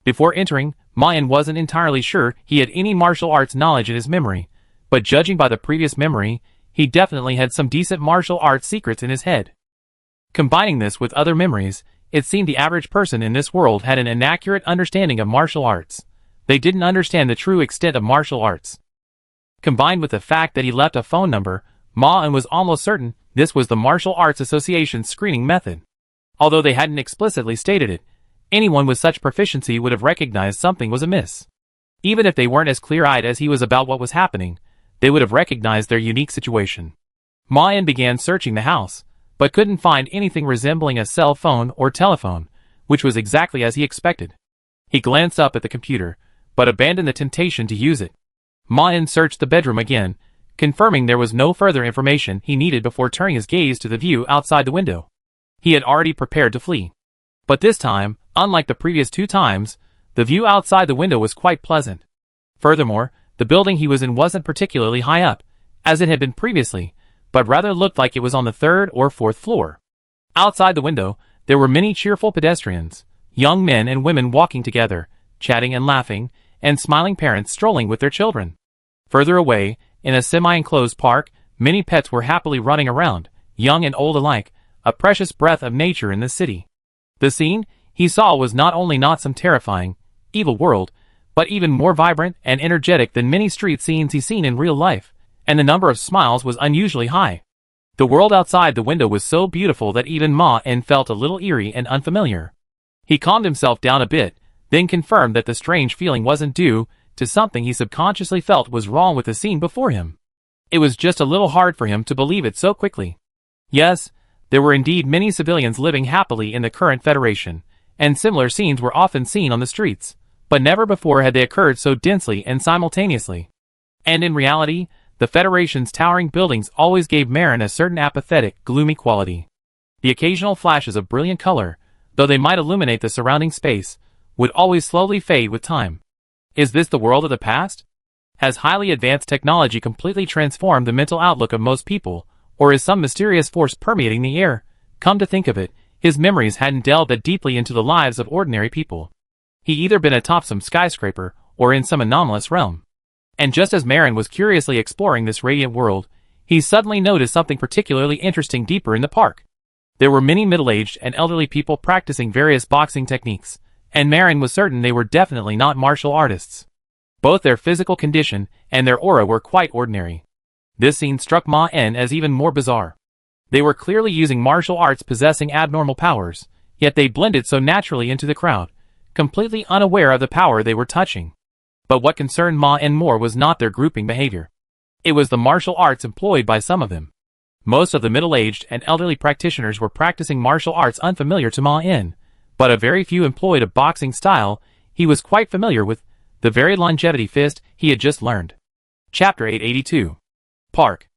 Before entering, Ma-In wasn't entirely sure he had any martial arts knowledge in his memory, but judging by the previous memory, he definitely had some decent martial arts secrets in his head. Combining this with other memories, it seemed the average person in this world had an inaccurate understanding of martial arts. They didn't understand the true extent of martial arts. Combined with the fact that he left a phone number, Ma-In was almost certain this was the Martial Arts Association's screening method. Although they hadn't explicitly stated it, anyone with such proficiency would have recognized something was amiss. Even if they weren't as clear-eyed as he was about what was happening, they would have recognized their unique situation. Ma-In began searching the house, but couldn't find anything resembling a cell phone or telephone, which was exactly as he expected. He glanced up at the computer, but abandoned the temptation to use it. Ma-In searched the bedroom again, confirming there was no further information he needed before turning his gaze to the view outside the window. He had already prepared to flee. But this time, unlike the previous 2 times, the view outside the window was quite pleasant. Furthermore, the building he was in wasn't particularly high up, as it had been previously, but rather looked like it was on the 3rd or 4th floor. Outside the window, there were many cheerful pedestrians, young men and women walking together, chatting and laughing, and smiling parents strolling with their children. Further away, in a semi-enclosed park, many pets were happily running around, young and old alike, a precious breath of nature in the city. The scene he saw was not only not some terrifying, evil world, but even more vibrant and energetic than many street scenes he's seen in real life, and the number of smiles was unusually high. The world outside the window was so beautiful that even Ma-In felt a little eerie and unfamiliar. He calmed himself down a bit, then confirmed that the strange feeling wasn't due to something he subconsciously felt was wrong with the scene before him. It was just a little hard for him to believe it so quickly. Yes, there were indeed many civilians living happily in the current Federation, and similar scenes were often seen on the streets, but never before had they occurred so densely and simultaneously. And in reality, the Federation's towering buildings always gave Ma-In a certain apathetic, gloomy quality. The occasional flashes of brilliant color, though they might illuminate the surrounding space, would always slowly fade with time. Is this the world of the past? Has highly advanced technology completely transformed the mental outlook of most people, or is some mysterious force permeating the air? Come to think of it, his memories hadn't delved that deeply into the lives of ordinary people. He'd either been atop some skyscraper, or in some anomalous realm. And just as Ma-In was curiously exploring this radiant world, he suddenly noticed something particularly interesting deeper in the park. There were many middle-aged and elderly people practicing various boxing techniques, and Ma-In was certain they were definitely not martial artists. Both their physical condition and their aura were quite ordinary. This scene struck Ma-In as even more bizarre. They were clearly using martial arts possessing abnormal powers, yet they blended so naturally into the crowd, completely unaware of the power they were touching. But what concerned Ma-In more was not their grouping behavior. It was the martial arts employed by some of them. Most of the middle-aged and elderly practitioners were practicing martial arts unfamiliar to Ma-In, but a very few employed a boxing style he was quite familiar with, the very longevity fist he had just learned. Chapter 882. Park.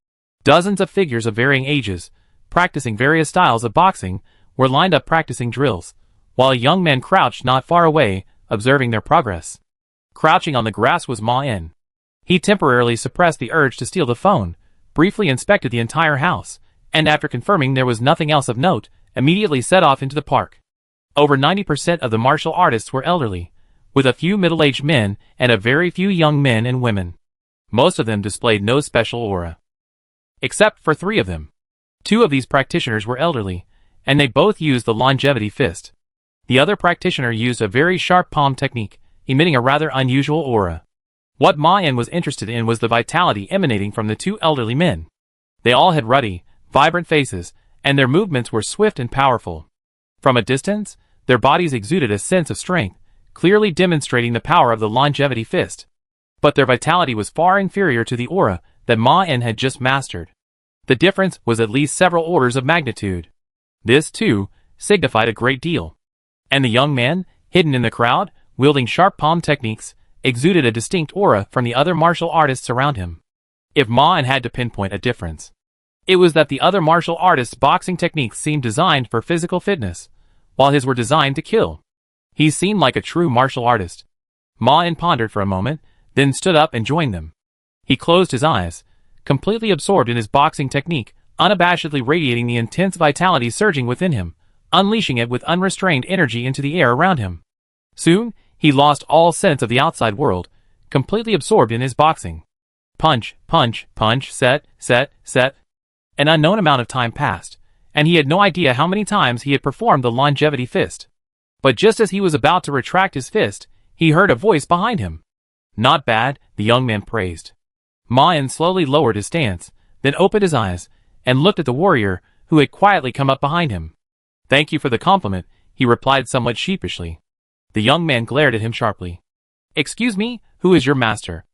Dozens of figures of varying ages, practicing various styles of boxing, were lined up practicing drills, while a young man crouched not far away, observing their progress. Crouching on the grass was Ma-En. He temporarily suppressed the urge to steal the phone, briefly inspected the entire house, and after confirming there was nothing else of note, immediately set off into the park. Over 90% of the martial artists were elderly, with a few middle-aged men and a very few young men and women. Most of them displayed no special aura. Except for 3 of them. 2 of these practitioners were elderly, and they both used the longevity fist. The other practitioner used a very sharp palm technique, emitting a rather unusual aura. What Ma-En was interested in was the vitality emanating from the 2 elderly men. They all had ruddy, vibrant faces, and their movements were swift and powerful. From a distance, their bodies exuded a sense of strength, clearly demonstrating the power of the longevity fist. But their vitality was far inferior to the aura that Ma-En had just mastered. The difference was at least several orders of magnitude. This, too, signified a great deal. And the young man, hidden in the crowd, wielding sharp palm techniques, exuded a distinct aura from the other martial artists around him. If Ma-En had to pinpoint a difference, it was that the other martial artists' boxing techniques seemed designed for physical fitness, while his were designed to kill. He seemed like a true martial artist. Ma-En pondered for a moment, then stood up and joined them. He closed his eyes, completely absorbed in his boxing technique, unabashedly radiating the intense vitality surging within him, unleashing it with unrestrained energy into the air around him. Soon, he lost all sense of the outside world, completely absorbed in his boxing. Punch, punch, punch, set, set, set. An unknown amount of time passed, and he had no idea how many times he had performed the longevity fist. But just as he was about to retract his fist, he heard a voice behind him. Not bad, the young man praised. Ma-En slowly lowered his stance, then opened his eyes, and looked at the warrior, who had quietly come up behind him. Thank you for the compliment, he replied somewhat sheepishly. The young man glared at him sharply. Excuse me, who is your master?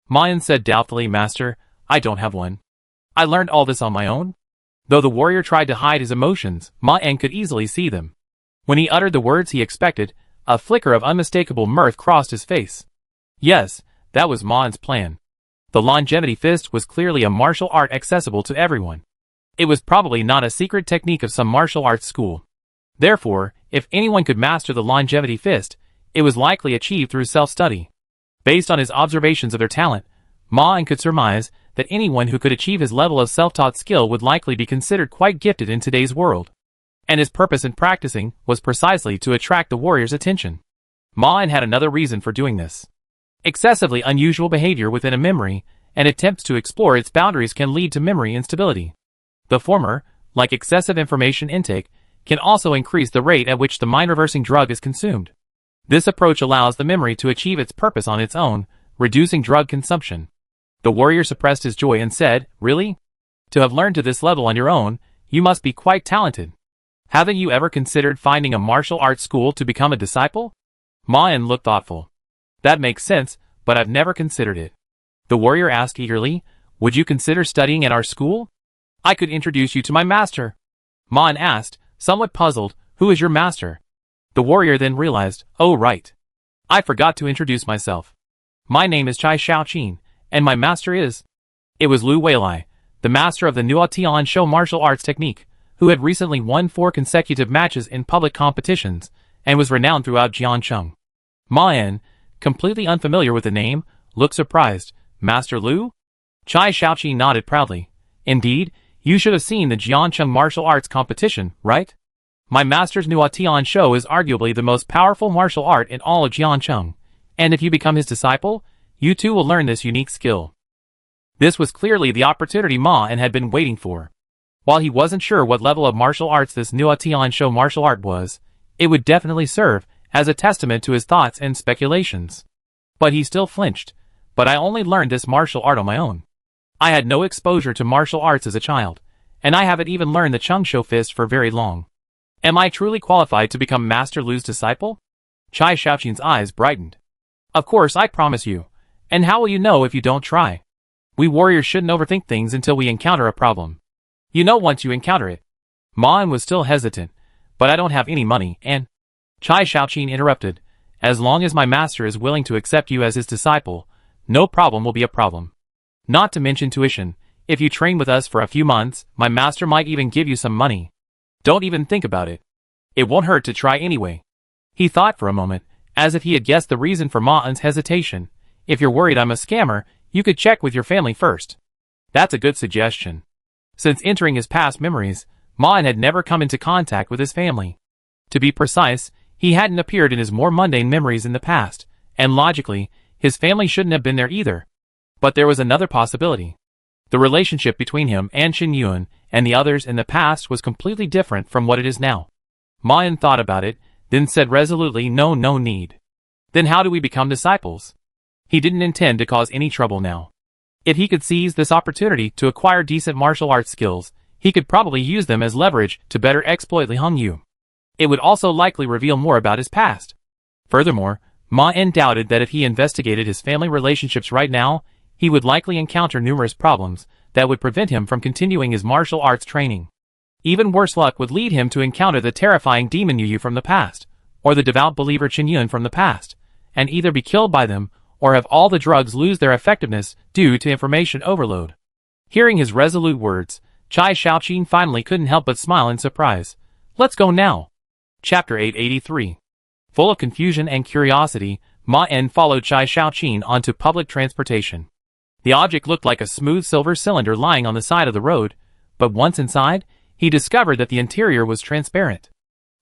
Ma-En said doubtfully, Master, I don't have one. I learned all this on my own. Though the warrior tried to hide his emotions, Ma-En could easily see them. When he uttered the words he expected, a flicker of unmistakable mirth crossed his face. Yes, that was Ma-En's plan. The longevity fist was clearly a martial art accessible to everyone. It was probably not a secret technique of some martial arts school. Therefore, if anyone could master the longevity fist, it was likely achieved through self-study. Based on his observations of their talent, Ma-En could surmise that anyone who could achieve his level of self-taught skill would likely be considered quite gifted in today's world. And his purpose in practicing was precisely to attract the warrior's attention. Ma-En had another reason for doing this. Excessively unusual behavior within a memory and attempts to explore its boundaries can lead to memory instability. The former, like excessive information intake, can also increase the rate at which the mind-reversing drug is consumed. This approach allows the memory to achieve its purpose on its own, reducing drug consumption. The warrior suppressed his joy and said, Really? To have learned to this level on your own, you must be quite talented. Haven't you ever considered finding a martial arts school to become a disciple? Ma-En looked thoughtful. That makes sense, but I've never considered it. The warrior asked eagerly, Would you consider studying at our school? I could introduce you to my master. Ma-En asked, somewhat puzzled, Who is your master? The warrior then realized, Oh right. I forgot to introduce myself. My name is Chai Shaoqin, and my master is... It was Lu Weilai, the master of the Nuo Tian Shou martial arts technique, who had recently won 4 consecutive matches in public competitions, and was renowned throughout Jiancheng. Ma-En, completely unfamiliar with the name, looked surprised. Master Lu? Chai Shaoqin nodded proudly. Indeed, you should have seen the Jiancheng martial arts competition, right? My master's Nuo Tian Shou is arguably the most powerful martial art in all of Jiancheng, and if you become his disciple, you too will learn this unique skill. This was clearly the opportunity Ma-En had been waiting for. While he wasn't sure what level of martial arts this Nuo Tian Shou martial art was, it would definitely serve as a testament to his thoughts and speculations. But he still flinched. But I only learned this martial art on my own. I had no exposure to martial arts as a child, and I haven't even learned the Chung Shou fist for very long. Am I truly qualified to become Master Lu's disciple? Chai Shaoqin's eyes brightened. Of course, I promise you. And how will you know if you don't try? We warriors shouldn't overthink things until we encounter a problem. You know once you encounter it. Ma-En was still hesitant, but I don't have any money, and... Chai Shaoqin interrupted. As long as my master is willing to accept you as his disciple, no problem will be a problem. Not to mention tuition. If you train with us for a few months, my master might even give you some money. Don't even think about it. It won't hurt to try anyway. He thought for a moment, as if he had guessed the reason for Ma-en's hesitation. If you're worried I'm a scammer, you could check with your family first. That's a good suggestion. Since entering his past memories, Ma-en had never come into contact with his family. To be precise, he hadn't appeared in his more mundane memories in the past, and logically, his family shouldn't have been there either. But there was another possibility. The relationship between him and Qin Yuan and the others in the past was completely different from what it is now. Ma-en thought about it, then said resolutely, no need. Then how do we become disciples? He didn't intend to cause any trouble now. If he could seize this opportunity to acquire decent martial arts skills, he could probably use them as leverage to better exploit Li Hongyu. It would also likely reveal more about his past. Furthermore, Ma-en doubted that if he investigated his family relationships right now, he would likely encounter numerous problems that would prevent him from continuing his martial arts training. Even worse luck would lead him to encounter the terrifying demon Yu from the past, or the devout believer Qin Yuan from the past, and either be killed by them, or have all the drugs lose their effectiveness due to information overload. Hearing his resolute words, Chai Shaoqin finally couldn't help but smile in surprise. Let's go now. Chapter 883. Full of confusion and curiosity, Ma-en followed Chai Shaoqin onto public transportation. The object looked like a smooth silver cylinder lying on the side of the road, but once inside, he discovered that the interior was transparent.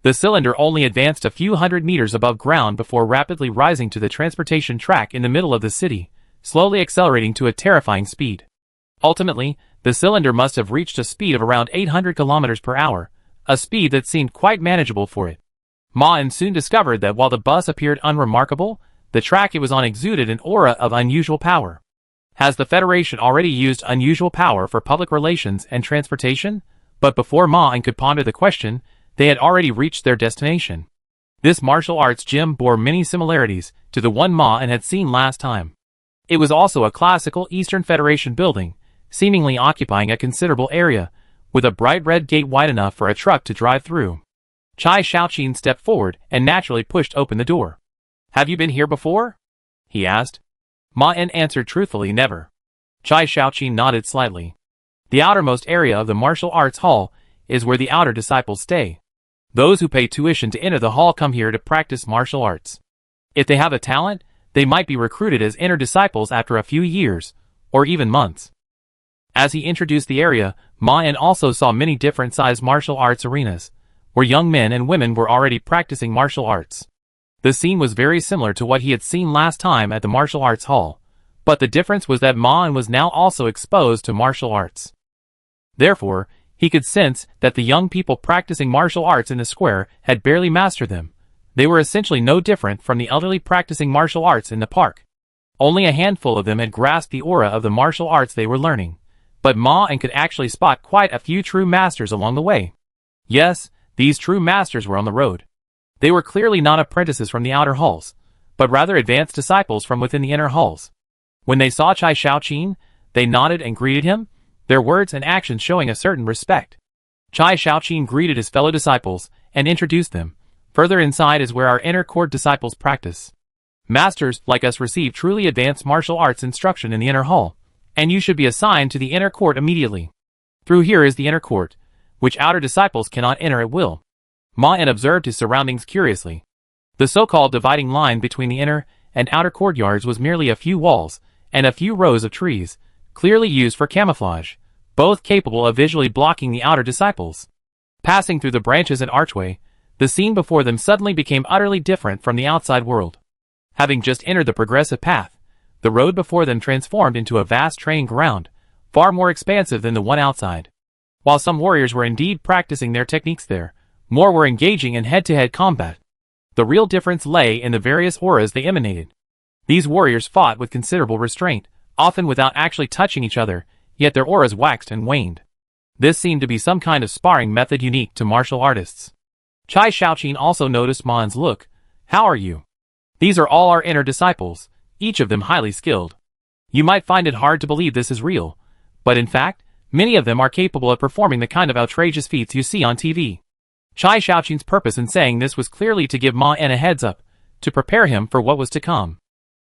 The cylinder only advanced a few hundred meters above ground before rapidly rising to the transportation track in the middle of the city, slowly accelerating to a terrifying speed. Ultimately, the cylinder must have reached a speed of around 800 kilometers per hour, a speed that seemed quite manageable for it. Ma-en soon discovered that while the bus appeared unremarkable, the track it was on exuded an aura of unusual power. Has the Federation already used unusual power for public relations and transportation? But before Ma-en could ponder the question, they had already reached their destination. This martial arts gym bore many similarities to the one Ma-en had seen last time. It was also a classical Eastern Federation building, seemingly occupying a considerable area, with a bright red gate wide enough for a truck to drive through. Chai Shaoqin stepped forward and naturally pushed open the door. Have you been here before? He asked. Ma-en answered truthfully, never. Chai Shaoqin nodded slightly. The outermost area of the martial arts hall is where the outer disciples stay. Those who pay tuition to enter the hall come here to practice martial arts. If they have a talent, they might be recruited as inner disciples after a few years, or even months. As he introduced the area, Ma-en also saw many different-sized martial arts arenas, where young men and women were already practicing martial arts. The scene was very similar to what he had seen last time at the martial arts hall, but the difference was that Ma-en was now also exposed to martial arts. Therefore, he could sense that the young people practicing martial arts in the square had barely mastered them. They were essentially no different from the elderly practicing martial arts in the park. Only a handful of them had grasped the aura of the martial arts they were learning, but Ma-en could actually spot quite a few true masters along the way. Yes, these true masters were on the road. They were clearly not apprentices from the outer halls, but rather advanced disciples from within the inner halls. When they saw Chai Shaoqin, they nodded and greeted him, their words and actions showing a certain respect. Chai Shaoqin greeted his fellow disciples and introduced them. Further inside is where our inner court disciples practice. Masters like us receive truly advanced martial arts instruction in the inner hall, and you should be assigned to the inner court immediately. Through here is the inner court, which outer disciples cannot enter at will. Ma-en observed his surroundings curiously. The so-called dividing line between the inner and outer courtyards was merely a few walls and a few rows of trees, clearly used for camouflage, both capable of visually blocking the outer disciples. Passing through the branches and archway, the scene before them suddenly became utterly different from the outside world. Having just entered the progressive path, the road before them transformed into a vast training ground, far more expansive than the one outside. While some warriors were indeed practicing their techniques there, more were engaging in head-to-head combat. The real difference lay in the various auras they emanated. These warriors fought with considerable restraint, often without actually touching each other, yet their auras waxed and waned. This seemed to be some kind of sparring method unique to martial artists. Chai Shaoqin also noticed Ma-en's look. How are you? These are all our inner disciples, each of them highly skilled. You might find it hard to believe this is real, but in fact, many of them are capable of performing the kind of outrageous feats you see on TV. Chai Shaoqing's purpose in saying this was clearly to give Ma En a heads up, to prepare him for what was to come.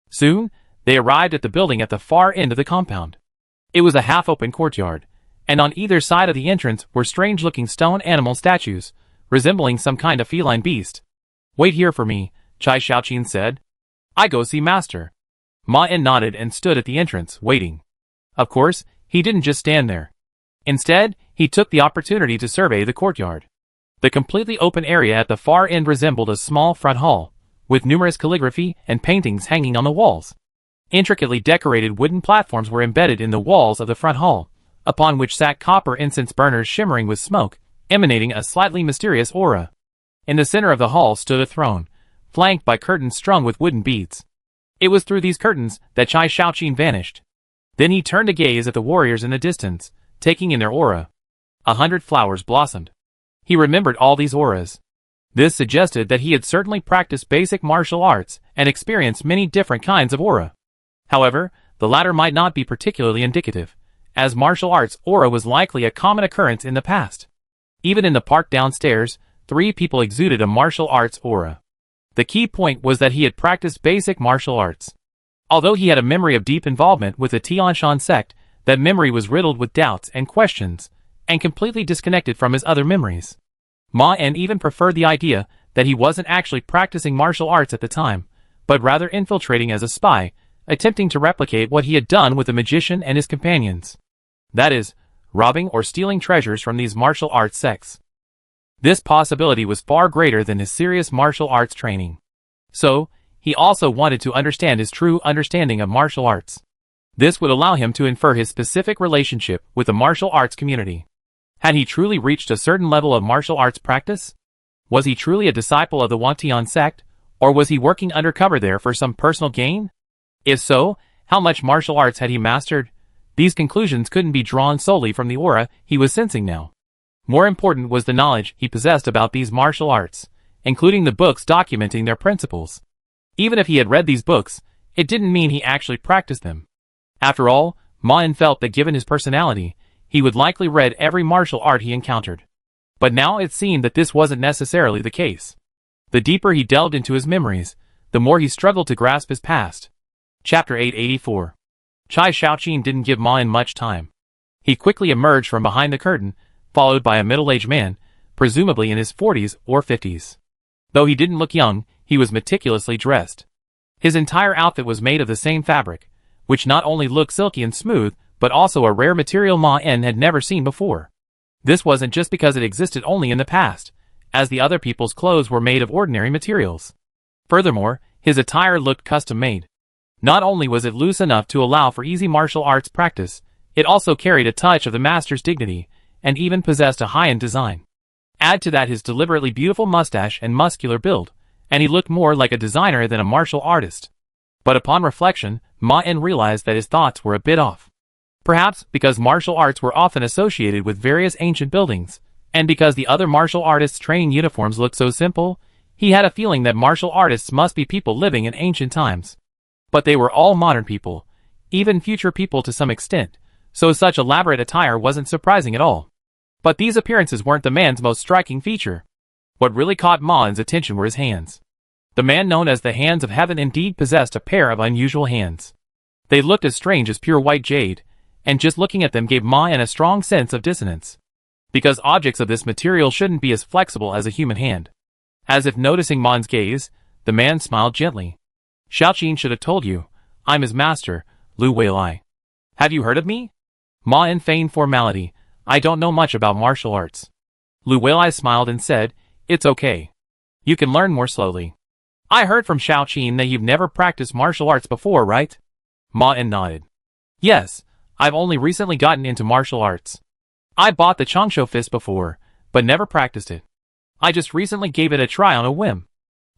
Soon, they arrived at the building at the far end of the compound. It was a half-open courtyard, and on either side of the entrance were strange-looking stone animal statues, resembling some kind of feline beast. "Wait here for me," Chai Shaoqing said. "I go see master." Ma En nodded and stood at the entrance, waiting. Of course, he didn't just stand there. Instead, he took the opportunity to survey the courtyard. The completely open area at the far end resembled a small front hall, with numerous calligraphy and paintings hanging on the walls. Intricately decorated wooden platforms were embedded in the walls of the front hall, upon which sat copper incense burners shimmering with smoke, emanating a slightly mysterious aura. In the center of the hall stood a throne, flanked by curtains strung with wooden beads. It was through these curtains that Chai Shaoqing vanished. Then he turned to gaze at the warriors in the distance, taking in their aura. 100 flowers blossomed. He remembered all these auras. This suggested that he had certainly practiced basic martial arts and experienced many different kinds of aura. However, the latter might not be particularly indicative, as martial arts aura was likely a common occurrence in the past. Even in the park downstairs, 3 people exuded a martial arts aura. The key point was that he had practiced basic martial arts. Although he had a memory of deep involvement with the Tianshan sect, that memory was riddled with doubts and questions, and completely disconnected from his other memories. Ma En even preferred the idea that he wasn't actually practicing martial arts at the time, but rather infiltrating as a spy, attempting to replicate what he had done with the magician and his companions. That is, robbing or stealing treasures from these martial arts sects. This possibility was far greater than his serious martial arts training. So, he also wanted to understand his true understanding of martial arts. This would allow him to infer his specific relationship with the martial arts community. Had he truly reached a certain level of martial arts practice? Was he truly a disciple of the Wantian sect, or was he working undercover there for some personal gain? If so, how much martial arts had he mastered? These conclusions couldn't be drawn solely from the aura he was sensing now. More important was the knowledge he possessed about these martial arts, including the books documenting their principles. Even if he had read these books, it didn't mean he actually practiced them. After all, Ma En felt that given his personality, he would likely read every martial art he encountered. But now it seemed that this wasn't necessarily the case. The deeper he delved into his memories, the more he struggled to grasp his past. Chapter 884. Chai Shaoqing didn't give Ma En much time. He quickly emerged from behind the curtain, followed by a middle-aged man, presumably in his 40s or 50s. Though he didn't look young, he was meticulously dressed. His entire outfit was made of the same fabric, which not only looked silky and smooth, but also a rare material Ma En had never seen before. This wasn't just because it existed only in the past, as the other people's clothes were made of ordinary materials. Furthermore, his attire looked custom-made. Not only was it loose enough to allow for easy martial arts practice, it also carried a touch of the master's dignity, and even possessed a high-end design. Add to that his deliberately beautiful mustache and muscular build, and he looked more like a designer than a martial artist. But upon reflection, Ma En realized that his thoughts were a bit off. Perhaps because martial arts were often associated with various ancient buildings, and because the other martial artists' training uniforms looked so simple, he had a feeling that martial artists must be people living in ancient times. But they were all modern people, even future people to some extent, so such elaborate attire wasn't surprising at all. But these appearances weren't the man's most striking feature. What really caught Ma En's attention were his hands. The man known as the Hands of Heaven indeed possessed a pair of unusual hands. They looked as strange as pure white jade, and just looking at them gave Ma En a strong sense of dissonance. Because objects of this material shouldn't be as flexible as a human hand. As if noticing Ma En's gaze, the man smiled gently. "Shaoqing should have told you, I'm his master, Lu Weilai. Have you heard of me?" Ma En feigned formality. "I don't know much about martial arts." Lu Weilai smiled and said, "It's okay. You can learn more slowly. I heard from Shaoqing that you've never practiced martial arts before, right?" Ma En nodded. "Yes, I've only recently gotten into martial arts. I bought the Changsho fist before, but never practiced it. I just recently gave it a try on a whim.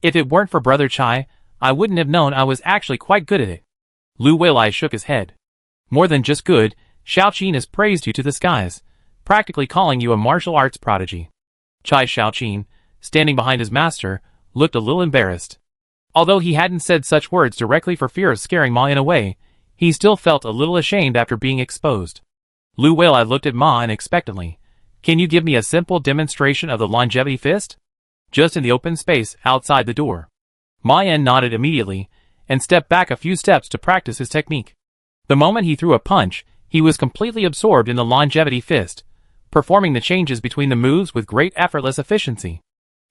If it weren't for Brother Chai, I wouldn't have known I was actually quite good at it." Lu Weilai shook his head. "More than just good, Shaoqing has praised you to the skies, practically calling you a martial arts prodigy." Chai Shaoqing, standing behind his master, looked a little embarrassed. Although he hadn't said such words directly for fear of scaring Ma En away, he still felt a little ashamed after being exposed. Lu Weilai looked at Ma En expectantly, Can you give me a simple demonstration of the longevity fist? Just in the open space outside the door. Ma Yen nodded immediately, and stepped back a few steps to practice his technique. The moment he threw a punch, he was completely absorbed in the longevity fist, performing the changes between the moves with great effortless efficiency.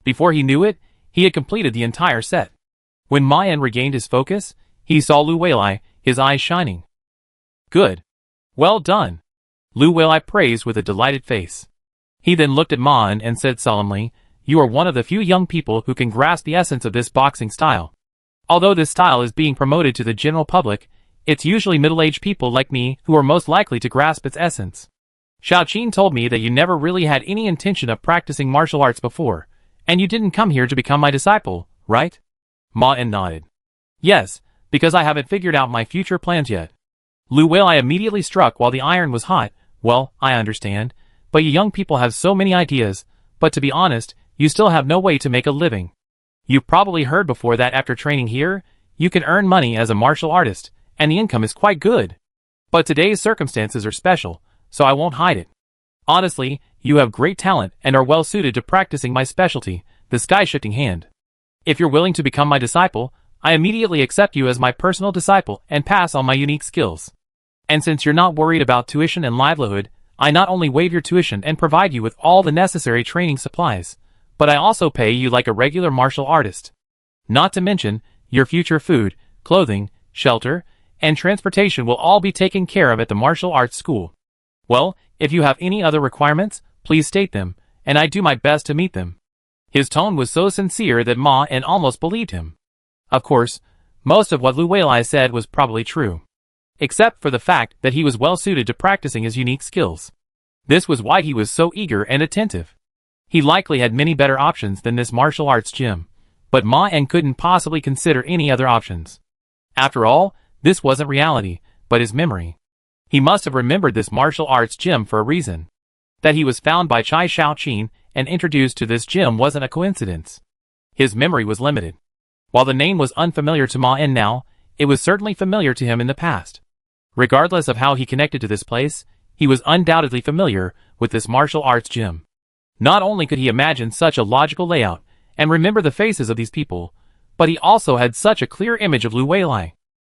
Before he knew it, he had completed the entire set. When Ma Yen regained his focus, he saw Lu Weilai, his eyes shining. Good. Well done. Lu Weilai praised with a delighted face. He then looked at Ma Yen and said solemnly, "You are one of the few young people who can grasp the essence of this boxing style. Although this style is being promoted to the general public, it's usually middle-aged people like me who are most likely to grasp its essence. Xiaoqin told me that you never really had any intention of practicing martial arts before, and you didn't come here to become my disciple, right?" Ma Yen nodded. "Yes, because I haven't figured out my future plans yet." Lu Weilai immediately struck while the iron was hot. "Well, I understand, but you young people have so many ideas, but to be honest, you still have no way to make a living. You've probably heard before that after training here, you can earn money as a martial artist, and the income is quite good. But today's circumstances are special, so I won't hide it. Honestly, you have great talent and are well suited to practicing my specialty, the sky-shifting hand. If you're willing to become my disciple, I immediately accept you as my personal disciple and pass on my unique skills. And since you're not worried about tuition and livelihood, I not only waive your tuition and provide you with all the necessary training supplies, but I also pay you like a regular martial artist. Not to mention, your future food, clothing, shelter, and transportation will all be taken care of at the martial arts school. Well, if you have any other requirements, please state them, and I do my best to meet them." His tone was so sincere that Ma Yen almost believed him. Of course, most of what Lu Weilai said was probably true, except for the fact that he was well suited to practicing his unique skills. This was why he was so eager and attentive. He likely had many better options than this martial arts gym, but Ma Yen couldn't possibly consider any other options. After all, this wasn't reality, but his memory. He must have remembered this martial arts gym for a reason. That he was found by Chai Xiaoqin and introduced to this gym wasn't a coincidence. His memory was limited. While the name was unfamiliar to Ma Yen now, it was certainly familiar to him in the past. Regardless of how he connected to this place, he was undoubtedly familiar with this martial arts gym. Not only could he imagine such a logical layout and remember the faces of these people, but he also had such a clear image of Lu Weilai.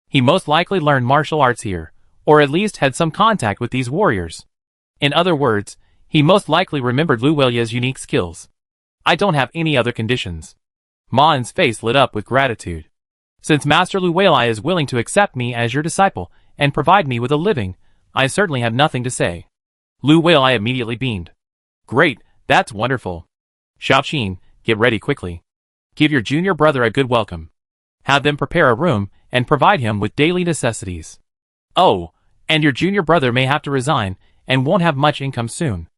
He most likely learned martial arts here, or at least had some contact with these warriors. In other words, he most likely remembered Lu Weilai's unique skills. "I don't have any other conditions." Ma Yen's face lit up with gratitude. "Since Master Lu Weilai is willing to accept me as your disciple and provide me with a living, I certainly have nothing to say." Lu Weilai immediately beamed. "Great, that's wonderful. Xiaoqin, get ready quickly. Give your junior brother a good welcome. Have them prepare a room and provide him with daily necessities. Oh, and your junior brother may have to resign and won't have much income soon.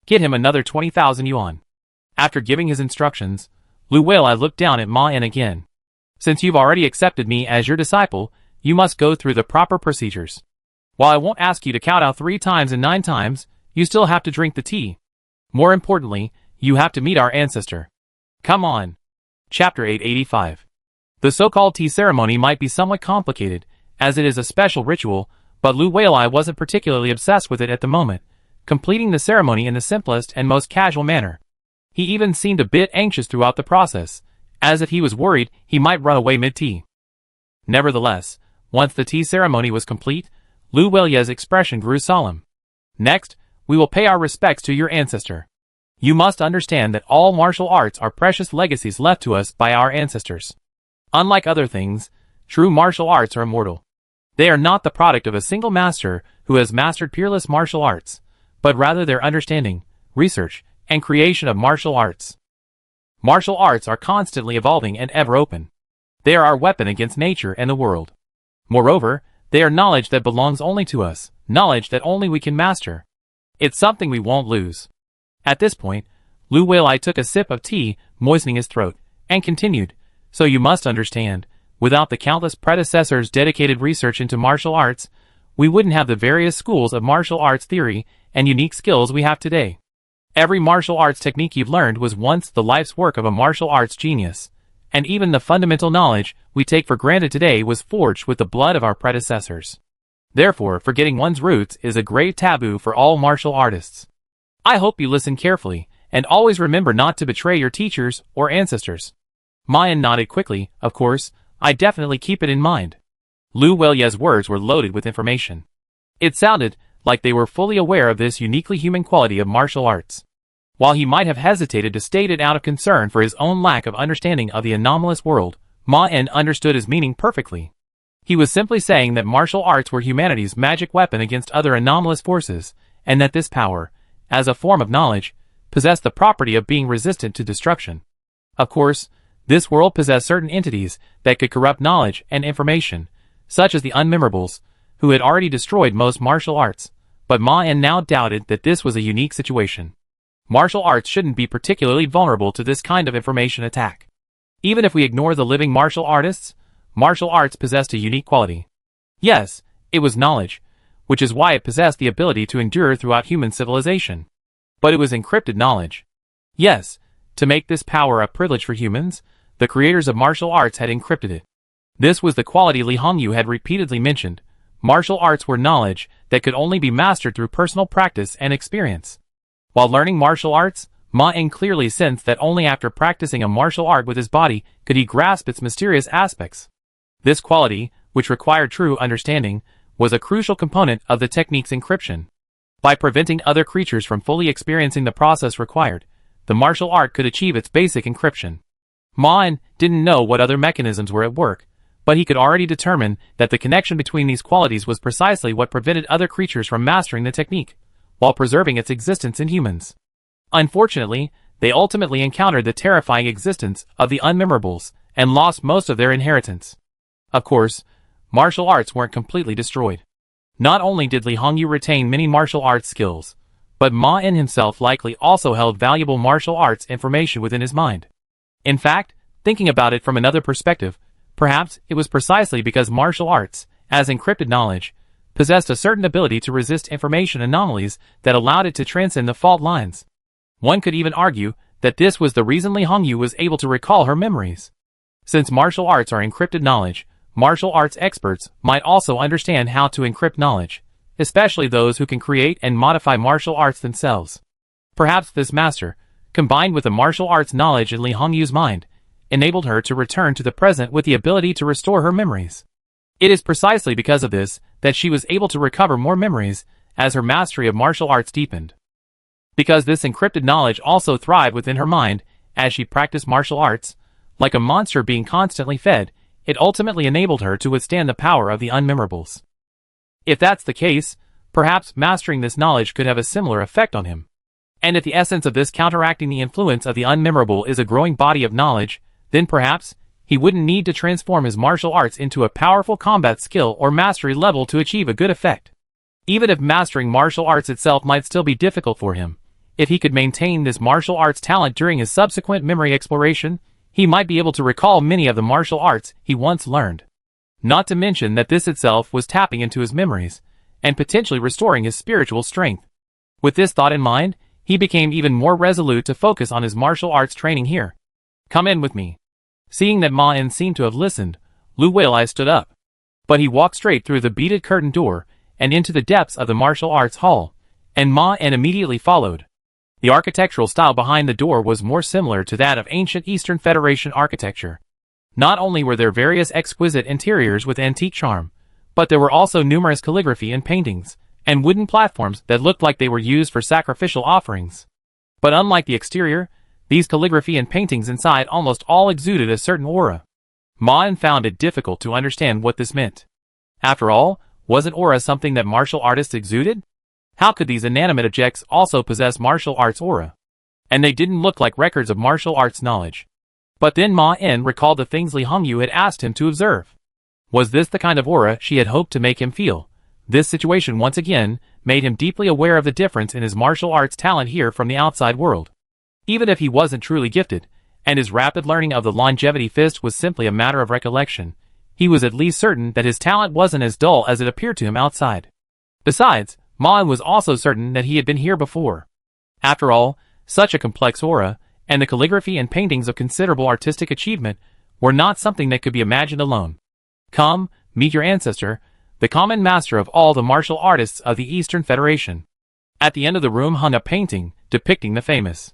Get him another 20,000 yuan." After giving his instructions, Lu Weilai looked down at Ma Yen again. "Since you've already accepted me as your disciple, you must go through the proper procedures. While I won't ask you to count out 3 times and 9 times, you still have to drink the tea. More importantly, you have to meet our ancestor. Come on." Chapter 885. The so-called tea ceremony might be somewhat complicated, as it is a special ritual, but Lu Weilai wasn't particularly obsessed with it at the moment, completing the ceremony in the simplest and most casual manner. He even seemed a bit anxious throughout the process, as if he was worried he might run away mid-tea. Nevertheless, once the tea ceremony was complete, Lu Weilai's expression grew solemn. "Next, we will pay our respects to your ancestor. You must understand that all martial arts are precious legacies left to us by our ancestors. Unlike other things, true martial arts are immortal. They are not the product of a single master who has mastered peerless martial arts, but rather their understanding, research, and creation of martial arts. Martial arts are constantly evolving and ever open. They are our weapon against nature and the world. Moreover, they are knowledge that belongs only to us, knowledge that only we can master. It's something we won't lose." At this point, Lu Weilai took a sip of tea, moistening his throat, and continued, "So you must understand, without the countless predecessors' dedicated research into martial arts, we wouldn't have the various schools of martial arts theory and unique skills we have today. Every martial arts technique you've learned was once the life's work of a martial arts genius, and even the fundamental knowledge we take for granted today was forged with the blood of our predecessors. Therefore, forgetting one's roots is a great taboo for all martial artists. I hope you listen carefully, and always remember not to betray your teachers or ancestors. Ma nodded quickly. Of course, I definitely keep it in mind. Lu Weil's words were loaded with information. It sounded like they were fully aware of this uniquely human quality of martial arts. While he might have hesitated to state it out of concern for his own lack of understanding of the anomalous world, Ma understood his meaning perfectly. He was simply saying that martial arts were humanity's magic weapon against other anomalous forces, and that this power, as a form of knowledge, possessed the property of being resistant to destruction. Of course, this world possessed certain entities that could corrupt knowledge and information, such as the Unmemorables, who had already destroyed most martial arts, but Ma now doubted that this was a unique situation. Martial arts shouldn't be particularly vulnerable to this kind of information attack. Even if we ignore the living martial artists, martial arts possessed a unique quality. Yes, it was knowledge, which is why it possessed the ability to endure throughout human civilization. But it was encrypted knowledge. Yes, to make this power a privilege for humans, the creators of martial arts had encrypted it. This was the quality Li Hongyu had repeatedly mentioned. Martial arts were knowledge that could only be mastered through personal practice and experience. While learning martial arts, Ma clearly sensed that only after practicing a martial art with his body could he grasp its mysterious aspects. This quality, which required true understanding, was a crucial component of the technique's encryption. By preventing other creatures from fully experiencing the process required, the martial art could achieve its basic encryption. Ma didn't know what other mechanisms were at work, but he could already determine that the connection between these qualities was precisely what prevented other creatures from mastering the technique, while preserving its existence in humans. Unfortunately, they ultimately encountered the terrifying existence of the Unmemorables and lost most of their inheritance. Of course, martial arts weren't completely destroyed. Not only did Li Hongyu retain many martial arts skills, but Ma himself likely also held valuable martial arts information within his mind. In fact, thinking about it from another perspective, perhaps it was precisely because martial arts, as encrypted knowledge, possessed a certain ability to resist information anomalies that allowed it to transcend the fault lines. One could even argue that this was the reason Li Hongyu was able to recall her memories. Since martial arts are encrypted knowledge, martial arts experts might also understand how to encrypt knowledge, especially those who can create and modify martial arts themselves. Perhaps this master, combined with the martial arts knowledge in Li Hongyu's mind, enabled her to return to the present with the ability to restore her memories. It is precisely because of this that she was able to recover more memories as her mastery of martial arts deepened. Because this encrypted knowledge also thrived within her mind as she practiced martial arts, like a monster being constantly fed, it ultimately enabled her to withstand the power of the Unmemorables. If that's the case, perhaps mastering this knowledge could have a similar effect on him. And if the essence of this counteracting the influence of the Unmemorable is a growing body of knowledge, then perhaps he wouldn't need to transform his martial arts into a powerful combat skill or mastery level to achieve a good effect. Even if mastering martial arts itself might still be difficult for him, if he could maintain this martial arts talent during his subsequent memory exploration, he might be able to recall many of the martial arts he once learned. Not to mention that this itself was tapping into his memories, and potentially restoring his spiritual strength. With this thought in mind, he became even more resolute to focus on his martial arts training here. Come in with me. Seeing that Ma seemed to have listened, Lu Weili stood up. But he walked straight through the beaded curtain door, and into the depths of the martial arts hall, and Ma immediately followed. The architectural style behind the door was more similar to that of ancient Eastern Federation architecture. Not only were there various exquisite interiors with antique charm, but there were also numerous calligraphy and paintings, and wooden platforms that looked like they were used for sacrificial offerings. But unlike the exterior, these calligraphy and paintings inside almost all exuded a certain aura. Ma found it difficult to understand what this meant. After all, wasn't aura something that martial artists exuded? How could these inanimate objects also possess martial arts aura? And they didn't look like records of martial arts knowledge. But then Ma recalled the things Li Hongyu had asked him to observe. Was this the kind of aura she had hoped to make him feel? This situation once again made him deeply aware of the difference in his martial arts talent here from the outside world. Even if he wasn't truly gifted, and his rapid learning of the longevity fist was simply a matter of recollection, he was at least certain that his talent wasn't as dull as it appeared to him outside. Besides, Ma was also certain that he had been here before. After all, such a complex aura, and the calligraphy and paintings of considerable artistic achievement, were not something that could be imagined alone. Come, meet your ancestor, the common master of all the martial artists of the Eastern Federation. At the end of the room hung a painting depicting the famous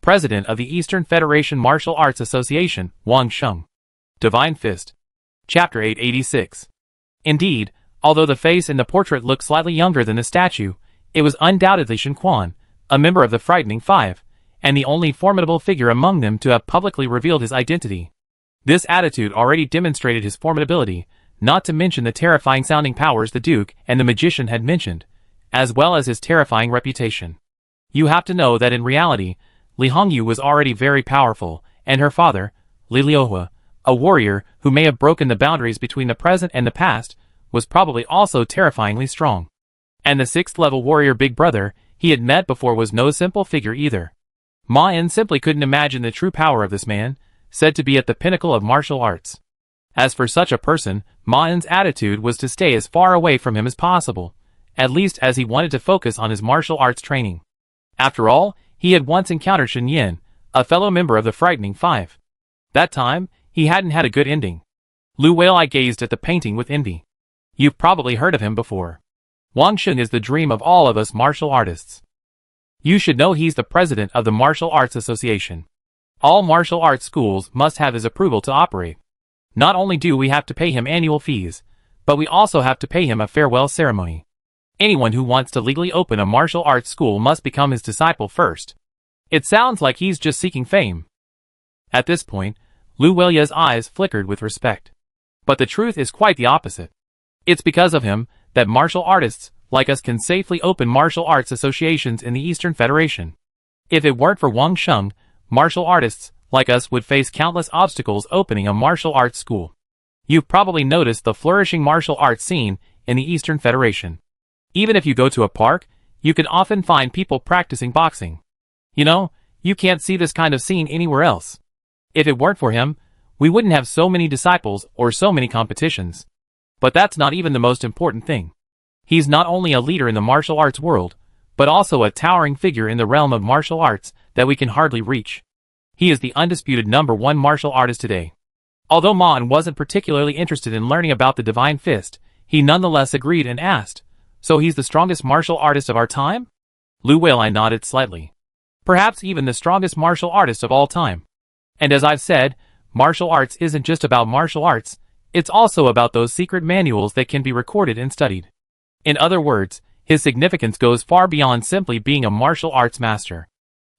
president of the Eastern Federation Martial Arts Association, Wang Sheng. Divine Fist. Chapter 886. Indeed, although the face in the portrait looked slightly younger than the statue, it was undoubtedly Shen Quan, a member of the Frightening Five, and the only formidable figure among them to have publicly revealed his identity. This attitude already demonstrated his formidability, not to mention the terrifying-sounding powers the Duke and the magician had mentioned, as well as his terrifying reputation. You have to know that in reality, Li Hongyu was already very powerful, and her father, Li Liuhua, a warrior who may have broken the boundaries between the present and the past, was probably also terrifyingly strong. And the 6th-level warrior big brother he had met before was no simple figure either. Ma En simply couldn't imagine the true power of this man, said to be at the pinnacle of martial arts. As for such a person, Ma En's attitude was to stay as far away from him as possible, at least as he wanted to focus on his martial arts training. After all, he had once encountered Shen Yin, a fellow member of the Frightening Five. That time, he hadn't had a good ending. Lu Weilai gazed at the painting with envy. You've probably heard of him before. Wang Sheng is the dream of all of us martial artists. You should know he's the president of the Martial Arts Association. All martial arts schools must have his approval to operate. Not only do we have to pay him annual fees, but we also have to pay him a farewell ceremony. Anyone who wants to legally open a martial arts school must become his disciple first. It sounds like he's just seeking fame. At this point, Lu Weilai's eyes flickered with respect. But the truth is quite the opposite. It's because of him that martial artists like us can safely open martial arts associations in the Eastern Federation. If it weren't for Wang Sheng, martial artists like us would face countless obstacles opening a martial arts school. You've probably noticed the flourishing martial arts scene in the Eastern Federation. Even if you go to a park, you can often find people practicing boxing. You know, you can't see this kind of scene anywhere else. If it weren't for him, we wouldn't have so many disciples or so many competitions. But that's not even the most important thing. He's not only a leader in the martial arts world, but also a towering figure in the realm of martial arts that we can hardly reach. He is the undisputed #1 martial artist today. Although Ma En wasn't particularly interested in learning about the Divine Fist, he nonetheless agreed and asked, "So he's the strongest martial artist of our time?" Lu Weilai nodded slightly. "Perhaps even the strongest martial artist of all time. And as I've said, martial arts isn't just about martial arts, it's also about those secret manuals that can be recorded and studied." In other words, his significance goes far beyond simply being a martial arts master.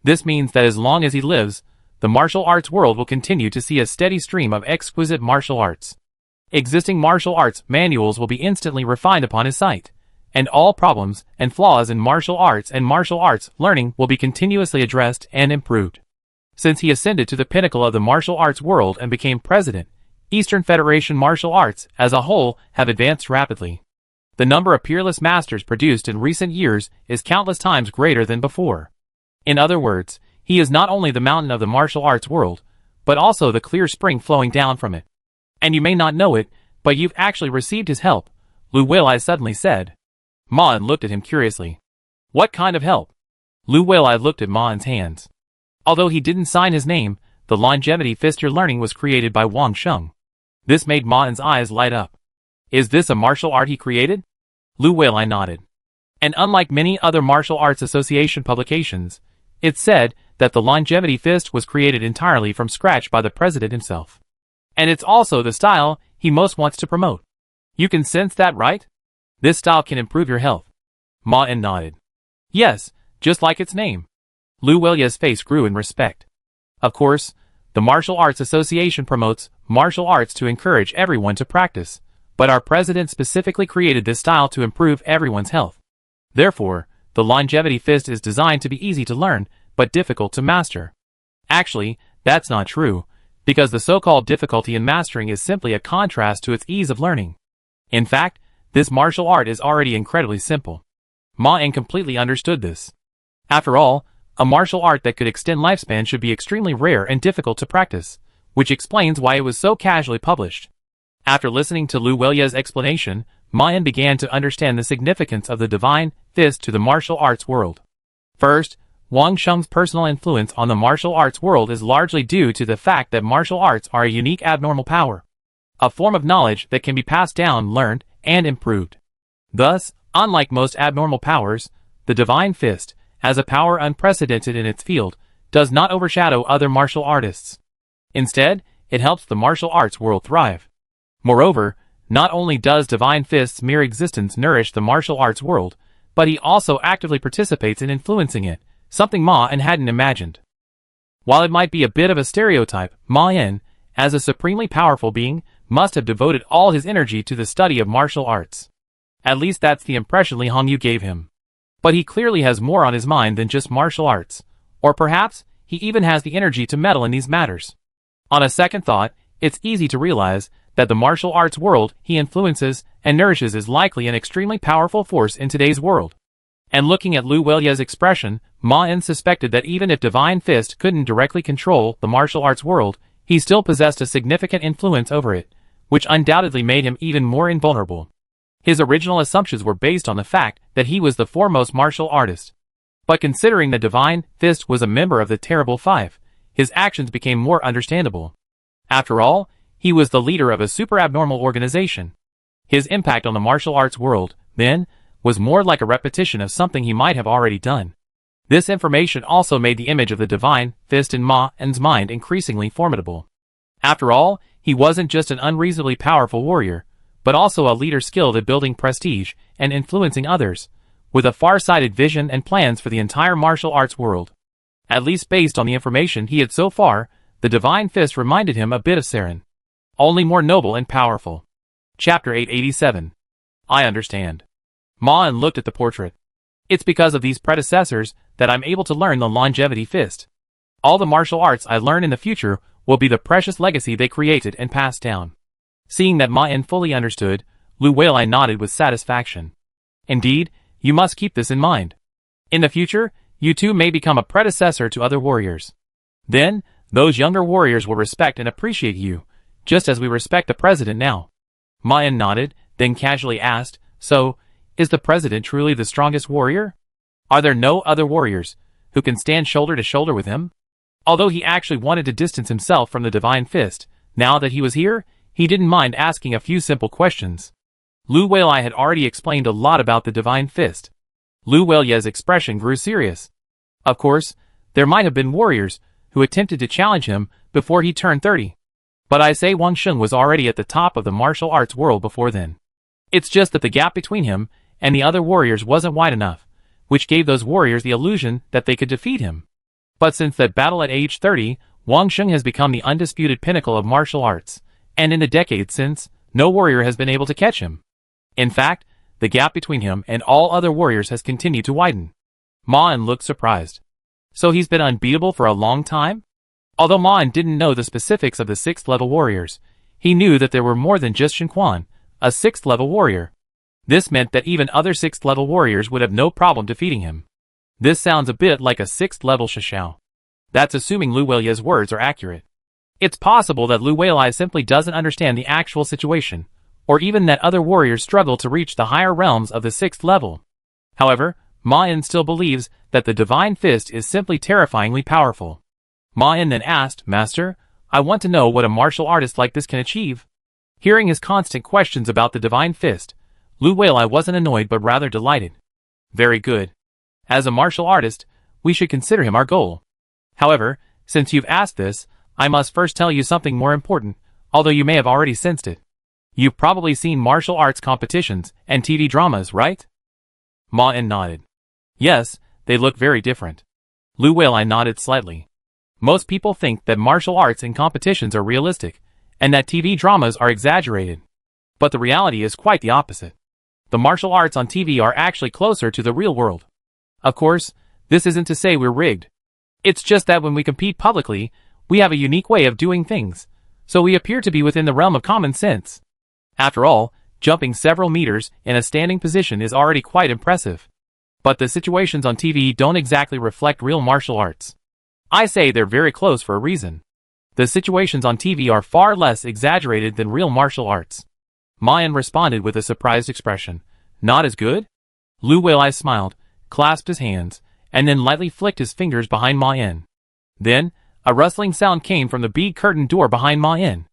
This means that as long as he lives, the martial arts world will continue to see a steady stream of exquisite martial arts. Existing martial arts manuals will be instantly refined upon his site, and all problems and flaws in martial arts and martial arts learning will be continuously addressed and improved. Since he ascended to the pinnacle of the martial arts world and became president, Eastern Federation martial arts as a whole have advanced rapidly. The number of peerless masters produced in recent years is countless times greater than before. In other words, he is not only the mountain of the martial arts world, but also the clear spring flowing down from it. And you may not know it, but you've actually received his help, Lu Weilai suddenly said. Ma En looked at him curiously. What kind of help? Lu Weilai looked at Ma En's hands. Although he didn't sign his name, the longevity fist you're learning was created by Wang Sheng. This made Ma En's eyes light up. Is this a martial art he created? Lu Weilai nodded. And unlike many other martial arts association publications, it's said that the longevity fist was created entirely from scratch by the president himself. And it's also the style he most wants to promote. You can sense that, right? This style can improve your health. Ma En nodded. Yes, just like its name. Lu Weilai's face grew in respect. Of course, the Martial Arts Association promotes martial arts to encourage everyone to practice, but our president specifically created this style to improve everyone's health. Therefore, the longevity fist is designed to be easy to learn, but difficult to master. Actually, that's not true, because the so-called difficulty in mastering is simply a contrast to its ease of learning. In fact, this martial art is already incredibly simple. Ma En completely understood this. After all, a martial art that could extend lifespan should be extremely rare and difficult to practice, which explains why it was so casually published. After listening to Lu Weilai's explanation, Ma En began to understand the significance of the Divine Fist to the martial arts world. First, Wang Sheng's personal influence on the martial arts world is largely due to the fact that martial arts are a unique abnormal power, a form of knowledge that can be passed down, learned, and improved. Thus, unlike most abnormal powers, the Divine Fist, as a power unprecedented in its field, does not overshadow other martial artists. Instead, it helps the martial arts world thrive. Moreover, not only does Divine Fist's mere existence nourish the martial arts world, but he also actively participates in influencing it, something Ma En hadn't imagined. While it might be a bit of a stereotype, Ma En, as a supremely powerful being, must have devoted all his energy to the study of martial arts. At least that's the impression Li Hongyu gave him. But he clearly has more on his mind than just martial arts. Or perhaps, he even has the energy to meddle in these matters. On a second thought, it's easy to realize that the martial arts world he influences and nourishes is likely an extremely powerful force in today's world. And looking at Lu Weilie's expression, Ma En suspected that even if Divine Fist couldn't directly control the martial arts world, he still possessed a significant influence over it, which undoubtedly made him even more invulnerable. His original assumptions were based on the fact that he was the foremost martial artist. But considering that Divine Fist was a member of the Terrible Five, his actions became more understandable. After all, he was the leader of a super-abnormal organization. His impact on the martial arts world, then, was more like a repetition of something he might have already done. This information also made the image of the Divine Fist in Ma En's mind increasingly formidable. After all, he wasn't just an unreasonably powerful warrior, but also a leader skilled at building prestige and influencing others, with a far-sighted vision and plans for the entire martial arts world. At least based on the information he had so far, the Divine Fist reminded him a bit of Saren. Only more noble and powerful. Chapter 887. I understand. Ma En looked at the portrait. It's because of these predecessors that I'm able to learn the Longevity Fist. All the martial arts I learn in the future will be the precious legacy they created and passed down. Seeing that Ma En fully understood, Lu Weilie nodded with satisfaction. Indeed, you must keep this in mind. In the future, you too may become a predecessor to other warriors. Then, those younger warriors will respect and appreciate you, just as we respect the president now. Ma En nodded, then casually asked, so, is the president truly the strongest warrior? Are there no other warriors who can stand shoulder to shoulder with him? Although he actually wanted to distance himself from the Divine Fist, now that he was here, he didn't mind asking a few simple questions. Lu Weili had already explained a lot about the Divine Fist. Lu Weilie's expression grew serious. Of course, there might have been warriors who attempted to challenge him before he turned 30. But I say Wang Sheng was already at the top of the martial arts world before then. It's just that the gap between him and the other warriors wasn't wide enough, which gave those warriors the illusion that they could defeat him. But since that battle at age 30, Wang Sheng has become the undisputed pinnacle of martial arts, and in the decades since, no warrior has been able to catch him. In fact, the gap between him and all other warriors has continued to widen. Ma En looked surprised. So he's been unbeatable for a long time? Although Ma En didn't know the specifics of the 6th level warriors, he knew that there were more than just Shen Quan, a 6th level warrior. This meant that even other 6th level warriors would have no problem defeating him. This sounds a bit like a 6th level Shishao. That's assuming Lu Weilie's words are accurate. It's possible that Lu Weilie simply doesn't understand the actual situation, or even that other warriors struggle to reach the higher realms of the 6th level. However, Ma En still believes that the Divine Fist is simply terrifyingly powerful. Ma En then asked, Master, I want to know what a martial artist like this can achieve. Hearing his constant questions about the Divine Fist, Lu Weili wasn't annoyed but rather delighted. Very good. As a martial artist, we should consider him our goal. However, since you've asked this, I must first tell you something more important, although you may have already sensed it. You've probably seen martial arts competitions and TV dramas, right? Ma En nodded. Yes, they look very different. Lu Weili nodded slightly. Most people think that martial arts and competitions are realistic, and that TV dramas are exaggerated. But the reality is quite the opposite. The martial arts on TV are actually closer to the real world. Of course, this isn't to say we're rigged. It's just that when we compete publicly, we have a unique way of doing things, so we appear to be within the realm of common sense. After all, jumping several meters in a standing position is already quite impressive. But the situations on TV don't exactly reflect real martial arts. I say they're very close for a reason. The situations on TV are far less exaggerated than real martial arts. Ma En responded with a surprised expression. Not as good? Lu Weili smiled, clasped his hands, and then lightly flicked his fingers behind Ma En. Then, a rustling sound came from the bead curtain door behind Ma En.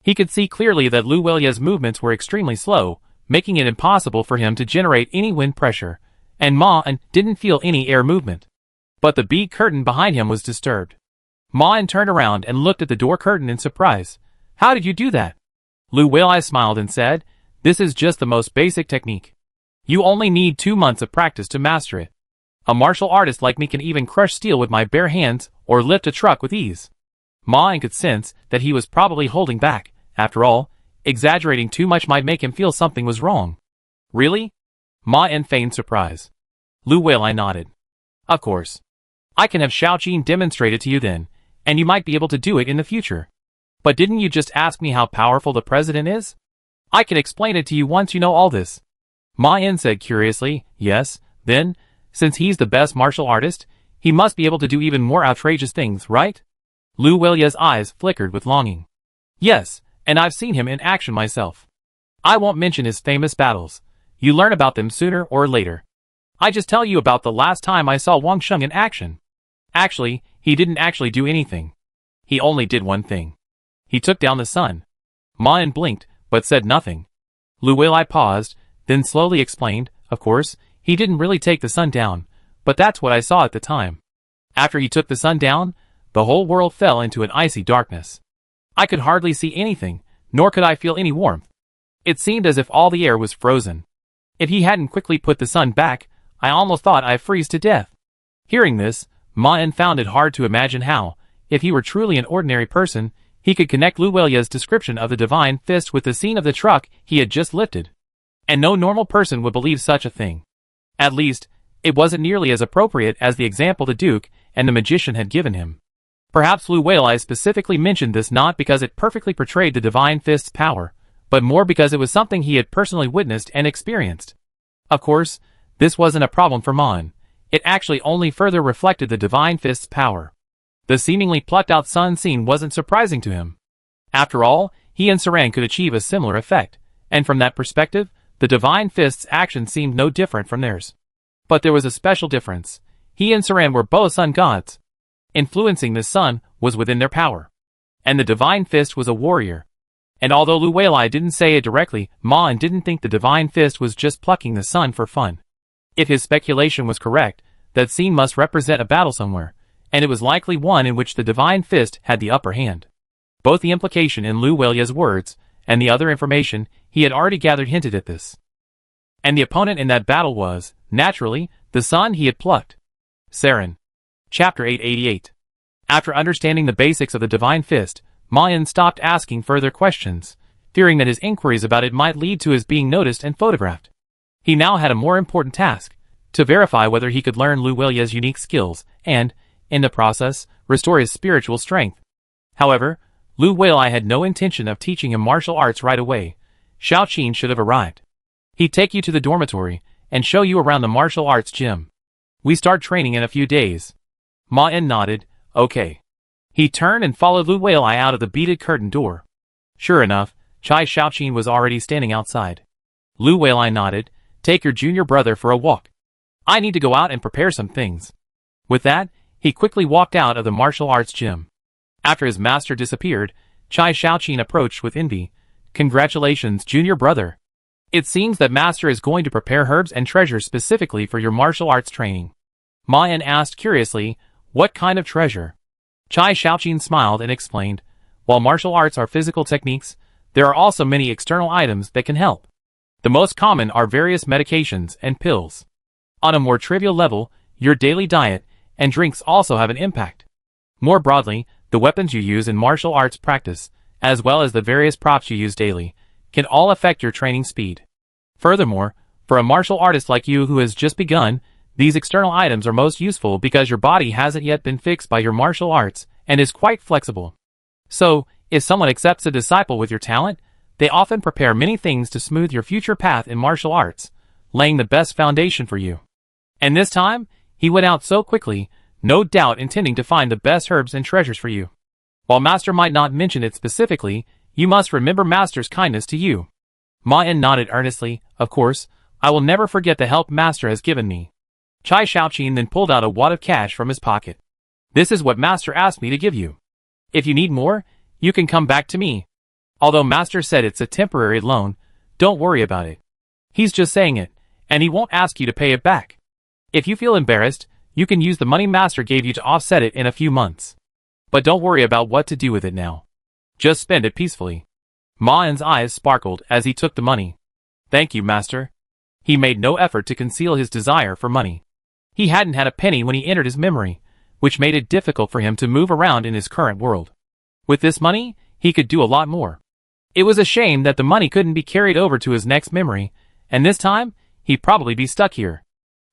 He could see clearly that Lu Weilie's movements were extremely slow, making it impossible for him to generate any wind pressure, and Ma-en didn't feel any air movement. But the bead curtain behind him was disturbed. Ma-en turned around and looked at the door curtain in surprise. "How did you do that?" Lu Weilai smiled and said, "This is just the most basic technique. You only need 2 months of practice to master it. A martial artist like me can even crush steel with my bare hands or lift a truck with ease." Ma-en could sense that he was probably holding back. After all, exaggerating too much might make him feel something was wrong. "Really?" Ma-en feigned surprise. Lu Weilai nodded. "Of course. I can have Xiaoqin demonstrate it to you then, and you might be able to do it in the future. But didn't you just ask me how powerful the president is? I can explain it to you once you know all this." Ma-en said curiously, "Yes, then, since he's the best martial artist, he must be able to do even more outrageous things, right?" Lu Weilai's eyes flickered with longing. "Yes, and I've seen him in action myself. I won't mention his famous battles. You learn about them sooner or later. I just tell you about the last time I saw Wang Sheng in action. Actually, he didn't actually do anything. He only did one thing. He took down the sun." Ma-en blinked, but said nothing. Lu Weilai paused, then slowly explained, "Of course, he didn't really take the sun down, but that's what I saw at the time. After he took the sun down, the whole world fell into an icy darkness. I could hardly see anything, nor could I feel any warmth. It seemed as if all the air was frozen. If he hadn't quickly put the sun back, I almost thought I'd freeze to death." Hearing this, Ma-en found it hard to imagine how, if he were truly an ordinary person, he could connect Lu Weilai's description of the divine fist with the scene of the truck he had just lifted. And no normal person would believe such a thing. At least, it wasn't nearly as appropriate as the example the Duke and the magician had given him. Perhaps Lu Weilai specifically mentioned this not because it perfectly portrayed the divine fist's power, but more because it was something he had personally witnessed and experienced. Of course, this wasn't a problem for Ma-en. It actually only further reflected the divine fist's power. The seemingly plucked-out sun scene wasn't surprising to him. After all, he and Saran could achieve a similar effect, and from that perspective, the divine fist's action seemed no different from theirs. But there was a special difference. He and Saran were both sun gods. Influencing the sun was within their power. And the divine fist was a warrior. And although Lu Weilai didn't say it directly, Ma-en didn't think the divine fist was just plucking the sun for fun. If his speculation was correct, that scene must represent a battle somewhere, and it was likely one in which the divine fist had the upper hand. Both the implication in Lu Weilai's words, and the other information he had already gathered hinted at this. And the opponent in that battle was, naturally, the sun he had plucked. Saran. Chapter 888. After understanding the basics of the divine fist, Ma-en stopped asking further questions, fearing that his inquiries about it might lead to his being noticed and photographed. He now had a more important task, to verify whether he could learn Lu Weilai's unique skills, and, in the process, restore his spiritual strength. However, Lu Weilai had no intention of teaching him martial arts right away. Xiaoqin should have arrived. He'd take you to the dormitory, and show you around the martial arts gym. We start training in a few days. Ma-en nodded, "Okay." He turned and followed Lu Weilai out of the beaded curtain door. Sure enough, Chai Xiaoqin was already standing outside. Lu Weilai nodded, "Take your junior brother for a walk. I need to go out and prepare some things." With that, he quickly walked out of the martial arts gym. After his master disappeared, Chai Xiaoqin approached with envy. "Congratulations, junior brother. It seems that master is going to prepare herbs and treasures specifically for your martial arts training." Ma-en asked curiously, "What kind of treasure?" Chai Xiaoqin smiled and explained, "While martial arts are physical techniques, there are also many external items that can help. The most common are various medications and pills. On a more trivial level, your daily diet and drinks also have an impact. More broadly, the weapons you use in martial arts practice, as well as the various props you use daily, can all affect your training speed. Furthermore, for a martial artist like you who has just begun, these external items are most useful because your body hasn't yet been fixed by your martial arts and is quite flexible. So, if someone accepts a disciple with your talent, they often prepare many things to smooth your future path in martial arts, laying the best foundation for you." And this time, he went out so quickly, no doubt intending to find the best herbs and treasures for you. While Master might not mention it specifically, you must remember Master's kindness to you. Ma-en nodded earnestly, "Of course, I will never forget the help Master has given me." Chai Xiaoqin then pulled out a wad of cash from his pocket. "This is what Master asked me to give you. If you need more, you can come back to me. Although Master said it's a temporary loan, don't worry about it. He's just saying it, and he won't ask you to pay it back." If you feel embarrassed, you can use the money Master gave you to offset it in a few months. But don't worry about what to do with it now. Just spend it peacefully. Ma En's eyes sparkled as he took the money. Thank you, Master. He made no effort to conceal his desire for money. He hadn't had a penny when he entered his memory, which made it difficult for him to move around in his current world. With this money, he could do a lot more. It was a shame that the money couldn't be carried over to his next memory, and this time, he'd probably be stuck here.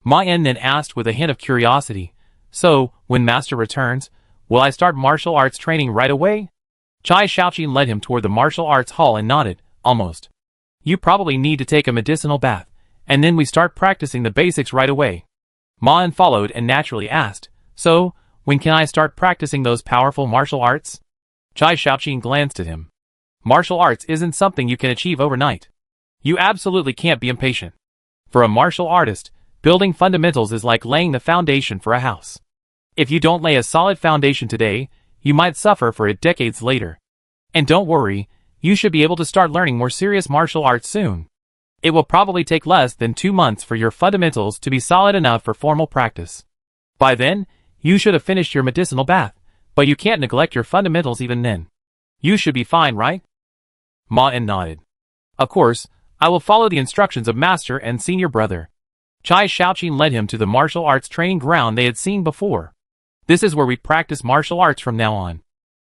Ma En then asked with a hint of curiosity, "So, when Master returns, will I start martial arts training right away?" Chai Shaoqin led him toward the martial arts hall and nodded, almost. "You probably need to take a medicinal bath, and then we start practicing the basics right away." Ma En followed and naturally asked, "So, when can I start practicing those powerful martial arts?" Chai Shaoqin glanced at him. Martial arts isn't something you can achieve overnight. You absolutely can't be impatient. For a martial artist, building fundamentals is like laying the foundation for a house. If you don't lay a solid foundation today, you might suffer for it decades later. And don't worry, you should be able to start learning more serious martial arts soon. It will probably take less than 2 months for your fundamentals to be solid enough for formal practice. By then, you should have finished your medicinal bath, but you can't neglect your fundamentals even then. You should be fine, right? Ma En nodded. Of course, I will follow the instructions of Master and Senior Brother. Chai Shaoqin led him to the martial arts training ground they had seen before. This is where we practice martial arts from now on.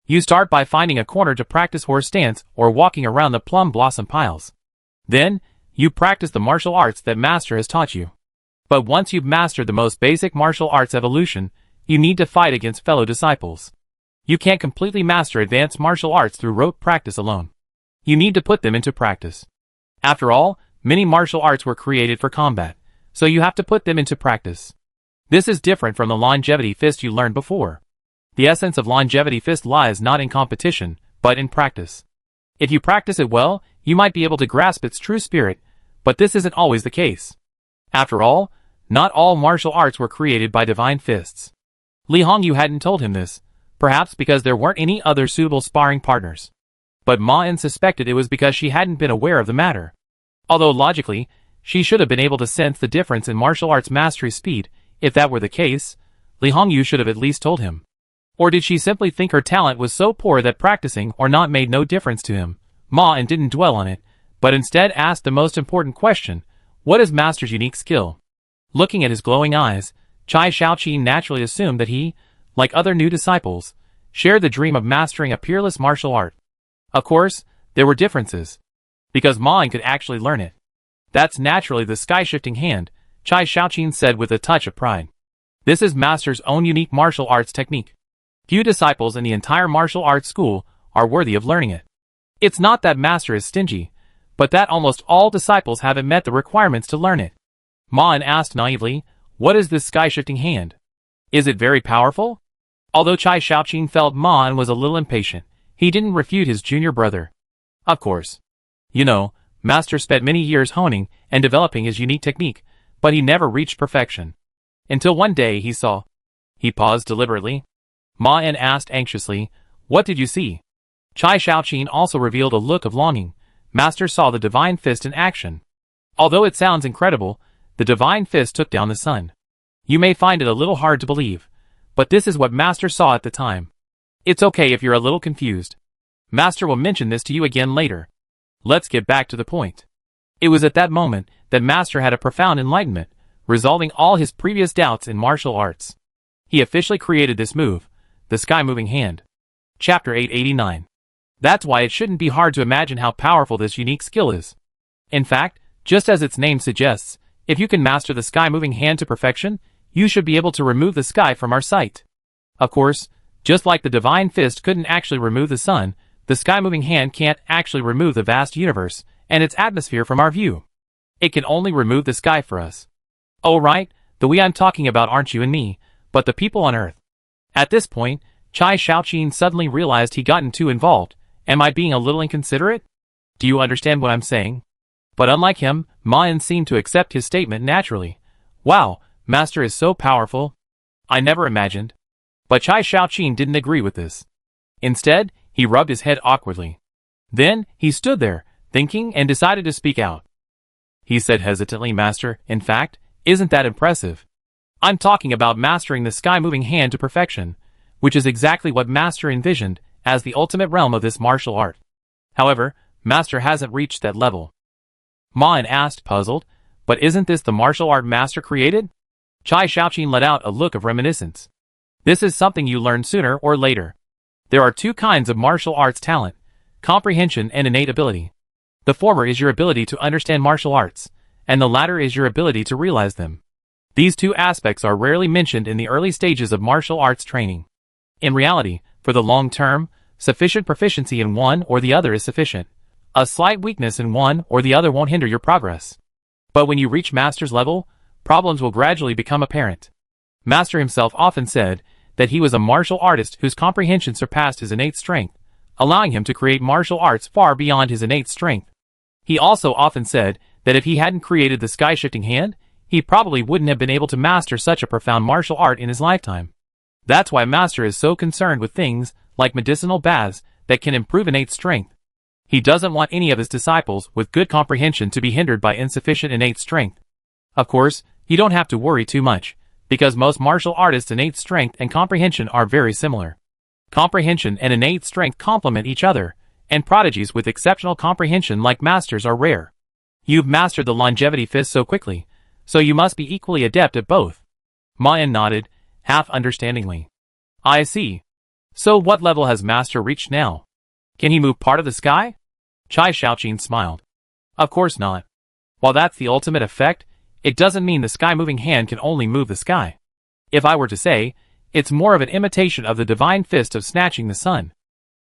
You start by finding a corner to practice horse stance or walking around the plum blossom piles. Then, you practice the martial arts that Master has taught you. But once you've mastered the most basic martial arts evolution, you need to fight against fellow disciples. You can't completely master advanced martial arts through rote practice alone. You need to put them into practice. After all, many martial arts were created for combat, so you have to put them into practice. This is different from the longevity fist you learned before. The essence of longevity fist lies not in competition, but in practice. If you practice it well, you might be able to grasp its true spirit, but this isn't always the case. After all, not all martial arts were created by divine fists. Li Hongyu hadn't told him this, perhaps because there weren't any other suitable sparring partners. But Ma En suspected it was because she hadn't been aware of the matter. Although logically, she should have been able to sense the difference in martial arts mastery speed. If that were the case, Li Hongyu should have at least told him. Or did she simply think her talent was so poor that practicing or not made no difference to him? Ma En didn't dwell on it, but instead asked the most important question: what is Master's unique skill? Looking at his glowing eyes, Chai Shaoqin naturally assumed that he, like other new disciples, shared the dream of mastering a peerless martial art. Of course, there were differences. Because Ma En could actually learn it. That's naturally the sky-shifting hand, Chai Shaoqin said with a touch of pride. This is Master's own unique martial arts technique. Few disciples in the entire martial arts school are worthy of learning it. It's not that Master is stingy, but that almost all disciples haven't met the requirements to learn it. Ma En asked naively, "What is this sky-shifting hand? Is it very powerful?" Although Chai Shaoqin felt Ma En was a little impatient, he didn't refute his junior brother. Of course. You know, Master spent many years honing and developing his unique technique, but he never reached perfection. Until one day he saw. He paused deliberately. Ma En asked anxiously, "What did you see?" Chai Shaoqin also revealed a look of longing. Master saw the divine fist in action. Although it sounds incredible, the divine fist took down the sun. You may find it a little hard to believe, but this is what Master saw at the time. It's okay if you're a little confused. Master will mention this to you again later. Let's get back to the point. It was at that moment that Master had a profound enlightenment, resolving all his previous doubts in martial arts. He officially created this move, the sky-moving hand. Chapter 889. That's why it shouldn't be hard to imagine how powerful this unique skill is. In fact, just as its name suggests, if you can master the sky-moving hand to perfection, you should be able to remove the sky from our sight. Of course, just like the divine fist couldn't actually remove the sun, the sky-moving hand can't actually remove the vast universe and its atmosphere from our view. It can only remove the sky for us. Oh right, the we I'm talking about aren't you and me, but the people on Earth. At this point, Chai Shaoqin suddenly realized he'd gotten too involved. Am I being a little inconsiderate? Do you understand what I'm saying? But unlike him, Ma En seemed to accept his statement naturally. Wow, Master is so powerful. I never imagined. But Chai Shaoqin didn't agree with this. Instead, he rubbed his head awkwardly. Then, he stood there, thinking, and decided to speak out. He said hesitantly, "Master, in fact, isn't that impressive? I'm talking about mastering the sky-moving hand to perfection, which is exactly what Master envisioned as the ultimate realm of this martial art. However, Master hasn't reached that level. Ma asked, puzzled, but isn't this the martial art Master created? Chai Shaoqin let out a look of reminiscence. This is something you learn sooner or later. There are two kinds of martial arts talent: comprehension and innate ability. The former is your ability to understand martial arts, and the latter is your ability to realize them. These two aspects are rarely mentioned in the early stages of martial arts training. In reality, for the long term, sufficient proficiency in one or the other is sufficient. A slight weakness in one or the other won't hinder your progress. But when you reach Master's level, problems will gradually become apparent. Master himself often said that he was a martial artist whose comprehension surpassed his innate strength, allowing him to create martial arts far beyond his innate strength. He also often said that if he hadn't created the sky-shifting hand, he probably wouldn't have been able to master such a profound martial art in his lifetime. That's why Master is so concerned with things like medicinal baths that can improve innate strength. He doesn't want any of his disciples with good comprehension to be hindered by insufficient innate strength. Of course, you don't have to worry too much, because most martial artists' innate strength and comprehension are very similar. Comprehension and innate strength complement each other, and prodigies with exceptional comprehension like Masters are rare. You've mastered the longevity fist so quickly, so you must be equally adept at both. Mayan nodded, half understandingly. I see. So what level has Master reached now? Can he move part of the sky? Chai Shaoqin smiled. Of course not. While that's the ultimate effect, it doesn't mean the sky-moving hand can only move the sky. If I were to say, it's more of an imitation of the divine fist of snatching the sun.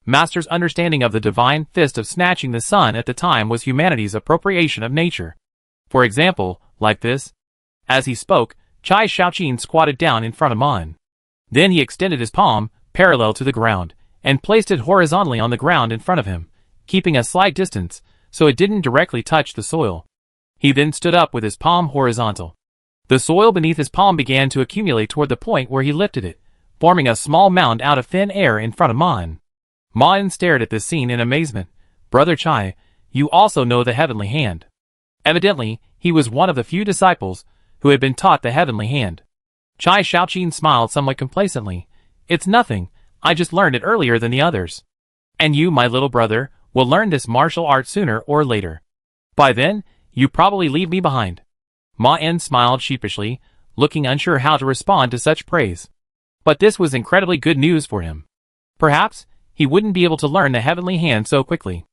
Master's understanding of the divine fist of snatching the sun at the time was humanity's appropriation of nature. For example, like this. As he spoke, Chai Shaoqin squatted down in front of Man. Then he extended his palm, parallel to the ground, and placed it horizontally on the ground in front of him, keeping a slight distance, so it didn't directly touch the soil. He then stood up with his palm horizontal. The soil beneath his palm began to accumulate toward the point where he lifted it, forming a small mound out of thin air in front of Man. Man stared at this scene in amazement. Brother Chai, you also know the heavenly hand. Evidently, he was one of the few disciples who had been taught the heavenly hand. Chai Shaoqin smiled somewhat complacently. It's nothing, I just learned it earlier than the others. And you, my little brother, will learn this martial art sooner or later. By then, you probably leave me behind. Ma smiled sheepishly, looking unsure how to respond to such praise. But this was incredibly good news for him. Perhaps, he wouldn't be able to learn the heavenly hand so quickly.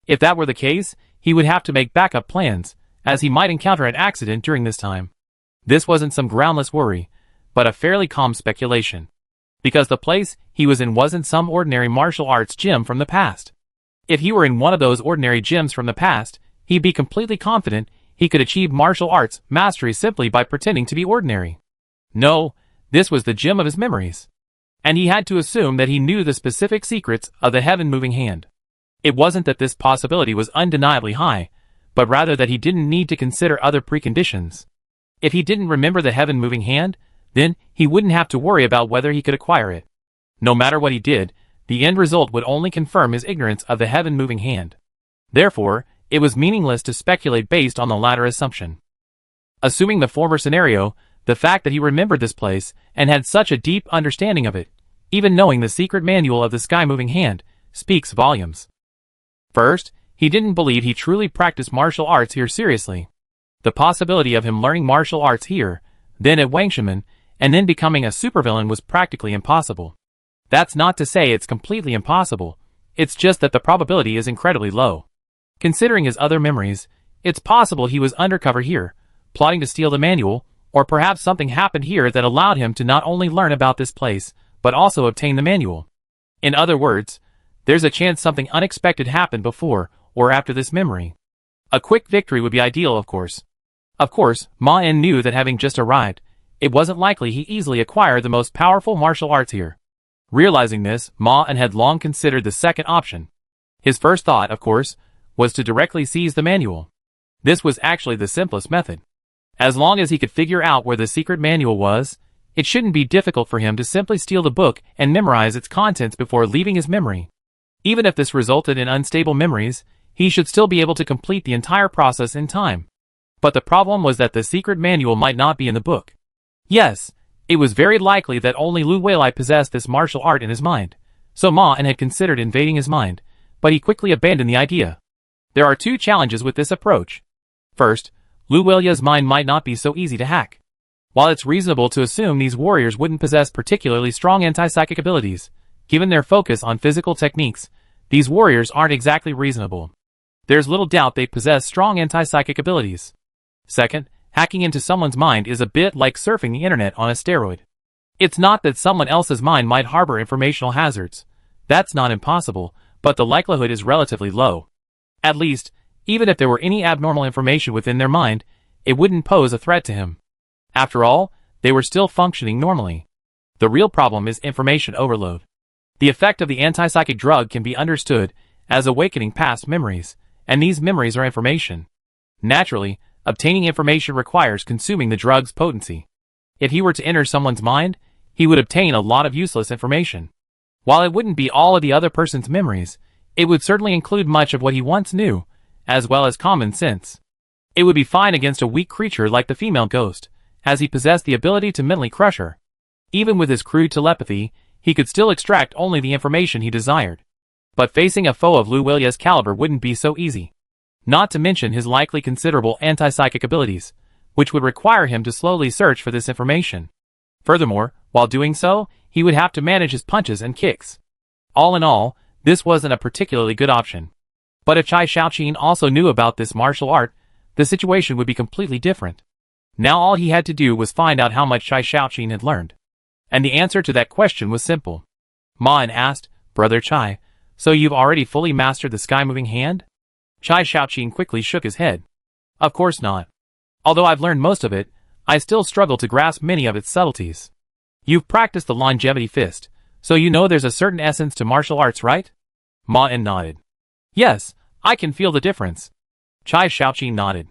If that were the case, he would have to make backup plans, as he might encounter an accident during this time. This wasn't some groundless worry, but a fairly calm speculation. Because the place he was in wasn't some ordinary martial arts gym from the past. If he were in one of those ordinary gyms from the past, he'd be completely confident he could achieve martial arts mastery simply by pretending to be ordinary. No, this was the gym of his memories. And he had to assume that he knew the specific secrets of the heaven-moving hand. It wasn't that this possibility was undeniably high, but rather that he didn't need to consider other preconditions. If he didn't remember the heaven-moving hand, then he wouldn't have to worry about whether he could acquire it. No matter what he did, the end result would only confirm his ignorance of the heaven-moving hand. Therefore, it was meaningless to speculate based on the latter assumption. Assuming the former scenario, the fact that he remembered this place and had such a deep understanding of it, even knowing the secret manual of the sky-moving hand, speaks volumes. First, he didn't believe he truly practiced martial arts here seriously. The possibility of him learning martial arts here, then at Wangshimen, and then becoming a supervillain was practically impossible. That's not to say it's completely impossible, it's just that the probability is incredibly low. Considering his other memories, it's possible he was undercover here, plotting to steal the manual, or perhaps something happened here that allowed him to not only learn about this place, but also obtain the manual. In other words, there's a chance something unexpected happened before or after this memory. A quick victory would be ideal, of course. Of course, Ma-En knew that having just arrived, it wasn't likely he easily acquired the most powerful martial arts here. Realizing this, Ma-En had long considered the second option. His first thought, of course, was to directly seize the manual. This was actually the simplest method. As long as he could figure out where the secret manual was, it shouldn't be difficult for him to simply steal the book and memorize its contents before leaving his memory. Even if this resulted in unstable memories, he should still be able to complete the entire process in time. But the problem was that the secret manual might not be in the book. Yes, it was very likely that only Lu Weilai possessed this martial art in his mind, so Ma En had considered invading his mind, but he quickly abandoned the idea. There are two challenges with this approach. First, Lu Weilai's mind might not be so easy to hack. While it's reasonable to assume these warriors wouldn't possess particularly strong anti-psychic abilities, given their focus on physical techniques, these warriors aren't exactly reasonable. There's little doubt they possess strong anti-psychic abilities. Second, hacking into someone's mind is a bit like surfing the internet on a steroid. It's not that someone else's mind might harbor informational hazards. That's not impossible, but the likelihood is relatively low. At least, even if there were any abnormal information within their mind, it wouldn't pose a threat to him. After all, they were still functioning normally. The real problem is information overload. The effect of the anti-psychic drug can be understood as awakening past memories, and these memories are information. Naturally, obtaining information requires consuming the drug's potency. If he were to enter someone's mind, he would obtain a lot of useless information. While it wouldn't be all of the other person's memories, it would certainly include much of what he once knew, as well as common sense. It would be fine against a weak creature like the female ghost, as he possessed the ability to mentally crush her. Even with his crude telepathy, he could still extract only the information he desired. But facing a foe of Lu Weilai's caliber wouldn't be so easy. Not to mention his likely considerable anti-psychic abilities, which would require him to slowly search for this information. Furthermore, while doing so, he would have to manage his punches and kicks. All in all, this wasn't a particularly good option. But if Chai Shaoqin also knew about this martial art, the situation would be completely different. Now all he had to do was find out how much Chai Shaoqin had learned. And the answer to that question was simple. Ma En asked, "Brother Chai, so you've already fully mastered the sky-moving hand?" Chai Shaoqin quickly shook his head. "Of course not. Although I've learned most of it, I still struggle to grasp many of its subtleties." "You've practiced the longevity fist, so you know there's a certain essence to martial arts, right?" Ma En nodded. "Yes, I can feel the difference." Chai Shaoqin nodded.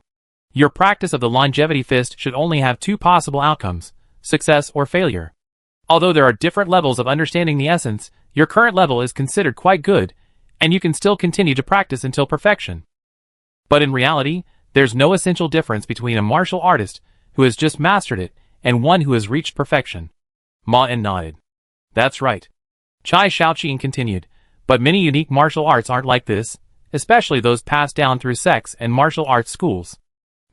"Your practice of the longevity fist should only have two possible outcomes, success or failure. Although there are different levels of understanding the essence, your current level is considered quite good, and you can still continue to practice until perfection. But in reality, there's no essential difference between a martial artist who has just mastered it and one who has reached perfection." Ma En nodded. "That's right." Chai Shaoqin continued, "But many unique martial arts aren't like this, especially those passed down through sects and martial arts schools.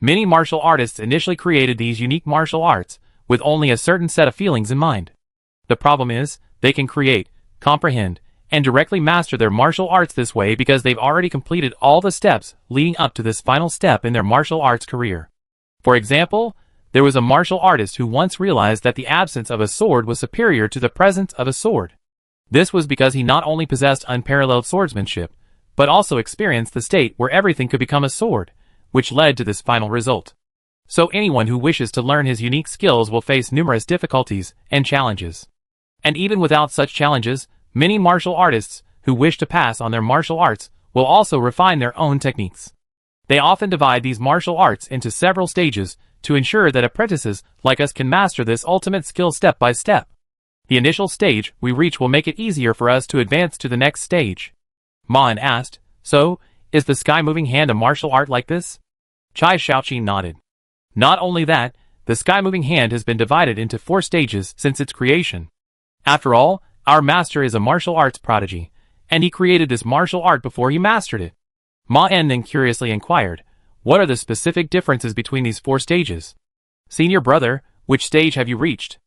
Many martial artists initially created these unique martial arts with only a certain set of feelings in mind. The problem is, they can create, comprehend, and directly master their martial arts this way because they've already completed all the steps leading up to this final step in their martial arts career. For example, there was a martial artist who once realized that the absence of a sword was superior to the presence of a sword. This was because he not only possessed unparalleled swordsmanship, but also experienced the state where everything could become a sword, which led to this final result. So anyone who wishes to learn his unique skills will face numerous difficulties and challenges. And even without such challenges, many martial artists who wish to pass on their martial arts will also refine their own techniques. They often divide these martial arts into several stages to ensure that apprentices like us can master this ultimate skill step by step. The initial stage we reach will make it easier for us to advance to the next stage." Ma En asked, "So, is the sky-moving hand a martial art like this?" Chai Shaoqin nodded. "Not only that, the sky-moving hand has been divided into 4 stages since its creation. After all, our master is a martial arts prodigy, and he created this martial art before he mastered it." Ma En then curiously inquired, "What are the specific differences between these 4 stages? Senior brother, which stage have you reached?"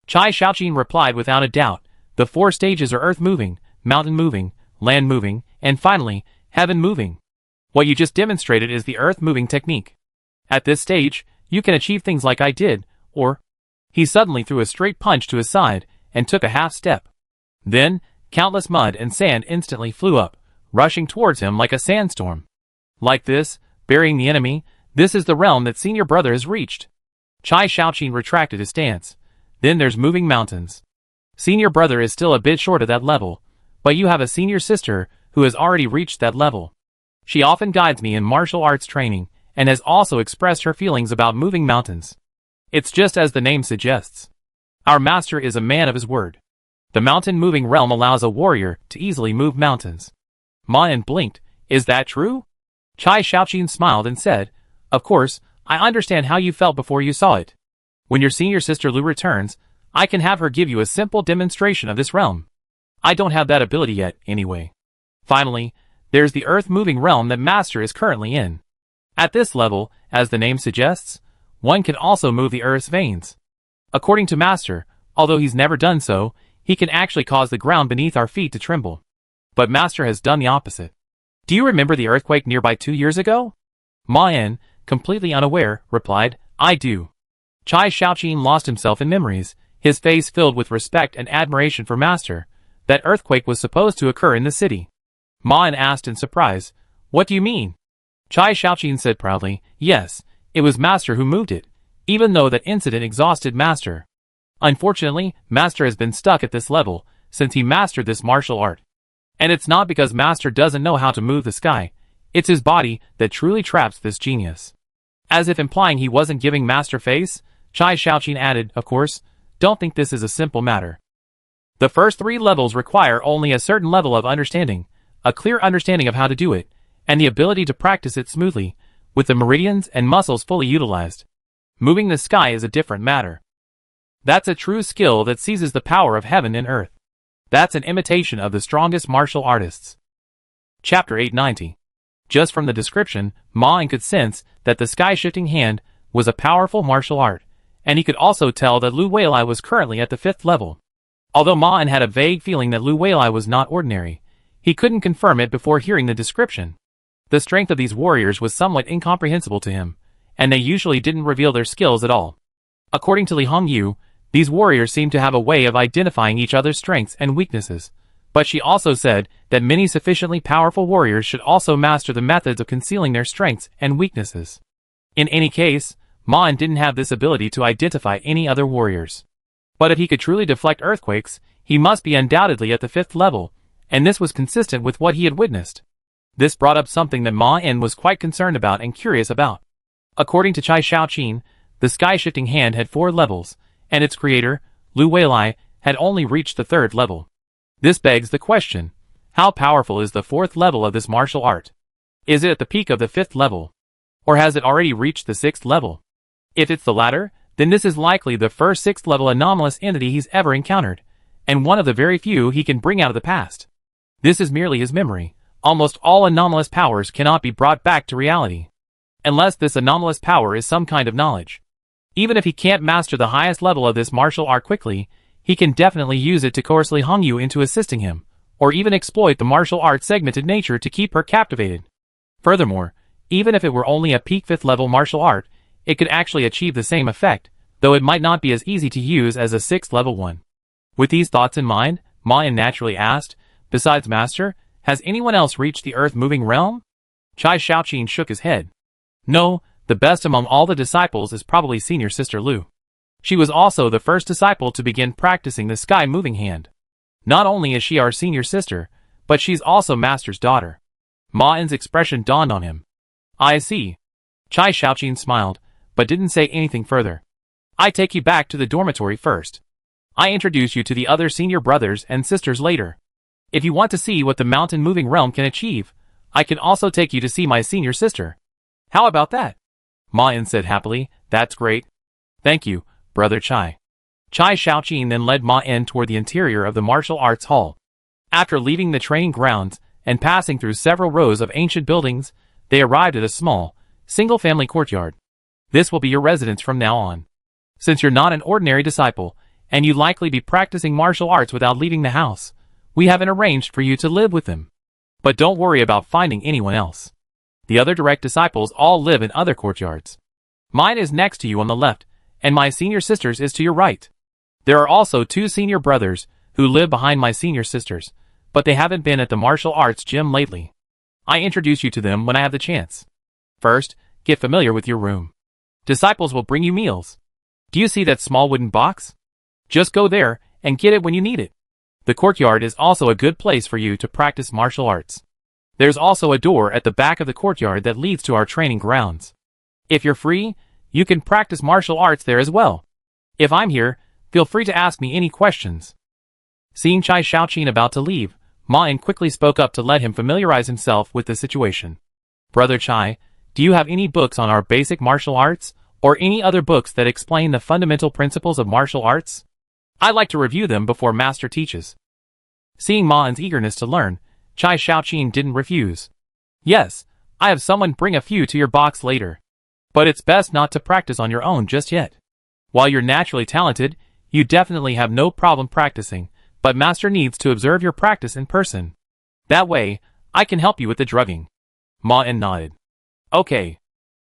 Chai Shaoqin replied without a doubt, "The 4 stages are earth moving, mountain moving, land moving, and finally, heaven moving. What you just demonstrated is the earth moving technique. At this stage, you can achieve things like I did, or..." He suddenly threw a straight punch to his side and took a half step. Then, countless mud and sand instantly flew up, rushing towards him like a sandstorm. Like this, burying the enemy, this is the realm that senior brother has reached. Chai Shaoqin retracted his stance. Then there's moving mountains. Senior brother is still a bit short of that level, but you have a senior sister who has already reached that level. She often guides me in martial arts training, and has also expressed her feelings about moving mountains. It's just as the name suggests. Our master is a man of his word. The mountain-moving realm allows a warrior to easily move mountains." Ma En blinked. "Is that true?" Chai Shaoqin smiled and said, "Of course, I understand how you felt before you saw it. When your senior sister Lu returns, I can have her give you a simple demonstration of this realm. I don't have that ability yet, anyway. Finally, there's the earth-moving realm that Master is currently in. At this level, as the name suggests, one can also move the earth's veins. According to Master, although he's never done so, he can actually cause the ground beneath our feet to tremble. But Master has done the opposite. Do you remember the earthquake nearby 2 years ago? Ma En, completely unaware, replied, I do. Chai Shaoqin lost himself in memories, his face filled with respect and admiration for Master. That earthquake was supposed to occur in the city. Ma En asked in surprise, What do you mean? Chai Shaoqin said proudly, Yes, it was Master who moved it, even though that incident exhausted Master. Unfortunately, Master has been stuck at this level since he mastered this martial art. And it's not because Master doesn't know how to move the sky, it's his body that truly traps this genius. As if implying he wasn't giving Master face, Chai Shaoqin added, Of course, don't think this is a simple matter. The first 3 levels require only a certain level of understanding, a clear understanding of how to do it, and the ability to practice it smoothly, with the meridians and muscles fully utilized. Moving the sky is a different matter. That's a true skill that seizes the power of heaven and earth. That's an imitation of the strongest martial artists. Chapter 890. Just from the description, Ma En could sense that the sky-shifting hand was a powerful martial art, and he could also tell that Lu Weilai was currently at the 5th level. Although Ma En had a vague feeling that Lu Weilai was not ordinary, he couldn't confirm it before hearing the description. The strength of these warriors was somewhat incomprehensible to him, and they usually didn't reveal their skills at all. According to Li Hongyu, these warriors seemed to have a way of identifying each other's strengths and weaknesses, but she also said that many sufficiently powerful warriors should also master the methods of concealing their strengths and weaknesses. In any case, Ma En didn't have this ability to identify any other warriors. But if he could truly deflect earthquakes, he must be undoubtedly at the 5th level, and this was consistent with what he had witnessed. This brought up something that Ma En was quite concerned about and curious about. According to Chai Shaoqin, the sky-shifting hand had 4 levels, and its creator, Lu Weilai, had only reached the 3rd level. This begs the question, how powerful is the 4th level of this martial art? Is it at the peak of the 5th level? Or has it already reached the 6th level? If it's the latter, then this is likely the first 6th level anomalous entity he's ever encountered, and one of the very few he can bring out of the past. This is merely his memory. Almost all anomalous powers cannot be brought back to reality, unless this anomalous power is some kind of knowledge. Even if he can't master the highest level of this martial art quickly, he can definitely use it to coerce Li Hongyu into assisting him, or even exploit the martial art's segmented nature to keep her captivated. Furthermore, even if it were only a peak 5th level martial art, it could actually achieve the same effect, though it might not be as easy to use as a 6th level one. With these thoughts in mind, Ma En naturally asked, Besides Master, has anyone else reached the earth-moving realm? Chai Shaoqin shook his head. No, the best among all the disciples is probably senior sister Lu. She was also the first disciple to begin practicing the sky-moving hand. Not only is she our senior sister, but she's also Master's daughter. Ma En's expression dawned on him. I see. Chai Shaoqin smiled, but didn't say anything further. I take you back to the dormitory first. I introduce you to the other senior brothers and sisters later. If you want to see what the mountain-moving realm can achieve, I can also take you to see my senior sister. How about that? Ma En said happily, That's great. Thank you, Brother Chai. Chai Shaoqin then led Ma En toward the interior of the martial arts hall. After leaving the training grounds and passing through several rows of ancient buildings, they arrived at a small, single-family courtyard. This will be your residence from now on. Since you're not an ordinary disciple, and you'd likely be practicing martial arts without leaving the house, we haven't arranged for you to live with them. But don't worry about finding anyone else. The other direct disciples all live in other courtyards. Mine is next to you on the left, and my senior sister's is to your right. There are also 2 senior brothers who live behind my senior sisters, but they haven't been at the martial arts gym lately. I introduce you to them when I have the chance. First, get familiar with your room. Disciples will bring you meals. Do you see that small wooden box? Just go there and get it when you need it. The courtyard is also a good place for you to practice martial arts. There's also a door at the back of the courtyard that leads to our training grounds. If you're free, you can practice martial arts there as well. If I'm here, feel free to ask me any questions. Seeing Chai Shaoqin about to leave, Ma En quickly spoke up to let him familiarize himself with the situation. Brother Chai, do you have any books on our basic martial arts, or any other books that explain the fundamental principles of martial arts? I like to review them before master teaches. Seeing Ma En's eagerness to learn, Chai Shaoqin didn't refuse. Yes, I have someone bring a few to your box later. But it's best not to practice on your own just yet. While you're naturally talented, you definitely have no problem practicing, but master needs to observe your practice in person. That way, I can help you with the drugging. Ma En nodded. Okay.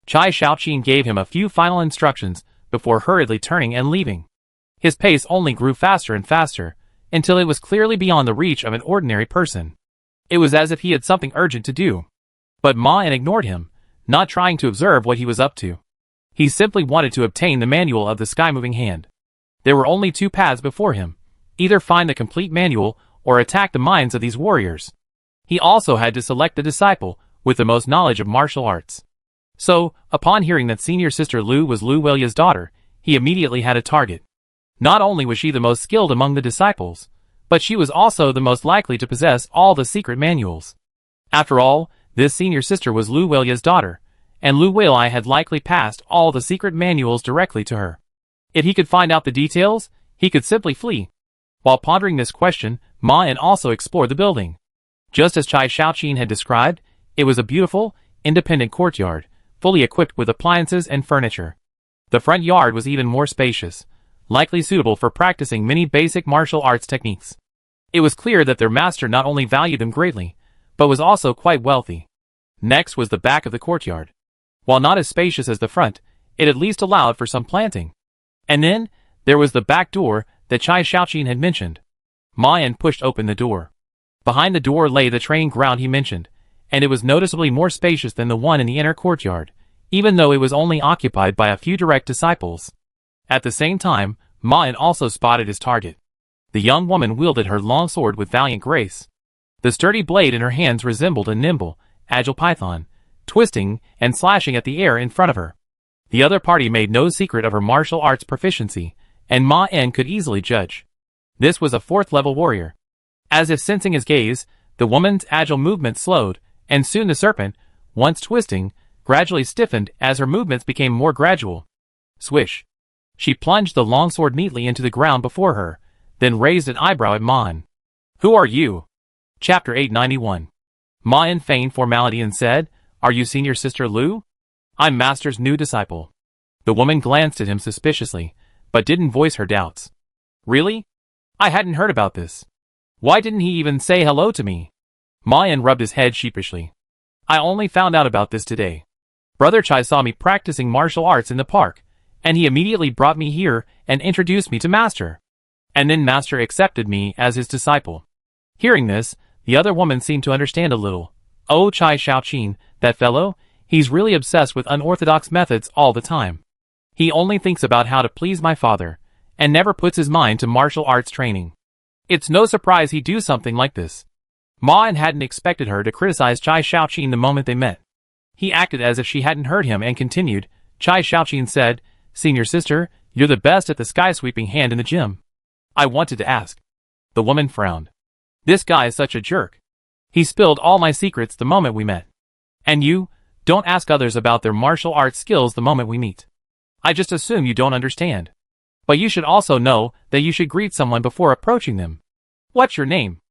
Chai Shaoqin gave him a few final instructions before hurriedly turning and leaving. His pace only grew faster and faster, until it was clearly beyond the reach of an ordinary person. It was as if he had something urgent to do. But Ma En ignored him, not trying to observe what he was up to. He simply wanted to obtain the manual of the sky-moving hand. There were only two paths before him, either find the complete manual or attack the minds of these warriors. He also had to select the disciple with the most knowledge of martial arts. So, upon hearing that senior sister Lu was Lu Weiya's daughter, he immediately had a target. Not only was she the most skilled among the disciples, but she was also the most likely to possess all the secret manuals. After all, this senior sister was Lu Weiya's daughter, and Lu Weili had likely passed all the secret manuals directly to her. If he could find out the details, he could simply flee. While pondering this question, Ma En also explored the building. Just as Chai Shaoqin had described, it was a beautiful, independent courtyard, fully equipped with appliances and furniture. The front yard was even more spacious, likely suitable for practicing many basic martial arts techniques. It was clear that their master not only valued them greatly, but was also quite wealthy. Next was the back of the courtyard. While not as spacious as the front, it at least allowed for some planting. And then, there was the back door that Chai Shaoqin had mentioned. Ma En pushed open the door. Behind the door lay the training ground he mentioned, and it was noticeably more spacious than the one in the inner courtyard, even though it was only occupied by a few direct disciples. At the same time, Ma En also spotted his target. The young woman wielded her long sword with valiant grace. The sturdy blade in her hands resembled a nimble, agile python, twisting and slashing at the air in front of her. The other party made no secret of her martial arts proficiency, and Ma En could easily judge. This was a fourth-level warrior. As if sensing his gaze, the woman's agile movement slowed, and soon the serpent, once twisting, gradually stiffened as her movements became more gradual. Swish. She plunged the longsword neatly into the ground before her, then raised an eyebrow at Ma En. Who are you? Chapter 891. Ma En feigned formality and said, Are you senior sister Lu? I'm master's new disciple. The woman glanced at him suspiciously, but didn't voice her doubts. Really? I hadn't heard about this. Why didn't he even say hello to me? Ma En rubbed his head sheepishly. I only found out about this today. Brother Chai saw me practicing martial arts in the park, and he immediately brought me here and introduced me to master. And then master accepted me as his disciple. Hearing this, the other woman seemed to understand a little. Oh, Chai Shaoqin, that fellow, he's really obsessed with unorthodox methods all the time. He only thinks about how to please my father, and never puts his mind to martial arts training. It's no surprise he'd do something like this. Ma En hadn't expected her to criticize Chai Shaoqin the moment they met. He acted as if she hadn't heard him and continued. Chai Shaoqin said, Senior sister, you're the best at the sky-sweeping hand in the gym. I wanted to ask. The woman frowned. This guy is such a jerk. He spilled all my secrets the moment we met. And you, don't ask others about their martial arts skills the moment we meet. I just assume you don't understand. But you should also know that you should greet someone before approaching them. What's your name?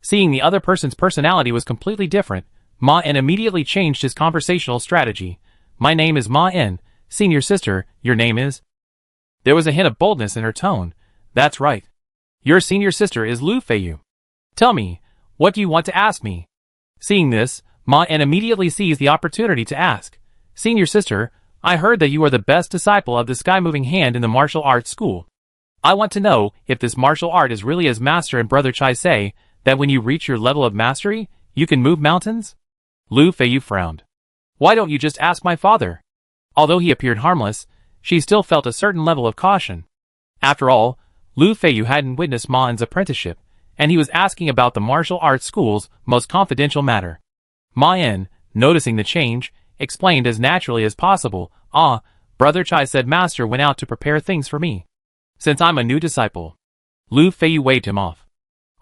Seeing the other person's personality was completely different, Ma En immediately changed his conversational strategy. My name is Ma En. Senior sister, your name is? There was a hint of boldness in her tone. That's right. Your senior sister is Lu Feiyu. Tell me, what do you want to ask me? Seeing this, Ma En immediately seized the opportunity to ask. Senior sister, I heard that you are the best disciple of the sky-moving hand in the martial arts school. I want to know if this martial art is really as master and brother Chai say, that when you reach your level of mastery, you can move mountains? Lu Feiyu frowned. Why don't you just ask my father? Although he appeared harmless, she still felt a certain level of caution. After all, Lu Feiyu hadn't witnessed Ma En's apprenticeship, and he was asking about the martial arts school's most confidential matter. Ma En, noticing the change, explained as naturally as possible, Brother Chai said master went out to prepare things for me. Since I'm a new disciple. Lu Feiyu waved him off.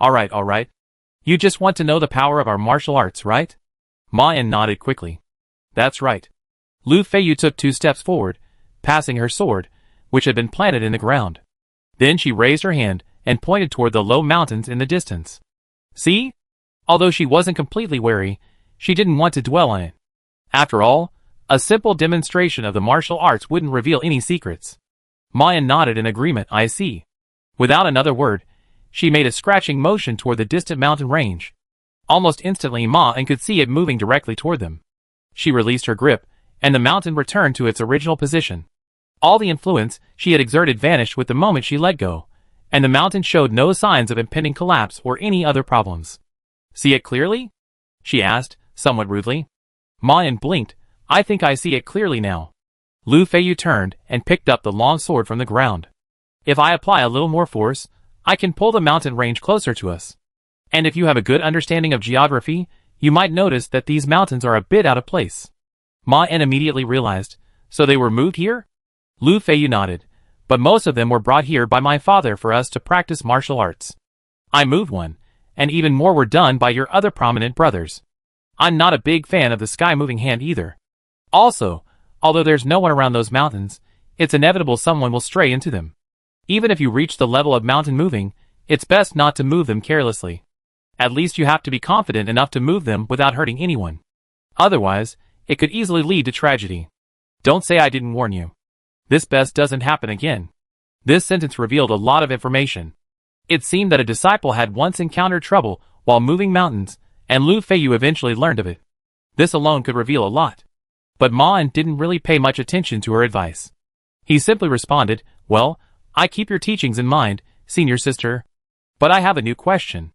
Alright. You just want to know the power of our martial arts, right? Ma En nodded quickly. That's right. Lu Feiyu took 2 steps forward, passing her sword, which had been planted in the ground. Then she raised her hand and pointed toward the low mountains in the distance. See? Although she wasn't completely wary, she didn't want to dwell on it. After all, a simple demonstration of the martial arts wouldn't reveal any secrets. Ma nodded in agreement. I see. Without another word, she made a scratching motion toward the distant mountain range. Almost instantly Ma could see it moving directly toward them. She released her grip, and the mountain returned to its original position. All the influence she had exerted vanished with the moment she let go, and the mountain showed no signs of impending collapse or any other problems. See it clearly? She asked, somewhat rudely. Ma blinked. I think I see it clearly now. Lu Feiyu turned and picked up the long sword from the ground. If I apply a little more force, I can pull the mountain range closer to us. And if you have a good understanding of geography, you might notice that these mountains are a bit out of place. Ma immediately realized, so they were moved here? Lu Feiyu nodded, but most of them were brought here by my father for us to practice martial arts. I moved one, and even more were done by your other prominent brothers. I'm not a big fan of the sky moving hand either. Also, although there's no one around those mountains, it's inevitable someone will stray into them. Even if you reach the level of mountain moving, it's best not to move them carelessly. At least you have to be confident enough to move them without hurting anyone. Otherwise, it could easily lead to tragedy. Don't say I didn't warn you. This best doesn't happen again. This sentence revealed a lot of information. It seemed that a disciple had once encountered trouble while moving mountains, and Lu Feiyu eventually learned of it. This alone could reveal a lot. But Ma didn't really pay much attention to her advice. He simply responded, well, I keep your teachings in mind, senior sister. But I have a new question.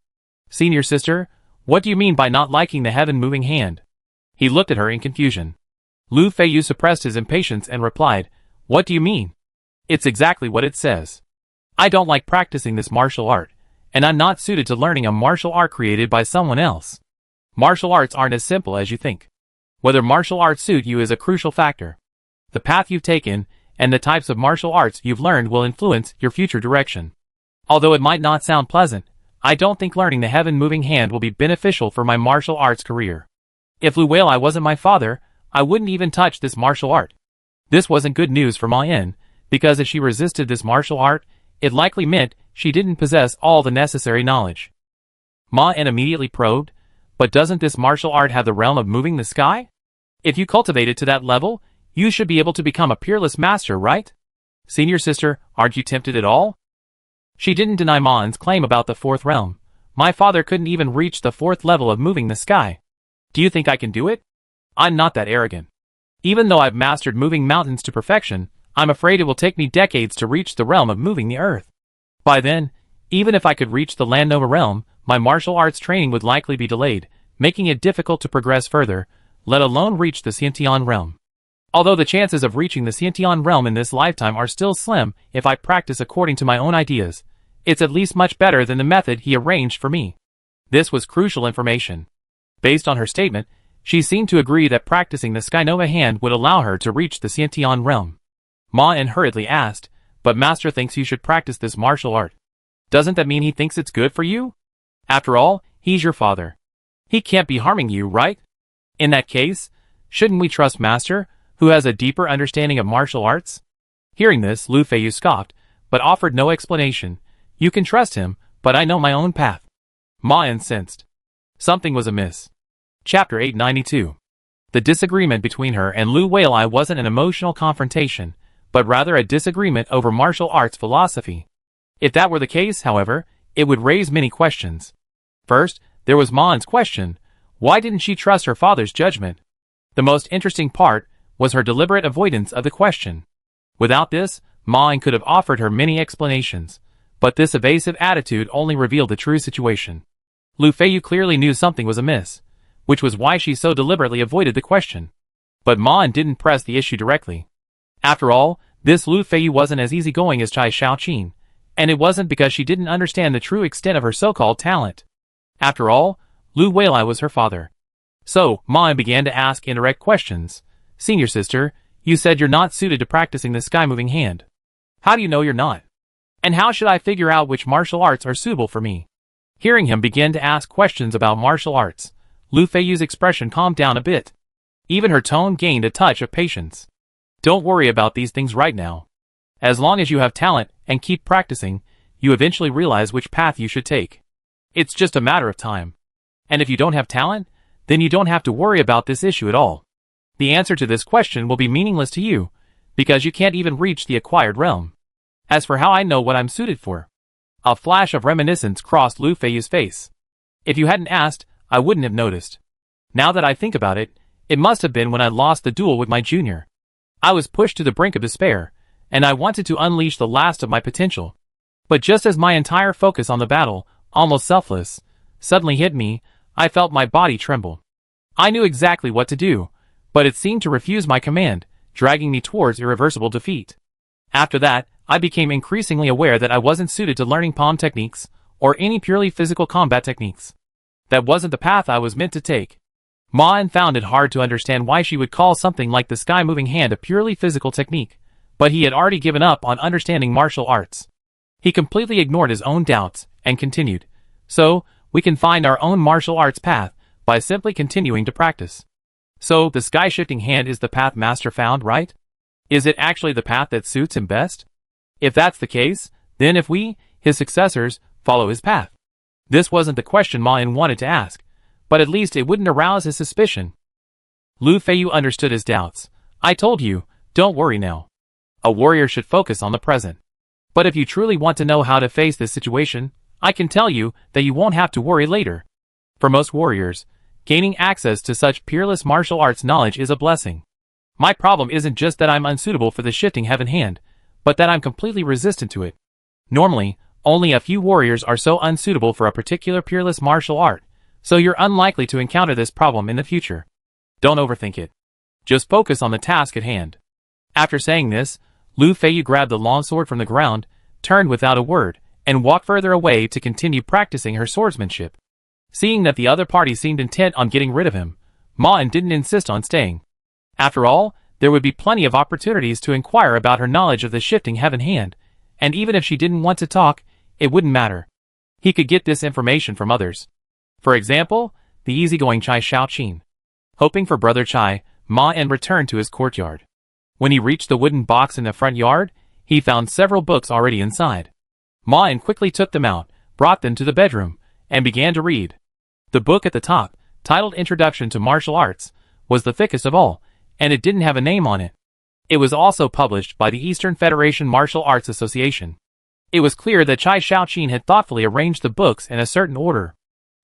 Senior sister, what do you mean by not liking the heaven-moving hand? He looked at her in confusion. Lu Feiyu suppressed his impatience and replied, what do you mean? It's exactly what it says. I don't like practicing this martial art, and I'm not suited to learning a martial art created by someone else. Martial arts aren't as simple as you think. Whether martial arts suit you is a crucial factor. The path you've taken and the types of martial arts you've learned will influence your future direction. Although it might not sound pleasant, I don't think learning the heaven-moving hand will be beneficial for my martial arts career. If Lu Weilai wasn't my father, I wouldn't even touch this martial art. This wasn't good news for Ma Yin, because if she resisted this martial art, it likely meant she didn't possess all the necessary knowledge. Ma Yin immediately probed, but doesn't this martial art have the realm of moving the sky? If you cultivate it to that level, you should be able to become a peerless master, right? Senior sister, aren't you tempted at all? She didn't deny Ma Yin's claim about the fourth realm. My father couldn't even reach the fourth level of moving the sky. Do you think I can do it? I'm not that arrogant. Even though I've mastered moving mountains to perfection, I'm afraid it will take me decades to reach the realm of moving the earth. By then, even if I could reach the Land Nova realm, my martial arts training would likely be delayed, making it difficult to progress further, let alone reach the Xiantian realm. Although the chances of reaching the Xiantian realm in this lifetime are still slim if I practice according to my own ideas, it's at least much better than the method he arranged for me. This was crucial information. Based on her statement, she seemed to agree that practicing the Sky Nova hand would allow her to reach the Xiantian realm. Ma Yin hurriedly asked, but Master thinks you should practice this martial art. Doesn't that mean he thinks it's good for you? After all, he's your father. He can't be harming you, right? In that case, shouldn't we trust Master, who has a deeper understanding of martial arts? Hearing this, Lu Feiyu scoffed, but offered no explanation. You can trust him, but I know my own path. Ma Yin sensed something was amiss. Chapter 892. The disagreement between her and Lu Weilai wasn't an emotional confrontation, but rather a disagreement over martial arts philosophy. If that were the case, however, it would raise many questions. First, there was Ma Yin's question. Why didn't she trust her father's judgment? The most interesting part was her deliberate avoidance of the question. Without this, Ma Yin could have offered her many explanations, but this evasive attitude only revealed the true situation. Lu Feiyu clearly knew something was amiss, which was why she so deliberately avoided the question. But Ma Yin didn't press the issue directly. After all, this Lu Feiyu wasn't as easygoing as Chai Shaoqin, and it wasn't because she didn't understand the true extent of her so-called talent. After all, Lu Weilai was her father. So, Ma Yin began to ask indirect questions. Senior sister, you said you're not suited to practicing the sky-moving hand. How do you know you're not? And how should I figure out which martial arts are suitable for me? Hearing him begin to ask questions about martial arts, Lu Feiyu's expression calmed down a bit. Even her tone gained a touch of patience. Don't worry about these things right now. As long as you have talent and keep practicing, you eventually realize which path you should take. It's just a matter of time. And if you don't have talent, then you don't have to worry about this issue at all. The answer to this question will be meaningless to you, because you can't even reach the acquired realm. As for how I know what I'm suited for, a flash of reminiscence crossed Lu Feiyu's face. If you hadn't asked, I wouldn't have noticed. Now that I think about it, it must have been when I lost the duel with my junior. I was pushed to the brink of despair, and I wanted to unleash the last of my potential. But just as my entire focus on the battle, almost selfless, suddenly hit me, I felt my body tremble. I knew exactly what to do, but it seemed to refuse my command, dragging me towards irreversible defeat. After that, I became increasingly aware that I wasn't suited to learning palm techniques, or any purely physical combat techniques. That wasn't the path I was meant to take. Ma found it hard to understand why she would call something like the sky-moving hand a purely physical technique, but he had already given up on understanding martial arts. He completely ignored his own doubts, and continued, "So, we can find our own martial arts path, by simply continuing to practice. So, the sky-shifting hand is the path Master found, right? Is it actually the path that suits him best? If that's the case, then if we, his successors, follow his path." This wasn't the question Ma wanted to ask, but at least it wouldn't arouse his suspicion. Lu Feiyu understood his doubts. "I told you, don't worry now. A warrior should focus on the present. But if you truly want to know how to face this situation, I can tell you that you won't have to worry later. For most warriors, gaining access to such peerless martial arts knowledge is a blessing. My problem isn't just that I'm unsuitable for the shifting heaven hand, but that I'm completely resistant to it. Normally, only a few warriors are so unsuitable for a particular peerless martial art, so you're unlikely to encounter this problem in the future. Don't overthink it. Just focus on the task at hand." After saying this, Lu Feiyu grabbed the longsword from the ground, turned without a word, and walked further away to continue practicing her swordsmanship. Seeing that the other party seemed intent on getting rid of him, Ma didn't insist on staying. After all, there would be plenty of opportunities to inquire about her knowledge of the shifting heaven hand, and even if she didn't want to talk, it wouldn't matter. He could get this information from others. For example, the easygoing Chai Shaoqin. Hoping for Brother Chai, Ma returned to his courtyard. When he reached the wooden box in the front yard, he found several books already inside. Ma quickly took them out, brought them to the bedroom, and began to read. The book at the top, titled Introduction to Martial Arts, was the thickest of all, and it didn't have a name on it. It was also published by the Eastern Federation Martial Arts Association. It was clear that Chai Shaoqin had thoughtfully arranged the books in a certain order.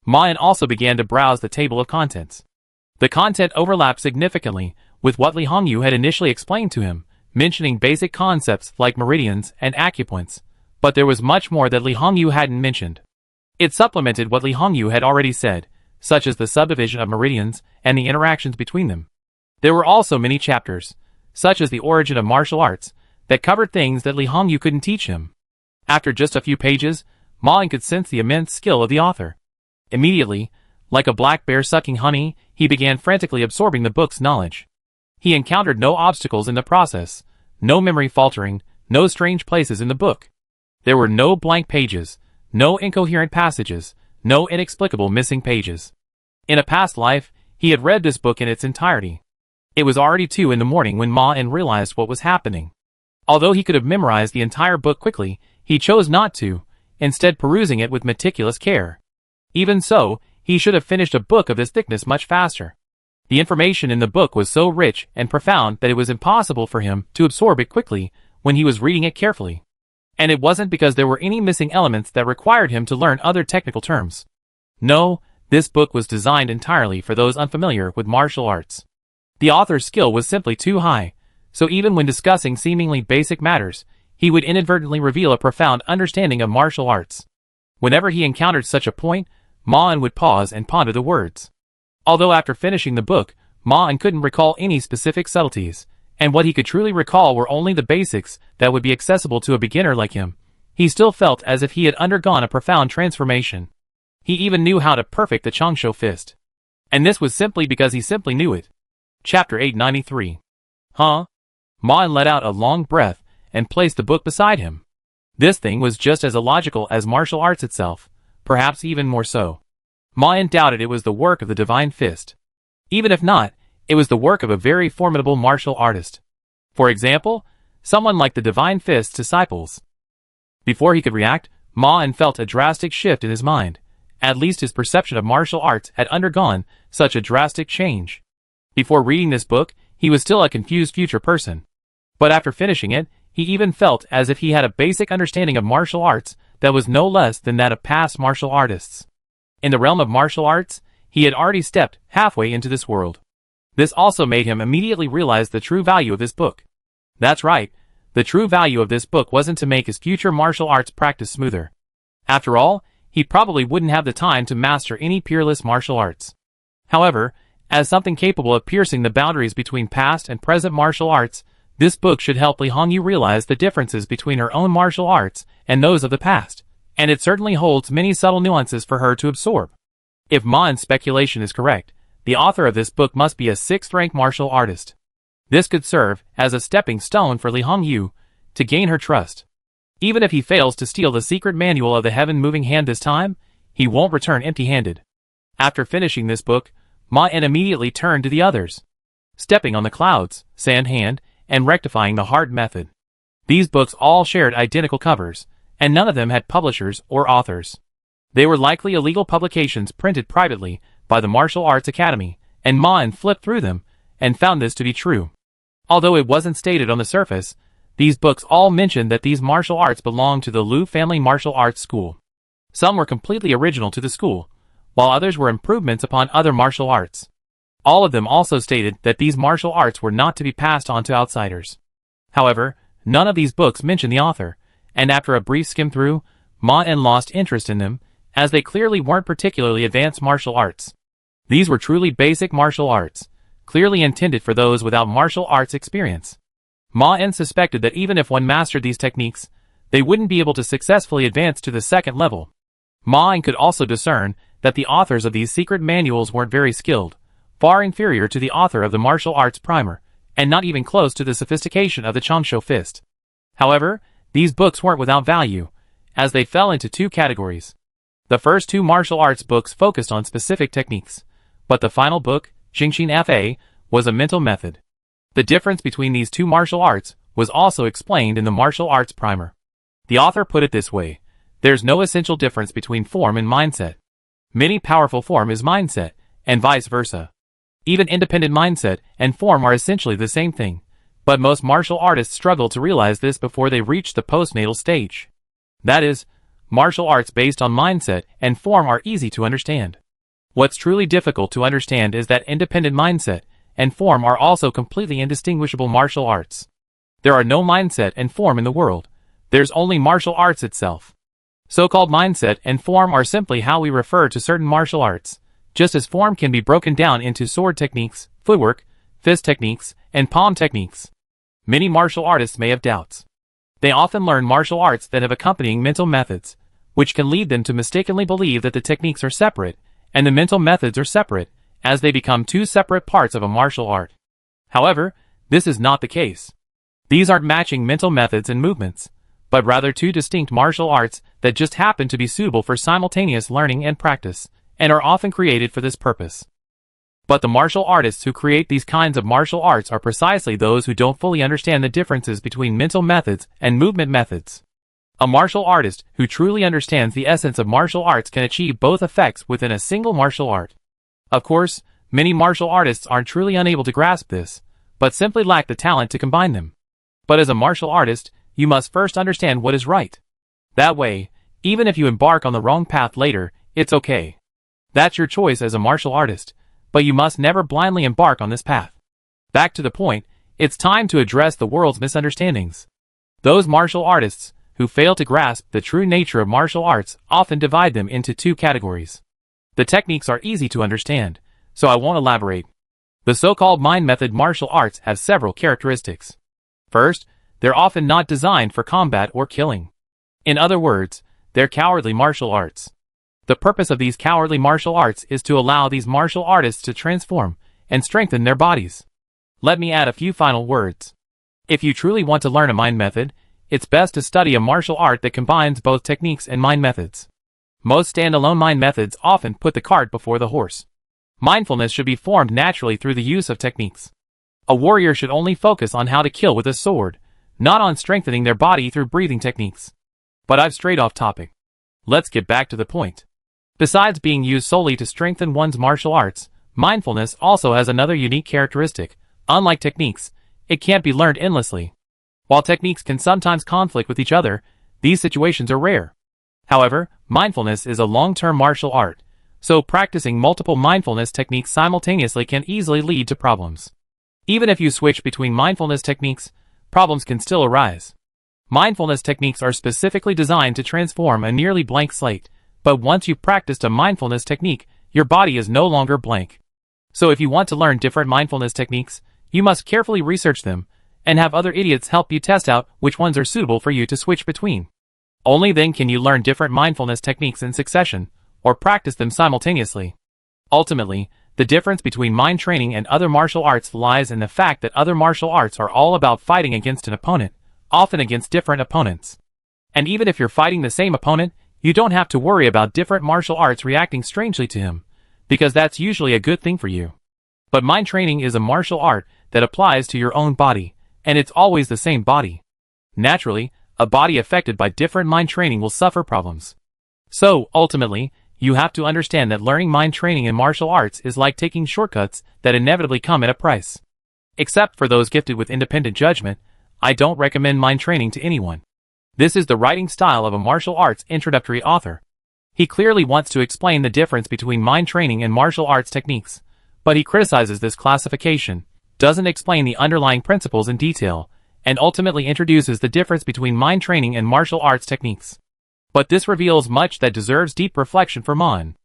Ma also began to browse the table of contents. The content overlapped significantly with what Li Hongyu had initially explained to him, mentioning basic concepts like meridians and acupoints, but there was much more that Li Hongyu hadn't mentioned. It supplemented what Li Hongyu had already said, such as the subdivision of meridians and the interactions between them. There were also many chapters, such as the origin of martial arts, that covered things that Li Hongyu couldn't teach him. After just a few pages, Ma could sense the immense skill of the author. Immediately, like a black bear sucking honey, he began frantically absorbing the book's knowledge. He encountered no obstacles in the process, no memory faltering, no strange places in the book. There were no blank pages, no incoherent passages, no inexplicable missing pages. In a past life, he had read this book in its entirety. It was already 2 in the morning when Ma realized what was happening. Although he could have memorized the entire book quickly, he chose not to, instead perusing it with meticulous care. Even so, he should have finished a book of this thickness much faster. The information in the book was so rich and profound that it was impossible for him to absorb it quickly when he was reading it carefully. And it wasn't because there were any missing elements that required him to learn other technical terms. No, this book was designed entirely for those unfamiliar with martial arts. The author's skill was simply too high, so even when discussing seemingly basic matters, he would inadvertently reveal a profound understanding of martial arts. Whenever he encountered such a point, Ma would pause and ponder the words. Although after finishing the book, Ma couldn't recall any specific subtleties, and what he could truly recall were only the basics that would be accessible to a beginner like him, he still felt as if he had undergone a profound transformation. He even knew how to perfect the Changsho fist. And this was simply because he simply knew it. Chapter 893. Huh? Ma let out a long breath and placed the book beside him. This thing was just as illogical as martial arts itself, perhaps even more so. Ma doubted it was the work of the divine fist. Even if not, it was the work of a very formidable martial artist. For example, someone like the Divine Fist's disciples. Before he could react, Ma felt a drastic shift in his mind. At least his perception of martial arts had undergone such a drastic change. Before reading this book, he was still a confused future person. But after finishing it, he even felt as if he had a basic understanding of martial arts that was no less than that of past martial artists. In the realm of martial arts, he had already stepped halfway into this world. This also made him immediately realize the true value of this book. That's right, the true value of this book wasn't to make his future martial arts practice smoother. After all, he probably wouldn't have the time to master any peerless martial arts. However, as something capable of piercing the boundaries between past and present martial arts, this book should help Li Hongyu realize the differences between her own martial arts and those of the past, and it certainly holds many subtle nuances for her to absorb. If Ma's speculation is correct, the author of this book must be a 6th-rank martial artist. This could serve as a stepping stone for Li Hongyu to gain her trust. Even if he fails to steal the secret manual of the heaven-moving hand this time, he won't return empty-handed. After finishing this book, Ma immediately turned to the others. Stepping on the Clouds, Sand Hand, and Rectifying the Heart Method. These books all shared identical covers, and none of them had publishers or authors. They were likely illegal publications printed privately by the Martial Arts Academy, and Ma flipped through them and found this to be true. Although it wasn't stated on the surface, these books all mentioned that these martial arts belonged to the Liu family martial arts school. Some were completely original to the school, while others were improvements upon other martial arts. All of them also stated that these martial arts were not to be passed on to outsiders. However, none of these books mentioned the author, and after a brief skim through, Ma lost interest in them, as they clearly weren't particularly advanced martial arts. These were truly basic martial arts, clearly intended for those without martial arts experience. Ma suspected that even if one mastered these techniques, they wouldn't be able to successfully advance to the 2nd level. Ma could also discern that the authors of these secret manuals weren't very skilled, far inferior to the author of the martial arts primer, and not even close to the sophistication of the Changsho Fist. However, these books weren't without value, as they fell into 2 categories. The first 2 martial arts books focused on specific techniques, but the final book, Jingxin Fa, was a mental method. The difference between these 2 martial arts was also explained in the martial arts primer. The author put it this way: there's no essential difference between form and mindset. Many powerful form is mindset, and vice versa. Even independent mindset and form are essentially the same thing, but most martial artists struggle to realize this before they reach the postnatal stage. That is, martial arts based on mindset and form are easy to understand. What's truly difficult to understand is that independent mindset and form are also completely indistinguishable martial arts. There are no mindset and form in the world. There's only martial arts itself. So-called mindset and form are simply how we refer to certain martial arts, just as form can be broken down into sword techniques, footwork, fist techniques, and palm techniques. Many martial artists may have doubts. They often learn martial arts that have accompanying mental methods, which can lead them to mistakenly believe that the techniques are separate, and the mental methods are separate, as they become 2 separate parts of a martial art. However, this is not the case. These aren't matching mental methods and movements, but rather 2 distinct martial arts that just happen to be suitable for simultaneous learning and practice, and are often created for this purpose. But the martial artists who create these kinds of martial arts are precisely those who don't fully understand the differences between mental methods and movement methods. A martial artist who truly understands the essence of martial arts can achieve both effects within a single martial art. Of course, many martial artists aren't truly unable to grasp this, but simply lack the talent to combine them. But as a martial artist, you must first understand what is right. That way, even if you embark on the wrong path later, it's okay. That's your choice as a martial artist, but you must never blindly embark on this path. Back to the point, it's time to address the world's misunderstandings. Those martial artists who fail to grasp the true nature of martial arts often divide them into 2 categories. The techniques are easy to understand, so I won't elaborate. The so-called mind method martial arts have several characteristics. First, they're often not designed for combat or killing. In other words, they're cowardly martial arts. The purpose of these cowardly martial arts is to allow these martial artists to transform and strengthen their bodies. Let me add a few final words. If you truly want to learn a mind method, it's best to study a martial art that combines both techniques and mind methods. Most standalone mind methods often put the cart before the horse. Mindfulness should be formed naturally through the use of techniques. A warrior should only focus on how to kill with a sword, not on strengthening their body through breathing techniques. But I've strayed off topic. Let's get back to the point. Besides being used solely to strengthen one's martial arts, mindfulness also has another unique characteristic. Unlike techniques, it can't be learned endlessly. While techniques can sometimes conflict with each other, these situations are rare. However, mindfulness is a long-term martial art, so practicing multiple mindfulness techniques simultaneously can easily lead to problems. Even if you switch between mindfulness techniques, problems can still arise. Mindfulness techniques are specifically designed to transform a nearly blank slate, but once you've practiced a mindfulness technique, your body is no longer blank. So if you want to learn different mindfulness techniques, you must carefully research them, and have other idiots help you test out which ones are suitable for you to switch between. Only then can you learn different mindfulness techniques in succession, or practice them simultaneously. Ultimately, the difference between mind training and other martial arts lies in the fact that other martial arts are all about fighting against an opponent, often against different opponents. And even if you're fighting the same opponent, you don't have to worry about different martial arts reacting strangely to him, because that's usually a good thing for you. But mind training is a martial art that applies to your own body, and it's always the same body. Naturally, a body affected by different mind training will suffer problems. So, ultimately, you have to understand that learning mind training in martial arts is like taking shortcuts that inevitably come at a price. Except for those gifted with independent judgment, I don't recommend mind training to anyone. This is the writing style of a martial arts introductory author. He clearly wants to explain the difference between mind training and martial arts techniques, but he criticizes this classification, doesn't explain the underlying principles in detail, and ultimately introduces the difference between mind training and martial arts techniques. But this reveals much that deserves deep reflection for Mon.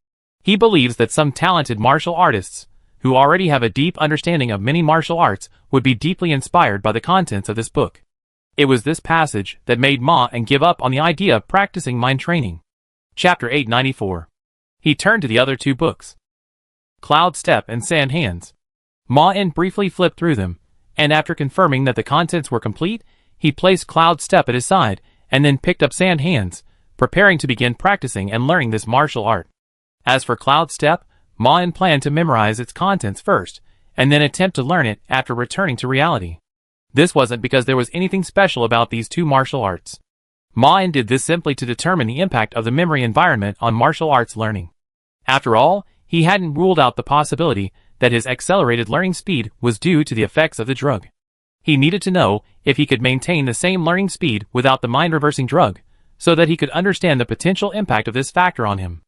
He believes that some talented martial artists, who already have a deep understanding of many martial arts, would be deeply inspired by the contents of this book. It was this passage that made Ma and give up on the idea of practicing mind training. Chapter 894. He turned to the other two books, Cloud Step and Sand Hands. Ma-En briefly flipped through them, and after confirming that the contents were complete, he placed Cloud Step at his side, and then picked up Sand Hands, preparing to begin practicing and learning this martial art. As for Cloud Step, Ma-En planned to memorize its contents first, and then attempt to learn it after returning to reality. This wasn't because there was anything special about these two martial arts. Ma-En did this simply to determine the impact of the memory environment on martial arts learning. After all, he hadn't ruled out the possibility that his accelerated learning speed was due to the effects of the drug. He needed to know if he could maintain the same learning speed without the mind-reversing drug, so that he could understand the potential impact of this factor on him.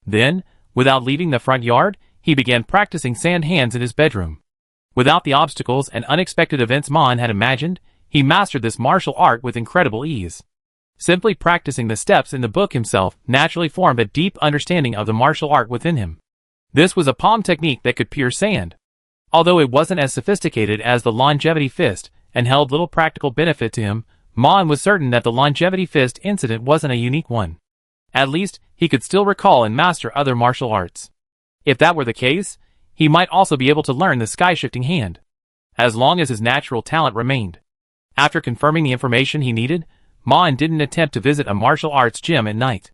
Then, without leaving the front yard, he began practicing Sand Hands in his bedroom. Without the obstacles and unexpected events Ma-En had imagined, he mastered this martial art with incredible ease. Simply practicing the steps in the book himself naturally formed a deep understanding of the martial art within him. This was a palm technique that could pierce sand. Although it wasn't as sophisticated as the longevity fist and held little practical benefit to him, Ma-En was certain that the longevity fist incident wasn't a unique one. At least, he could still recall and master other martial arts. If that were the case, he might also be able to learn the sky-shifting hand, as long as his natural talent remained. After confirming the information he needed, Ma-En didn't attempt to visit a martial arts gym at night.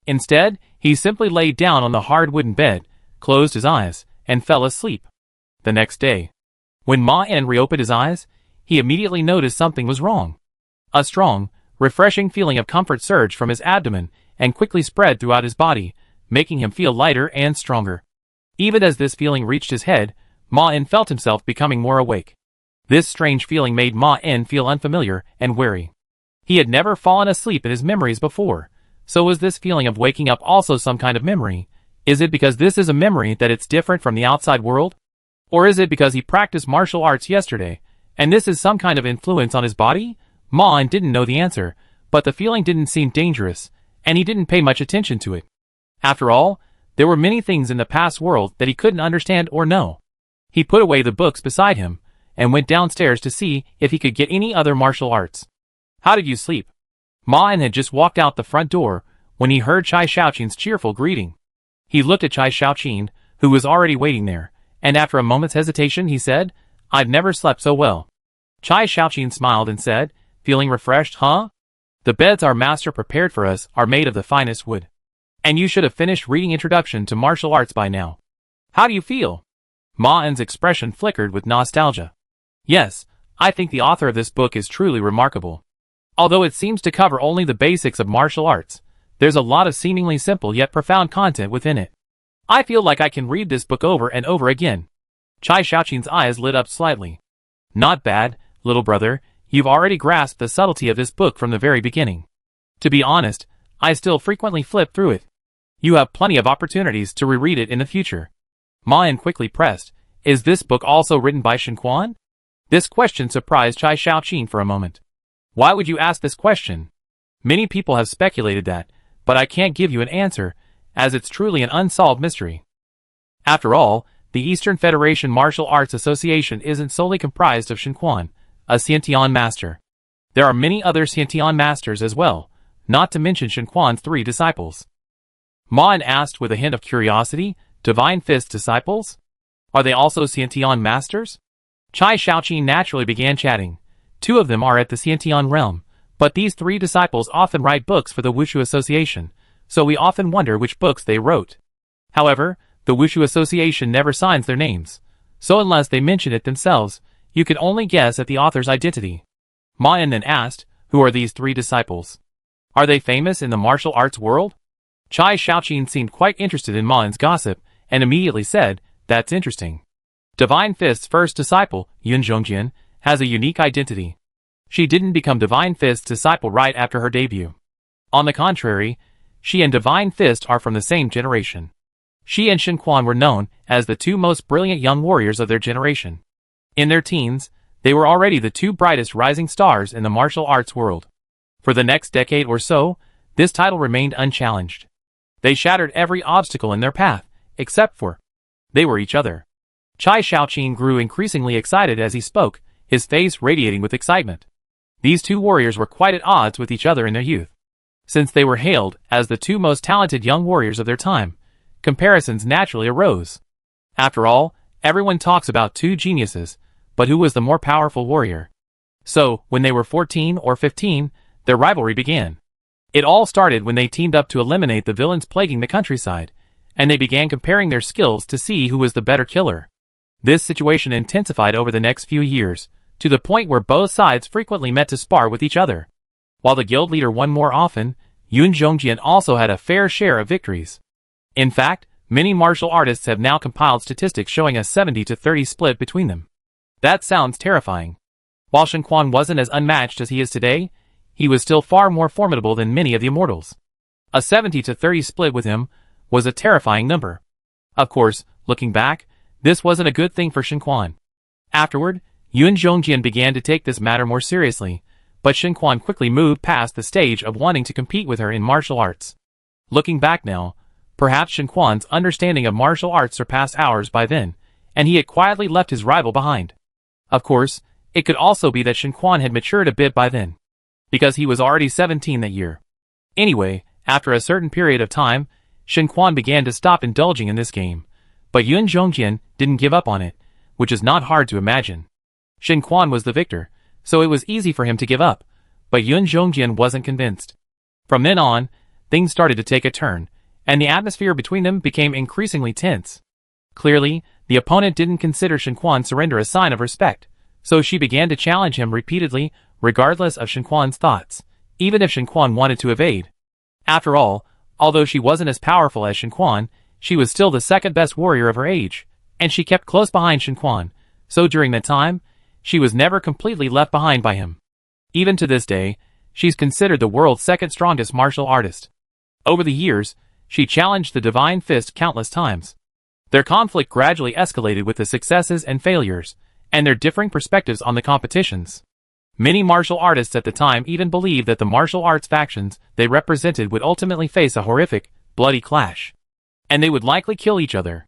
Instead, he simply laid down on the hard wooden bed, closed his eyes, and fell asleep. The next day, when Ma-En reopened his eyes, he immediately noticed something was wrong. A strong, refreshing feeling of comfort surged from his abdomen and quickly spread throughout his body, making him feel lighter and stronger. Even as this feeling reached his head, Ma-En felt himself becoming more awake. This strange feeling made Ma-En feel unfamiliar and wary. He had never fallen asleep in his memories before, so was this feeling of waking up also some kind of memory? Is it because this is a memory that it's different from the outside world? Or is it because he practiced martial arts yesterday, and this is some kind of influence on his body? Ma-En didn't know the answer, but the feeling didn't seem dangerous, and he didn't pay much attention to it. After all, there were many things in the past world that he couldn't understand or know. He put away the books beside him, and went downstairs to see if he could get any other martial arts. How did you sleep? Ma-En had just walked out the front door, when he heard Chai Shaoqin's cheerful greeting. He looked at Chai Shaoqin, who was already waiting there, and after a moment's hesitation he said, "I've never slept so well." Chai Shaoqin smiled and said, "Feeling refreshed, huh? The beds our master prepared for us are made of the finest wood. And you should have finished reading Introduction to Martial Arts by now. How do you feel?" Ma-En's expression flickered with nostalgia. Yes, I think the author of this book is truly remarkable. Although it seems to cover only the basics of martial arts, there's a lot of seemingly simple yet profound content within it. I feel like I can read this book over and over again. Chai Shaoqing's eyes lit up slightly. Not bad, little brother, you've already grasped the subtlety of this book from the very beginning. To be honest, I still frequently flip through it. You have plenty of opportunities to reread it in the future. Ma Yan quickly pressed, is this book also written by Shen Quan? This question surprised Chai Shaoqing for a moment. Why would you ask this question? Many people have speculated that, but I can't give you an answer, as it's truly an unsolved mystery. After all, the Eastern Federation Martial Arts Association isn't solely comprised of Shen Quan, a Xiantian master. There are many other Xiantian masters as well, not to mention Shen Quan's 3 disciples. Ma Yan asked with a hint of curiosity, Divine Fist disciples? Are they also Xiantian masters? Chai Shaoqing naturally began chatting. 2 of them are at the Xiantian realm, but these 3 disciples often write books for the Wushu Association, so we often wonder which books they wrote. However, the Wushu Association never signs their names, so unless they mention it themselves, you can only guess at the author's identity. Ma Yan then asked, who are these 3 disciples? Are they famous in the martial arts world? Chai Shaoqing seemed quite interested in Ma Yan's gossip, and immediately said, that's interesting. Divine Fist's first disciple, Yun Zhongjian, has a unique identity. She didn't become Divine Fist's disciple right after her debut. On the contrary, she and Divine Fist are from the same generation. She and Shen Quan were known as the 2 most brilliant young warriors of their generation. In their teens, they were already the 2 brightest rising stars in the martial arts world. For the next decade or so, this title remained unchallenged. They shattered every obstacle in their path, except for they were each other. Chai Shaoqing grew increasingly excited as he spoke, his face radiating with excitement. These 2 warriors were quite at odds with each other in their youth. Since they were hailed as the 2 most talented young warriors of their time, comparisons naturally arose. After all, everyone talks about 2 geniuses, but who was the more powerful warrior? So, when they were 14 or 15, their rivalry began. It all started when they teamed up to eliminate the villains plaguing the countryside, and they began comparing their skills to see who was the better killer. This situation intensified over the next few years, to the point where both sides frequently met to spar with each other. While the guild leader won more often, Yun Zhongjian also had a fair share of victories. In fact, many martial artists have now compiled statistics showing a 70-30 split between them. That sounds terrifying. While Shen Quan wasn't as unmatched as he is today, he was still far more formidable than many of the immortals. A 70-30 split with him was a terrifying number. Of course, looking back, this wasn't a good thing for Shen Quan. Afterward, Yun Zhongjian began to take this matter more seriously, but Shen Quan quickly moved past the stage of wanting to compete with her in martial arts. Looking back now, perhaps Shen Quan's understanding of martial arts surpassed ours by then, and he had quietly left his rival behind. Of course, it could also be that Shen Quan had matured a bit by then, because he was already 17 that year. Anyway, after a certain period of time, Shen Quan began to stop indulging in this game, but Yun Zhongjian didn't give up on it, which is not hard to imagine. Shen Quan was the victor, so it was easy for him to give up, but Yun Zhongjian wasn't convinced. From then on, things started to take a turn, and the atmosphere between them became increasingly tense. Clearly, the opponent didn't consider Shen Quan's surrender a sign of respect, so she began to challenge him repeatedly, regardless of Shen Quan's thoughts, even if Shen Quan wanted to evade. After all, although she wasn't as powerful as Shen Quan, she was still the second best warrior of her age, and she kept close behind Shen Quan, so during that time, she was never completely left behind by him. Even to this day, she's considered the world's second strongest martial artist. Over the years, she challenged the Divine Fist countless times. Their conflict gradually escalated with the successes and failures, and their differing perspectives on the competitions. Many martial artists at the time even believed that the martial arts factions they represented would ultimately face a horrific, bloody clash. And they would likely kill each other.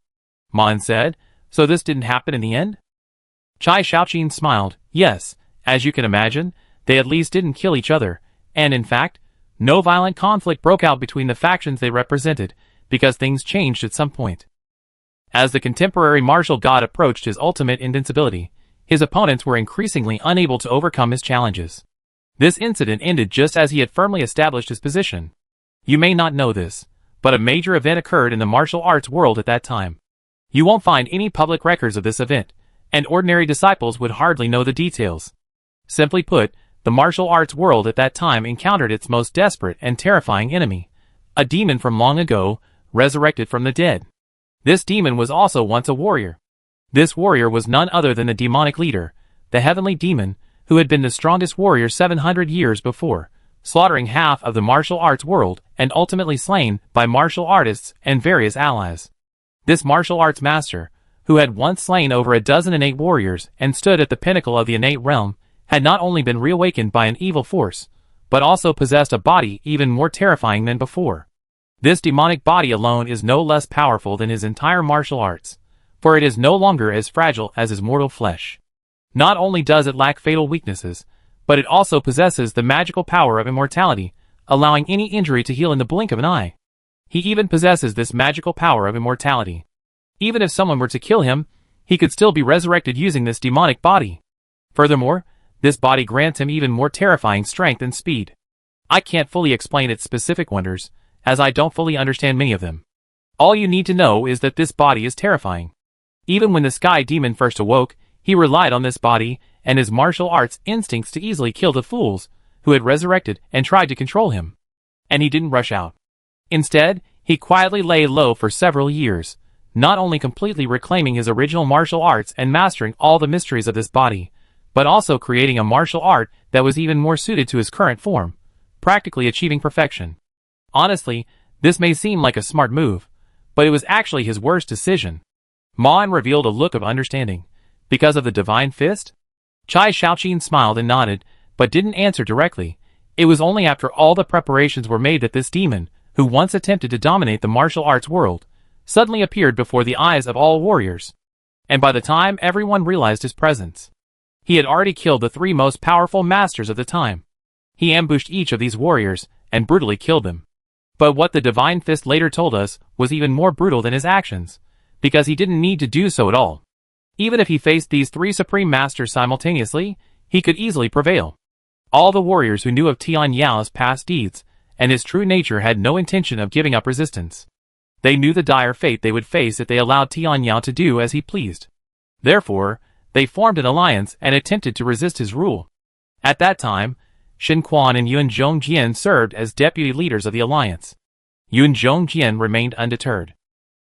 Ma Yan said, so this didn't happen in the end? Chai Shaoqing smiled. Yes, as you can imagine, they at least didn't kill each other, and in fact, no violent conflict broke out between the factions they represented, because things changed at some point. As the contemporary martial god approached his ultimate invincibility, his opponents were increasingly unable to overcome his challenges. This incident ended just as he had firmly established his position. You may not know this, but a major event occurred in the martial arts world at that time. You won't find any public records of this event, and ordinary disciples would hardly know the details. Simply put, the martial arts world at that time encountered its most desperate and terrifying enemy, a demon from long ago, resurrected from the dead. This demon was also once a warrior. This warrior was none other than the demonic leader, the heavenly demon, who had been the strongest warrior 700 years before, slaughtering half of the martial arts world and ultimately slain by martial artists and various allies. This martial arts master, who had once slain over a dozen innate warriors and stood at the pinnacle of the innate realm, had not only been reawakened by an evil force, but also possessed a body even more terrifying than before. This demonic body alone is no less powerful than his entire martial arts, for it is no longer as fragile as his mortal flesh. Not only does it lack fatal weaknesses, but it also possesses the magical power of immortality, allowing any injury to heal in the blink of an eye. He even possesses this magical power of immortality. Even if someone were to kill him, he could still be resurrected using this demonic body. Furthermore, this body grants him even more terrifying strength and speed. I can't fully explain its specific wonders, as I don't fully understand many of them. All you need to know is that this body is terrifying. Even when the Sky Demon first awoke, he relied on this body and his martial arts instincts to easily kill the fools who had resurrected and tried to control him. And he didn't rush out. Instead, he quietly lay low for several years, not only completely reclaiming his original martial arts and mastering all the mysteries of this body, but also creating a martial art that was even more suited to his current form, practically achieving perfection. Honestly, this may seem like a smart move, but it was actually his worst decision. Mon revealed a look of understanding. Because of the divine fist? Chai Shaoqin smiled and nodded, but didn't answer directly. It was only after all the preparations were made that this demon, who once attempted to dominate the martial arts world, suddenly appeared before the eyes of all warriors. And by the time everyone realized his presence, he had already killed the three most powerful masters of the time. He ambushed each of these warriors and brutally killed them. But what the divine fist later told us was even more brutal than his actions, because he didn't need to do so at all. Even if he faced these three supreme masters simultaneously, he could easily prevail. All the warriors who knew of Tian Yao's past deeds and his true nature had no intention of giving up resistance. They knew the dire fate they would face if they allowed Tian Yao to do as he pleased. Therefore, they formed an alliance and attempted to resist his rule. At that time, Shen Quan and Yun Zhongjian served as deputy leaders of the alliance. Yun Zhongjian remained undeterred.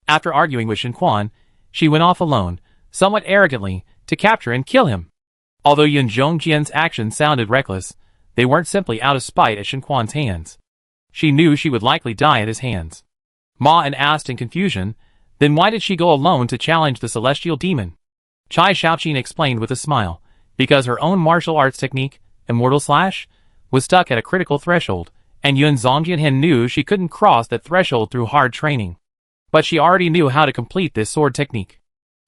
After arguing with Shen Quan, she went off alone, somewhat arrogantly, to capture and kill him. Although Yun Zhongjian's actions sounded reckless, they weren't simply out of spite at Shen Quan's hands. She knew she would likely die at his hands. Ma and asked in confusion, then why did she go alone to challenge the celestial demon? Chai Shaoqin explained with a smile, because her own martial arts technique, Immortal Slash, was stuck at a critical threshold, and Yun Zhongjian knew she couldn't cross that threshold through hard training. But she already knew how to complete this sword technique.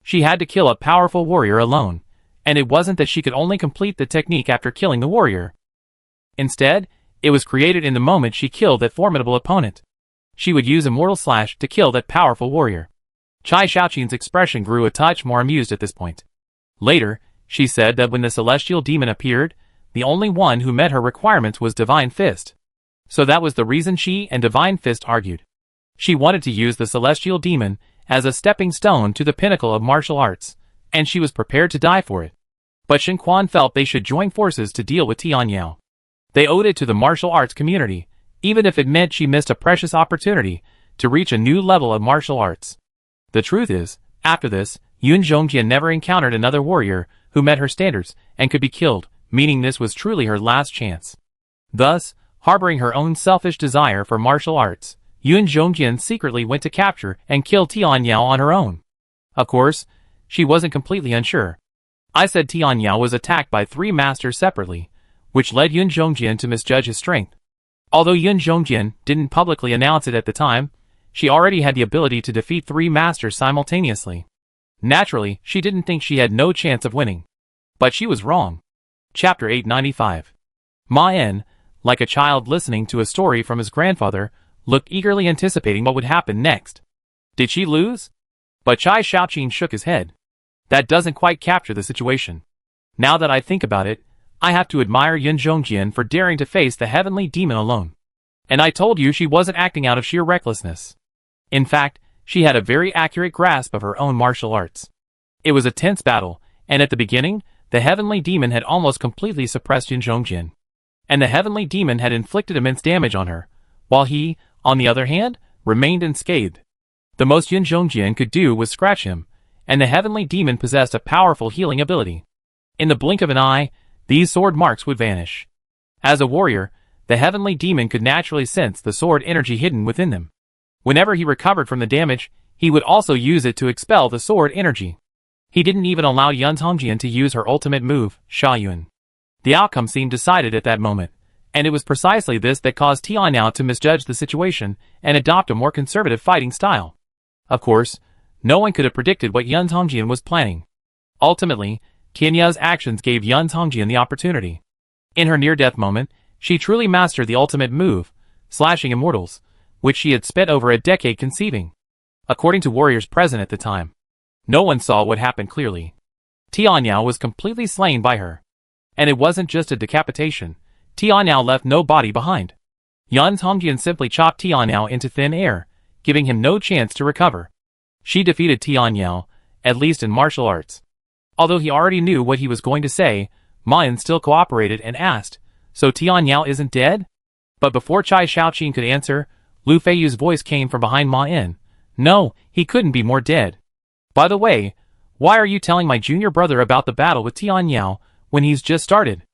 She had to kill a powerful warrior alone, and it wasn't that she could only complete the technique after killing the warrior. Instead, it was created in the moment she killed that formidable opponent. She would use Immortal Slash to kill that powerful warrior. Chai Shaoqin's expression grew a touch more amused at this point. Later, she said that when the celestial demon appeared, the only one who met her requirements was Divine Fist. So that was the reason she and Divine Fist argued. She wanted to use the celestial demon as a stepping stone to the pinnacle of martial arts, and she was prepared to die for it. But Shen Quan felt they should join forces to deal with Tian Yao. They owed it to the martial arts community, even if it meant she missed a precious opportunity to reach a new level of martial arts. The truth is, after this, Yun Zhongjian never encountered another warrior who met her standards and could be killed, meaning this was truly her last chance. Thus, harboring her own selfish desire for martial arts, Yun Zhongjian secretly went to capture and kill Tian Yao on her own. Of course, she wasn't completely unsure. I said Tian Yao was attacked by three masters separately, which led Yun Zhongjian to misjudge his strength. Although Yun Zhongjian didn't publicly announce it at the time, she already had the ability to defeat three masters simultaneously. Naturally, she didn't think she had no chance of winning. But she was wrong. Chapter 895. Ma En, like a child listening to a story from his grandfather, looked eagerly anticipating what would happen next. Did she lose? But Chai Shaoqin shook his head. That doesn't quite capture the situation. Now that I think about it, I have to admire Yun Zhongjian for daring to face the heavenly demon alone. And I told you she wasn't acting out of sheer recklessness. In fact, she had a very accurate grasp of her own martial arts. It was a tense battle, And at the beginning, the heavenly demon had almost completely suppressed Yin Zhongjin. And the heavenly demon had inflicted immense damage on her, while he, on the other hand, remained unscathed. The most Yin Zhongjin could do was scratch him, and the heavenly demon possessed a powerful healing ability. In the blink of an eye, these sword marks would vanish. As a warrior, the heavenly demon could naturally sense the sword energy hidden within them. Whenever he recovered from the damage, he would also use it to expel the sword energy. He didn't even allow Yan Tongjian to use her ultimate move, Shaoyuan. The outcome seemed decided at that moment, and it was precisely this that caused Tianyao to misjudge the situation and adopt a more conservative fighting style. Of course, no one could have predicted what Yan Tongjian was planning. Ultimately, Tianya's actions gave Yan Tongjian the opportunity. In her near-death moment, she truly mastered the ultimate move, slashing immortals, which she had spent over a decade conceiving. According to warriors present at the time, no one saw what happened clearly. Tianyao was completely slain by her. And it wasn't just a decapitation. Tianyao left no body behind. Yan Tongjian simply chopped Tianyao into thin air, giving him no chance to recover. She defeated Tianyao, at least in martial arts. Although he already knew what he was going to say, Ma Yin still cooperated and asked, "So Tianyao isn't dead?" But before Chai Shaoqin could answer, Lu Feiyu's voice came from behind Ma Yin. "No, he couldn't be more dead. By the way, why are you telling my junior brother about the battle with Tianyao when he's just started?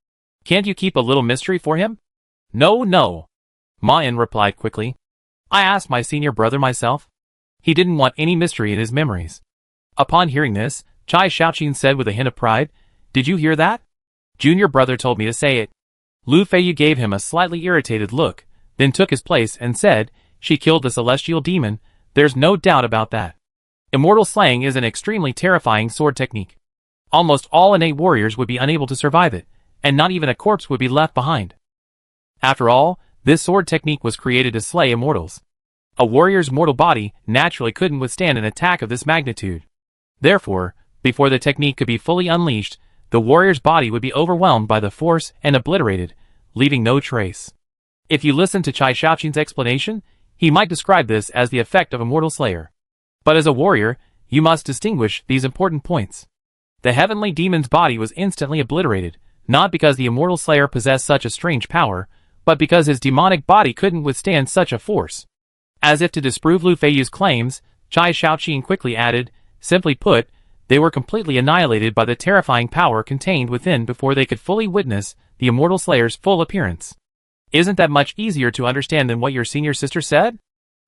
Can't you keep a little mystery for him?" No. Ma Yin replied quickly. "I asked my senior brother myself. He didn't want any mystery in his memories." Upon hearing this, Chai Shaoqin said with a hint of pride, "Did you hear that? Junior brother told me to say it." Lu Feiyu gave him a slightly irritated look, then took his place and said, "She killed the celestial demon, there's no doubt about that. Immortal slaying is an extremely terrifying sword technique. Almost all innate warriors would be unable to survive it, and not even a corpse would be left behind. After all, this sword technique was created to slay immortals. A warrior's mortal body naturally couldn't withstand an attack of this magnitude. Therefore, before the technique could be fully unleashed, the warrior's body would be overwhelmed by the force and obliterated, leaving no trace." If you listen to Chai Shaoqin's explanation, he might describe this as the effect of a mortal slayer. But as a warrior, you must distinguish these important points. The heavenly demon's body was instantly obliterated, not because the immortal slayer possessed such a strange power, but because his demonic body couldn't withstand such a force. As if to disprove Lu Feiyu's claims, Chai Shaoqin quickly added, "Simply put, they were completely annihilated by the terrifying power contained within before they could fully witness the immortal slayer's full appearance." Isn't that much easier to understand than what your senior sister said?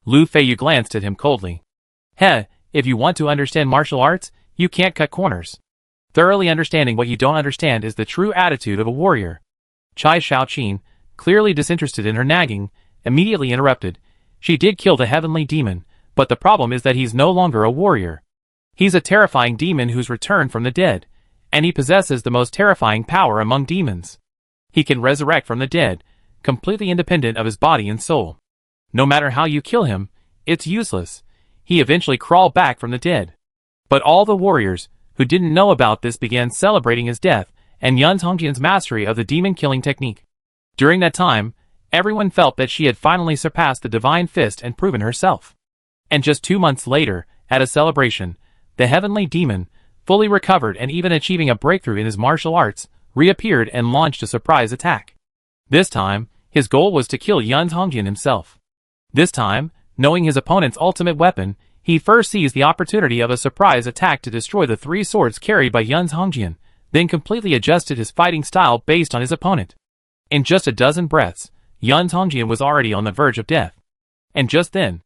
Lu Feiyu glanced at him coldly. If you want to understand martial arts, you can't cut corners. Thoroughly understanding what you don't understand is the true attitude of a warrior. Chai Shaoqin, clearly disinterested in her nagging, immediately interrupted. "She did kill the heavenly demon, but the problem is that he's no longer a warrior. He's a terrifying demon who's returned from the dead, and he possesses the most terrifying power among demons. He can resurrect from the dead, completely independent of his body and soul. No matter how you kill him, it's useless. He eventually crawled back from the dead." But all the warriors, who didn't know about this, began celebrating his death and Yan Tongjian's mastery of the demon-killing technique. During that time, everyone felt that she had finally surpassed the divine fist and proven herself. And just 2 months later, at a celebration, the heavenly demon, fully recovered and even achieving a breakthrough in his martial arts, reappeared and launched a surprise attack. This time, his goal was to kill Yan Tongjian himself. This time, knowing his opponent's ultimate weapon, he first seized the opportunity of a surprise attack to destroy the 3 swords carried by Yan Tongjian, then completely adjusted his fighting style based on his opponent. In just a dozen breaths, Yan Tongjian was already on the verge of death. And just then,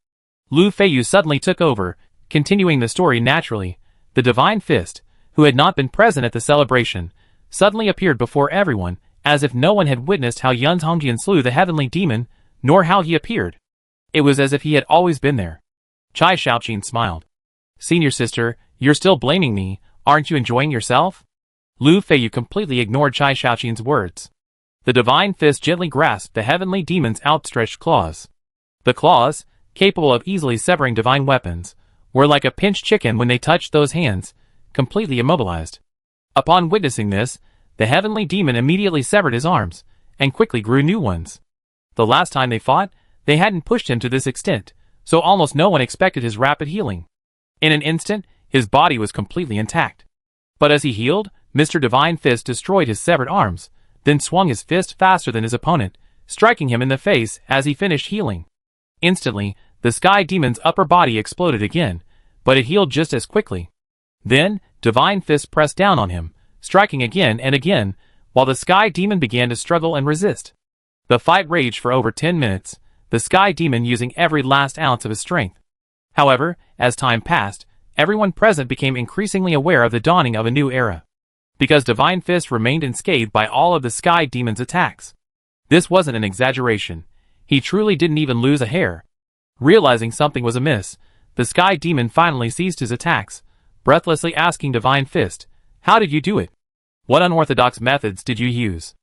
Lu Feiyu suddenly took over, continuing the story naturally. The Divine Fist, who had not been present at the celebration, suddenly appeared before everyone, as if no one had witnessed how Yan Tongjian slew the heavenly demon, nor how he appeared. It was as if he had always been there. Chai Shaoqin smiled. "Senior sister, you're still blaming me, aren't you enjoying yourself?" Lu Feiyu completely ignored Chai Shaoqin's words. The Divine Fist gently grasped the heavenly demon's outstretched claws. The claws, capable of easily severing divine weapons, were like a pinched chicken when they touched those hands, completely immobilized. Upon witnessing this, the heavenly demon immediately severed his arms, and quickly grew new ones. The last time they fought, they hadn't pushed him to this extent, so almost no one expected his rapid healing. In an instant, his body was completely intact. But as he healed, Mr. Divine Fist destroyed his severed arms, then swung his fist faster than his opponent, striking him in the face as he finished healing. Instantly, the Sky Demon's upper body exploded again, but it healed just as quickly. Then, Divine Fist pressed down on him, striking again and again, while the Sky Demon began to struggle and resist. The fight raged for over 10 minutes, the Sky Demon using every last ounce of his strength. However, as time passed, everyone present became increasingly aware of the dawning of a new era. Because Divine Fist remained unscathed by all of the Sky Demon's attacks. This wasn't an exaggeration. He truly didn't even lose a hair. Realizing something was amiss, the Sky Demon finally ceased his attacks, breathlessly asking Divine Fist, "How did you do it? What unorthodox methods did you use?"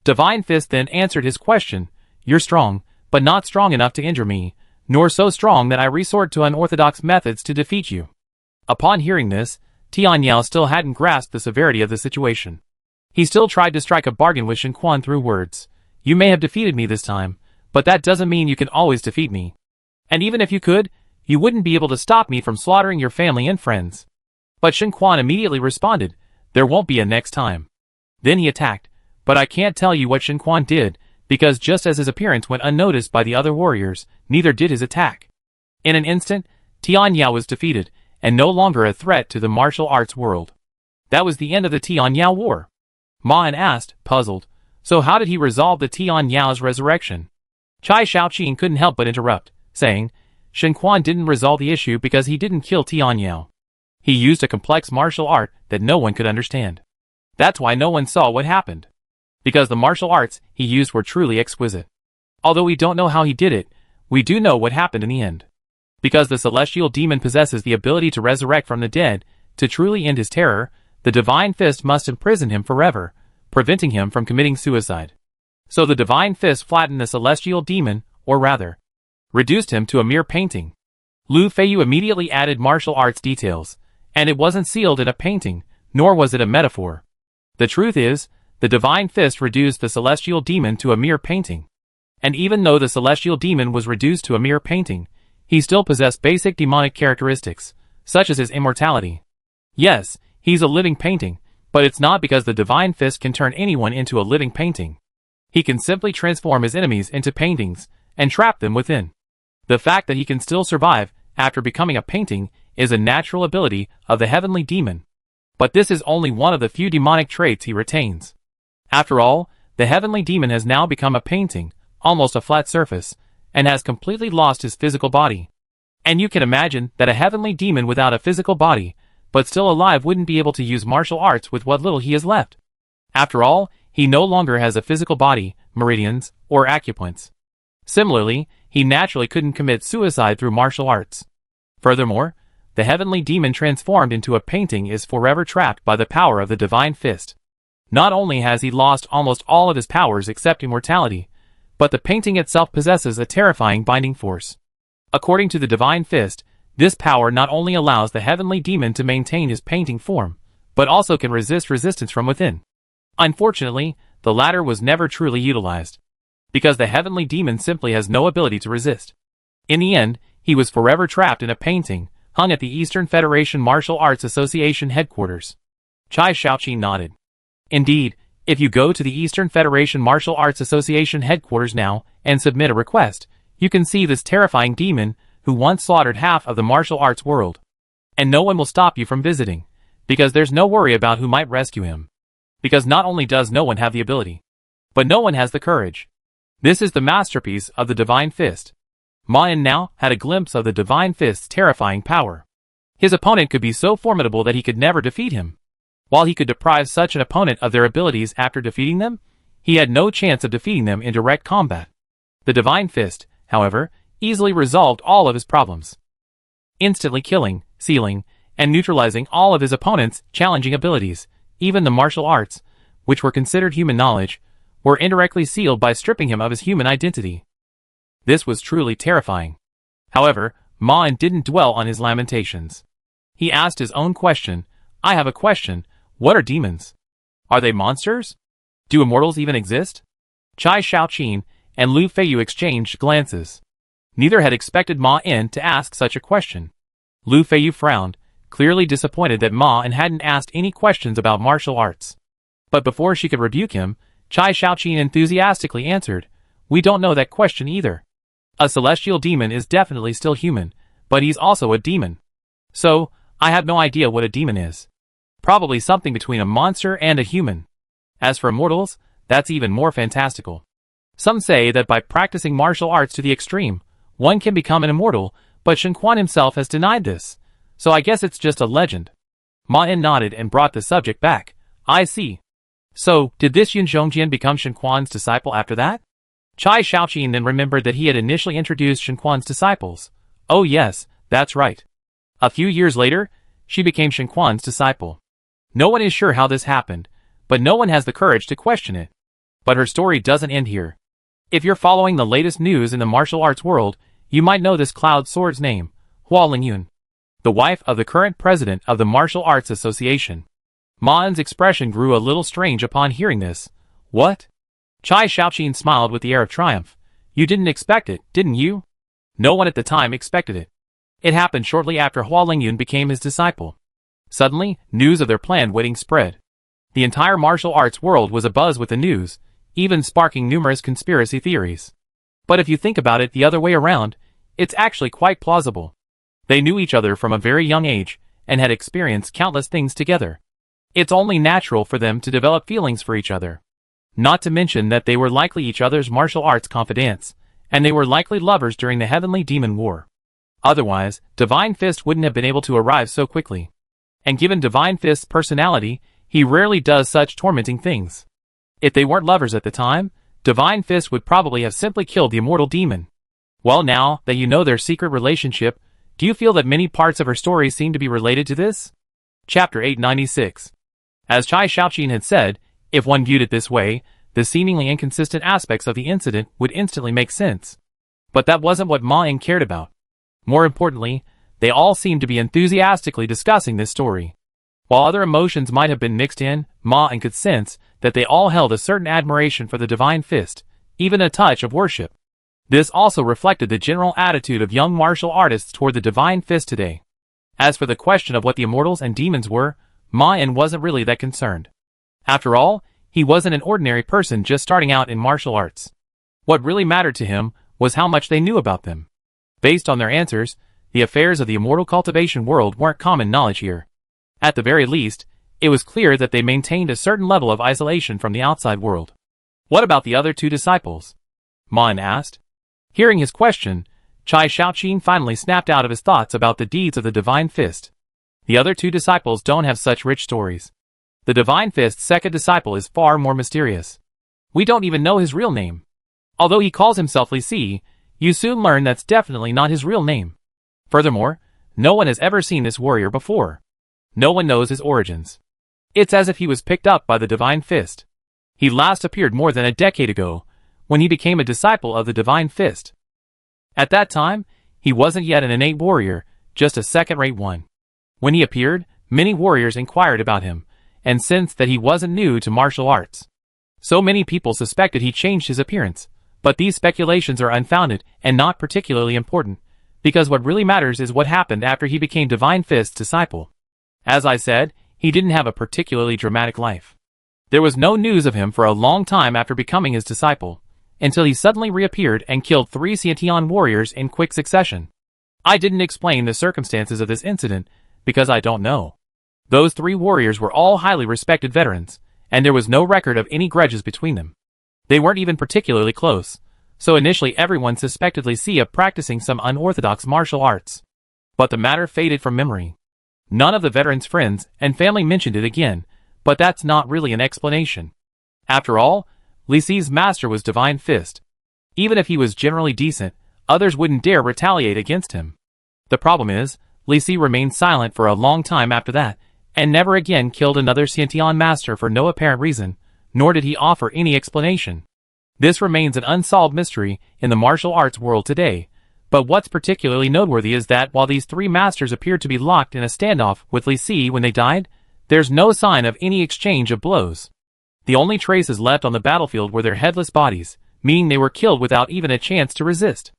Divine Fist then answered his question, "You're strong, but not strong enough to injure me, nor so strong that I resort to unorthodox methods to defeat you." Upon hearing this, Tian Yao still hadn't grasped the severity of the situation. He still tried to strike a bargain with Shen Quan through words. "You may have defeated me this time, but that doesn't mean you can always defeat me. And even if you could, you wouldn't be able to stop me from slaughtering your family and friends." But Shen Quan immediately responded, "There won't be a next time." Then he attacked, but I can't tell you what Shen Quan did, because just as his appearance went unnoticed by the other warriors, neither did his attack. In an instant, Tian Yao was defeated, and no longer a threat to the martial arts world. That was the end of the Tian Yao War. Ma En asked, puzzled, "So how did he resolve the Tian Yao's resurrection?" Chai Shaoqin couldn't help but interrupt, saying, "Shen Quan didn't resolve the issue because he didn't kill Tian Yao. He used a complex martial art that no one could understand. That's why no one saw what happened. Because the martial arts he used were truly exquisite. Although we don't know how he did it, we do know what happened in the end. Because the celestial demon possesses the ability to resurrect from the dead, to truly end his terror, the Divine Fist must imprison him forever, preventing him from committing suicide. So the Divine Fist flattened the celestial demon, or rather, reduced him to a mere painting. Lu Feiyu immediately added martial arts details, and it wasn't sealed in a painting, nor was it a metaphor. The truth is, the Divine Fist reduced the celestial demon to a mere painting. And even though the celestial demon was reduced to a mere painting, he still possessed basic demonic characteristics, such as his immortality. Yes, he's a living painting, but it's not because the Divine Fist can turn anyone into a living painting. He can simply transform his enemies into paintings, and trap them within. The fact that he can still survive after becoming a painting is a natural ability of the heavenly demon. But this is only one of the few demonic traits he retains. After all, the heavenly demon has now become a painting, almost a flat surface, and has completely lost his physical body. And you can imagine that a heavenly demon without a physical body, but still alive, wouldn't be able to use martial arts with what little he has left. After all, he no longer has a physical body, meridians, or acupoints. Similarly, he naturally couldn't commit suicide through martial arts. Furthermore, the heavenly demon transformed into a painting is forever trapped by the power of the Divine Fist. Not only has he lost almost all of his powers except immortality, but the painting itself possesses a terrifying binding force. According to the Divine Fist, this power not only allows the heavenly demon to maintain his painting form, but also can resist resistance from within. Unfortunately, the latter was never truly utilized, because the heavenly demon simply has no ability to resist. In the end, he was forever trapped in a painting, hung at the Eastern Federation Martial Arts Association headquarters. Chai Shaoqi nodded. Indeed, if you go to the Eastern Federation Martial Arts Association headquarters now and submit a request, you can see this terrifying demon who once slaughtered half of the martial arts world. And no one will stop you from visiting, because there's no worry about who might rescue him. Because not only does no one have the ability, but no one has the courage. This is the masterpiece of the Divine Fist. Ma En now had a glimpse of the Divine Fist's terrifying power. His opponent could be so formidable that he could never defeat him. While he could deprive such an opponent of their abilities after defeating them, he had no chance of defeating them in direct combat. The Divine Fist, however, easily resolved all of his problems, instantly killing, sealing, and neutralizing all of his opponent's challenging abilities. Even the martial arts, which were considered human knowledge, were indirectly sealed by stripping him of his human identity. This was truly terrifying. However, Ma En didn't dwell on his lamentations. He asked his own question, "I have a question. What are demons? Are they monsters? Do immortals even exist?" Chai Shaoqin and Lu Feiyu exchanged glances. Neither had expected Ma En to ask such a question. Lu Feiyu frowned, clearly disappointed that Ma En hadn't asked any questions about martial arts. But before she could rebuke him, Chai Shaoqin enthusiastically answered, "We don't know that question either. A celestial demon is definitely still human, but he's also a demon. So, I have no idea what a demon is. Probably something between a monster and a human. As for immortals, that's even more fantastical. Some say that by practicing martial arts to the extreme, one can become an immortal, but Shen Quan himself has denied this. So I guess it's just a legend." Ma En nodded and brought the subject back. "I see. So, did this Yun Zhongjian become Shen Quan's disciple after that?" Chai Shaoqin then remembered that he had initially introduced Shen Quan's disciples. "Oh yes, that's right. A few years later, she became Shen Quan's disciple. No one is sure how this happened, but no one has the courage to question it. But her story doesn't end here. If you're following the latest news in the martial arts world, you might know this Cloud Sword's name, Hua Lingyun, the wife of the current president of the Martial Arts Association." Ma En's expression grew a little strange upon hearing this. "What?" Chai Shaoqin smiled with the air of triumph. "You didn't expect it, didn't you?" No one at the time expected it. It happened shortly after Hua Lingyun became his disciple. Suddenly, news of their planned wedding spread. The entire martial arts world was abuzz with the news, even sparking numerous conspiracy theories. But if you think about it the other way around, it's actually quite plausible. They knew each other from a very young age, and had experienced countless things together. It's only natural for them to develop feelings for each other. Not to mention that they were likely each other's martial arts confidants, and they were likely lovers during the Heavenly Demon War. Otherwise, Divine Fist wouldn't have been able to arrive so quickly. And given Divine Fist's personality, he rarely does such tormenting things. If they weren't lovers at the time, Divine Fist would probably have simply killed the immortal demon. Well, now that you know their secret relationship, do you feel that many parts of her story seem to be related to this? Chapter 896. As Chai Shaoqin had said, if one viewed it this way, the seemingly inconsistent aspects of the incident would instantly make sense. But that wasn't what Ma En cared about. More importantly, they all seemed to be enthusiastically discussing this story. While other emotions might have been mixed in, Ma En could sense that they all held a certain admiration for the Divine Fist, even a touch of worship. This also reflected the general attitude of young martial artists toward the Divine Fist today. As for the question of what the immortals and demons were, Ma En wasn't really that concerned. After all, he wasn't an ordinary person just starting out in martial arts. What really mattered to him was how much they knew about them. Based on their answers, the affairs of the immortal cultivation world weren't common knowledge here. At the very least, it was clear that they maintained a certain level of isolation from the outside world. "What about the other two disciples?" Ma En asked. Hearing his question, Chai Shaoqin finally snapped out of his thoughts about the deeds of the Divine Fist. The other two disciples don't have such rich stories. The Divine Fist's second disciple is far more mysterious. We don't even know his real name. Although he calls himself Li Si, you soon learn that's definitely not his real name. Furthermore, no one has ever seen this warrior before. No one knows his origins. It's as if he was picked up by the Divine Fist. He last appeared more than a decade ago, when he became a disciple of the Divine Fist. At that time, he wasn't yet an innate warrior, just a second-rate one. When he appeared, many warriors inquired about him, and sensed that he wasn't new to martial arts. So many people suspected he changed his appearance, but these speculations are unfounded and not particularly important, because what really matters is what happened after he became Divine Fist's disciple. As I said, he didn't have a particularly dramatic life. There was no news of him for a long time after becoming his disciple, until he suddenly reappeared and killed 3 Xiantian warriors in quick succession. I didn't explain the circumstances of this incident, because I don't know. Those 3 warriors were all highly respected veterans, and there was no record of any grudges between them. They weren't even particularly close, so initially everyone suspected Li Si of practicing some unorthodox martial arts. But the matter faded from memory. None of the veterans' friends and family mentioned it again, but that's not really an explanation. After all, Li Si's master was Divine Fist. Even if he was generally decent, others wouldn't dare retaliate against him. The problem is, Li Si remained silent for a long time after that, and never again killed another Xiantian master for no apparent reason, nor did he offer any explanation. This remains an unsolved mystery in the martial arts world today, but what's particularly noteworthy is that while these 3 masters appeared to be locked in a standoff with Li Si when they died, there's no sign of any exchange of blows. The only traces left on the battlefield were their headless bodies, meaning they were killed without even a chance to resist.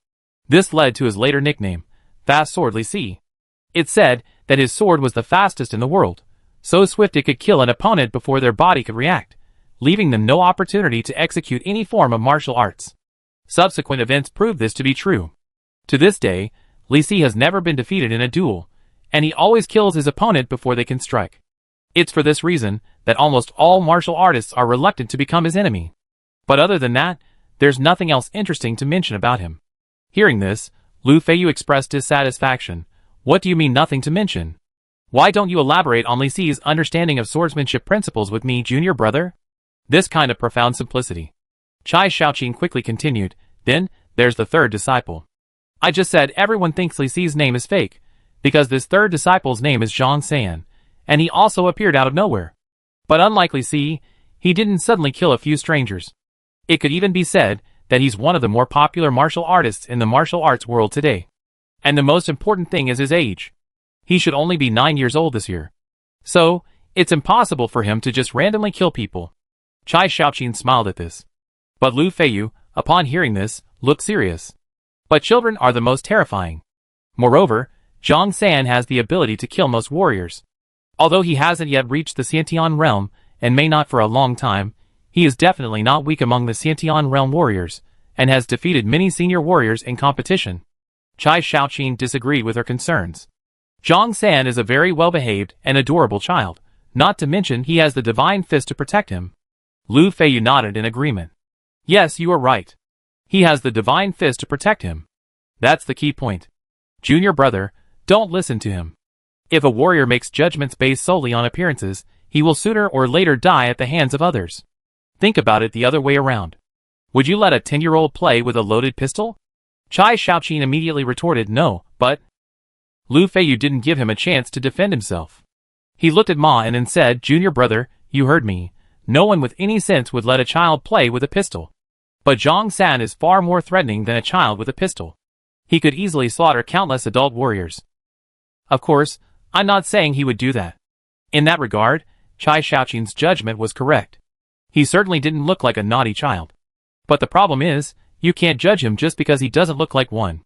This led to his later nickname, Fast Sword Li Si. It's said that his sword was the fastest in the world, so swift it could kill an opponent before their body could react, leaving them no opportunity to execute any form of martial arts. Subsequent events proved this to be true. To this day, Li Si has never been defeated in a duel, and he always kills his opponent before they can strike. It's for this reason that almost all martial artists are reluctant to become his enemy. But other than that, there's nothing else interesting to mention about him. Hearing this, Lu Feiyu expressed dissatisfaction. What do you mean nothing to mention? Why don't you elaborate on Li Si's understanding of swordsmanship principles with me, junior brother? This kind of profound simplicity. Chai Shaoqin quickly continued, then, there's the third disciple. I just said everyone thinks Li Si's name is fake, because this third disciple's name is Zhang San, and he also appeared out of nowhere. But unlike Li Si, he didn't suddenly kill a few strangers. It could even be said that he's one of the more popular martial artists in the martial arts world today. And the most important thing is his age. He should only be 9 years old this year. So, it's impossible for him to just randomly kill people. Chai Shaoqin smiled at this. But Lu Feiyu, upon hearing this, looked serious. But children are the most terrifying. Moreover, Zhang San has the ability to kill most warriors. Although he hasn't yet reached the Xiantian realm, and may not for a long time, he is definitely not weak among the Xiantian realm warriors, and has defeated many senior warriors in competition. Chai Shaoqin disagreed with her concerns. Zhang San is a very well-behaved and adorable child, not to mention he has the divine fist to protect him. Lu Feiyu nodded in agreement. Yes, you are right. He has the divine fist to protect him. That's the key point. Junior brother, don't listen to him. If a warrior makes judgments based solely on appearances, he will sooner or later die at the hands of others. Think about it the other way around. Would you let a 10-year-old play with a loaded pistol? Chai Shaoqin immediately retorted no, but Lu Feiyu didn't give him a chance to defend himself. He looked at Ma and then said, Junior brother, you heard me. No one with any sense would let a child play with a pistol. But Zhang San is far more threatening than a child with a pistol. He could easily slaughter countless adult warriors. Of course, I'm not saying he would do that. In that regard, Chai Shaoqin's judgment was correct. He certainly didn't look like a naughty child. But the problem is, you can't judge him just because he doesn't look like one.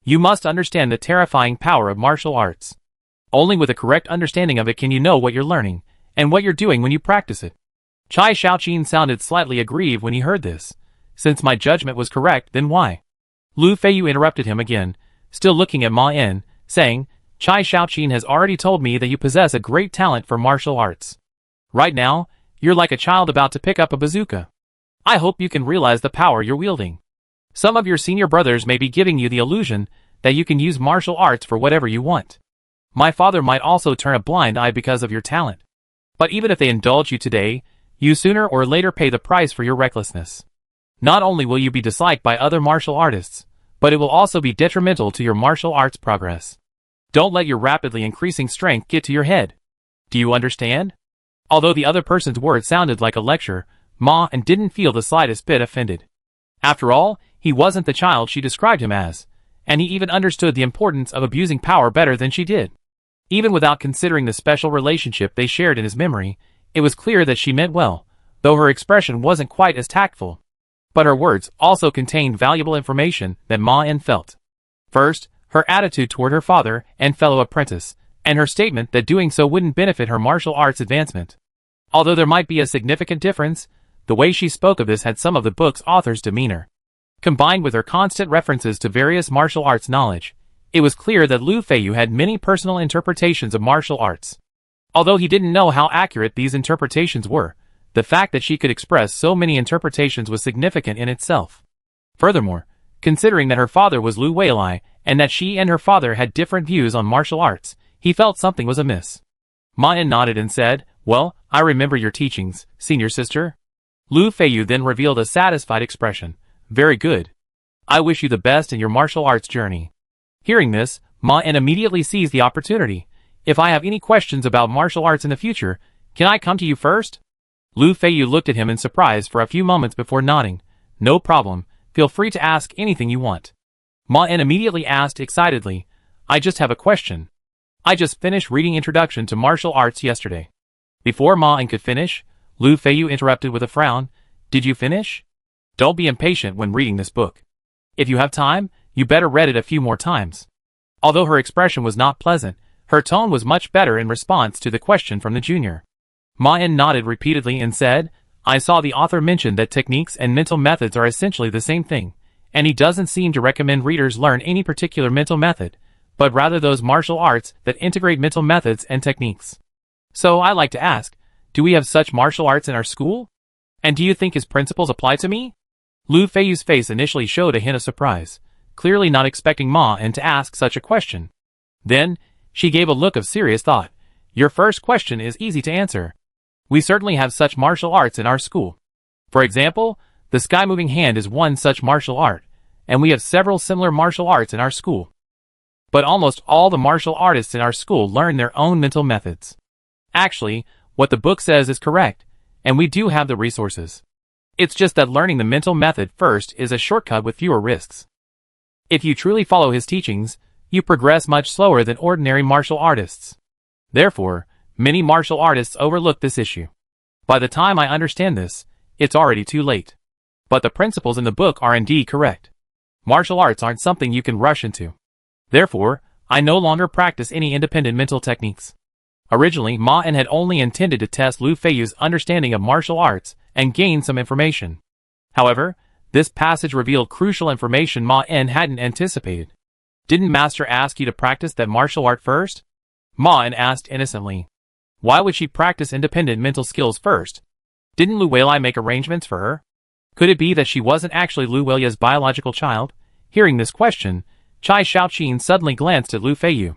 You must understand the terrifying power of martial arts. Only with a correct understanding of it can you know what you're learning, and what you're doing when you practice it. Chai Shaoqin sounded slightly aggrieved when he heard this. Since my judgment was correct, then why? Lu Feiyu interrupted him again, still looking at Ma En, saying, Chai Shaoqin has already told me that you possess a great talent for martial arts. Right now, you're like a child about to pick up a bazooka. I hope you can realize the power you're wielding. Some of your senior brothers may be giving you the illusion that you can use martial arts for whatever you want. My father might also turn a blind eye because of your talent. But even if they indulge you today, you sooner or later pay the price for your recklessness. Not only will you be disliked by other martial artists, but it will also be detrimental to your martial arts progress. Don't let your rapidly increasing strength get to your head. Do you understand? Although the other person's words sounded like a lecture, Ma En didn't feel the slightest bit offended. After all, he wasn't the child she described him as, and he even understood the importance of abusing power better than she did. Even without considering the special relationship they shared in his memory, it was clear that she meant well, though her expression wasn't quite as tactful. But her words also contained valuable information that Ma En felt. First, her attitude toward her father and fellow apprentice, and her statement that doing so wouldn't benefit her martial arts advancement. Although there might be a significant difference, the way she spoke of this had some of the book's author's demeanor. Combined with her constant references to various martial arts knowledge, it was clear that Lu Feiyu had many personal interpretations of martial arts. Although he didn't know how accurate these interpretations were, the fact that she could express so many interpretations was significant in itself. Furthermore, considering that her father was Lu Weilai, and that she and her father had different views on martial arts, he felt something was amiss. Ma En nodded and said, Well, I remember your teachings, senior sister. Lu Feiyu then revealed a satisfied expression. Very good. I wish you the best in your martial arts journey. Hearing this, Ma En immediately seized the opportunity. If I have any questions about martial arts in the future, can I come to you first? Lu Feiyu looked at him in surprise for a few moments before nodding. No problem, feel free to ask anything you want. Ma En immediately asked excitedly, I just have a question. I just finished reading Introduction to Martial Arts yesterday. Before Ma En could finish, Lu Feiyu interrupted with a frown. Did you finish? Don't be impatient when reading this book. If you have time, you better read it a few more times. Although her expression was not pleasant, Her tone was much better in response to the question from the junior. Ma-en nodded repeatedly and said, I saw the author mention that techniques and mental methods are essentially the same thing, and he doesn't seem to recommend readers learn any particular mental method, but rather those martial arts that integrate mental methods and techniques. So I like to ask, do we have such martial arts in our school? And do you think his principles apply to me? Lu Feiyu's face initially showed a hint of surprise, clearly not expecting Ma-en to ask such a question. Then, she gave a look of serious thought. Your first question is easy to answer. We certainly have such martial arts in our school. For example, the sky-moving hand is one such martial art, and we have several similar martial arts in our school. But almost all the martial artists in our school learn their own mental methods. Actually, what the book says is correct, and we do have the resources. It's just that learning the mental method first is a shortcut with fewer risks. If you truly follow his teachings, you progress much slower than ordinary martial artists. Therefore, many martial artists overlook this issue. By the time I understand this, it's already too late. But the principles in the book are indeed correct. Martial arts aren't something you can rush into. Therefore, I no longer practice any independent mental techniques. Originally, Ma-en had only intended to test Lu Feiyu's understanding of martial arts and gain some information. However, this passage revealed crucial information Ma-en hadn't anticipated. Didn't Master ask you to practice that martial art first? Ma-en asked innocently. Why would she practice independent mental skills first? Didn't Lu Weilai make arrangements for her? Could it be that she wasn't actually Lu Weilai's biological child? Hearing this question, Chai Shaoqin suddenly glanced at Lu Feiyu.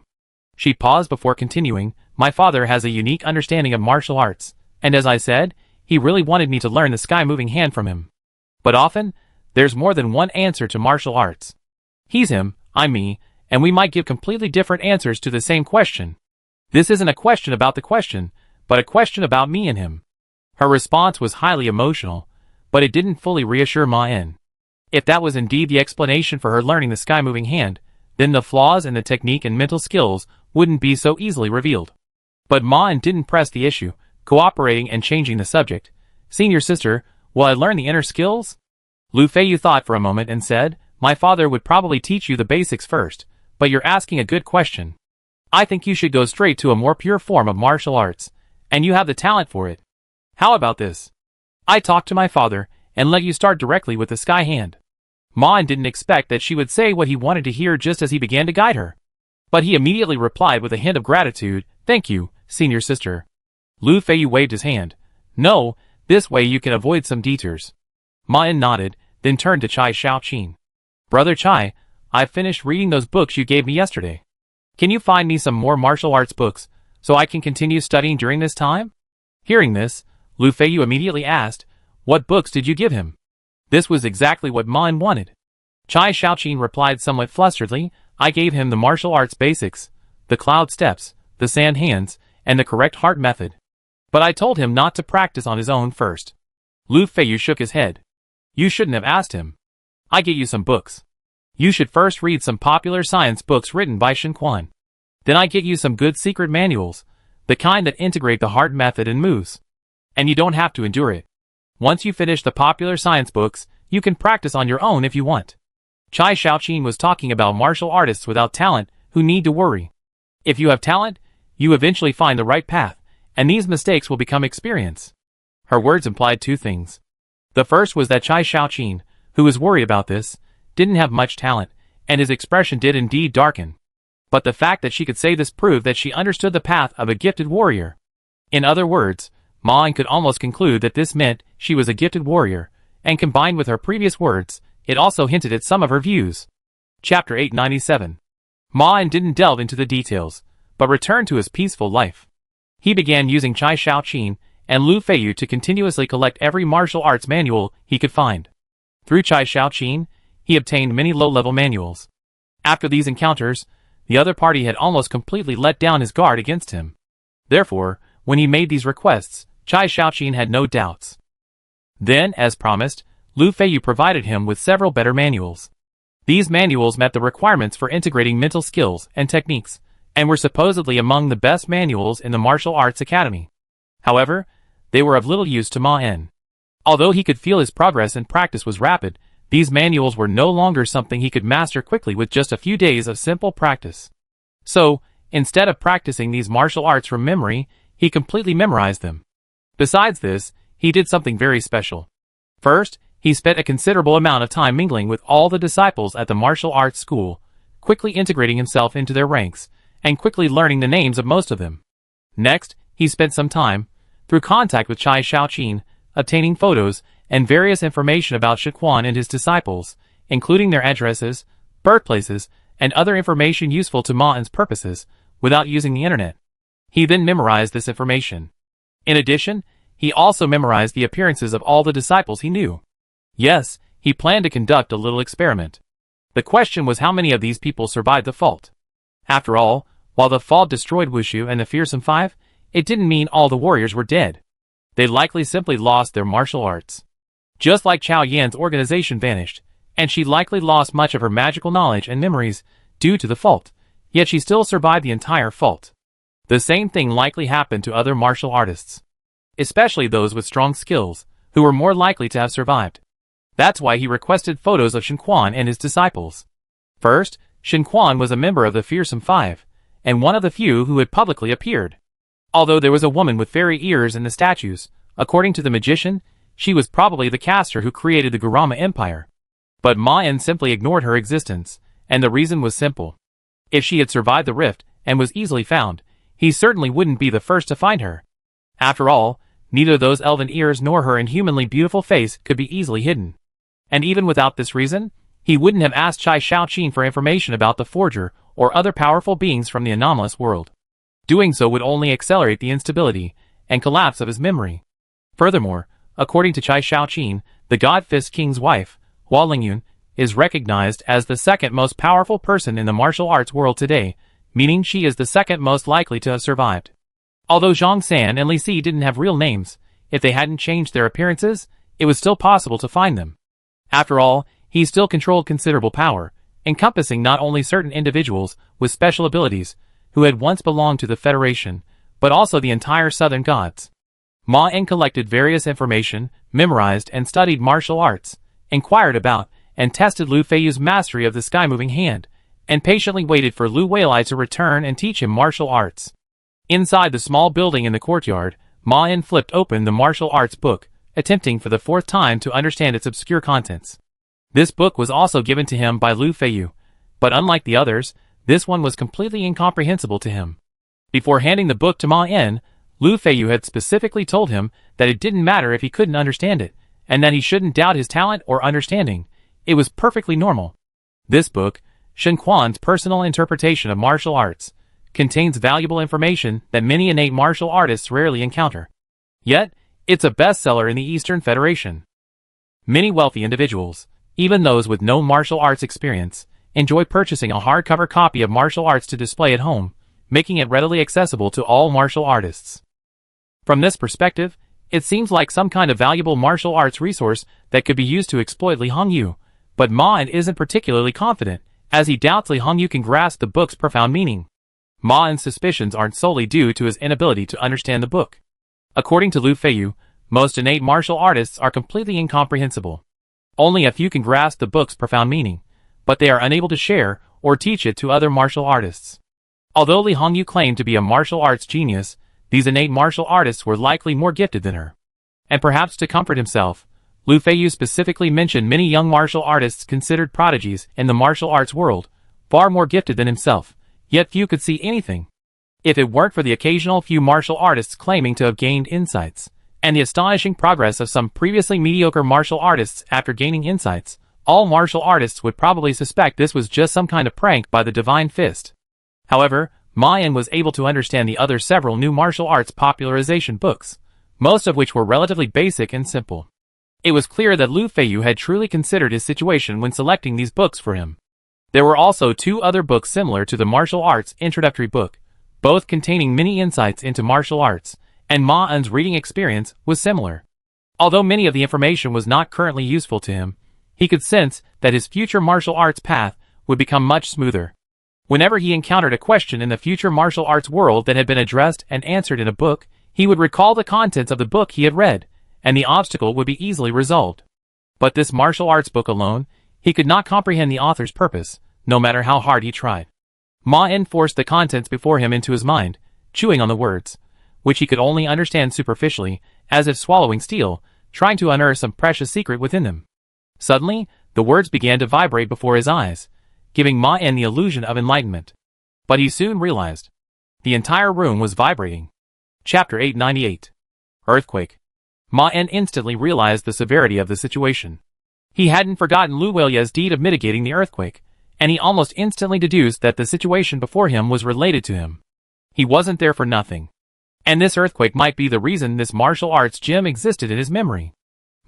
She paused before continuing, My father has a unique understanding of martial arts, and as I said, he really wanted me to learn the sky-moving hand from him. But often, there's more than one answer to martial arts. He's him, I'm me, and we might give completely different answers to the same question. This isn't a question about the question, but a question about me and him. Her response was highly emotional, but it didn't fully reassure Ma-en. If that was indeed the explanation for her learning the sky-moving hand, then the flaws in the technique and mental skills wouldn't be so easily revealed. But Ma-en didn't press the issue, cooperating and changing the subject. Senior sister, will I learn the inner skills? Lu Feiyu thought for a moment and said, My father would probably teach you the basics first, but you're asking a good question. I think you should go straight to a more pure form of martial arts, and you have the talent for it. How about this? I talk to my father, and let you start directly with the sky hand. Ma-en didn't expect that she would say what he wanted to hear just as he began to guide her. But he immediately replied with a hint of gratitude, Thank you, senior sister. Lu Feiyu waved his hand. No, this way you can avoid some detours. Ma-en nodded, then turned to Chai Shaoqin. Brother Chai, I've finished reading those books you gave me yesterday. Can you find me some more martial arts books, so I can continue studying during this time? Hearing this, Lu Feiyu immediately asked, What books did you give him? This was exactly what Ma-en wanted. Chai Shaoqin replied somewhat flusteredly, I gave him the martial arts basics, the cloud steps, the sand hands, and the correct heart method. But I told him not to practice on his own first. Lu Feiyu shook his head. You shouldn't have asked him. I get you some books. You should first read some popular science books written by Shen Quan. Then I get you some good secret manuals, the kind that integrate the heart method and moves. And you don't have to endure it. Once you finish the popular science books, you can practice on your own if you want. Chai Shaoqin was talking about martial artists without talent who need to worry. If you have talent, you eventually find the right path, and these mistakes will become experience. Her words implied two things. The first was that Chai Shaoqin, who was worried about this, didn't have much talent, and his expression did indeed darken. But the fact that she could say this proved that she understood the path of a gifted warrior. In other words, Ma-en could almost conclude that this meant she was a gifted warrior, and combined with her previous words, it also hinted at some of her views. Chapter 897. Ma-en didn't delve into the details, but returned to his peaceful life. He began using Chai Shaoqin and Lu Feiyu to continuously collect every martial arts manual he could find. Through Chai Shaoqin, he obtained many low-level manuals. After these encounters, the other party had almost completely let down his guard against him. Therefore, when he made these requests, Chai Shaoqin had no doubts. Then, as promised, Lu Feiyu provided him with several better manuals. These manuals met the requirements for integrating mental skills and techniques, and were supposedly among the best manuals in the Martial Arts Academy. However, they were of little use to Ma-en. Although he could feel his progress and practice was rapid, these manuals were no longer something he could master quickly with just a few days of simple practice. So, Instead of practicing these martial arts from memory, he completely memorized them. Besides this, he did something very special. First, he spent a considerable amount of time mingling with all the disciples at the martial arts school, quickly integrating himself into their ranks, and quickly learning the names of most of them. Next, he spent some time, through contact with Chai Shaoqin, obtaining photos and various information about Shen Quan and his disciples, including their addresses, birthplaces, and other information useful to Ma'an's purposes, without using the internet. He then memorized this information. In addition, he also memorized the appearances of all the disciples he knew. Yes, he planned to conduct a little experiment. The question was how many of these people survived the fault. After all, while the fault destroyed Wushu and the Fearsome Five, it didn't mean all the warriors were dead. They likely simply lost their martial arts. Just like Chao Yan's organization vanished, and she likely lost much of her magical knowledge and memories due to the fault, yet she still survived the entire fault. The same thing likely happened to other martial artists, especially those with strong skills, who were more likely to have survived. That's why he requested photos of Shen Quan and his disciples. First, Shen Quan was a member of the Fearsome Five, and one of the few who had publicly appeared. Although there was a woman with fairy ears in the statues, according to the magician, she was probably the caster who created the Gurama Empire. But Ma'an simply ignored her existence, and the reason was simple. If she had survived the rift and was easily found, he certainly wouldn't be the first to find her. After all, neither those elven ears nor her inhumanly beautiful face could be easily hidden. And even without this reason, he wouldn't have asked Chai Shaoqin for information about the forger or other powerful beings from the anomalous world. Doing so would only accelerate the instability and collapse of his memory. Furthermore, according to Chai Shaoqin, the God Fist King's wife, Hua Lingyun, is recognized as the second most powerful person in the martial arts world today, meaning she is the second most likely to have survived. Although Zhang San and Li Si didn't have real names, if they hadn't changed their appearances, it was still possible to find them. After all, he still controlled considerable power, encompassing not only certain individuals with special abilities, who had once belonged to the Federation, but also the entire Southern Gods. Ma'an collected various information, memorized and studied martial arts, inquired about and tested Lu Feiyu's mastery of the sky-moving hand, and patiently waited for Lu Weilai to return and teach him martial arts. Inside the small building in the courtyard, Ma'an flipped open the martial arts book, attempting for the fourth time to understand its obscure contents. This book was also given to him by Lu Feiyu, but unlike the others, this one was completely incomprehensible to him. Before handing the book to Ma'an, Lu Feiyu had specifically told him that it didn't matter if he couldn't understand it, and that he shouldn't doubt his talent or understanding. It was perfectly normal. This book, Shen Quan's personal interpretation of martial arts, contains valuable information that many innate martial artists rarely encounter. Yet, it's a bestseller in the Eastern Federation. Many wealthy individuals, even those with no martial arts experience, enjoy purchasing a hardcover copy of martial arts to display at home, making it readily accessible to all martial artists. From this perspective, it seems like some kind of valuable martial arts resource that could be used to exploit Li Hongyu, but Ma'an isn't particularly confident, as he doubts Li Hongyu can grasp the book's profound meaning. Ma'an's suspicions aren't solely due to his inability to understand the book. According to Lu Feiyu, most innate martial artists are completely incomprehensible. Only a few can grasp the book's profound meaning, but they are unable to share or teach it to other martial artists. Although Li Hongyu claimed to be a martial arts genius, these innate martial artists were likely more gifted than her. And perhaps to comfort himself, Lu Feiyu specifically mentioned many young martial artists considered prodigies in the martial arts world, far more gifted than himself, yet few could see anything. If it weren't for the occasional few martial artists claiming to have gained insights, and the astonishing progress of some previously mediocre martial artists after gaining insights, all martial artists would probably suspect this was just some kind of prank by the Divine Fist. However, Ma'an was able to understand the other several new martial arts popularization books, most of which were relatively basic and simple. It was clear that Lu Feiyu had truly considered his situation when selecting these books for him. There were also two other books similar to the martial arts introductory book, both containing many insights into martial arts, and Ma'an's reading experience was similar. Although many of the information was not currently useful to him, he could sense that his future martial arts path would become much smoother. Whenever he encountered a question in the future martial arts world that had been addressed and answered in a book, he would recall the contents of the book he had read, and the obstacle would be easily resolved. But this martial arts book alone, he could not comprehend the author's purpose, no matter how hard he tried. Ma En forced the contents before him into his mind, chewing on the words, which he could only understand superficially, as if swallowing steel, trying to unearth some precious secret within them. Suddenly, the words began to vibrate before his eyes, giving Ma En the illusion of enlightenment. But he soon realized. The entire room was vibrating. Chapter 898. Earthquake. Ma En instantly realized the severity of the situation. He hadn't forgotten Lu Weilia's deed of mitigating the earthquake, and he almost instantly deduced that the situation before him was related to him. He wasn't there for nothing. And this earthquake might be the reason this martial arts gym existed in his memory.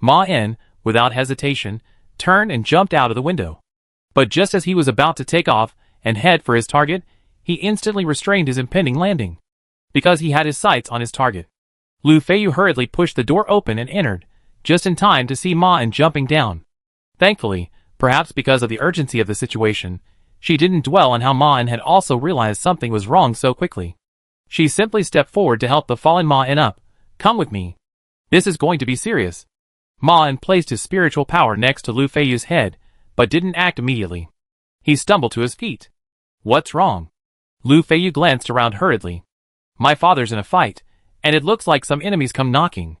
Ma En, without hesitation, turned and jumped out of the window. But just as he was about to take off and head for his target, he instantly restrained his impending landing. Because he had his sights on his target. Lu Feiyu hurriedly pushed the door open and entered, just in time to see Ma En jumping down. Thankfully, perhaps because of the urgency of the situation, she didn't dwell on how Ma En had also realized something was wrong so quickly. She simply stepped forward to help the fallen Ma En up. Come with me. This is going to be serious. Ma En placed his spiritual power next to Lu Feiyu's head, but didn't act immediately. He stumbled to his feet. What's wrong? Lu Feiyu glanced around hurriedly. My father's in a fight, and it looks like some enemies come knocking.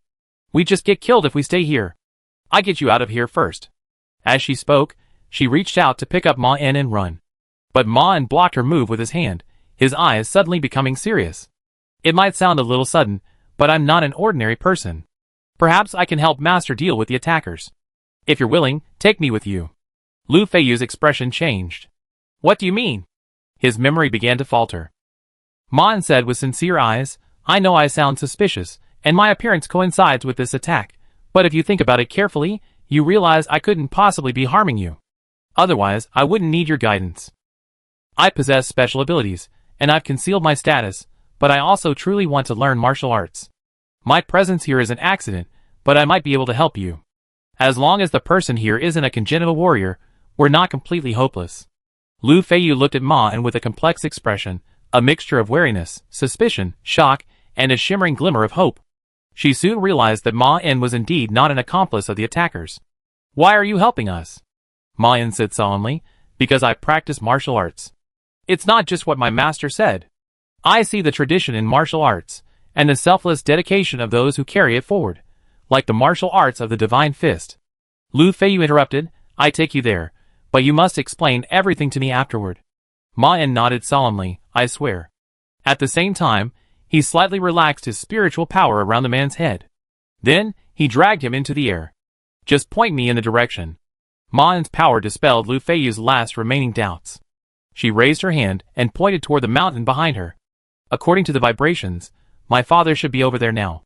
We just get killed if we stay here. I get you out of here first. As she spoke, she reached out to pick up Ma En and run. But Ma En blocked her move with his hand, his eyes suddenly becoming serious. It might sound a little sudden, but I'm not an ordinary person. Perhaps I can help Master deal with the attackers. If you're willing, take me with you. Lu Feiyu's expression changed. What do you mean? His memory began to falter. Ma En said with sincere eyes, I know I sound suspicious, and my appearance coincides with this attack, but if you think about it carefully, you realize I couldn't possibly be harming you. Otherwise, I wouldn't need your guidance. I possess special abilities, and I've concealed my status, but I also truly want to learn martial arts. My presence here is an accident, but I might be able to help you. As long as the person here isn't a congenital warrior, we're not completely hopeless. Lu Feiyu looked at Ma En with a complex expression, a mixture of wariness, suspicion, shock, and a shimmering glimmer of hope. She soon realized that Ma En was indeed not an accomplice of the attackers. Why are you helping us? Ma En said solemnly, because I practice martial arts. It's not just what my master said. I see the tradition in martial arts, and the selfless dedication of those who carry it forward, like the martial arts of the Divine Fist. Lu Feiyu interrupted, I take you there, but you must explain everything to me afterward. Ma En nodded solemnly, I swear. At the same time, he slightly relaxed his spiritual power around the man's head. Then, he dragged him into the air. Just point me in the direction. Ma En's power dispelled Lu Feiyu's last remaining doubts. She raised her hand and pointed toward the mountain behind her. According to the vibrations, my father should be over there now.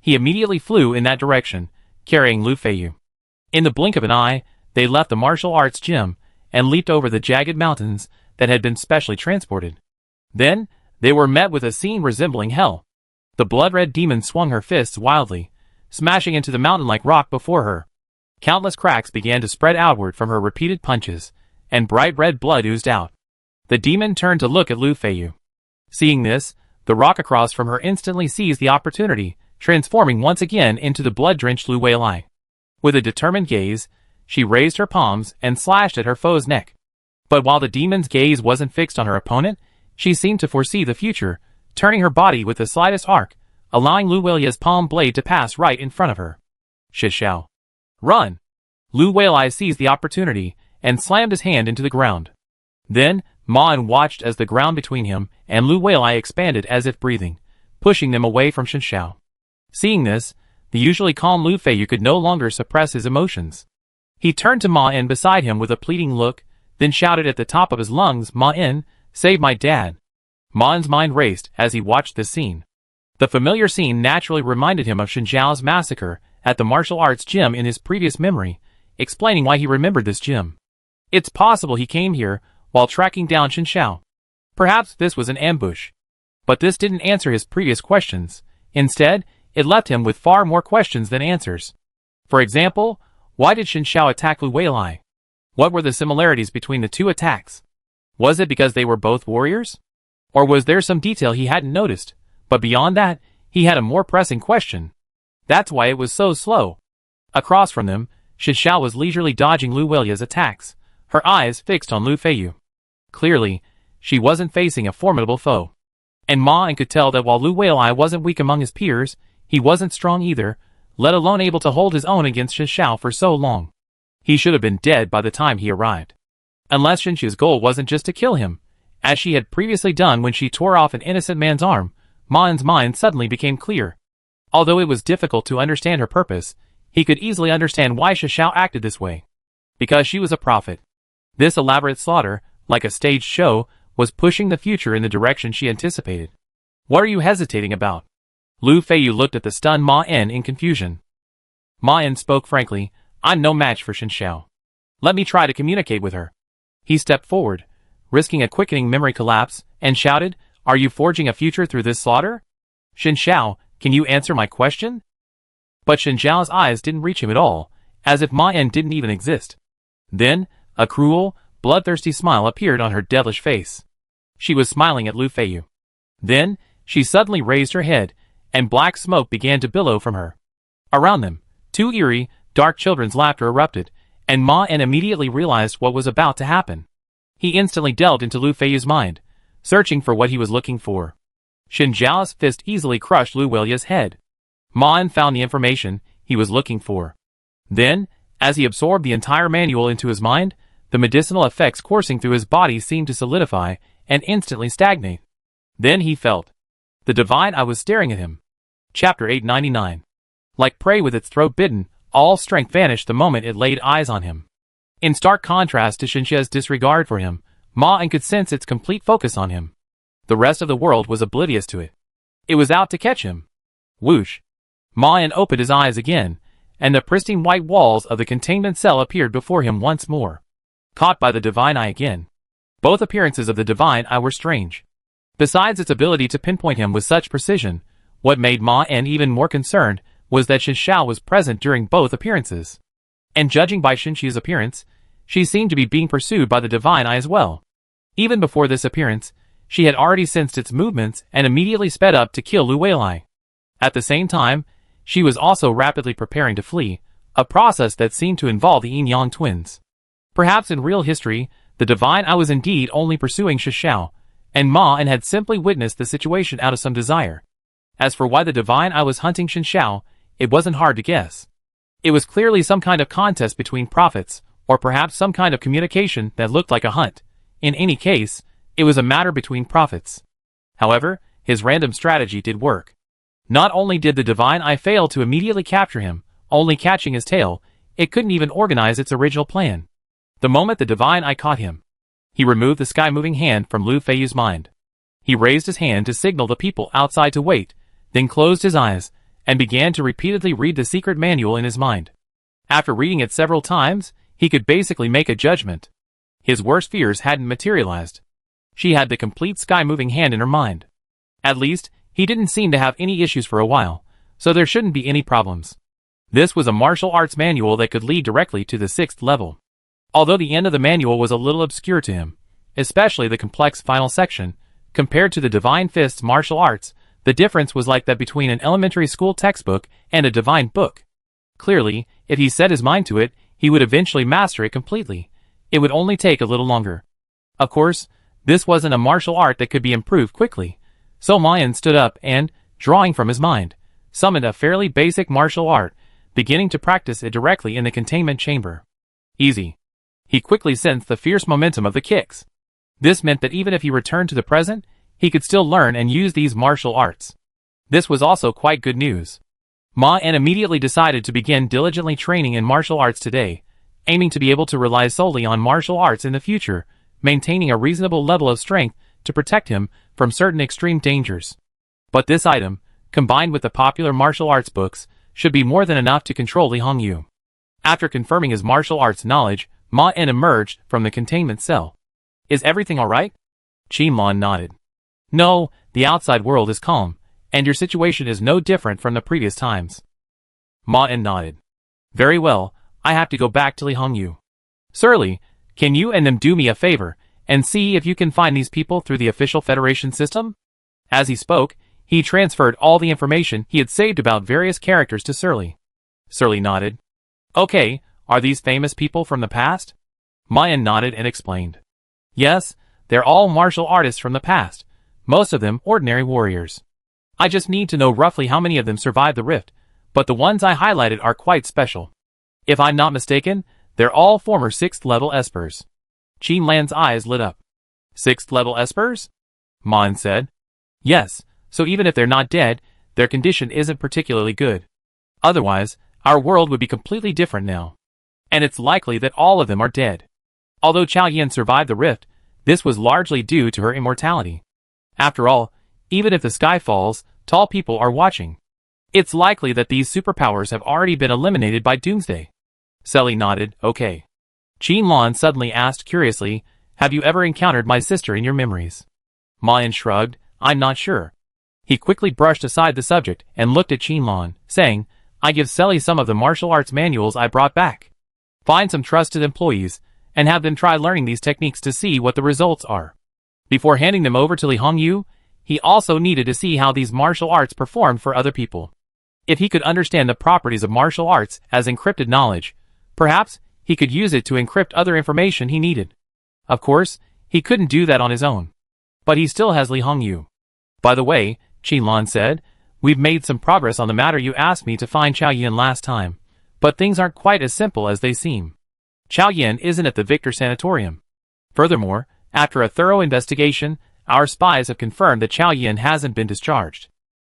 He immediately flew in that direction, carrying Lu Feiyu. In the blink of an eye, they left the martial arts gym and leaped over the jagged mountains that had been specially transported. Then, they were met with a scene resembling hell. The blood-red demon swung her fists wildly, smashing into the mountain like rock before her. Countless cracks began to spread outward from her repeated punches, and bright red blood oozed out. The demon turned to look at Lu Feiyu. Seeing this, the rock across from her instantly seized the opportunity, transforming once again into the blood-drenched Lu Weilai. With a determined gaze, she raised her palms and slashed at her foe's neck. But while the demon's gaze wasn't fixed on her opponent, she seemed to foresee the future, turning her body with the slightest arc, allowing Lu Weilia's palm blade to pass right in front of her. Shishao. Run! Lu Weilai seized the opportunity and slammed his hand into the ground. Then, Ma En watched as the ground between him and Lu Weilai expanded as if breathing, pushing them away from Shishao. Seeing this, the usually calm Lu Feiyu could no longer suppress his emotions. He turned to Ma En beside him with a pleading look, then shouted at the top of his lungs, Ma En, save my dad. Ma En's mind raced as he watched this scene. The familiar scene naturally reminded him of Shinzhao's massacre at the martial arts gym in his previous memory, explaining why he remembered this gym. It's possible he came here while tracking down Shinzhao. Perhaps this was an ambush. But this didn't answer his previous questions. Instead, it left him with far more questions than answers. For example, why did Shinzhao attack Lu Weilai? What were the similarities between the two attacks? Was it because they were both warriors? Or was there some detail he hadn't noticed? But beyond that, he had a more pressing question. That's why it was so slow. Across from them, Shinzhao was leisurely dodging Lu Weilia's attacks, her eyes fixed on Lu Feiyu. Clearly, she wasn't facing a formidable foe. And Ma En could tell that while Lu Weilai wasn't weak among his peers, he wasn't strong either, let alone able to hold his own against Shen Xiao for so long. He should have been dead by the time he arrived. Unless Shen Xiao's goal wasn't just to kill him, as she had previously done when she tore off an innocent man's arm. Ma En's mind suddenly became clear. Although it was difficult to understand her purpose, he could easily understand why Shen Xiao acted this way. Because she was a prophet. This elaborate slaughter, like a staged show, was pushing the future in the direction she anticipated. What are you hesitating about? Lu Feiyu looked at the stunned Ma En in confusion. Ma En spoke frankly, I'm no match for Shen Xiao. Let me try to communicate with her. He stepped forward, risking a quickening memory collapse, and shouted, Are you forging a future through this slaughter? Shen Xiao, can you answer my question? But Shen Xiao's eyes didn't reach him at all, as if Ma En didn't even exist. Then, a cruel, bloodthirsty smile appeared on her devilish face. She was smiling at Lu Feiyu. Then, she suddenly raised her head, and black smoke began to billow from her. Around them, two eerie, dark children's laughter erupted, and Ma En immediately realized what was about to happen. He instantly delved into Lu Feiyu's mind, searching for what he was looking for. Shen Xiao's fist easily crushed Lu Weilia's head. Ma En found the information he was looking for. Then, as he absorbed the entire manual into his mind, the medicinal effects coursing through his body seemed to solidify and instantly stagnate. Then he felt. The divine eye was staring at him. Chapter 899. Like prey with its throat bitten, all strength vanished the moment it laid eyes on him. In stark contrast to Shen Xiao's disregard for him, Ma En could sense its complete focus on him. The rest of the world was oblivious to it. It was out to catch him. Whoosh. Ma En opened his eyes again, and the pristine white walls of the containment cell appeared before him once more. Caught by the divine eye again. Both appearances of the divine eye were strange. Besides its ability to pinpoint him with such precision, what made Ma En even more concerned was that Shen Xiao was present during both appearances. And judging by Shen Xiao's appearance, she seemed to be being pursued by the divine eye as well. Even before this appearance, she had already sensed its movements and immediately sped up to kill Lu Weilai. At the same time, she was also rapidly preparing to flee, a process that seemed to involve the Yin-Yang twins. Perhaps in real history, the divine eye was indeed only pursuing Shen Xiao, and Ma En had simply witnessed the situation out of some desire. As for why the divine eye was hunting Shen Xiao, it wasn't hard to guess. It was clearly some kind of contest between prophets, or perhaps some kind of communication that looked like a hunt. In any case, it was a matter between prophets. However, his random strategy did work. Not only did the divine eye fail to immediately capture him, only catching his tail, it couldn't even organize its original plan. The moment the divine eye caught him, he removed the sky-moving hand from Lu Feiyu's mind. He raised his hand to signal the people outside to wait, then closed his eyes, and began to repeatedly read the secret manual in his mind. After reading it several times, he could basically make a judgment. His worst fears hadn't materialized. She had the complete sky-moving hand in her mind. At least, he didn't seem to have any issues for a while, so there shouldn't be any problems. This was a martial arts manual that could lead directly to the 6th level. Although the end of the manual was a little obscure to him, especially the complex final section, compared to the Divine Fist's martial arts, the difference was like that between an elementary school textbook and a divine book. Clearly, if he set his mind to it, he would eventually master it completely. It would only take a little longer. Of course, this wasn't a martial art that could be improved quickly, so Ma En stood up and, drawing from his mind, summoned a fairly basic martial art, beginning to practice it directly in the containment chamber. Easy. He quickly sensed the fierce momentum of the kicks. This meant that even if he returned to the present, he could still learn and use these martial arts. This was also quite good news. Ma En immediately decided to begin diligently training in martial arts today, aiming to be able to rely solely on martial arts in the future, maintaining a reasonable level of strength to protect him from certain extreme dangers. But this item, combined with the popular martial arts books, should be more than enough to control Li Hongyu. After confirming his martial arts knowledge, Ma En emerged from the containment cell. Is everything alright? Qinlan nodded. No, the outside world is calm, and your situation is no different from the previous times. Ma En nodded. Very well, I have to go back to Li Hongyu. Surly, can you and them do me a favor, and see if you can find these people through the official Federation system? As he spoke, he transferred all the information he had saved about various characters to Surly. Surly nodded. Okay, are these famous people from the past? Ma En nodded and explained. Yes, They're all martial artists from the past, most of them ordinary warriors. I just need to know roughly how many of them survived the rift, but the ones I highlighted are quite special. If I'm not mistaken, they're all former 6th level espers. Qin Lan's eyes lit up. 6th level espers? Mon said. Yes, so even if they're not dead, their condition isn't particularly good. Otherwise, our world would be completely different now. And it's likely that all of them are dead. Although Chao Yan survived the rift, this was largely due to her immortality. After all, even if the sky falls, tall people are watching. It's likely that these superpowers have already been eliminated by Doomsday. Selly nodded, okay. Qin Lan suddenly asked curiously, have you ever encountered my sister in your memories? Mayan shrugged, I'm not sure. He quickly brushed aside the subject and looked at Qin Lan, saying, I give Selly some of the martial arts manuals I brought back. Find some trusted employees, and have them try learning these techniques to see what the results are. Before handing them over to Li Hongyu, he also needed to see how these martial arts performed for other people. If he could understand the properties of martial arts as encrypted knowledge, perhaps he could use it to encrypt other information he needed. Of course, he couldn't do that on his own. But he still has Li Hongyu. By the way, Qin Lan said, we've made some progress on the matter you asked me to find Chao Yan last time, but things aren't quite as simple as they seem. Chao Yan isn't at the Victor Sanatorium. Furthermore, after a thorough investigation, our spies have confirmed that Chao Yan hasn't been discharged.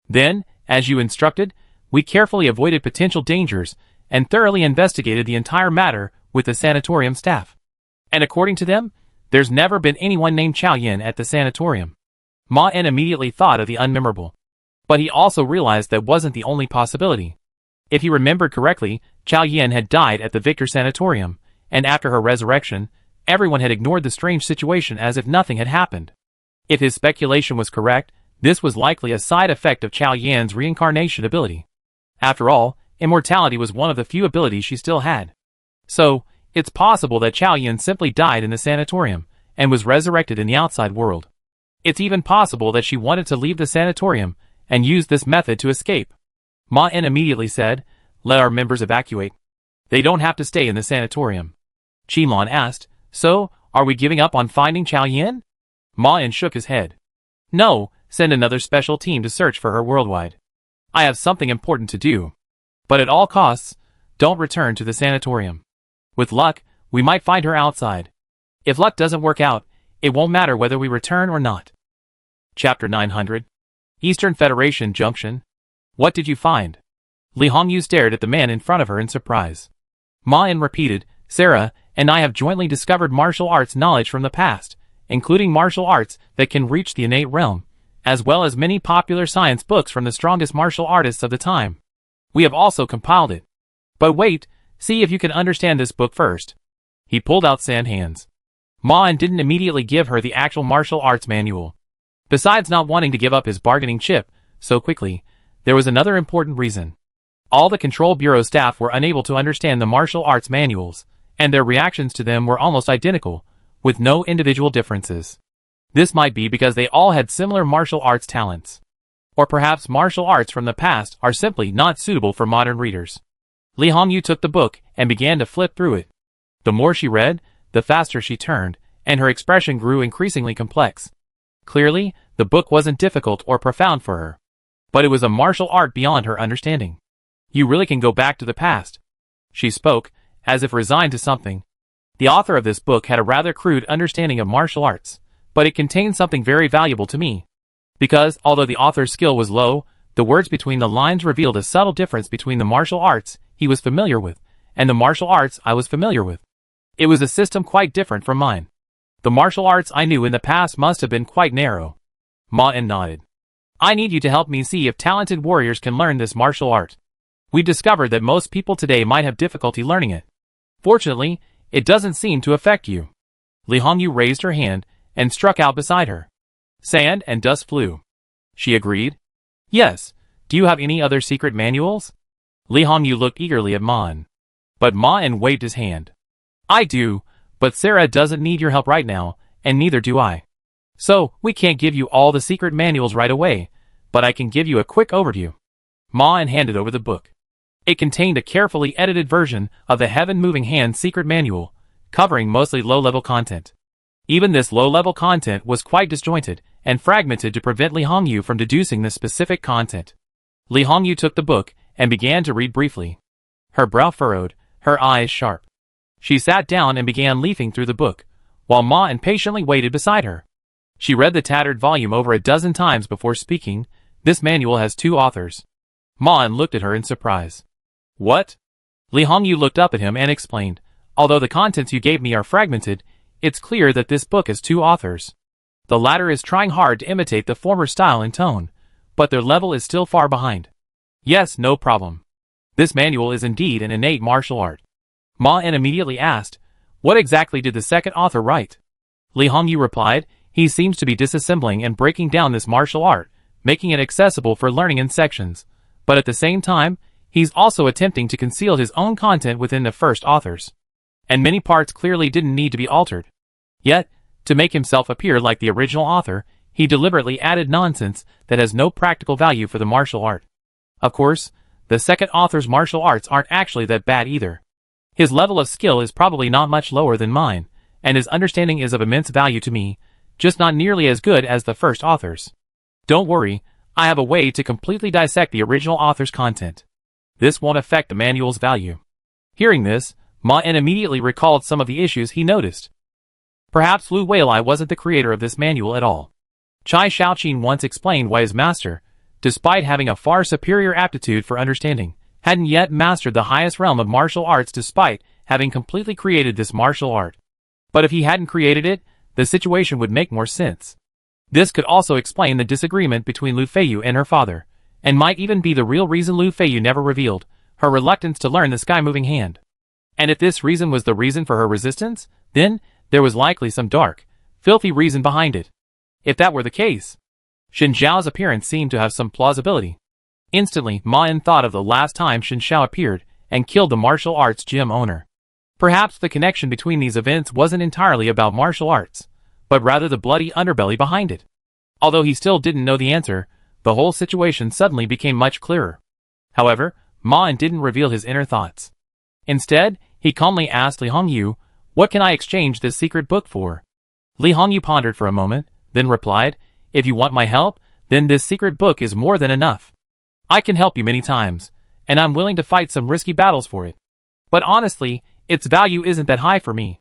Then, as you instructed, we carefully avoided potential dangers and thoroughly investigated the entire matter with the sanatorium staff. And according to them, there's never been anyone named Chao Yan at the sanatorium. Ma En immediately thought of the unmemorable. But he also realized that wasn't the only possibility. If he remembered correctly, Chao Yan had died at the Victor Sanatorium, and after her resurrection, everyone had ignored the strange situation as if nothing had happened. If his speculation was correct, this was likely a side effect of Chao Yan's reincarnation ability. After all, immortality was one of the few abilities she still had. So, it's possible that Chao Yan simply died in the sanatorium, and was resurrected in the outside world. It's even possible that she wanted to leave the sanatorium, and used this method to escape. Ma En immediately said, let our members evacuate. They don't have to stay in the sanatorium. Qin Lan asked, so, are we giving up on finding Chao Yan? Ma En shook his head. No, send another special team to search for her worldwide. I have something important to do. But at all costs, don't return to the sanatorium. With luck, we might find her outside. If luck doesn't work out, it won't matter whether we return or not. Chapter 900. Eastern Federation Junction. What did you find? Li Hongyu stared at the man in front of her in surprise. Ma En repeated, Sarah and I have jointly discovered martial arts knowledge from the past, including martial arts that can reach the innate realm, as well as many popular science books from the strongest martial artists of the time. We have also compiled it. But wait, see if you can understand this book first. He pulled out Sand Hands. Ma En didn't immediately give her the actual martial arts manual. Besides not wanting to give up his bargaining chip so quickly, there was another important reason. All the Control Bureau staff were unable to understand the martial arts manuals, and their reactions to them were almost identical, with no individual differences. This might be because they all had similar martial arts talents. Or perhaps martial arts from the past are simply not suitable for modern readers. Li Hongyu took the book and began to flip through it. The more she read, the faster she turned, and her expression grew increasingly complex. Clearly, the book wasn't difficult or profound for her. But it was a martial art beyond her understanding. You really can go back to the past. She spoke, as if resigned to something. The author of this book had a rather crude understanding of martial arts, but it contained something very valuable to me. Because, although the author's skill was low, the words between the lines revealed a subtle difference between the martial arts he was familiar with, and the martial arts I was familiar with. It was a system quite different from mine. The martial arts I knew in the past must have been quite narrow. Ma En nodded. I need you to help me see if talented warriors can learn this martial art. We've discovered that most people today might have difficulty learning it. Fortunately, it doesn't seem to affect you. Li Hongyu raised her hand and struck out beside her. Sand and dust flew. She agreed. Yes, do you have any other secret manuals? Li Hongyu looked eagerly at Ma En. But Ma En waved his hand. I do, but Sarah doesn't need your help right now, and neither do I. So, we can't give you all the secret manuals right away, but I can give you a quick overview. Ma En handed over the book. It contained a carefully edited version of the Heaven Moving Hand secret manual, covering mostly low-level content. Even this low-level content was quite disjointed and fragmented to prevent Li Hongyu from deducing the specific content. Li Hongyu took the book and began to read briefly. Her brow furrowed, her eyes sharp. She sat down and began leafing through the book, while Ma impatiently waited beside her. She read the tattered volume over a dozen times before speaking. This manual has 2 authors. Ma looked at her in surprise. What? Li Hongyu looked up at him and explained, although the contents you gave me are fragmented, it's clear that this book has 2 authors. The latter is trying hard to imitate the former style and tone, but their level is still far behind. Yes, no problem. This manual is indeed an innate martial art. Ma immediately asked, what exactly did the second author write? Li Hongyu replied, he seems to be disassembling and breaking down this martial art, making it accessible for learning in sections, but at the same time, he's also attempting to conceal his own content within the first authors. And many parts clearly didn't need to be altered. Yet, to make himself appear like the original author, he deliberately added nonsense that has no practical value for the martial art. Of course, the second author's martial arts aren't actually that bad either. His level of skill is probably not much lower than mine, and his understanding is of immense value to me, just not nearly as good as the first author's. Don't worry, I have a way to completely dissect the original author's content. This won't affect the manual's value. Hearing this, Ma immediately recalled some of the issues he noticed. Perhaps Lu Weilai wasn't the creator of this manual at all. Chai Shaoqin once explained why his master, despite having a far superior aptitude for understanding, hadn't yet mastered the highest realm of martial arts despite having completely created this martial art. But if he hadn't created it, the situation would make more sense. This could also explain the disagreement between Lu Feiyu and her father, and might even be the real reason Lu Feiyu never revealed her reluctance to learn the sky-moving hand. And if this reason was the reason for her resistance, then there was likely some dark, filthy reason behind it. If that were the case, Shen Zhao's appearance seemed to have some plausibility. Instantly, Ma En thought of the last time Shen Zhao appeared and killed the martial arts gym owner. Perhaps the connection between these events wasn't entirely about martial arts, but rather the bloody underbelly behind it. Although he still didn't know the answer, the whole situation suddenly became much clearer. However, Ma En didn't reveal his inner thoughts. Instead, he calmly asked Li Hongyu, what can I exchange this secret book for? Li Hongyu pondered for a moment, then replied, if you want my help, then this secret book is more than enough. I can help you many times, and I'm willing to fight some risky battles for it. But honestly, its value isn't that high for me.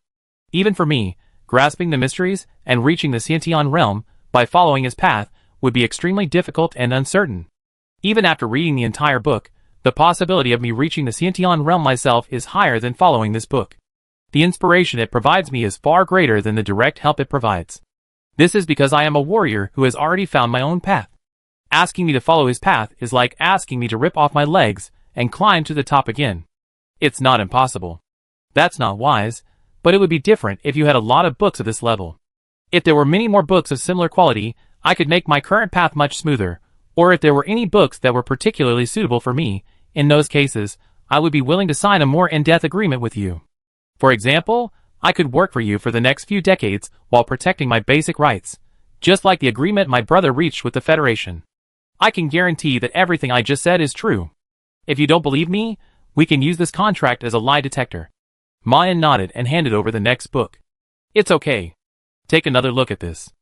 Even for me, grasping the mysteries and reaching the Xiantian realm by following his path would be extremely difficult and uncertain. Even after reading the entire book, the possibility of me reaching the Xiantian realm myself is higher than following this book. The inspiration it provides me is far greater than the direct help it provides. This is because I am a warrior who has already found my own path. Asking me to follow his path is like asking me to rip off my legs and climb to the top again. It's not impossible. That's not wise, but it would be different if you had a lot of books of this level. If there were many more books of similar quality, I could make my current path much smoother, or if there were any books that were particularly suitable for me, in those cases, I would be willing to sign a more in-depth agreement with you. For example, I could work for you for the next few decades while protecting my basic rights, just like the agreement my brother reached with the Federation. I can guarantee that everything I just said is true. If you don't believe me, we can use this contract as a lie detector. Ma En nodded and handed over the next book. It's okay. Take another look at this.